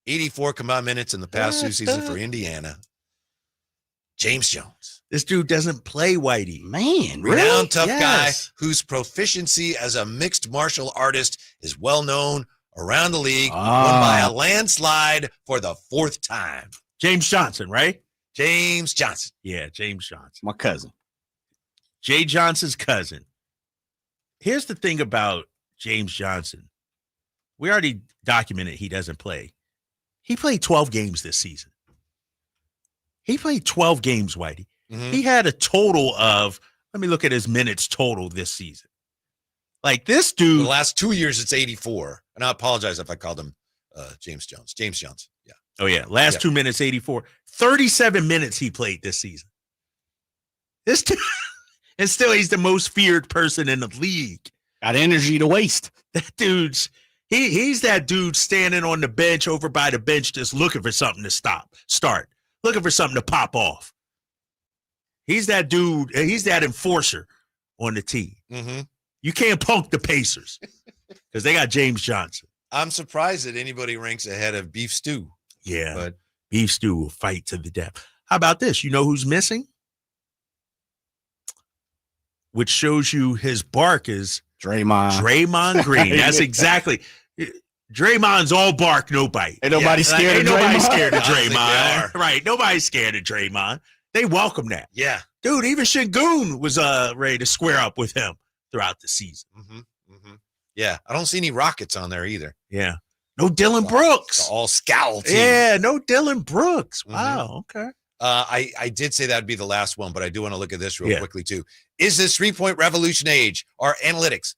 84 combined minutes in the past 2 seasons for Indiana. James Jones. This dude doesn't play, Whitey. Man, Renowned tough Yes. guy whose proficiency as a mixed martial artist is well known around the league. Won by a landslide for the 4th time. James Johnson, right? James Johnson. Yeah, James Johnson. My cousin. Jay Johnson's cousin. Here's the thing about James Johnson. We already documented he doesn't play. He played 12 games this season. He played 12 games, Whitey. Mm-hmm. He had a total of, let me look at his minutes total this season. Like this dude. The last 2 years, it's 84. And I apologize if I called him James Jones. James Jones. Yeah. Oh, yeah. Last 2 minutes, 84. 37 minutes he played this season. This dude, and still he's the most feared person in the league. Got energy to waste. That dude's, he's that dude standing on the bench, over by the bench, just looking for something to start, looking for something to pop off. He's that dude. He's that enforcer on the team. Mm-hmm. You can't punk the Pacers because they got James Johnson. I'm surprised that anybody ranks ahead of Beef Stew. Yeah, but Beef Stew will fight to the death. How about this? You know who's missing? Which shows you his bark is Draymond Green. That's exactly. Draymond's all bark, no bite. Ain't nobody scared of Draymond. Nobody's scared of I don't think they Draymond. are. Right. Nobody's scared of Draymond. They welcome that. Yeah. Dude, even Şengün was ready to square up with him throughout the season. Mm-hmm. Mm-hmm. Yeah. I don't see any Rockets on there either. Yeah. No Dylan Brooks. The all scowl team. Yeah, no Dylan Brooks. Wow. Okay. I did say that'd be the last one, but I do want to look at this real quickly too. Is this 3-point revolution age? In this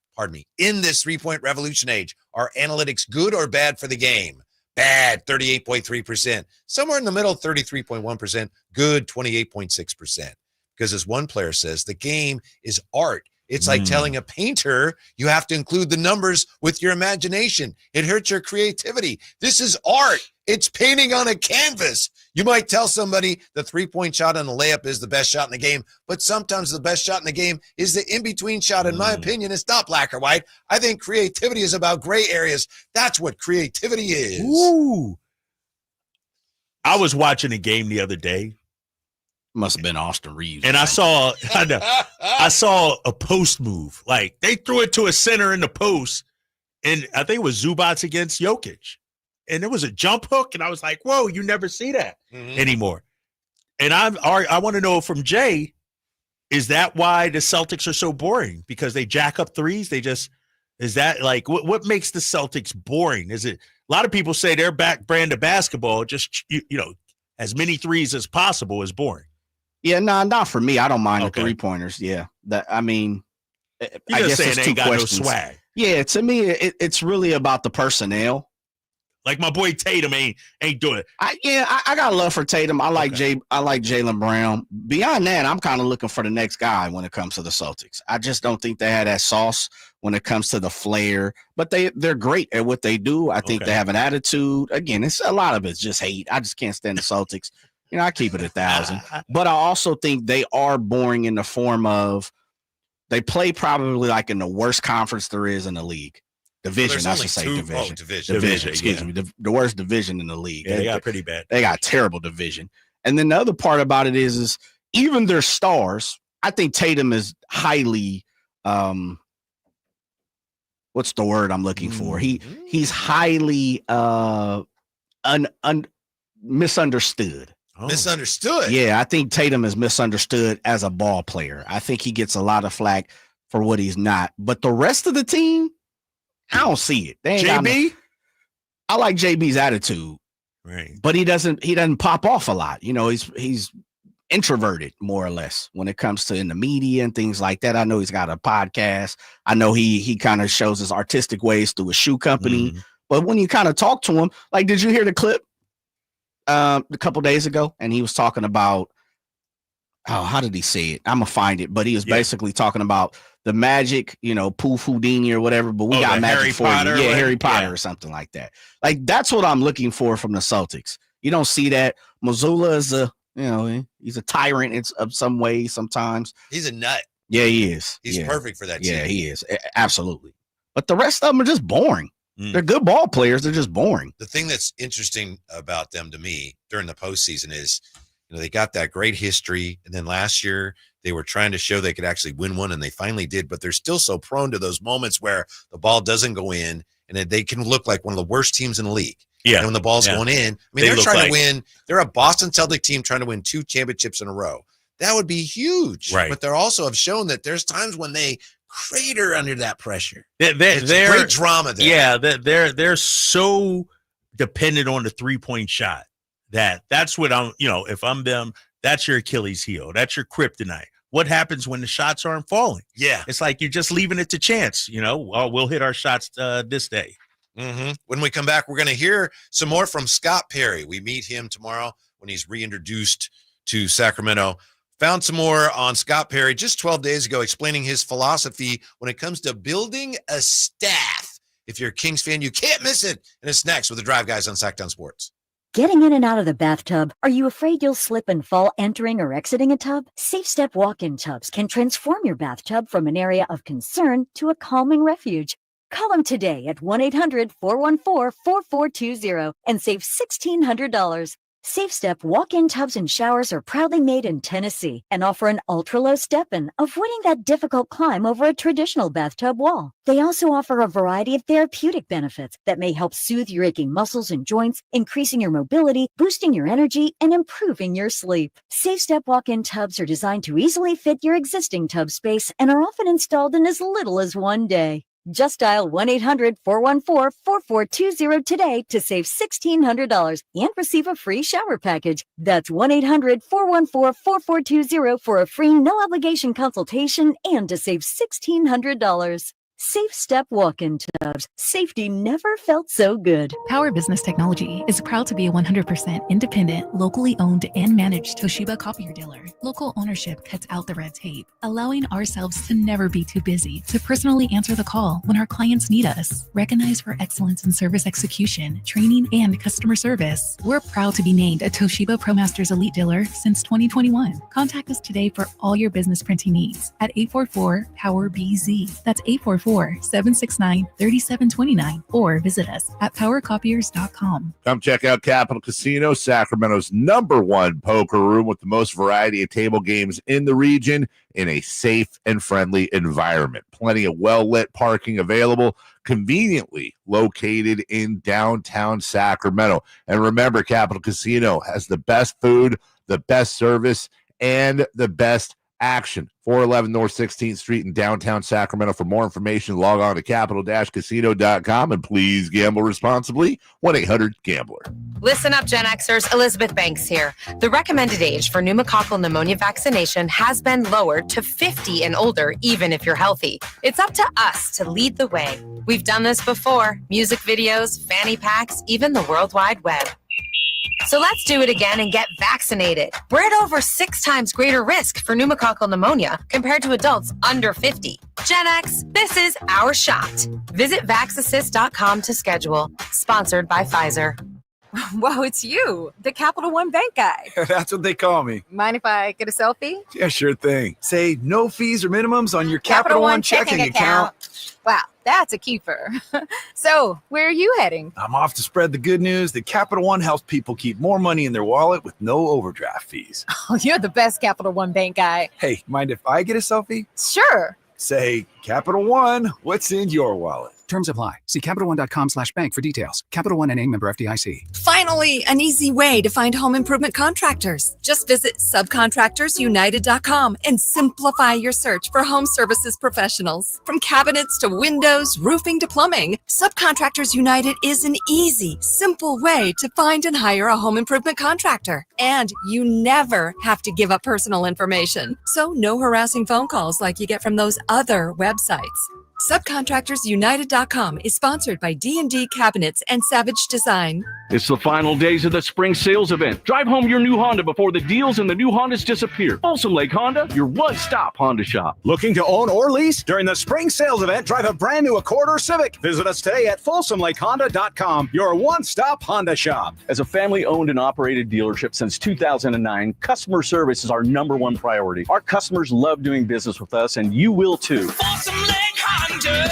3-point revolution age, are analytics good or bad for the game? Bad, 38.3%. Somewhere in the middle, 33.1%. Good, 28.6%. Because as one player says, the game is art. It's like telling a painter you have to include the numbers with your imagination. It hurts your creativity. This is art. It's painting on a canvas. You might tell somebody the 3-point shot and the layup is the best shot in the game, but sometimes the best shot in the game is the in-between shot. In my opinion, it's not black or white. I think creativity is about gray areas. That's what creativity is. Ooh. I was watching a game the other day. Must have been Austin Reeves. And I saw a post move. Like they threw it to a center in the post, and I think it was Zubats against Jokic. And there was a jump hook, and I was like, whoa, you never see that anymore. And I want to know from Jay, is that why the Celtics are so boring? Because they jack up threes? Is that like, what makes the Celtics boring? Is it, a lot of people say their brand of basketball, just, as many threes as possible is boring. Yeah, no, not for me. I don't mind the 3-pointers. Yeah. I guess saying it's they two ain't got questions. no swag. Yeah, to me, it's really about the personnel. Like my boy Tatum ain't doing it. I got love for Tatum. I like Jaylen Brown. Beyond that, I'm kind of looking for the next guy when it comes to the Celtics. I just don't think they had that sauce when it comes to the flair. But they're great at what they do. I think they have an attitude. Again, it's a lot of it's just hate. I just can't stand the Celtics. I keep it 1,000. But I also think they are boring in the form of they play probably like in the worst conference there is in the league. Division, I should say division. Division, excuse me. The worst division in the league. Yeah, they got pretty bad. They got terrible division. And then the other part about it is even their stars, I think Tatum is highly, what's the word I'm looking for? He's highly misunderstood. Misunderstood. Yeah, I think Tatum is misunderstood as a ball player. I think he gets a lot of flack for what he's not. But the rest of the team, I don't see it. JB? I like JB's attitude. Right. But he doesn't pop off a lot. You know, he's introverted more or less when it comes to in the media and things like that. I know he's got a podcast. I know he kind of shows his artistic ways through a shoe company. But when you kind of talk to him, like, did you hear the clip a couple days ago? And he was talking about, how did he say it? I'm gonna find it, but he was basically talking about the Magic, you know, Poof Houdini or whatever, but we got Magic Harry for Potter, you. Yeah, right? Harry Potter or something like that. Like, that's what I'm looking for from the Celtics. You don't see that. Mazzulla is he's a tyrant of some way sometimes. He's a nut. Yeah, he is. He's perfect for that team. Yeah, he is. Absolutely. But the rest of them are just boring. They're good ball players. They're just boring. The thing that's interesting about them to me during the postseason is, they got that great history. And then last year they were trying to show they could actually win one, and they finally did. But they're still so prone to those moments where the ball doesn't go in, and they can look like one of the worst teams in the league. Yeah. And when the ball's going in, they're trying to win. They're a Boston Celtic team trying to win 2 championships in a row. That would be huge. Right. But they're also have shown that there's times when they crater under that pressure. They're great drama there. Yeah, they're so dependent on the 3-point shot that's what I'm, if I'm them, that's your Achilles heel. That's your kryptonite. What happens when the shots aren't falling? Yeah. It's like you're just leaving it to chance, we'll hit our shots this day. When we come back, we're going to hear some more from Scott Perry. We meet him tomorrow when he's reintroduced to Sacramento. Found some more on Scott Perry just 12 days ago, explaining his philosophy when it comes to building a staff. If you're a Kings fan, you can't miss it. And it's next with the Drive Guys on Sacktown Sports. Getting in and out of the bathtub? Are you afraid you'll slip and fall entering or exiting a tub? Safe Step walk-in tubs can transform your bathtub from an area of concern to a calming refuge. Call them today at 1-800-414-4420 and save $1,600. Safe Step walk-in tubs and showers are proudly made in Tennessee and offer an ultra-low step-in, avoiding that difficult climb over a traditional bathtub wall. They also offer a variety of therapeutic benefits that may help soothe your aching muscles and joints, increasing your mobility, boosting your energy, and improving your sleep. Safe Step walk-in tubs are designed to easily fit your existing tub space and are often installed in as little as one day. Just dial 1-800-414-4420 today to save $1,600 and receive a free shower package. That's 1-800-414-4420 for a free no-obligation consultation and to save $1,600. Safe Step walk-in tubs. Safety never felt so good. Power Business Technology is proud to be a 100% independent, locally owned and managed Toshiba copier dealer. Local ownership cuts out the red tape, allowing ourselves to never be too busy to personally answer the call when our clients need us. Recognized for excellence in service execution, training, and customer service, we're proud to be named a Toshiba ProMasters Elite Dealer since 2021. Contact us today for all your business printing needs at 844-POWER-BZ. That's 844-769-3729 or visit us at powercopiers.com. Come check out Capital Casino, Sacramento's #1 poker room with the most variety of table games in the region in a safe and friendly environment. Plenty of well-lit parking available, conveniently located in downtown Sacramento. And remember, Capital Casino has the best food, the best service, and the best action. 411 North 16th Street in downtown Sacramento. For more information, log on to capital-casino.com and please gamble responsibly. 1-800-GAMBLER. Listen up, Gen Xers. Elizabeth Banks here. The recommended age for pneumococcal pneumonia vaccination has been lowered to 50 and older, even if you're healthy. It's up to us to lead the way. We've done this before. Music videos, fanny packs, even the World Wide Web. So let's do it again and get vaccinated. We're at over 6 times greater risk for pneumococcal pneumonia compared to adults under 50. Gen X, this is our shot. Visit vaxassist.com to schedule. Sponsored by Pfizer. Whoa, it's you, the Capital One Bank guy. That's what they call me. Mind if I get a selfie? Yeah, sure thing. Say no fees or minimums on your Capital One checking account. Wow, that's a keeper. So, where are you heading? I'm off to spread the good news that Capital One helps people keep more money in their wallet with no overdraft fees. Oh, you're the best Capital One bank guy. Hey, mind if I get a selfie? Sure. Say, Capital One, what's in your wallet? Terms apply. See CapitalOne.com/bank for details. Capital One NA, member FDIC. Finally, an easy way to find home improvement contractors. Just visit subcontractorsunited.com and simplify your search for home services professionals. From cabinets to windows, roofing to plumbing, Subcontractors United is an easy, simple way to find and hire a home improvement contractor. And you never have to give up personal information. So no harassing phone calls like you get from those other websites. SubcontractorsUnited.com is sponsored by D&D Cabinets and Savage Design. It's the final days of the spring sales event. Drive home your new Honda before the deals and the new Hondas disappear. Folsom Lake Honda, your one-stop Honda shop. Looking to own or lease? During the spring sales event, drive a brand new Accord or Civic. Visit us today at FolsomLakeHonda.com, your one-stop Honda shop. As a family-owned and operated dealership since 2009, customer service is our #1 priority. Our customers love doing business with us, and you will too. Folsom Lake Honda,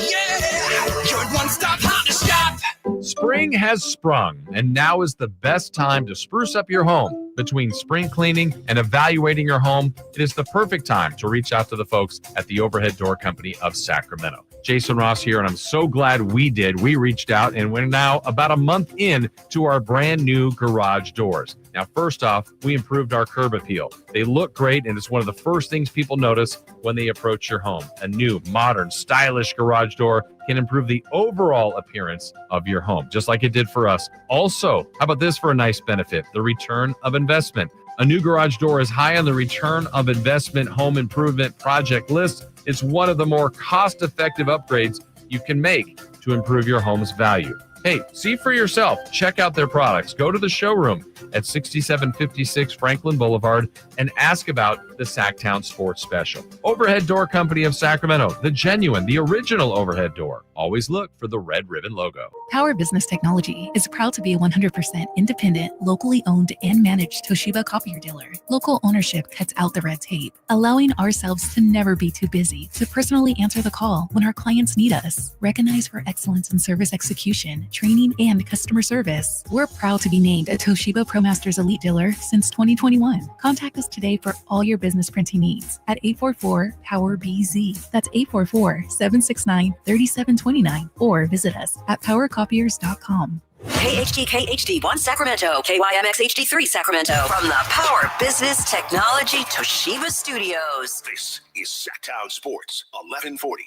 yeah, your one-stop Honda shop. Spring has sprung, and now is the best time to spruce up your home. Between spring cleaning and evaluating your home, it is the perfect time to reach out to the folks at the Overhead Door Company of Sacramento. Jason Ross here, and I'm so glad we did. We reached out, and we're now about a month in to our brand new garage doors. Now, first off, we improved our curb appeal. They look great, and it's one of the first things people notice when they approach your home. A new, modern, stylish garage door can improve the overall appearance of your home, just like it did for us. Also, how about this for a nice benefit? The return of investment. A new garage door is high on the return of investment home improvement project list. It's one of the more cost-effective upgrades you can make to improve your home's value. Hey, see for yourself. Check out their products. Go to the showroom at 6756 Franklin Boulevard and ask about the Sacktown Sports Special. Overhead Door Company of Sacramento, the genuine, the original overhead door. Always look for the red ribbon logo. Power Business Technology is proud to be a 100% independent, locally owned and managed Toshiba copier dealer. Local ownership cuts out the red tape, allowing ourselves to never be too busy to personally answer the call when our clients need us. Recognized for excellence in service execution, training, and customer service, we're proud to be named a Toshiba ProMasters Elite Dealer since 2021. Contact us today for all your business printing needs at 844-POWER-BZ. That's 844-769-3729, or visit us at powercopiers.com. KHD 1 Sacramento, KYMX HD3 Sacramento. From the Power Business Technology Toshiba Studios. This is Sacktown Sports 1140.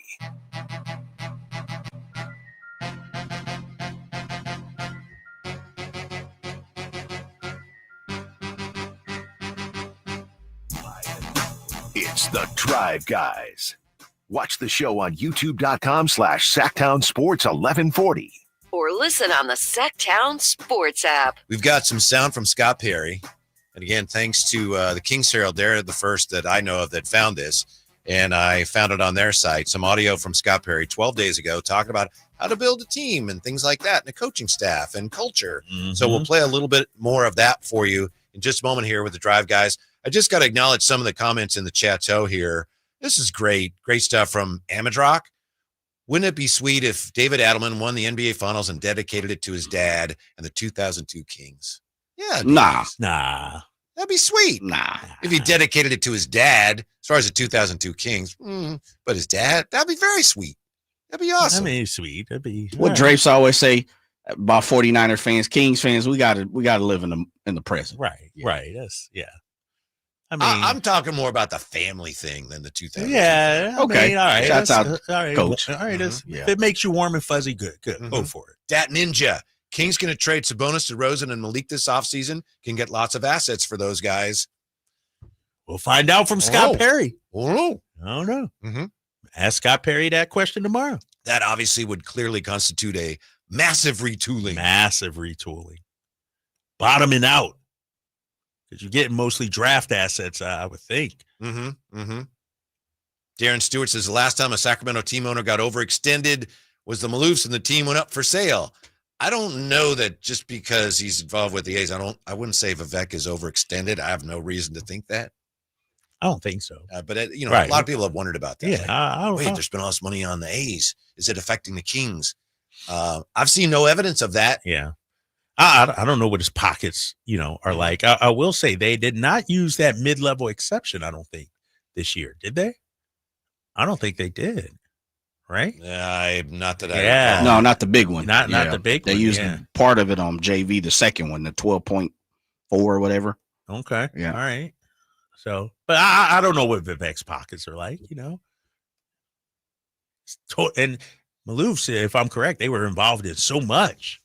It's the Drive Guys. Watch the show on youtube.com/Sacktown Sports 1140. Or listen on the Sacktown Sports app. We've got some sound from Scott Perry. And again, thanks to the Kings Herald. They're the first that I know of that found this. And I found it on their site. Some audio from Scott Perry 12 days ago talking about how to build a team and things like that, and a coaching staff and culture. Mm-hmm. So we'll play a little bit more of that for you in just a moment here with the Drive Guys. I just got to acknowledge some of the comments in the chateau here. This is great. Great stuff from Amadrock. Wouldn't it be sweet if David Adelman won the NBA Finals and dedicated it to his dad and the 2002 Kings? Yeah. Nah. That'd be sweet. Nah. If he dedicated it to his dad, as far as the 2002 Kings, but his dad, that'd be very sweet. That'd be awesome. That'd be sweet. That'd be what Drapes always say about 49er fans, Kings fans. We gotta live in the present. Right. Yeah. Right. Yeah. I mean, I'm talking more about the family thing than the 2000. Yeah. Okay. All right. Shouts out, all right, Coach. All right. If it makes you warm and fuzzy, good. Go for it. Dat Ninja. Kings going to trade Sabonis, DeRozan, and Malik this offseason. Can get lots of assets for those guys. We'll find out from Scott Perry. Oh, no. Mm-hmm. Ask Scott Perry that question tomorrow. That obviously would clearly constitute a massive retooling. Bottoming out. Because you're getting mostly draft assets, I would think. Darren Stewart says the last time a Sacramento team owner got overextended was the Maloofs and the team went up for sale. I don't know that just because he's involved with the A's. I wouldn't say Vivek is overextended. I have no reason to think that. I don't think so. But a Right. lot of people have wondered about that. Yeah, Like, wait, they're spending all this money on the A's. Is it affecting the Kings? I've seen no evidence of that. Yeah. I don't know what his pockets, are like. I will say they did not use that mid-level exception, I don't think, this year. Did they? I don't think they did. Right? Not that Yeah. I No, not the big one. Not the big They one. used yeah. part of it on JV, the second one, the 12.4 or whatever. Okay. Yeah. All right. So, but I don't know what Vivek's pockets are like, And Maloof said, if I'm correct, they were involved in so much.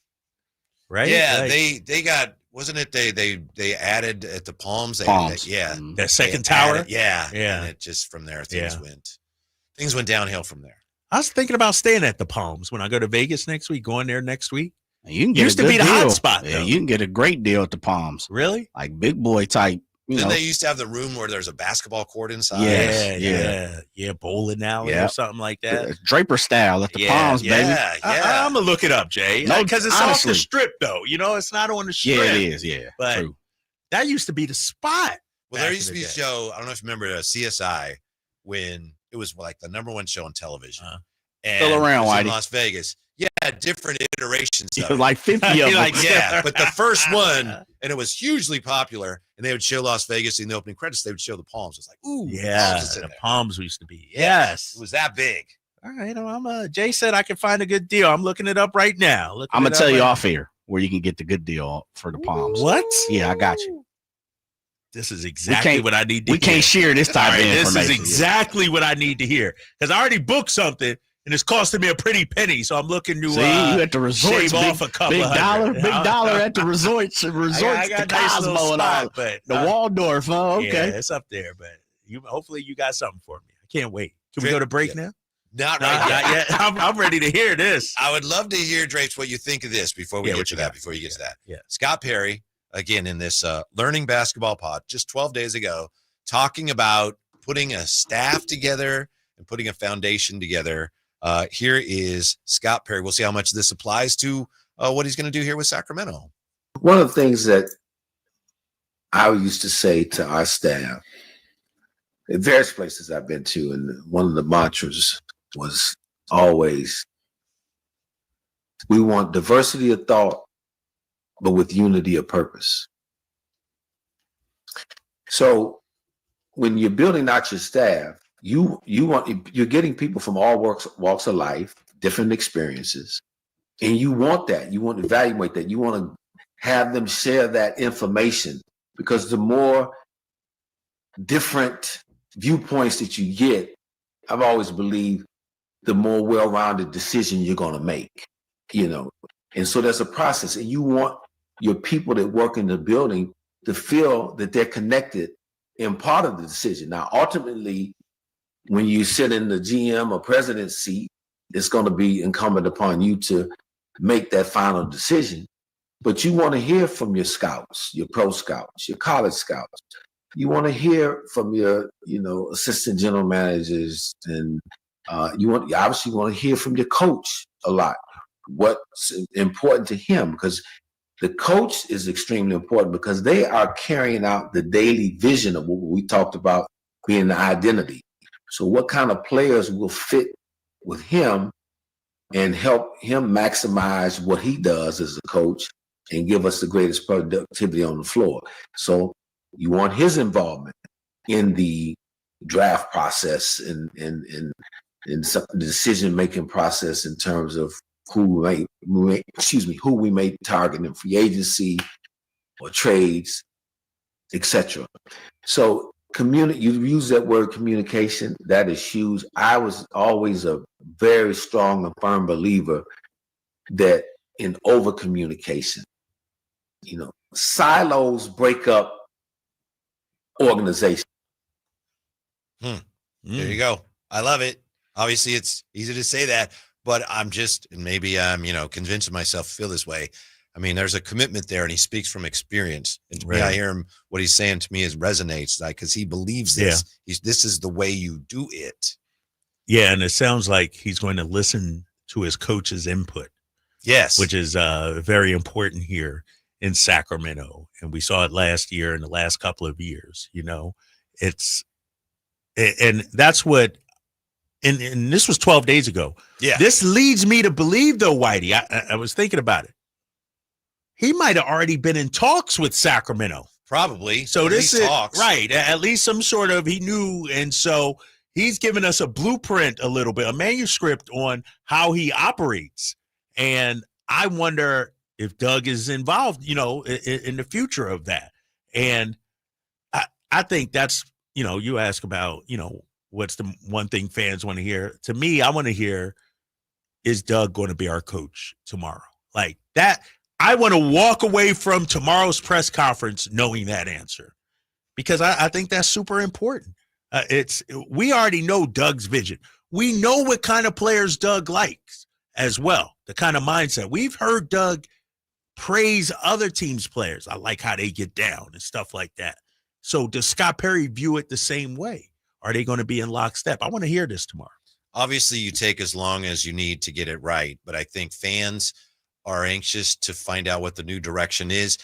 Right? Yeah, Like, they got, wasn't it they added at the Palms? Palms. that second tower. Yeah. Yeah. And it just from there things went downhill from there. I was thinking about staying at the Palms when I go to Vegas next week, going there next week. You can get Used a to be good the hot deal. spot, Yeah, though. you can get a great deal at the Palms. Really? Like big boy type. Then they used to have the room where there's a basketball court inside. Yeah. Bowling alley or something like that. Draper style at the Palms, baby. I'm gonna look it up, Jay. No, Because it's honestly. off the strip, though. It's not on the strip. Yeah, it is. Yeah, but true. that used to be the spot. Well, there back used to in be the a day. show, I don't know if you remember CSI, when it was like the number one show on television. And Still around, it was in Whitey. Las Vegas. Yeah, different iterations of it. Like 50 of them. But the first one, and it was hugely popular, and they would show Las Vegas in the opening credits, they would show the Palms. It's like, ooh, Yeah, Palms is in the there. Palms used to be. Yes. Yes. It was that big. All right. Jay said I can find a good deal. I'm looking it up right now. I'm going to tell you off here where you can get the good deal for the Palms. What? Yeah, I got you. This is exactly what I need to We hear. can't share this type of This information. is exactly what I need to hear. Because I already booked something, and it's costing me a pretty penny. So I'm looking to See, you at the resorts, shave off a couple big hundred. dollar at the resorts, I the got a nice little Cosmo and all. spot, but The Waldorf, huh? Okay. Yeah, it's up there, but hopefully you got something for me. I can't wait. Can we go to break now? Not No, right not yet. yet. I'm ready to hear this. I would love to hear, Drapes, what you think of this before we Yeah, get what to you that. got? Before you get to that. Yeah. Scott Perry, again, in this Learning Basketball pod, just 12 days ago, talking about putting a staff together and putting a foundation together. Here is Scott Perry. We'll see how much this applies to what he's going to do here with Sacramento. One of the things that I used to say to our staff at various places I've been to, and one of the mantras was always, we want diversity of thought, but with unity of purpose. So when you're building out your staff, you're getting people from all walks of life, different experiences, and you want that. You want to evaluate that. You want to have them share that information, because the more different viewpoints that you get, I've always believed, the more well-rounded decision you're going to make, And so there's a process, and you want your people that work in the building to feel that they're connected in part of the decision. Now, ultimately, when you sit in the GM or president seat, it's going to be incumbent upon you to make that final decision. But you want to hear from your scouts, your pro scouts, your college scouts. You want to hear from your, assistant general managers, and you obviously want to hear from your coach a lot. What's important to him, because the coach is extremely important, because they are carrying out the daily vision of what we talked about being the identity. So what kind of players will fit with him and help him maximize what he does as a coach and give us the greatest productivity on the floor. So you want his involvement in the draft process and the decision-making process in terms of who we may target in free agency or trades, etc. So you use that word communication. That is huge. I was always a very strong and firm believer that in over communication, silos break up organization. There you go. I love it. Obviously, it's easy to say that, but maybe I'm, convincing myself to feel this way. I mean, there's a commitment there, and he speaks from experience. And to me, I hear him, what he's saying to me resonates, like, because he believes this. Yeah. This is the way you do it. Yeah, and it sounds like he's going to listen to his coach's input. Yes. Which is very important here in Sacramento. And we saw it last year and the last couple of years. It's And that's what, and this was 12 days ago. Yeah. This leads me to believe, though, Whitey, I was thinking about it. He might have already been in talks with Sacramento. Probably. So at this least is talks. right. At least some sort of, he knew. And so he's given us a blueprint, a little bit, a manuscript on how he operates. And I wonder if Doug is involved, in the future of that. And I think that's, you ask about, what's the one thing fans want to hear? To me, I want to hear, is Doug going to be our coach tomorrow? Like that. I want to walk away from tomorrow's press conference knowing that answer, because I think that's super important. We already know Doug's vision. We know what kind of players Doug likes as well, the kind of mindset. We've heard Doug praise other teams' players. I like how they get down and stuff like that. So does Scott Perry view it the same way? Are they going to be in lockstep? I want to hear this tomorrow. Obviously, you take as long as you need to get it right, but I think fans are anxious to find out what the new direction is.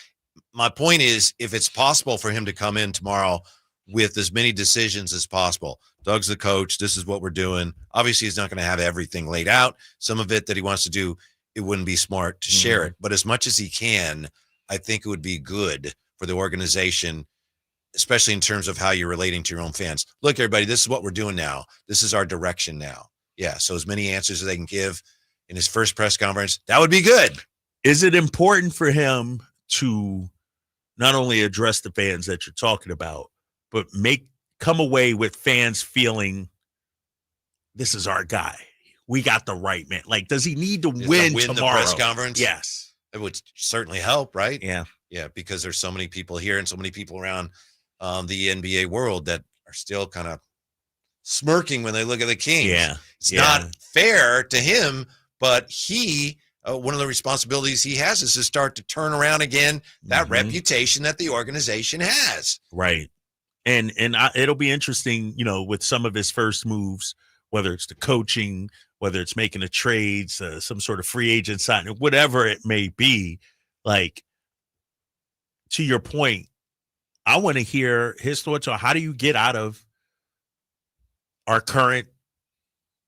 My point is, if it's possible for him to come in tomorrow with as many decisions as possible, Doug's the coach, this is what we're doing. Obviously, he's not going to have everything laid out. Some of it that he wants to do, it wouldn't be smart to share it. But as much as he can, I think it would be good for the organization, especially in terms of how you're relating to your own fans. Look, everybody, this is what we're doing now. This is our direction now. Yeah, so as many answers as they can give in his first press conference, that would be good. Is it important for him to not only address the fans that you're talking about, but come away with fans feeling this is our guy? We got the right man. Like, does he need to win tomorrow? The press conference? Yes. It would certainly help, right? Yeah. Yeah, because there's so many people here and so many people around the NBA world that are still kind of smirking when they look at the Kings. Yeah. It's not fair to him, but one of the responsibilities he has is to start to turn around again that reputation that the organization has. Right. And it'll be interesting, with some of his first moves, whether it's the coaching, whether it's making a trades, some sort of free agent signing, whatever it may be. Like, to your point, I want to hear his thoughts on how do you get out of our current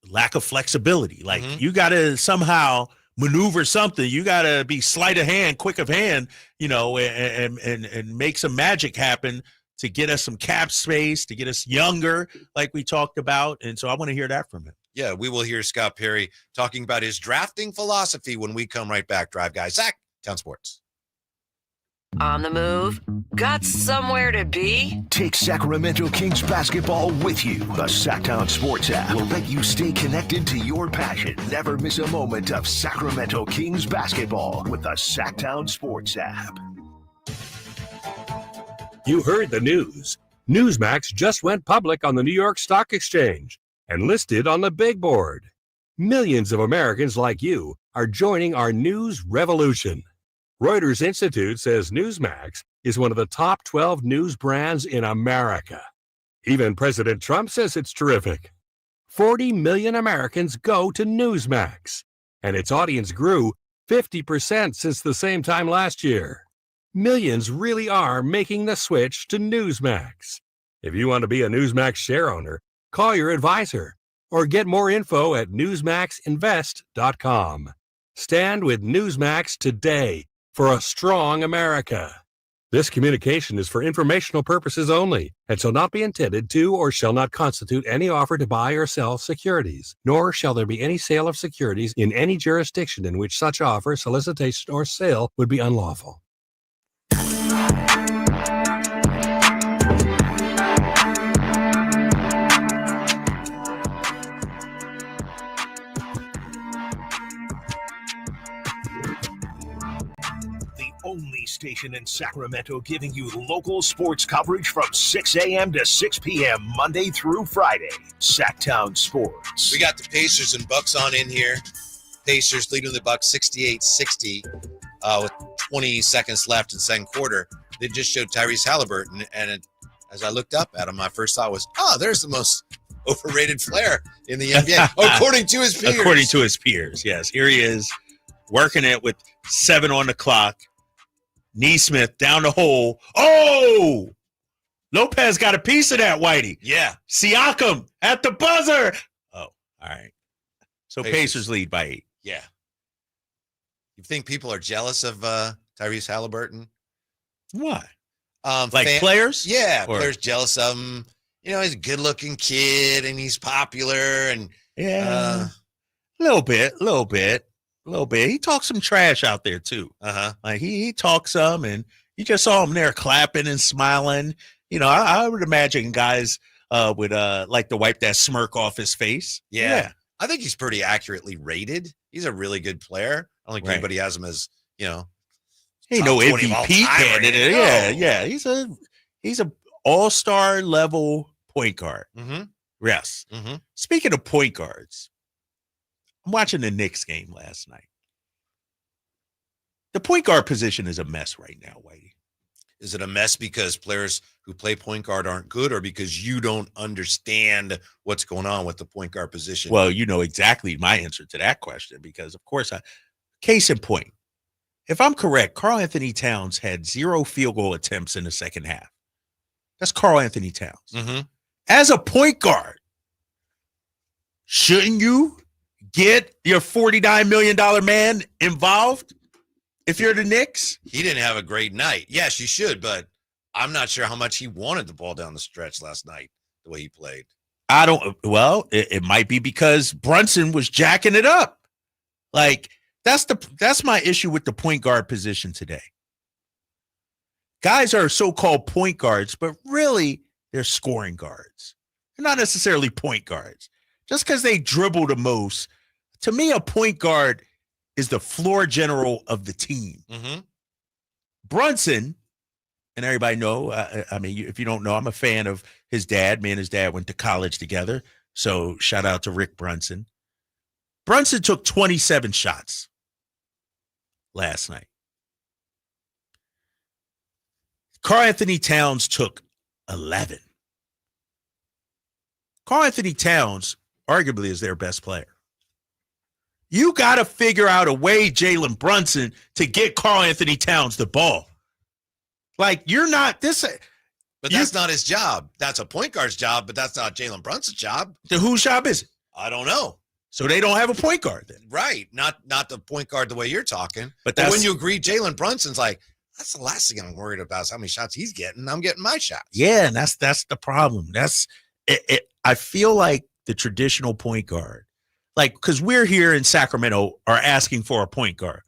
lack of flexibility. Like, you got to somehow maneuver something. You got to be sleight of hand, quick of hand, and make some magic happen to get us some cap space, to get us younger, like we talked about. And so I want to hear that from him. Yeah, we will hear Scott Perry talking about his drafting philosophy when we come right back. Drive Guys, Zach, Town Sports. On the move? Got somewhere to be? Take Sacramento Kings basketball with you. The Sacktown Sports app will let you stay connected to your passion. Never miss a moment of Sacramento Kings basketball with the Sacktown Sports app. You heard the news. Newsmax just went public on the New York Stock Exchange and listed on the big board. Millions of Americans like you are joining our news revolution. Reuters Institute says Newsmax is one of the top 12 news brands in America. Even President Trump says it's terrific. 40 million Americans go to Newsmax, and its audience grew 50% since the same time last year. Millions really are making the switch to Newsmax. If you want to be a Newsmax share owner, call your advisor or get more info at newsmaxinvest.com. Stand with Newsmax today for a strong America. This communication is for informational purposes only and shall not be intended to or shall not constitute any offer to buy or sell securities, nor shall there be any sale of securities in any jurisdiction in which such offer, solicitation, or sale would be unlawful. Only station in Sacramento giving you local sports coverage from 6 a.m. to 6 p.m. Monday through Friday. Sacktown Sports. We got the Pacers and Bucks on in here. Pacers leading the Bucks 68-60 with 20 seconds left in the second quarter. They just showed Tyrese Halliburton, and as I looked up at him, my first thought was, there's the most overrated player in the NBA, according to his peers. According to his peers, yes. Here he is, working it with 7 on the clock. Neesmith down the hole. Oh! Lopez got a piece of that, Whitey. Yeah. Siakam at the buzzer. Oh, all right. So Pacers lead by 8. Yeah. You think people are jealous of Tyrese Halliburton? Why? Players? Yeah, Or- players jealous of him. He's a good-looking kid and he's popular and Yeah. A little bit. He talks some trash out there too. Like he talks some, and you just saw him there clapping and smiling. I would imagine guys would like to wipe that smirk off his face. Yeah. I think he's pretty accurately rated. He's a really good player. I don't think Right. anybody has him as, Ain't top no 20 of all MVP time or candidate. anything. Yeah. He's a all-star level point guard. Mm-hmm. Yes. Mm-hmm. Speaking of point guards, I'm watching the Knicks game last night. The point guard position is a mess right now, Whitey. Is it a mess because players who play point guard aren't good, or because you don't understand what's going on with the point guard position? Well, you know exactly my answer to that question because, of course, case in point, if I'm correct, Karl Anthony Towns had 0 field goal attempts in the second half. That's Karl Anthony Towns. Mm-hmm. As a point guard, shouldn't you get your $49 million man involved if you're the Knicks? He didn't have a great night. Yes, you should, but I'm not sure how much he wanted the ball down the stretch last night, the way he played. It might be because Brunson was jacking it up. Like, that's my issue with the point guard position today. Guys are so-called point guards, but really they're scoring guards. They're not necessarily point guards. Just because they dribble the most, to me, a point guard is the floor general of the team. Mm-hmm. Brunson, and everybody know, if you don't know, I'm a fan of his dad. Me and his dad went to college together. So shout out to Rick Brunson. Brunson took 27 shots last night. Karl Anthony Towns took 11. Karl Anthony Towns arguably is their best player. You got to figure out a way, Jalen Brunson, to get Karl Anthony Towns the ball. Like, you're not this. But that's not his job. That's a point guard's job, but that's not Jalen Brunson's job. Then whose job is it? I don't know. So they don't have a point guard then. Right. Not the point guard the way you're talking. But when you agree, Jalen Brunson's like, that's the last thing I'm worried about is how many shots he's getting. I'm getting my shots. Yeah, and that's the problem. That's it. I feel like the traditional point guard, like, because we're here in Sacramento, are asking for a point guard.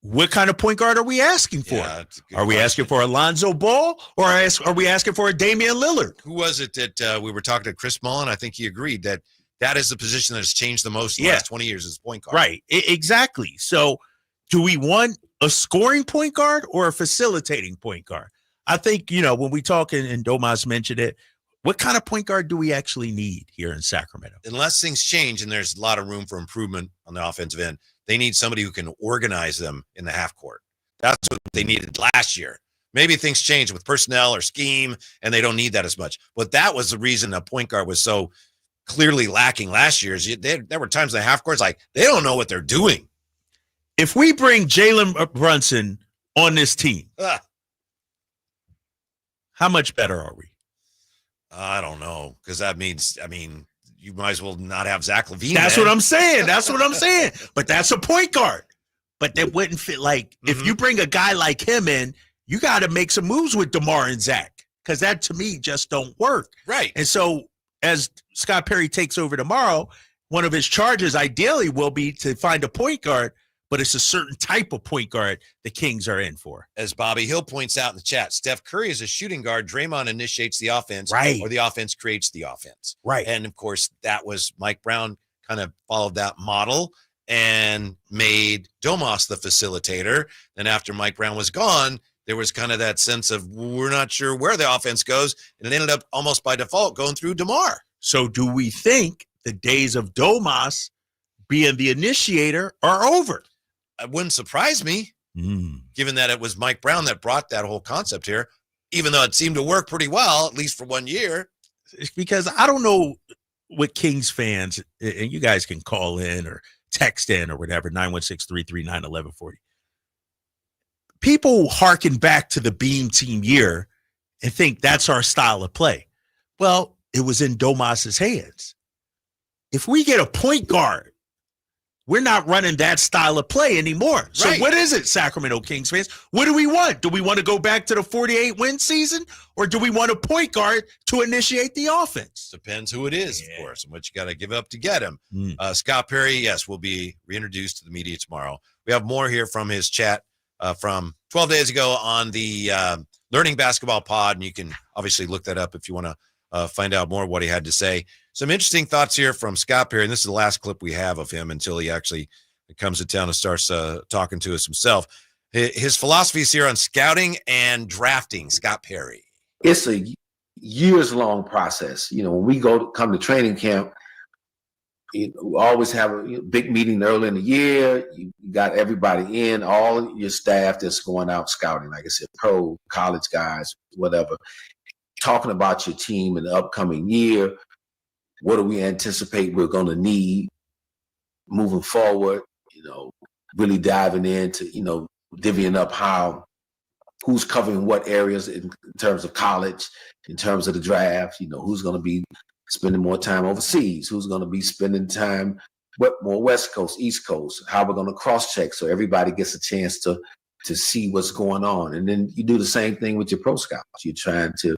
What kind of point guard are we asking for? Yeah, are we asking for Alonzo Ball, or are we asking for a Damian Lillard? Who was it that we were talking to Chris Mullen? I think he agreed that is the position that has changed the most in the last 20 years is point guard. Right, exactly. So do we want a scoring point guard or a facilitating point guard? I think, when we talk, and Domas mentioned it, what kind of point guard do we actually need here in Sacramento? Unless things change and there's a lot of room for improvement on the offensive end, they need somebody who can organize them in the half court. That's what they needed last year. Maybe things change with personnel or scheme, and they don't need that as much. But that was the reason a point guard was so clearly lacking last year. There were times in the half courts like they don't know what they're doing. If we bring Jalen Brunson on this team, how much better are we? I don't know, because that means, you might as well not have Zach LaVine. That's what I'm saying. But that's a point guard. But that wouldn't fit. Like, if you bring a guy like him in, you got to make some moves with DeMar and Zach, because that, to me, just don't work. Right. And so, as Scott Perry takes over tomorrow, one of his charges ideally will be to find a point guard, but it's a certain type of point guard the Kings are in for. As Bobby Hill points out in the chat, Steph Curry is a shooting guard. Draymond initiates the offense, right, or the offense creates the offense. Right. And, of course, that was Mike Brown kind of followed that model and made Domas the facilitator. Then after Mike Brown was gone, there was kind of that sense of we're not sure where the offense goes, and it ended up almost by default going through DeMar. So do we think the days of Domas being the initiator are over? It wouldn't surprise me, given that it was Mike Brown that brought that whole concept here, even though it seemed to work pretty well, at least for 1 year. Because I don't know what Kings fans, and you guys can call in or text in or whatever, 916-339-1140. People harken back to the Beam Team year, and think that's our style of play. Well, it was in Domas's hands. If we get a point guard, we're not running that style of play anymore. So what is it, Sacramento Kings fans? What do we want? Do we want to go back to the 48-win season, or do we want a point guard to initiate the offense? Depends who it is, of course, and what you got to give up to get him. Scott Perry, yes, will be reintroduced to the media tomorrow. We have more here from his chat from 12 days ago on the Learning Basketball Pod, and you can obviously look that up if you want to find out more what he had to say. Some interesting thoughts here from Scott Perry, and this is the last clip we have of him until he actually comes to town and starts talking to us himself. His philosophies here on scouting and drafting, Scott Perry. It's a years-long process. When we come to training camp, we always have a big meeting early in the year. You got everybody in, all your staff that's going out scouting, like I said, pro, college guys, whatever, talking about your team in the upcoming year. What do we anticipate we're going to need moving forward? Really diving into, divvying up who's covering what areas in terms of college, in terms of the draft, who's going to be spending more time overseas, who's going to be spending time more West Coast, East Coast, how we're going to cross-check so everybody gets a chance to see what's going on. And then you do the same thing with your pro scouts. You're trying to,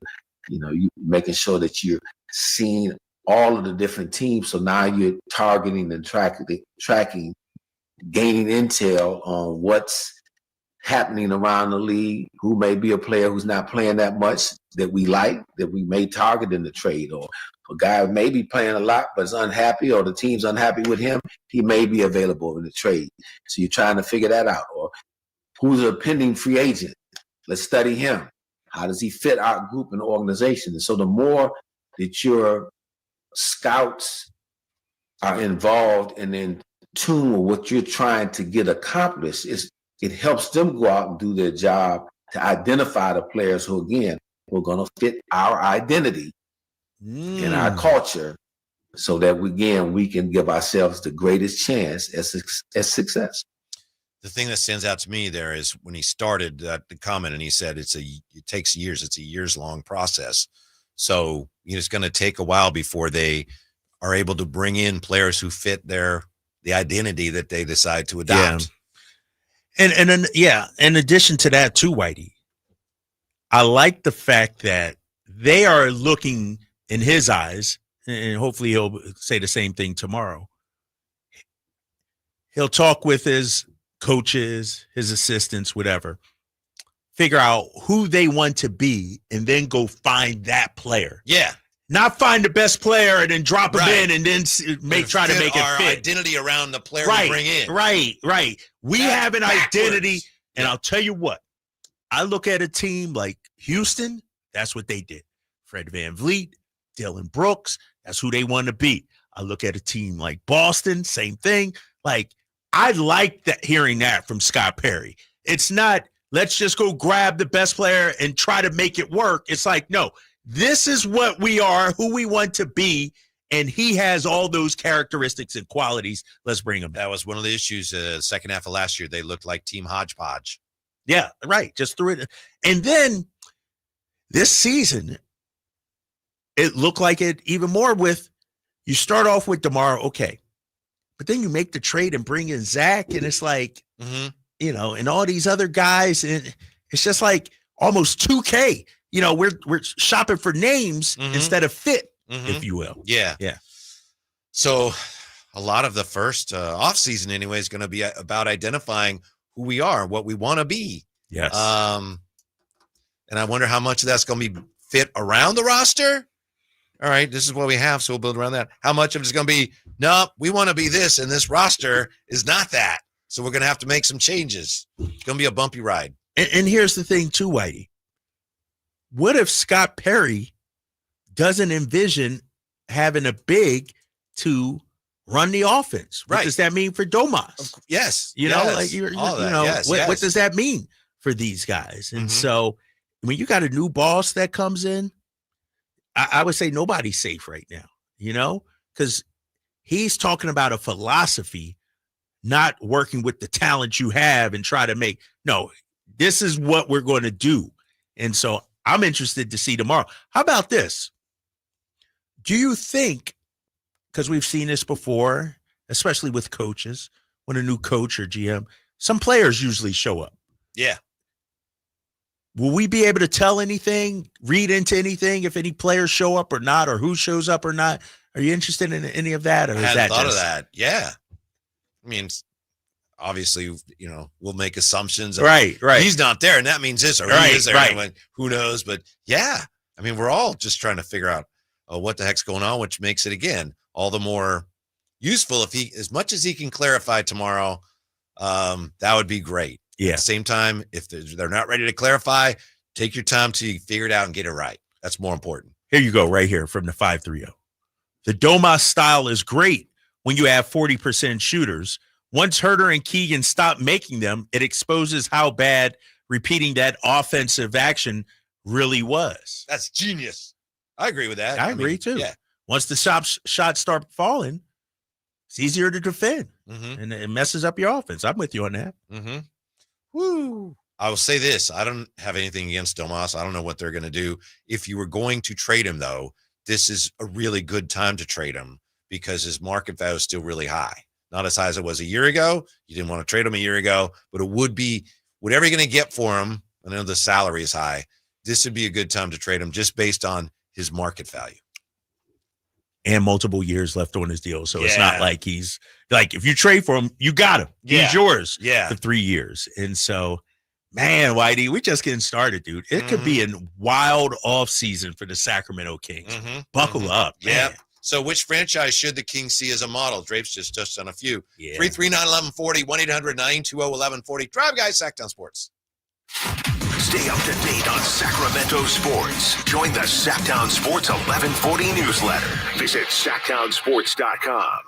you making sure that you're seeing all of the different teams. So now you're targeting and tracking, gaining intel on what's happening around the league, who may be a player who's not playing that much that we like, that we may target in the trade, or a guy may be playing a lot but is unhappy, or the team's unhappy with him, he may be available in the trade. So you're trying to figure that out. Or who's a pending free agent? Let's study him. How does he fit our group and organization? And so the more that your scouts are involved and in tune with what you're trying to get accomplished, it helps them go out and do their job to identify the players who, again, are going to fit our identity and our culture, so that we can give ourselves the greatest chance at success. The thing that stands out to me there is when he started the comment, and he said it takes years. It's a years-long process. So it's going to take a while before they are able to bring in players who fit the identity that they decide to adopt. Yeah. And then, in addition to that too, Whitey, I like the fact that they are looking in his eyes, and hopefully he'll say the same thing tomorrow. He'll talk with his coaches, his assistants, whatever, figure out who they want to be, and then go find that player. Yeah. Not find the best player and then drop him in and then try to make it our fit. Identity around the player we bring in. Right. We have an identity, and I'll tell you what. I look at a team like Houston, that's what they did. Fred VanVleet, Dylan Brooks, that's who they want to be. I look at a team like Boston, same thing. Like, I like that, hearing that from Scott Perry. It's not, let's just go grab the best player and try to make it work. It's like, no, this is what we are, who we want to be, and he has all those characteristics and qualities. Let's bring him. That was one of the issues second half of last year. They looked like Team Hodgepodge. Yeah, right. Just threw it. And then this season, it looked like it even more with, you start off with DeMar, okay. But then you make the trade and bring in Zach, and it's like, and all these other guys, and it's just like almost 2K. We're shopping for names instead of fit, if you will. Yeah. So a lot of the first offseason anyway is going to be about identifying who we are, what we want to be. Yes. And I wonder how much of that's going to be fit around the roster. All right, this is what we have, so we'll build around that. How much of it is going to be, no, we want to be this, and this roster is not that. So we're going to have to make some changes. It's going to be a bumpy ride. And here's the thing too, Whitey. What if Scott Perry doesn't envision having a big to run the offense? What does that mean for Domas? Yes. What does that mean for these guys? And so when you got a new boss that comes in, I would say nobody's safe right now, because he's talking about a philosophy, not working with the talent you have and try to make, no, this is what we're going to do. And so I'm interested to see tomorrow. How about this? Do you think, because we've seen this before, especially with coaches, when a new coach or GM, some players usually show up. Yeah. Will we be able to tell anything, read into anything if any players show up or not, or who shows up or not? Are you interested in any of that? Or I hadn't thought of that. Yeah. I mean, obviously, we'll make assumptions. Right. He's not there, and that means this, or he is there. Right. Who knows? But yeah, I mean, we're all just trying to figure out what the heck's going on, which makes it, again, all the more useful if he, as much as he can clarify tomorrow, that would be great. Yeah. At the same time, if they're not ready to clarify, take your time to figure it out and get it right. That's more important. Here you go, right here from the 530. The Domas style is great when you have 40% shooters. Once Herter and Keegan stop making them, it exposes how bad repeating that offensive action really was. That's genius. I agree with that. I agree too. Yeah. Once the shots start falling, it's easier to defend, and it messes up your offense. I'm with you on that. Mm-hmm. Woo. I will say this. I don't have anything against Domas. I don't know what they're going to do. If you were going to trade him, though, this is a really good time to trade him because his market value is still really high. Not as high as it was a year ago. You didn't want to trade him a year ago, but it would be whatever you're going to get for him. I know the salary is high. This would be a good time to trade him just based on his market value. And multiple years left on his deal. So it's not like he's like, if you trade for him, you got him. He's yours for 3 years. And so, man, Whitey, we're just getting started, dude. It could be a wild off season for the Sacramento Kings. Buckle up. Yeah. So which franchise should the Kings see as a model? Drapes just touched on a few. 339-1140, 1-800-920-1140. Drive Guys, Sacktown Sports. Stay up to date on Sacramento sports. Join the Sacktown Sports 1140 newsletter. Visit sacktownsports.com.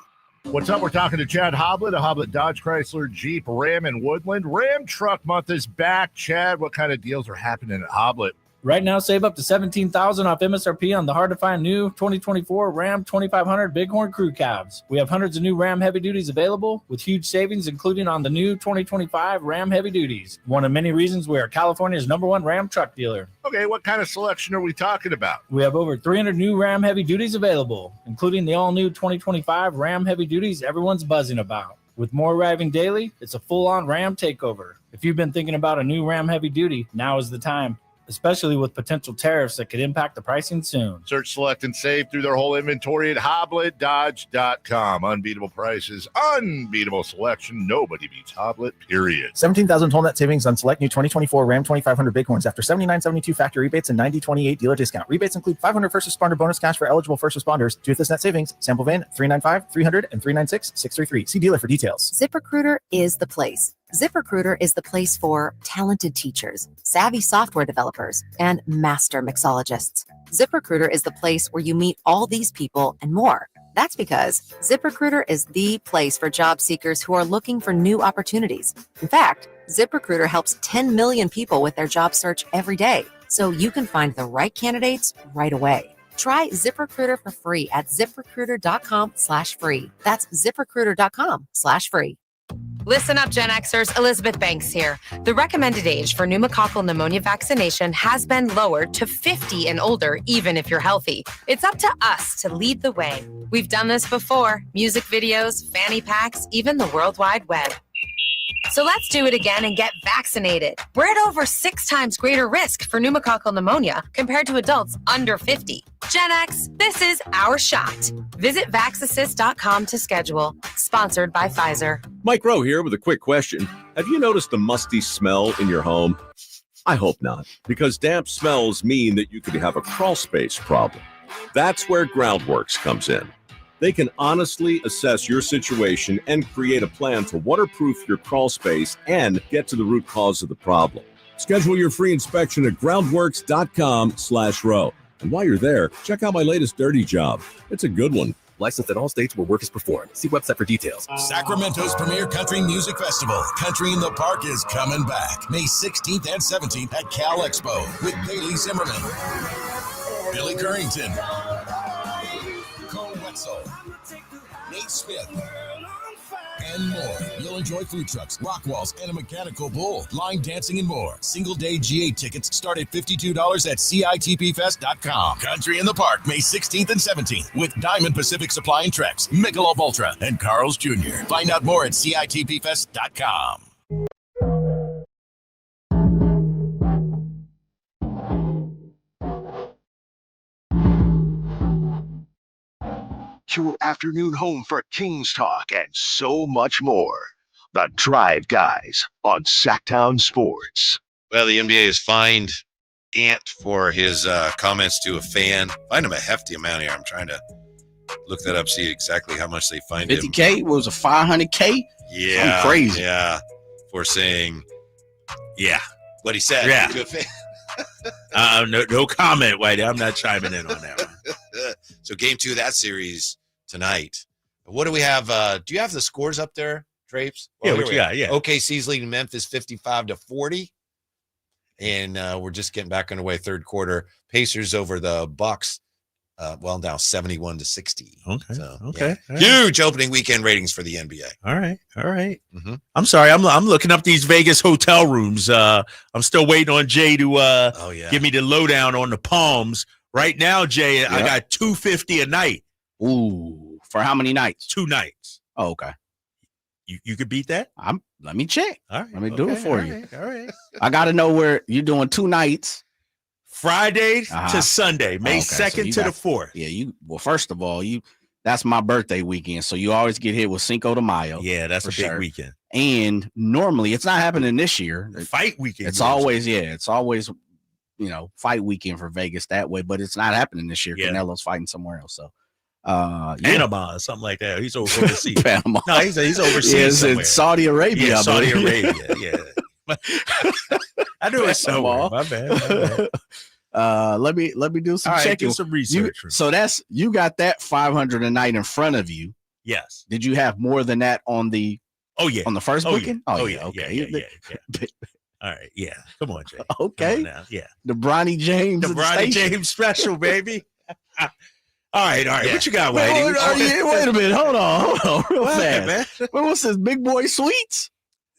What's up? We're talking to Chad Hoblet of Hoblet Dodge Chrysler Jeep Ram and Woodland. Ram Truck Month is back. Chad, what kind of deals are happening at Hoblet? Right now, save up to $17,000 off MSRP on the hard-to-find new 2024 Ram 2500 Bighorn Crew Cabs. We have hundreds of new Ram Heavy Duties available with huge savings, including on the new 2025 Ram Heavy Duties. One of many reasons we are California's #1 Ram truck dealer. Okay, what kind of selection are we talking about? We have over 300 new Ram Heavy Duties available, including the all-new 2025 Ram Heavy Duties everyone's buzzing about. With more arriving daily, it's a full-on Ram takeover. If you've been thinking about a new Ram Heavy Duty, now is the time, especially with potential tariffs that could impact the pricing soon. Search, select, and save through their whole inventory at HobletDodge.com. Unbeatable prices, unbeatable selection. Nobody beats Hoblet, period. $17,000 total net savings on select new 2024 Ram 2500 Bighorns after $79.72 factory rebates and $90.28 dealer discount. Rebates include $500 first responder bonus cash for eligible first responders. To this net savings, sample VIN 395 300 and 396 633. See dealer for details. ZipRecruiter is the place. ZipRecruiter is the place for talented teachers, savvy software developers, and master mixologists. ZipRecruiter is the place where you meet all these people and more. That's because ZipRecruiter is the place for job seekers who are looking for new opportunities. In fact, ZipRecruiter helps 10 million people with their job search every day, so you can find the right candidates right away. Try ZipRecruiter for free at ZipRecruiter.com/free. That's ZipRecruiter.com/free. Listen up, Gen Xers. Elizabeth Banks here. The recommended age for pneumococcal pneumonia vaccination has been lowered to 50 and older, even if you're healthy. It's up to us to lead the way. We've done this before. Music videos, fanny packs, even the World Wide Web. So let's do it again and get vaccinated. We're at over 6 times greater risk for pneumococcal pneumonia compared to adults under 50. Gen X, this is our shot. Visit vaxassist.com to schedule. Sponsored by Pfizer. Mike Rowe here with a quick question. Have you noticed a musty smell in your home? I hope not, because damp smells mean that you could have a crawl space problem. That's where Groundworks comes in. They can honestly assess your situation and create a plan to waterproof your crawl space and get to the root cause of the problem. Schedule your free inspection at groundworks.com/row. And while you're there, check out my latest dirty job. It's a good one. Licensed in all states where work is performed. See website for details. Sacramento's premier country music festival, Country in the Park, is coming back May 16th and 17th at Cal Expo with Bailey Zimmerman, Billy Currington, Cole Wetzel, Nate Smith, and more. You'll enjoy food trucks, rock walls, and a mechanical bull, line dancing, and more. Single-day GA tickets start at $52 at CITPFest.com. Country in the Park, May 16th and 17th with Diamond Pacific Supply and Trex, Michelob Ultra, and Carl's Jr. Find out more at CITPFest.com. Your afternoon home for Kings talk and so much more. The Drive Guys on Sacktown Sports. Well, the NBA has fined Ant for his comments to a fan. Fined him a hefty amount here. I'm trying to look that up, see exactly how much they fined him. 50K? What was it, 500K? Yeah. I'm crazy. Yeah. For saying, what he said Yeah. to a fan. No comment, Whitey. I'm not chiming in on that one. So game 2 of that series tonight. What do we have? Do you have the scores up there, Drapes? Yeah, Well, what here you we got? Yeah. OKC's leading Memphis 55-40. And we're just getting back underway third quarter. Pacers over the Bucks. Now 71-60. Okay. So, Okay. yeah. Huge opening weekend ratings for the NBA. All right. Mm-hmm. I'm sorry. I'm looking up these Vegas hotel rooms. I'm still waiting on Jay to give me the lowdown on the Palms. Right now, Jay, I got $250 a night. Ooh, for how many nights? 2 nights. Oh, okay. You could beat that? Let me check. All right. Let me do it for you. All right. I got to know where you're doing 2 nights. Friday to Sunday, May 2nd to the 4th. Yeah, well, first of all, that's my birthday weekend, so you always get hit with Cinco de Mayo. Yeah, that's a big weekend. And normally, it's not happening this year. Fight weekend. It's always fight weekend for Vegas that way, but it's not happening this year. Yeah. Canelo's fighting somewhere else, so. Panama or something like that. He's overseas. Panama. No, he's overseas. Yeah, it's Saudi Arabia. Yeah, Saudi Arabia. Yeah. I knew it somewhere. My bad. Let me do some checking. Do some research. You got that 500 a night in front of you. Yes. Did you have more than that on the? Oh yeah. On the first booking? Yeah. Okay. Yeah. All right. Yeah. Come on, Jay. Okay. Now. Yeah. The Bronny James. The Bronny James special, baby. All right. Yeah. What you got, Wait Whitey? a minute. Hold on, real What, fast. man? What's this, Big Boy Suites?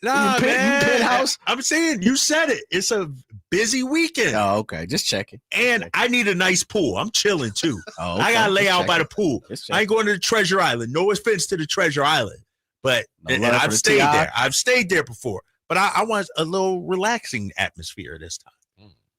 Nah, man. Penthouse? I'm saying you said it. It's a busy weekend. Oh, okay. Just checking. And I need a nice pool. I'm chilling too. Oh, okay. I gotta lay Just out by the pool. I ain't going to the Treasure Island. No offense to the Treasure Island, but and I've stayed there. I've stayed there before, but I want a little relaxing atmosphere this time.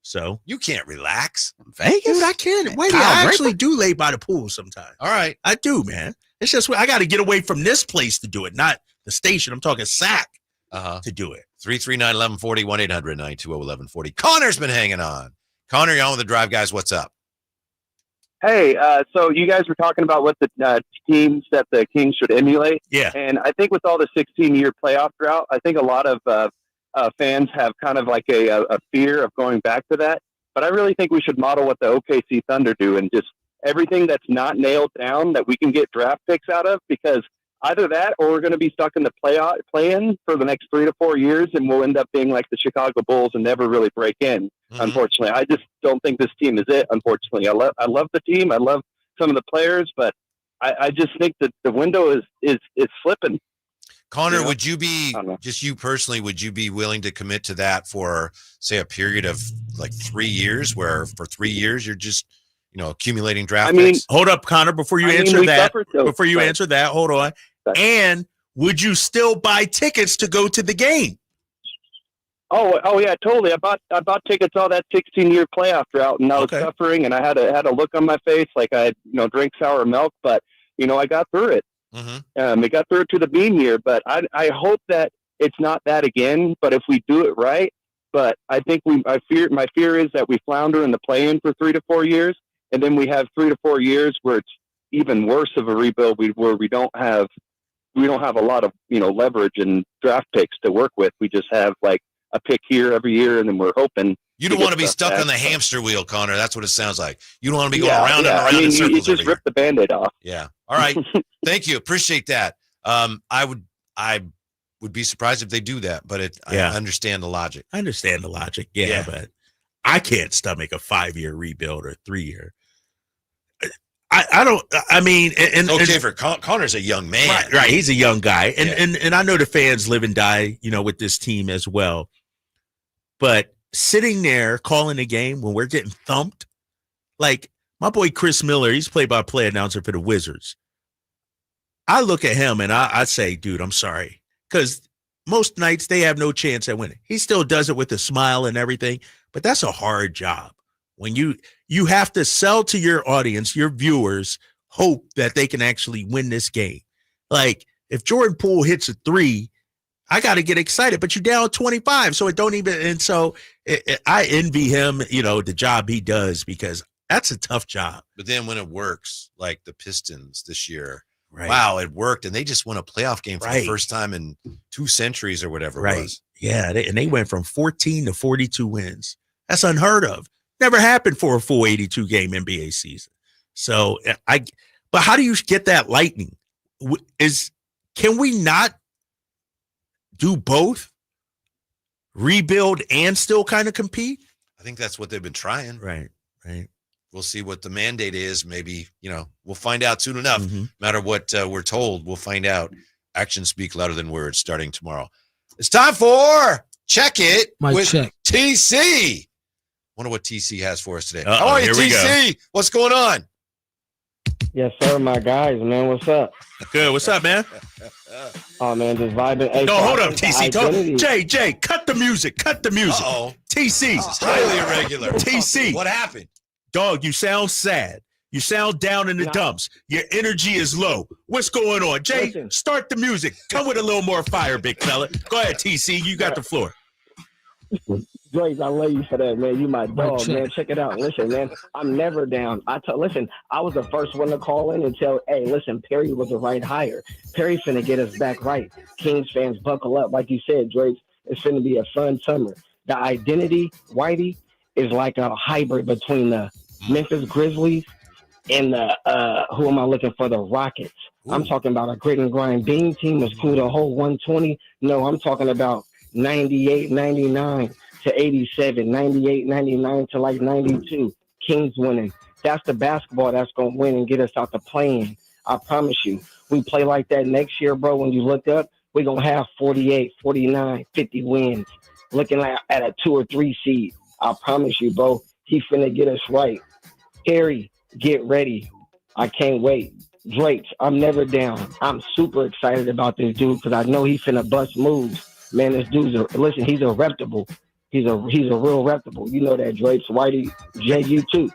So you can't relax, Vegas. Dude, I can. Wait, I actually do lay by the pool sometimes. All right, I do, man. It's just I got to get away from this place to do it, not the station. I'm talking Sac to do it. 339-1140, 1-800-920-1140. Connor's been hanging on. Connor, you're on with the Drive Guys. What's up? Hey, so you guys were talking about what the teams that the Kings should emulate. Yeah. And I think with all the 16-year playoff drought, I think a lot of fans have kind of like a fear of going back to that. But I really think we should model what the OKC Thunder do and just everything that's not nailed down that we can get draft picks out of, because either that or we're going to be stuck in the play-in for the next 3 to 4 years, and we'll end up being like the Chicago Bulls and never really break in. Unfortunately, I just don't think this team is it. Unfortunately, I love the team. I love some of the players, but I just think that the window is slipping. Connor, would you be, just you personally, would you be willing to commit to that for, say, a period of like 3 years, where for 3 years you're just, accumulating draft picks? Hold up, Connor, before you answer that. Answer that, hold on. And would you still buy tickets to go to the game? Oh yeah, totally. I bought tickets all that 16-year playoff drought, and I was suffering, and I had a look on my face like I drank sour milk, but I got through it. It got through it to the bean year, but I hope that it's not that again. But if we do it right, but I think my fear is that we flounder in the play-in for 3 to 4 years, and then we have 3 to 4 years where it's even worse of a rebuild, where we don't have a lot of leverage and draft picks to work with. We just have like a pick here every year, and then we're hoping. You don't want to be stuck on the hamster wheel, Connor. That's what it sounds like. You don't want to be going around and around in circles. You just rip the Band-Aid off. Yeah. All right. Thank you. Appreciate that. I would be surprised if they do that, but I understand the logic. I understand the logic. Yeah, but I can't stomach a 5-year rebuild or 3-year. I don't. I mean, for Connor's a young man, right? He's a young guy, and I know the fans live and die, with this team as well. But sitting there calling a game when we're getting thumped, like my boy Chris Miller, he's play-by-play announcer for the Wizards. I look at him and I say, dude, I'm sorry, because most nights they have no chance at winning. He still does it with a smile and everything, but that's a hard job. When you have to sell to your audience, your viewers, hope that they can actually win this game. Like if Jordan Poole hits a 3, I got to get excited, but you're down 25, so it don't even. And so I envy him, the job he does, because that's a tough job. But then when it works, like the Pistons this year, right. Wow, it worked, and they just won a playoff game for the first time in 2 centuries or whatever it was. Yeah, they went from 14 to 42 wins. That's unheard of. Never happened for a full 82 game NBA season. So but how do you get that lightning? Can we not do both? Rebuild and still kind of compete? I think that's what they've been trying. Right. We'll see what the mandate is. Maybe, we'll find out soon enough. No matter what we're told, we'll find out. Actions speak louder than words starting tomorrow. It's time for Check It with TC. Wonder what TC has for us today. How are you, TC? What's going on? Yes, sir, my guys, man. What's up? Good. What's up, man? Oh, man, just vibing. Hey, no, hold up, TC. Jay, cut the music. Uh-oh. TC. This is highly irregular. TC. What happened? Dog, you sound sad. You sound down in the dumps. Your energy is low. What's going on? Jay, start the music. Come with a little more fire, big fella. Go ahead, TC. You got the floor. Grace, I love you for that, man. You my dog, man. Check it out. Listen, man, I'm never down. Listen, I was the first one to call in and tell, hey, listen, Perry was the right hire. Perry's finna get us back right. Kings fans, buckle up. Like you said, Drake, it's finna be a fun summer. The identity, Whitey, is like a hybrid between the Memphis Grizzlies and the, who am I looking for, the Rockets. Ooh. I'm talking about a grit and grind beam team was cool the whole 120. No, I'm talking about 98, 99 to 87, 98, 99 to like 92. Kings winning. That's the basketball that's going to win and get us out the play-in. I promise you. We play like that next year, bro. When you look up, we're going to have 48, 49, 50 wins. Looking at a 2 or 3 seed. I promise you, bro. He finna get us right. Harry, get ready. I can't wait. Drake, I'm never down. I'm super excited about this dude because I know he finna bust moves. Man, this dude's he's a reputable. He's a real reputable. You know that, Drake. Whitey, Jay, you too.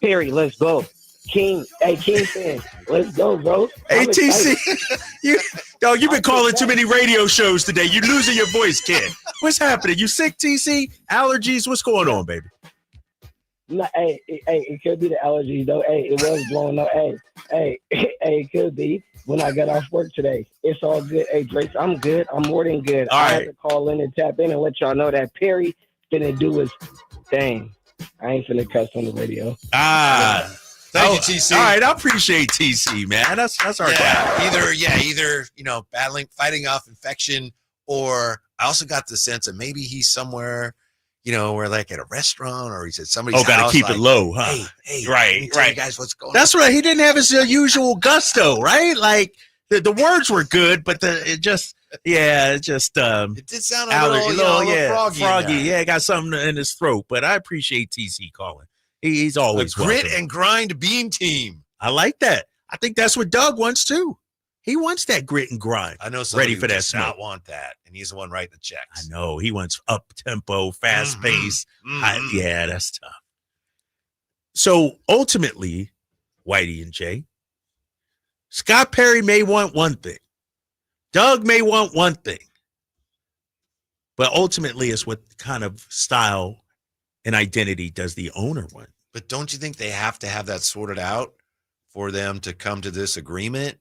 Perry, let's go. King fan, let's go, bro. Hey, TC, you've been calling too many radio shows today. You're losing your voice, kid. What's happening? You sick, TC? Allergies? What's going on, baby? No, hey, it could be the allergies, though. Hey, it was blowing up. Hey, it could be when I got off work today. It's all good. Hey, Drake, I'm good. I'm more than good. All right. I had to call in and tap in and let y'all know that Perry finna do his thing. I ain't finna cuss on the radio. Thank you, TC. All right, I appreciate TC, man. That's our guy. Either fighting off infection, or I also got the sense that maybe he's somewhere, where like at a restaurant, or he's at somebody's house. Gotta keep it low, huh? Hey, right. Tell you guys what's going on. That's right. He didn't have his usual gusto, right? Like the words were good, but it did sound a little froggy. Yeah, got something in his throat. But I appreciate TC calling. He's always a grit welcome. and grind beam team. I like that. I think that's what Doug wants too. He wants that grit and grind. I know somebody ready for who that does smoke. not want that, and he's the one writing the checks. I know he wants up tempo, fast pace. Yeah, that's tough. So ultimately, Whitey and Jay, Scott Perry may want one thing, Doug may want one thing, but ultimately, it's what kind of style and identity does the owner want? But don't you think they have to have that sorted out for them to come to this agreement?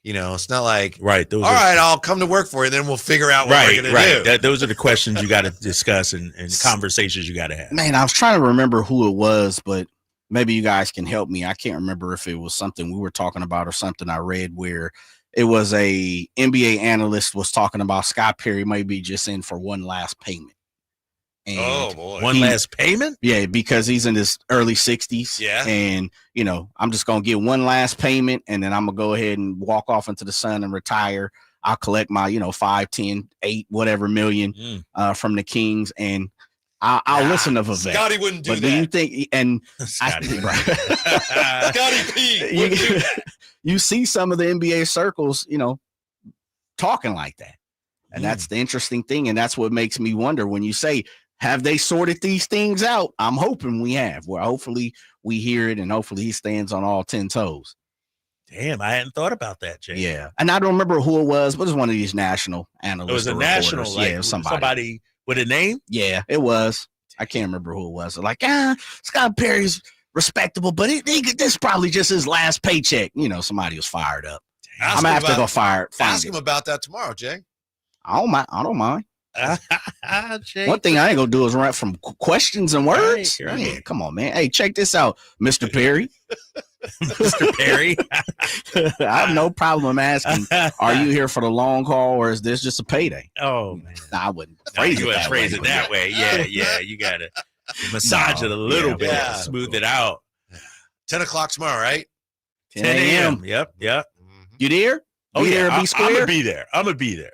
It's not like, all right, I'll come to work for you, then we'll figure out what we're going to do. Those are the questions you got to discuss and conversations you got to have. Man, I was trying to remember who it was, but maybe you guys can help me. I can't remember if it was something we were talking about or something I read where it was a NBA analyst was talking about Scott Perry maybe just in for one last payment. And oh boy, one last payment? Yeah, because he's in his early 60s. Yeah. And, I'm just going to get one last payment, and then I'm going to go ahead and walk off into the sun and retire. I'll collect my, 5, 10, 8, whatever million from the Kings, and I'll listen to Vivek. Scotty wouldn't do but that. do you think, and Scotty P wouldn't do that. You see some of the NBA circles, talking like that. And that's the interesting thing. And that's what makes me wonder when you say, have they sorted these things out? I'm hoping we have. Well, hopefully we hear it, and hopefully he stands on all 10 toes. Damn, I hadn't thought about that, Jay. Yeah. And I don't remember who it was, but it was one of these national analysts. It was a national, somebody with a name? Yeah, it was. I can't remember who it was. Like, Scott Perry's respectable, but this probably just his last paycheck. Somebody was fired up. I'm going to have to go Ask him about that tomorrow, Jay. I don't mind. One thing I ain't gonna do is run from questions and words. Right. Yeah, come on, man. Hey, check this out, Mr. Perry. Mr. Perry. I have no problem asking, are you here for the long haul, or is this just a payday? Oh man, I wouldn't phrase it that way. Yeah. You gotta massage it a little bit, smooth it out. 10 o'clock tomorrow, right? 10 a.m. Yep. You there? Oh yeah, I'm gonna be there.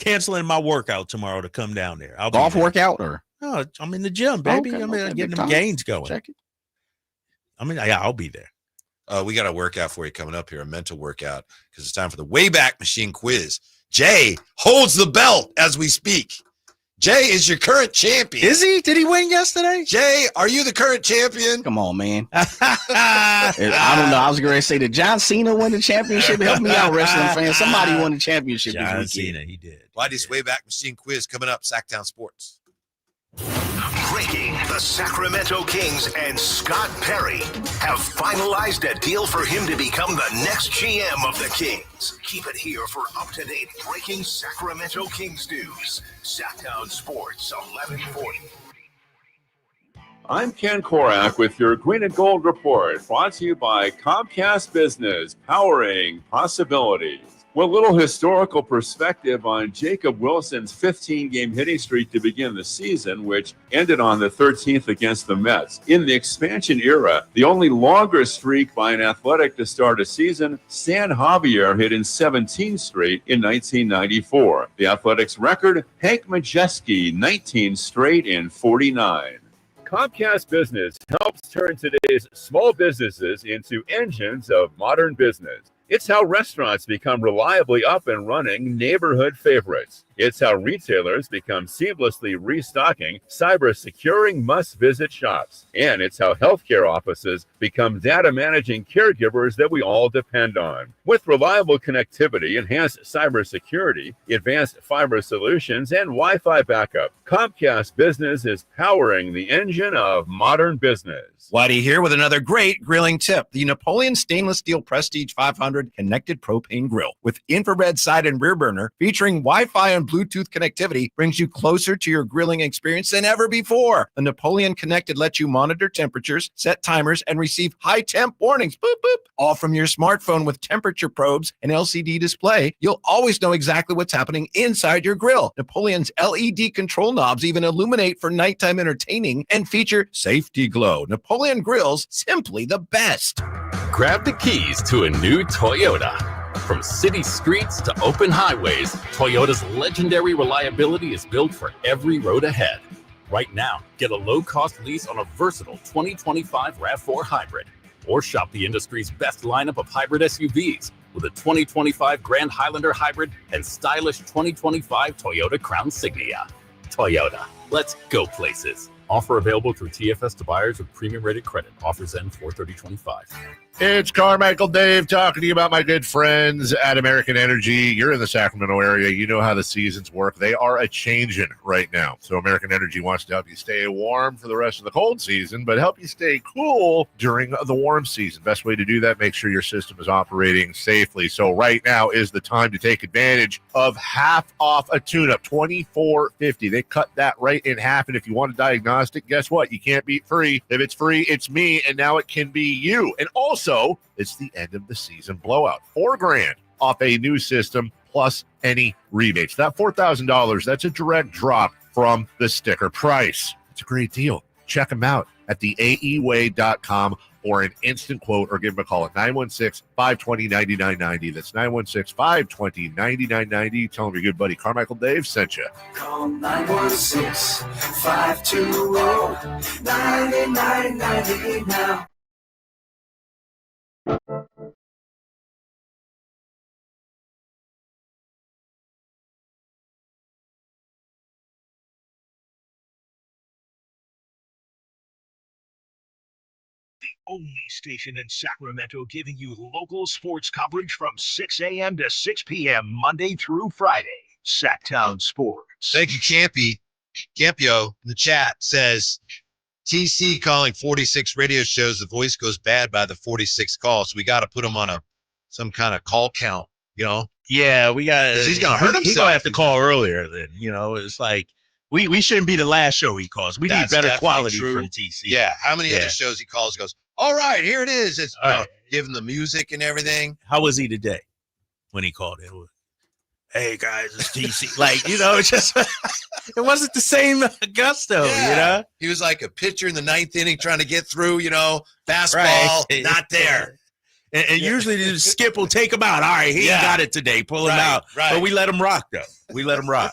Canceling my workout tomorrow to come down there. Golf workout or? No, I'm in the gym, baby. Okay, I'm getting them gains going. Check it. I'll be there. We got a workout for you coming up here, a mental workout, because it's time for the Wayback Machine quiz. Jay holds the belt as we speak. Jay is your current champion. Is he? Did he win yesterday? Jay, are you the current champion? Come on, man. I don't know. I was going to say, did John Cena win the championship? Help me out, wrestling fans. Somebody won the championship this weekend. Cena, he did. Whitey's Wayback Machine quiz coming up, Sacktown Sports. Breaking: the Sacramento Kings and Scott Perry have finalized a deal for him to become the next GM of the Kings. Keep it here for up-to-date breaking Sacramento Kings news. Sacktown Sports 1140. I'm Ken Korak with your Green and Gold Report, brought to you by Comcast Business, powering possibilities. With a little historical perspective on Jacob Wilson's 15-game hitting streak to begin the season, which ended on the 13th against the Mets. In the expansion era, the only longer streak by an Athletic to start a season, Stan Javier hit in 17 straight in 1994. The Athletics record, Hank Majeski, 19 straight in 49. Comcast Business helps turn today's small businesses into engines of modern business. It's how restaurants become reliably up and running neighborhood favorites. It's how retailers become seamlessly restocking, cyber-securing must-visit shops. And it's how healthcare offices become data-managing caregivers that we all depend on. With reliable connectivity, enhanced cybersecurity, advanced fiber solutions, and Wi-Fi backup, Comcast Business is powering the engine of modern business. Whitey here with another great grilling tip. The Napoleon Stainless Steel Prestige 500 Connected Propane Grill with infrared side and rear burner featuring Wi-Fi and Bluetooth connectivity brings you closer to your grilling experience than ever before. The Napoleon Connected lets you monitor temperatures, set timers, and receive high temp warnings. Boop, boop. All from your smartphone with temperature probes and LCD display. You'll always know exactly what's happening inside your grill. Napoleon's LED control knobs even illuminate for nighttime entertaining and feature safety glow. Napoleon grills, simply the best. Grab the keys to a new Toyota. From city streets to open highways, Toyota's legendary reliability is built for every road ahead. Right now, get a low-cost lease on a versatile 2025 RAV4 hybrid, or shop the industry's best lineup of hybrid SUVs with a 2025 Grand Highlander hybrid and stylish 2025 Toyota Crown Signia. Toyota, let's go places. Offer available through TFS to buyers with premium rated credit. Offers end 4/30/25. It's Carmichael Dave talking to you about my good friends at American Energy. You're in the Sacramento area. You know how the seasons work. They are a-changing right now. So American Energy wants to help you stay warm for the rest of the cold season, but help you stay cool during the warm season. Best way to do that, make sure your system is operating safely. So right now is the time to take advantage of half off a tune-up, $24.50. They cut that right in half, and if you want a diagnostic, guess what? You can't beat free. If it's free, it's me, and now it can be you. And also, it's the end of the season blowout. $4,000 off a new system plus any rebates. That $4,000, that's a direct drop from the sticker price. It's a great deal. Check them out at theaeway.com for an instant quote or give them a call at 916-520-9990. That's 916-520-9990. Tell them your good buddy Carmichael Dave sent you. Call 916-520-9990 now. Only station in Sacramento giving you local sports coverage from 6 a.m. to 6 p.m. Monday through Friday. Sacktown Sports. Thank you, Campy. Campio in the chat says, TC calling 46 radio shows. The voice goes bad by the 46th call, so we got to put him on some kind of call count, you know? Yeah, we got. He's going to hurt himself. He's going to have to call earlier then, you know? It's like, we shouldn't be the last show he calls. We need better quality from TC. Yeah, how many other shows he calls goes, all right, here it is. It's giving the music and everything. How was he today when he called it? Hey, guys, it's TC. Like, you know, it's just, it wasn't the same gusto, you know? He was like a pitcher in the 9th inning trying to get through, you know, fastball, not there. And usually the Skip will take him out. All right, he got it today. Pull him out. Right. But we let him rock, though. We let him rock.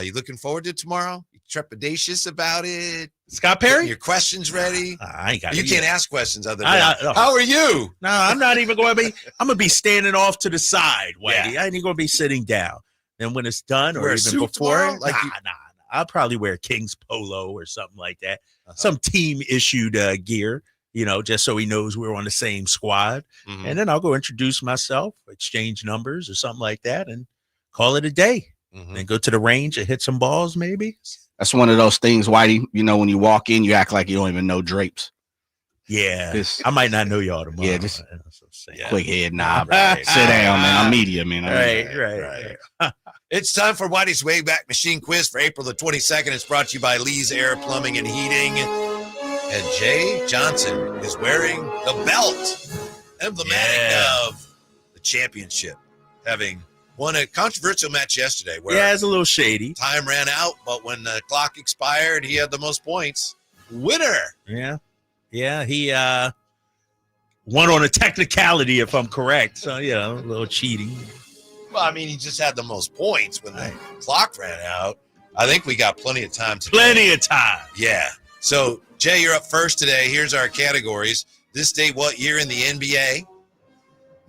You looking forward to tomorrow? You trepidatious about it? Scott Perry? Getting your questions ready? I ain't got You it can't either. ask questions other than, no. how are you? No, I'm not even going to be. I'm going to be standing off to the side, Whitey. I ain't going to be sitting down. And when it's done or Wear a even suit before, tomorrow? nah. I'll probably wear King's polo or something like that. Some team-issued gear, you know, just so he knows we're on the same squad. Mm-hmm. And then I'll go introduce myself, exchange numbers or something like that, and call it a day. Mm-hmm. And go to the range and hit some balls, maybe. That's one of those things, Whitey. You know, when you walk in, you act like you don't even know drapes. Yeah, I might not know y'all tomorrow. Yeah, just quick head nod. Sit down, man. I'm media, man. Right. It's time for Whitey's Wayback Machine Quiz for April the 22nd. It's brought to you by Lee's Air Plumbing and Heating. And Jay Johnson is wearing the belt, emblematic of the championship, having won a controversial match yesterday. Where it's a little shady. Time ran out, but when the clock expired, he had the most points. Winner. Yeah, he won on a technicality, if I'm correct. So, yeah, a little cheating. Well, I mean, he just had the most points when the clock ran out. I think we got plenty of time today. Plenty of time. Yeah. So, Jay, you're up first today. Here's our categories. This day, what year in the NBA?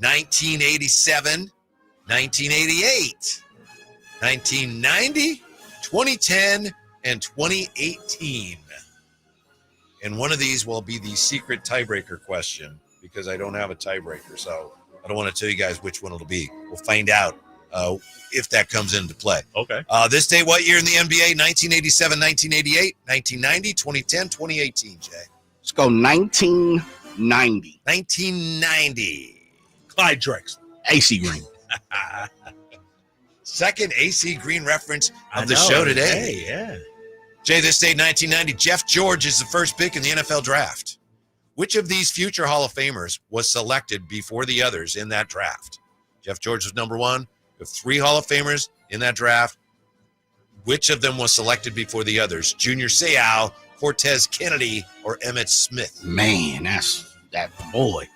1987, 1988, 1990, 2010, and 2018. And one of these will be the secret tiebreaker question because I don't have a tiebreaker. So I don't want to tell you guys which one it'll be. We'll find out if that comes into play. Okay. This day, what year in the NBA? 1987, 1988, 1990, 2010, 2018, Jay. Let's go 1990. 1990. Clyde Drexler. AC Green. Second AC Green reference of the show today. Hey, yeah. Jay, this day, 1990, Jeff George is the first pick in the NFL draft. Which of these future Hall of Famers was selected before the others in that draft? Jeff George was number one. We have 3 Hall of Famers in that draft. Which of them was selected before the others? Junior Seau, Cortez Kennedy, or Emmitt Smith? Man, that's that boy.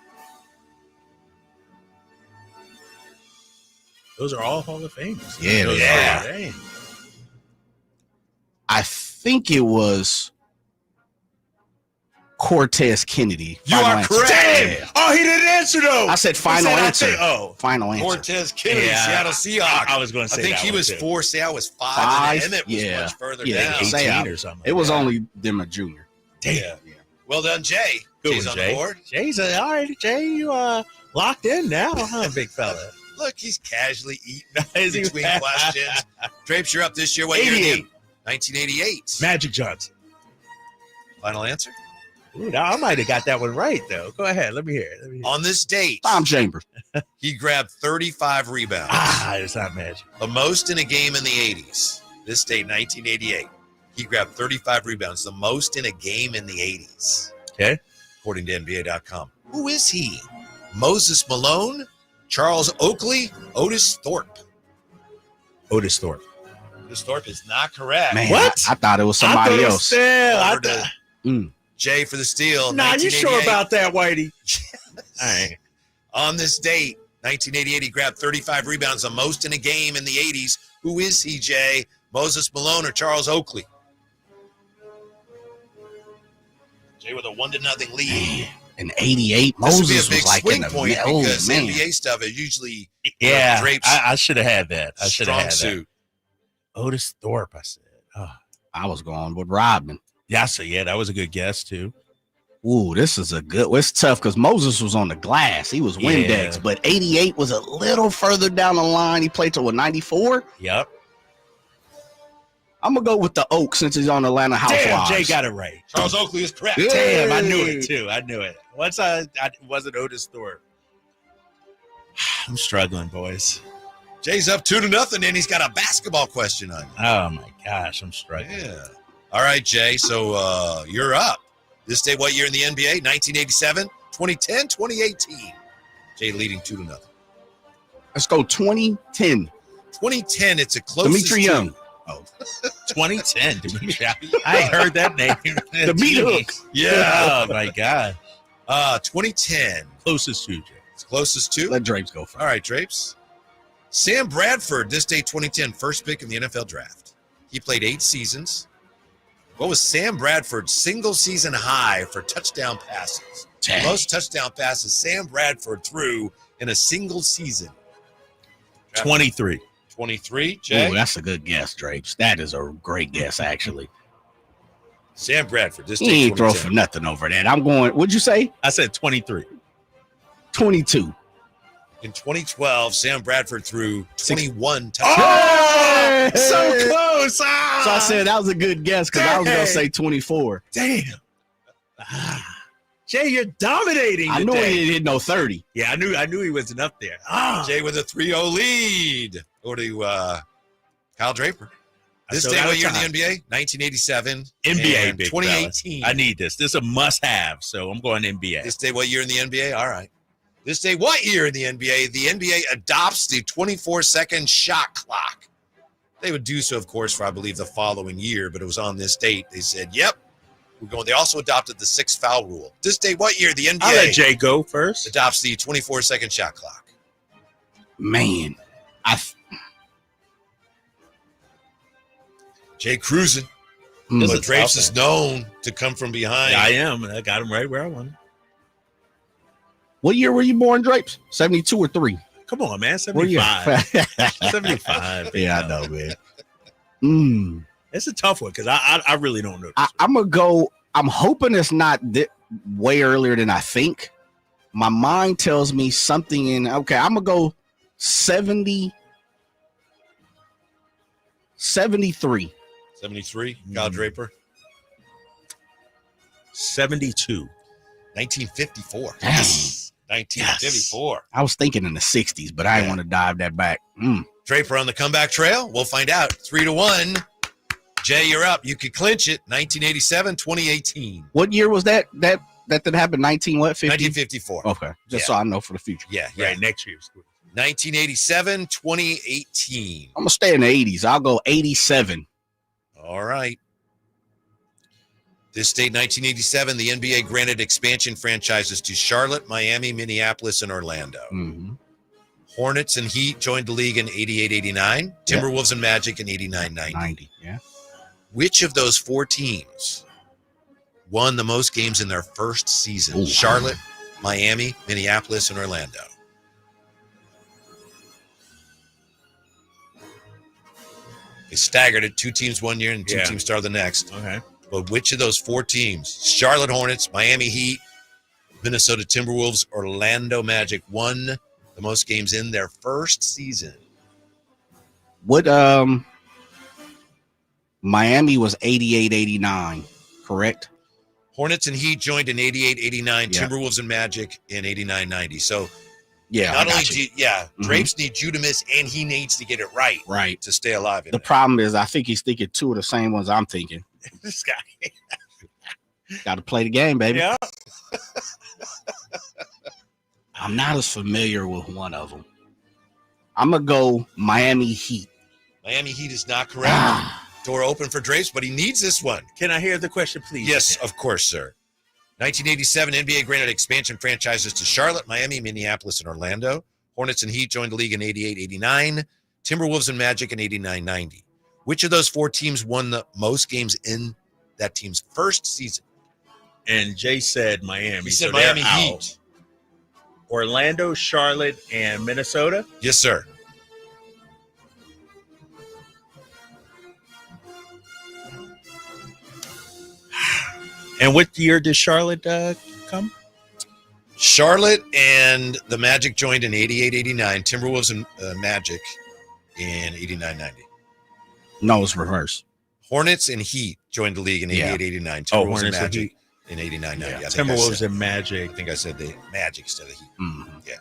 Those are all Hall of Famers. Yeah. I think it was Cortez Kennedy. You are correct. Damn. Oh, he didn't answer though. I said final answer. Final answer. Cortez Kennedy, Seattle Seahawks. I was going to say I think that he one was too. 4, Seau was 5, and Emmitt was much further down. 18 or something. It was only them a junior. Damn. Yeah. Well done, Jay. Jay's on the board. Jay's all right, Jay. You locked in now, huh, big fella? Look, he's casually eating between questions. Drapes, you're up this year. What 88. year? 1988. Magic Johnson. Final answer? Ooh, now I might have got that one right, though. Go ahead. Let me hear it. On this date, Tom Chambers. He grabbed 35 rebounds. It's not Magic. The most in a game in the 80s. This date, 1988. He grabbed 35 rebounds. The most in a game in the 80s. Okay. According to NBA.com. Who is he? Moses Malone? Charles Oakley? Otis Thorpe? Otis Thorpe. Otis Thorpe is not correct. Man, what? I thought it was somebody else. Jay for the steal. Nah, you sure about that, Whitey? All right. On this date, 1988, he grabbed 35 rebounds, the most in a game in the 80s. Who is he, Jay? Moses Malone or Charles Oakley? Jay with a 1-0 lead. In 88, Moses was like in the point because NBA stuff is usually drapes. I should have had that. I should have had suit. That. Otis Thorpe, I said. Oh. I was going with Rodman. Yeah, so that was a good guess too. Ooh, this is a good. It's tough because Moses was on the glass. He was Windex, but 88 was a little further down the line. He played till 94. Yep. I'm gonna go with the Oak since he's on Atlanta Housewives. Damn, Jay got it right. Charles Oakley is correct. Yeah. Damn, I knew it too. I knew it. Once I wasn't Otis Thorpe. I'm struggling, boys. Jay's up 2-0, and he's got a basketball question on you. Oh my gosh, I'm struggling. Yeah. All right, Jay. So you're up. This day, what year in the NBA? 1987, 2010, 2018. Jay leading 2-0. Let's go 2010. 2010. It's a close. Dimitri Young. Oh, 2010. I heard that name. The beat hook. Yeah. Oh my God. 2010. Closest to Jay. It's closest to. Let Drapes go first. All right, Drapes. Sam Bradford, this day 2010, first pick in the NFL draft. He played 8 seasons. What was Sam Bradford's single season high for touchdown passes? Dang. Most touchdown passes Sam Bradford threw in a single season. 23. 23, Jay? Ooh, that's a good guess, Drapes. That is a great guess, actually. Sam Bradford, this day He ain't throw for nothing over that. I'm going, what'd you say? I said 23. 22. In 2012, Sam Bradford threw 21 touchdowns. Oh, so close. So I said that was a good guess because I was going to say 24. Damn. Jay, you're dominating I today. knew he didn't hit no 30. Yeah, I knew he wasn't up there. Jay with a 3-0 lead. Over to Kyle Draper. This day, what year in the NBA? 1987. NBA, big 2018. Fella. I need this. This is a must-have, so I'm going NBA. This day, what year in the NBA? All right. This day, what year in the NBA? The NBA adopts the 24-second shot clock. They would do so, of course, for, I believe, the following year, but it was on this date. They said, yep, we're going. They also adopted the 6 foul rule. This day, what year? The NBA I'll let Jay go first. Adopts the 24-second shot clock. Man, Jay cruising. But Drapes is known to come from behind. Yeah, I am. I got him right where I want him. What year were you born, Drapes? 72 or 3? Come on, man. 75. 75. Yeah, I know, man. It's a tough one because I really don't know. I'm going to go. I'm hoping it's not way earlier than I think. My mind tells me something in. Okay, I'm going to go 73. 73, Kyle Draper. 72. 1954. Yes. 1954. Yes. I was thinking in the 60s, but I didn't want to dive that back. Draper on the comeback trail. We'll find out. 3-1. Jay, you're up. You could clinch it. 1987, 2018. What year was that? That happened? 1954. Okay. Just so I know for the future. Yeah. Right. Next year's. 1987, 2018. I'm going to stay in the 80s. I'll go 87. All right. This date, 1987, the NBA granted expansion franchises to Charlotte, Miami, Minneapolis, and Orlando. Mm-hmm. Hornets and Heat joined the league in 88-89. Timberwolves and Magic in 89-90. Yeah. Which of those 4 teams won the most games in their first season? Ooh. Charlotte, Miami, Minneapolis, and Orlando. They staggered it. 2 teams one year and 2 teams started the next. Okay. But which of those 4 teams, Charlotte Hornets, Miami Heat, Minnesota Timberwolves, Orlando Magic, won the most games in their first season? What Miami was 88-89, correct? Hornets and Heat joined in 88-89, Timberwolves and Magic in 89-90. So not only Drapes needs you to miss, and he needs to get it right to stay alive. The problem is I think he's thinking 2 of the same ones I'm thinking. This guy. Got to play the game, baby. Yeah. I'm not as familiar with one of them. I'm going to go Miami Heat. Miami Heat is not correct. Door open for Drapes, but he needs this one. Can I hear the question, please? Yes, of course, sir. 1987, NBA granted expansion franchises to Charlotte, Miami, Minneapolis, and Orlando. Hornets and Heat joined the league in 88-89. Timberwolves and Magic in 89-90. Which of those 4 teams won the most games in that team's first season? And Jay said Miami. He said Miami Heat. Orlando, Charlotte, and Minnesota? Yes, sir. And what year did Charlotte come? Charlotte and the Magic joined in 88-89. Timberwolves and Magic in 89-90. No, it's reverse. Hornets and Heat joined the league in 88-89. Timberwolves and Magic in 89-90. Yeah. Timberwolves and Magic. I think I said the Magic instead of Heat. Mm-hmm. Yeah.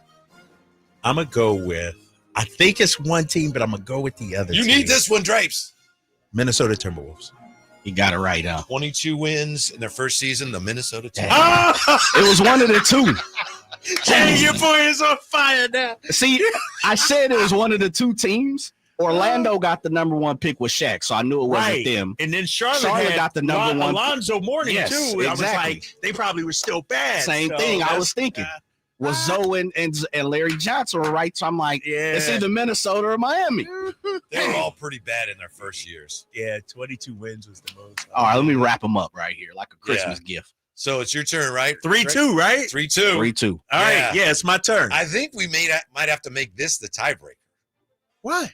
I'm going to go with, I think it's one team, but I'm going to go with the other You team. need this one, Drapes. Minnesota Timberwolves. You got it right, huh? 22 wins in their first season, the Minnesota Timberwolves. It was one of the two. Jay, your boy is on fire now. See, I said it was one of the 2 teams. Orlando got the number 1 pick with Shaq, so I knew it wasn't them. And then Charlotte had got the number 1. Alonzo Mourning, yes, too. Exactly. I was like, they probably were still bad. Same thing. I was thinking. Was Zoe and Larry Johnson were right? So I'm like, it's either Minnesota or Miami. They were all pretty bad in their first years. Yeah, 22 wins was the most. All right, let me wrap them up right here, like a Christmas gift. So it's your turn, right? 3-2, right? 3-2. 3-2. All right, yeah, it's my turn. I think we might have to make this the tiebreaker. Why?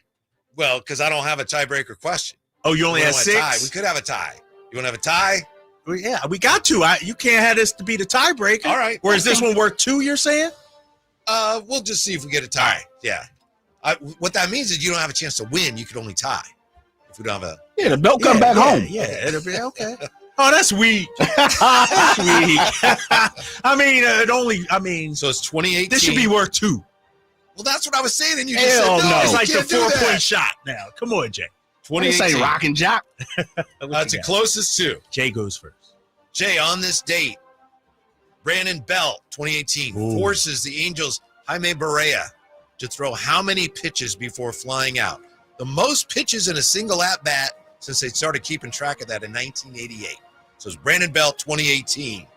Well, because I don't have a tiebreaker question. Oh, you only have 6? We could have a tie. You want to have a tie? Well, yeah, we got to. You can't have this to be the tiebreaker. All right. Or is this one worth 2, you're saying? We'll just see if we get a tie. Yeah. What that means is you don't have a chance to win. You could only tie if we don't have a. Yeah, the belt come back home. Yeah, it'll be okay. Oh, that's weak. That's weak. I mean, so it's 2018. This should be worth 2. Well, that's what I was saying, and you just said no. It's like the 4-point shot now. Come on, Jay. 2018. Say rock and jock. It's the closest to. Jay goes first. Jay, on this date, Brandon Belt, 2018, forces the Angels' Jaime Barrea to throw how many pitches before flying out? The most pitches in a single at-bat since they started keeping track of that in 1988. So it's Brandon Belt, 2018.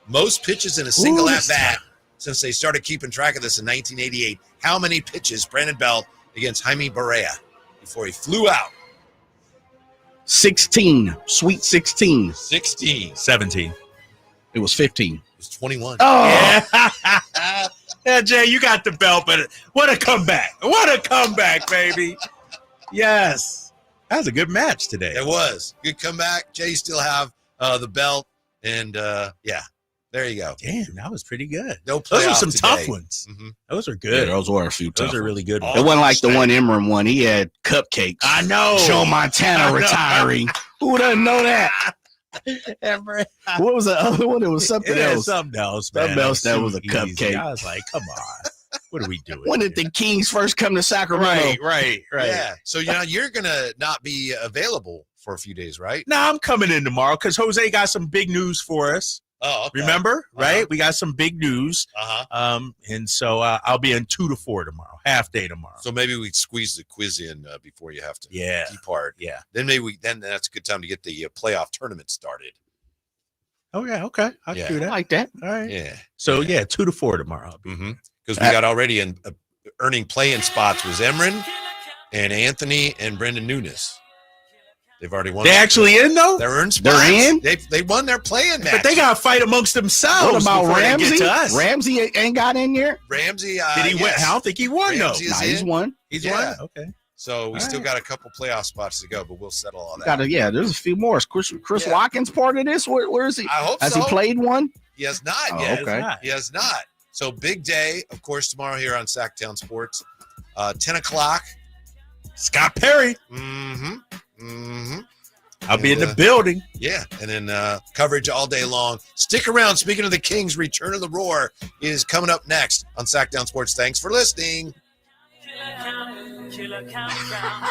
Most pitches in a single at-bat since they started keeping track of this in 1988. How many pitches Brandon Belt against Jaime Barrea before he flew out? 16. Sweet 16. 16. 17. It was 15. It was 21. Oh, yeah, Jay, you got the belt, but what a comeback. What a comeback, baby. Yes. That was a good match today. It was. Good comeback. Jay, you still have the belt. And, yeah, there you go. Damn, that was pretty good. No playoff Those are some today. tough ones. Mm-hmm. Those are good. Yeah, those were a few tough Those are really good ones. It wasn't like the one Eminem won. He had cupcakes. I know. Joe Montana retiring. Who doesn't know that? What was the other one? It was something else. Something else, man. Something else that was a cupcake. I was like, come on. What are we doing? When did the Kings first come to Sacramento? Right. Yeah. So you're going to not be available for a few days, right? No, I'm coming in tomorrow because Jose got some big news for us. Oh, okay. Remember? Right? We got some big news. Uh-huh. And so I'll be in 2 to 4 tomorrow, half day tomorrow. So maybe we squeeze the quiz in before you have to depart. Yeah. Then then that's a good time to get the playoff tournament started. Oh, yeah. Okay. I can do that. I like that. All right. Yeah. So, 2 to 4 tomorrow. Because we got already in earning play-in spots was Emran and Anthony and Brendan Nunes. They've already won. They actually in, though? They're in spots. They're in? They won their play-in match. But they got to fight amongst themselves. What about before Ramsey? They get to us. Ramsey ain't got in there? Ramsey. Did he win? I don't think he won, Ramsey though. He's won. He's won? Okay. So we still got a couple playoff spots to go, but we'll settle all that. There's a few more. Is Chris Watkins part of this? Where is he? I hope Has so. he played one? He has not yet. Okay. He has not. So big day, of course, tomorrow here on Sacktown Sports. 10 o'clock. Scott Perry. I'll be in the building. Yeah, and then coverage all day long. Stick around. Speaking of the Kings, Return of the Roar is coming up next on Sacktown Sports. Thanks for listening. Killer countdown.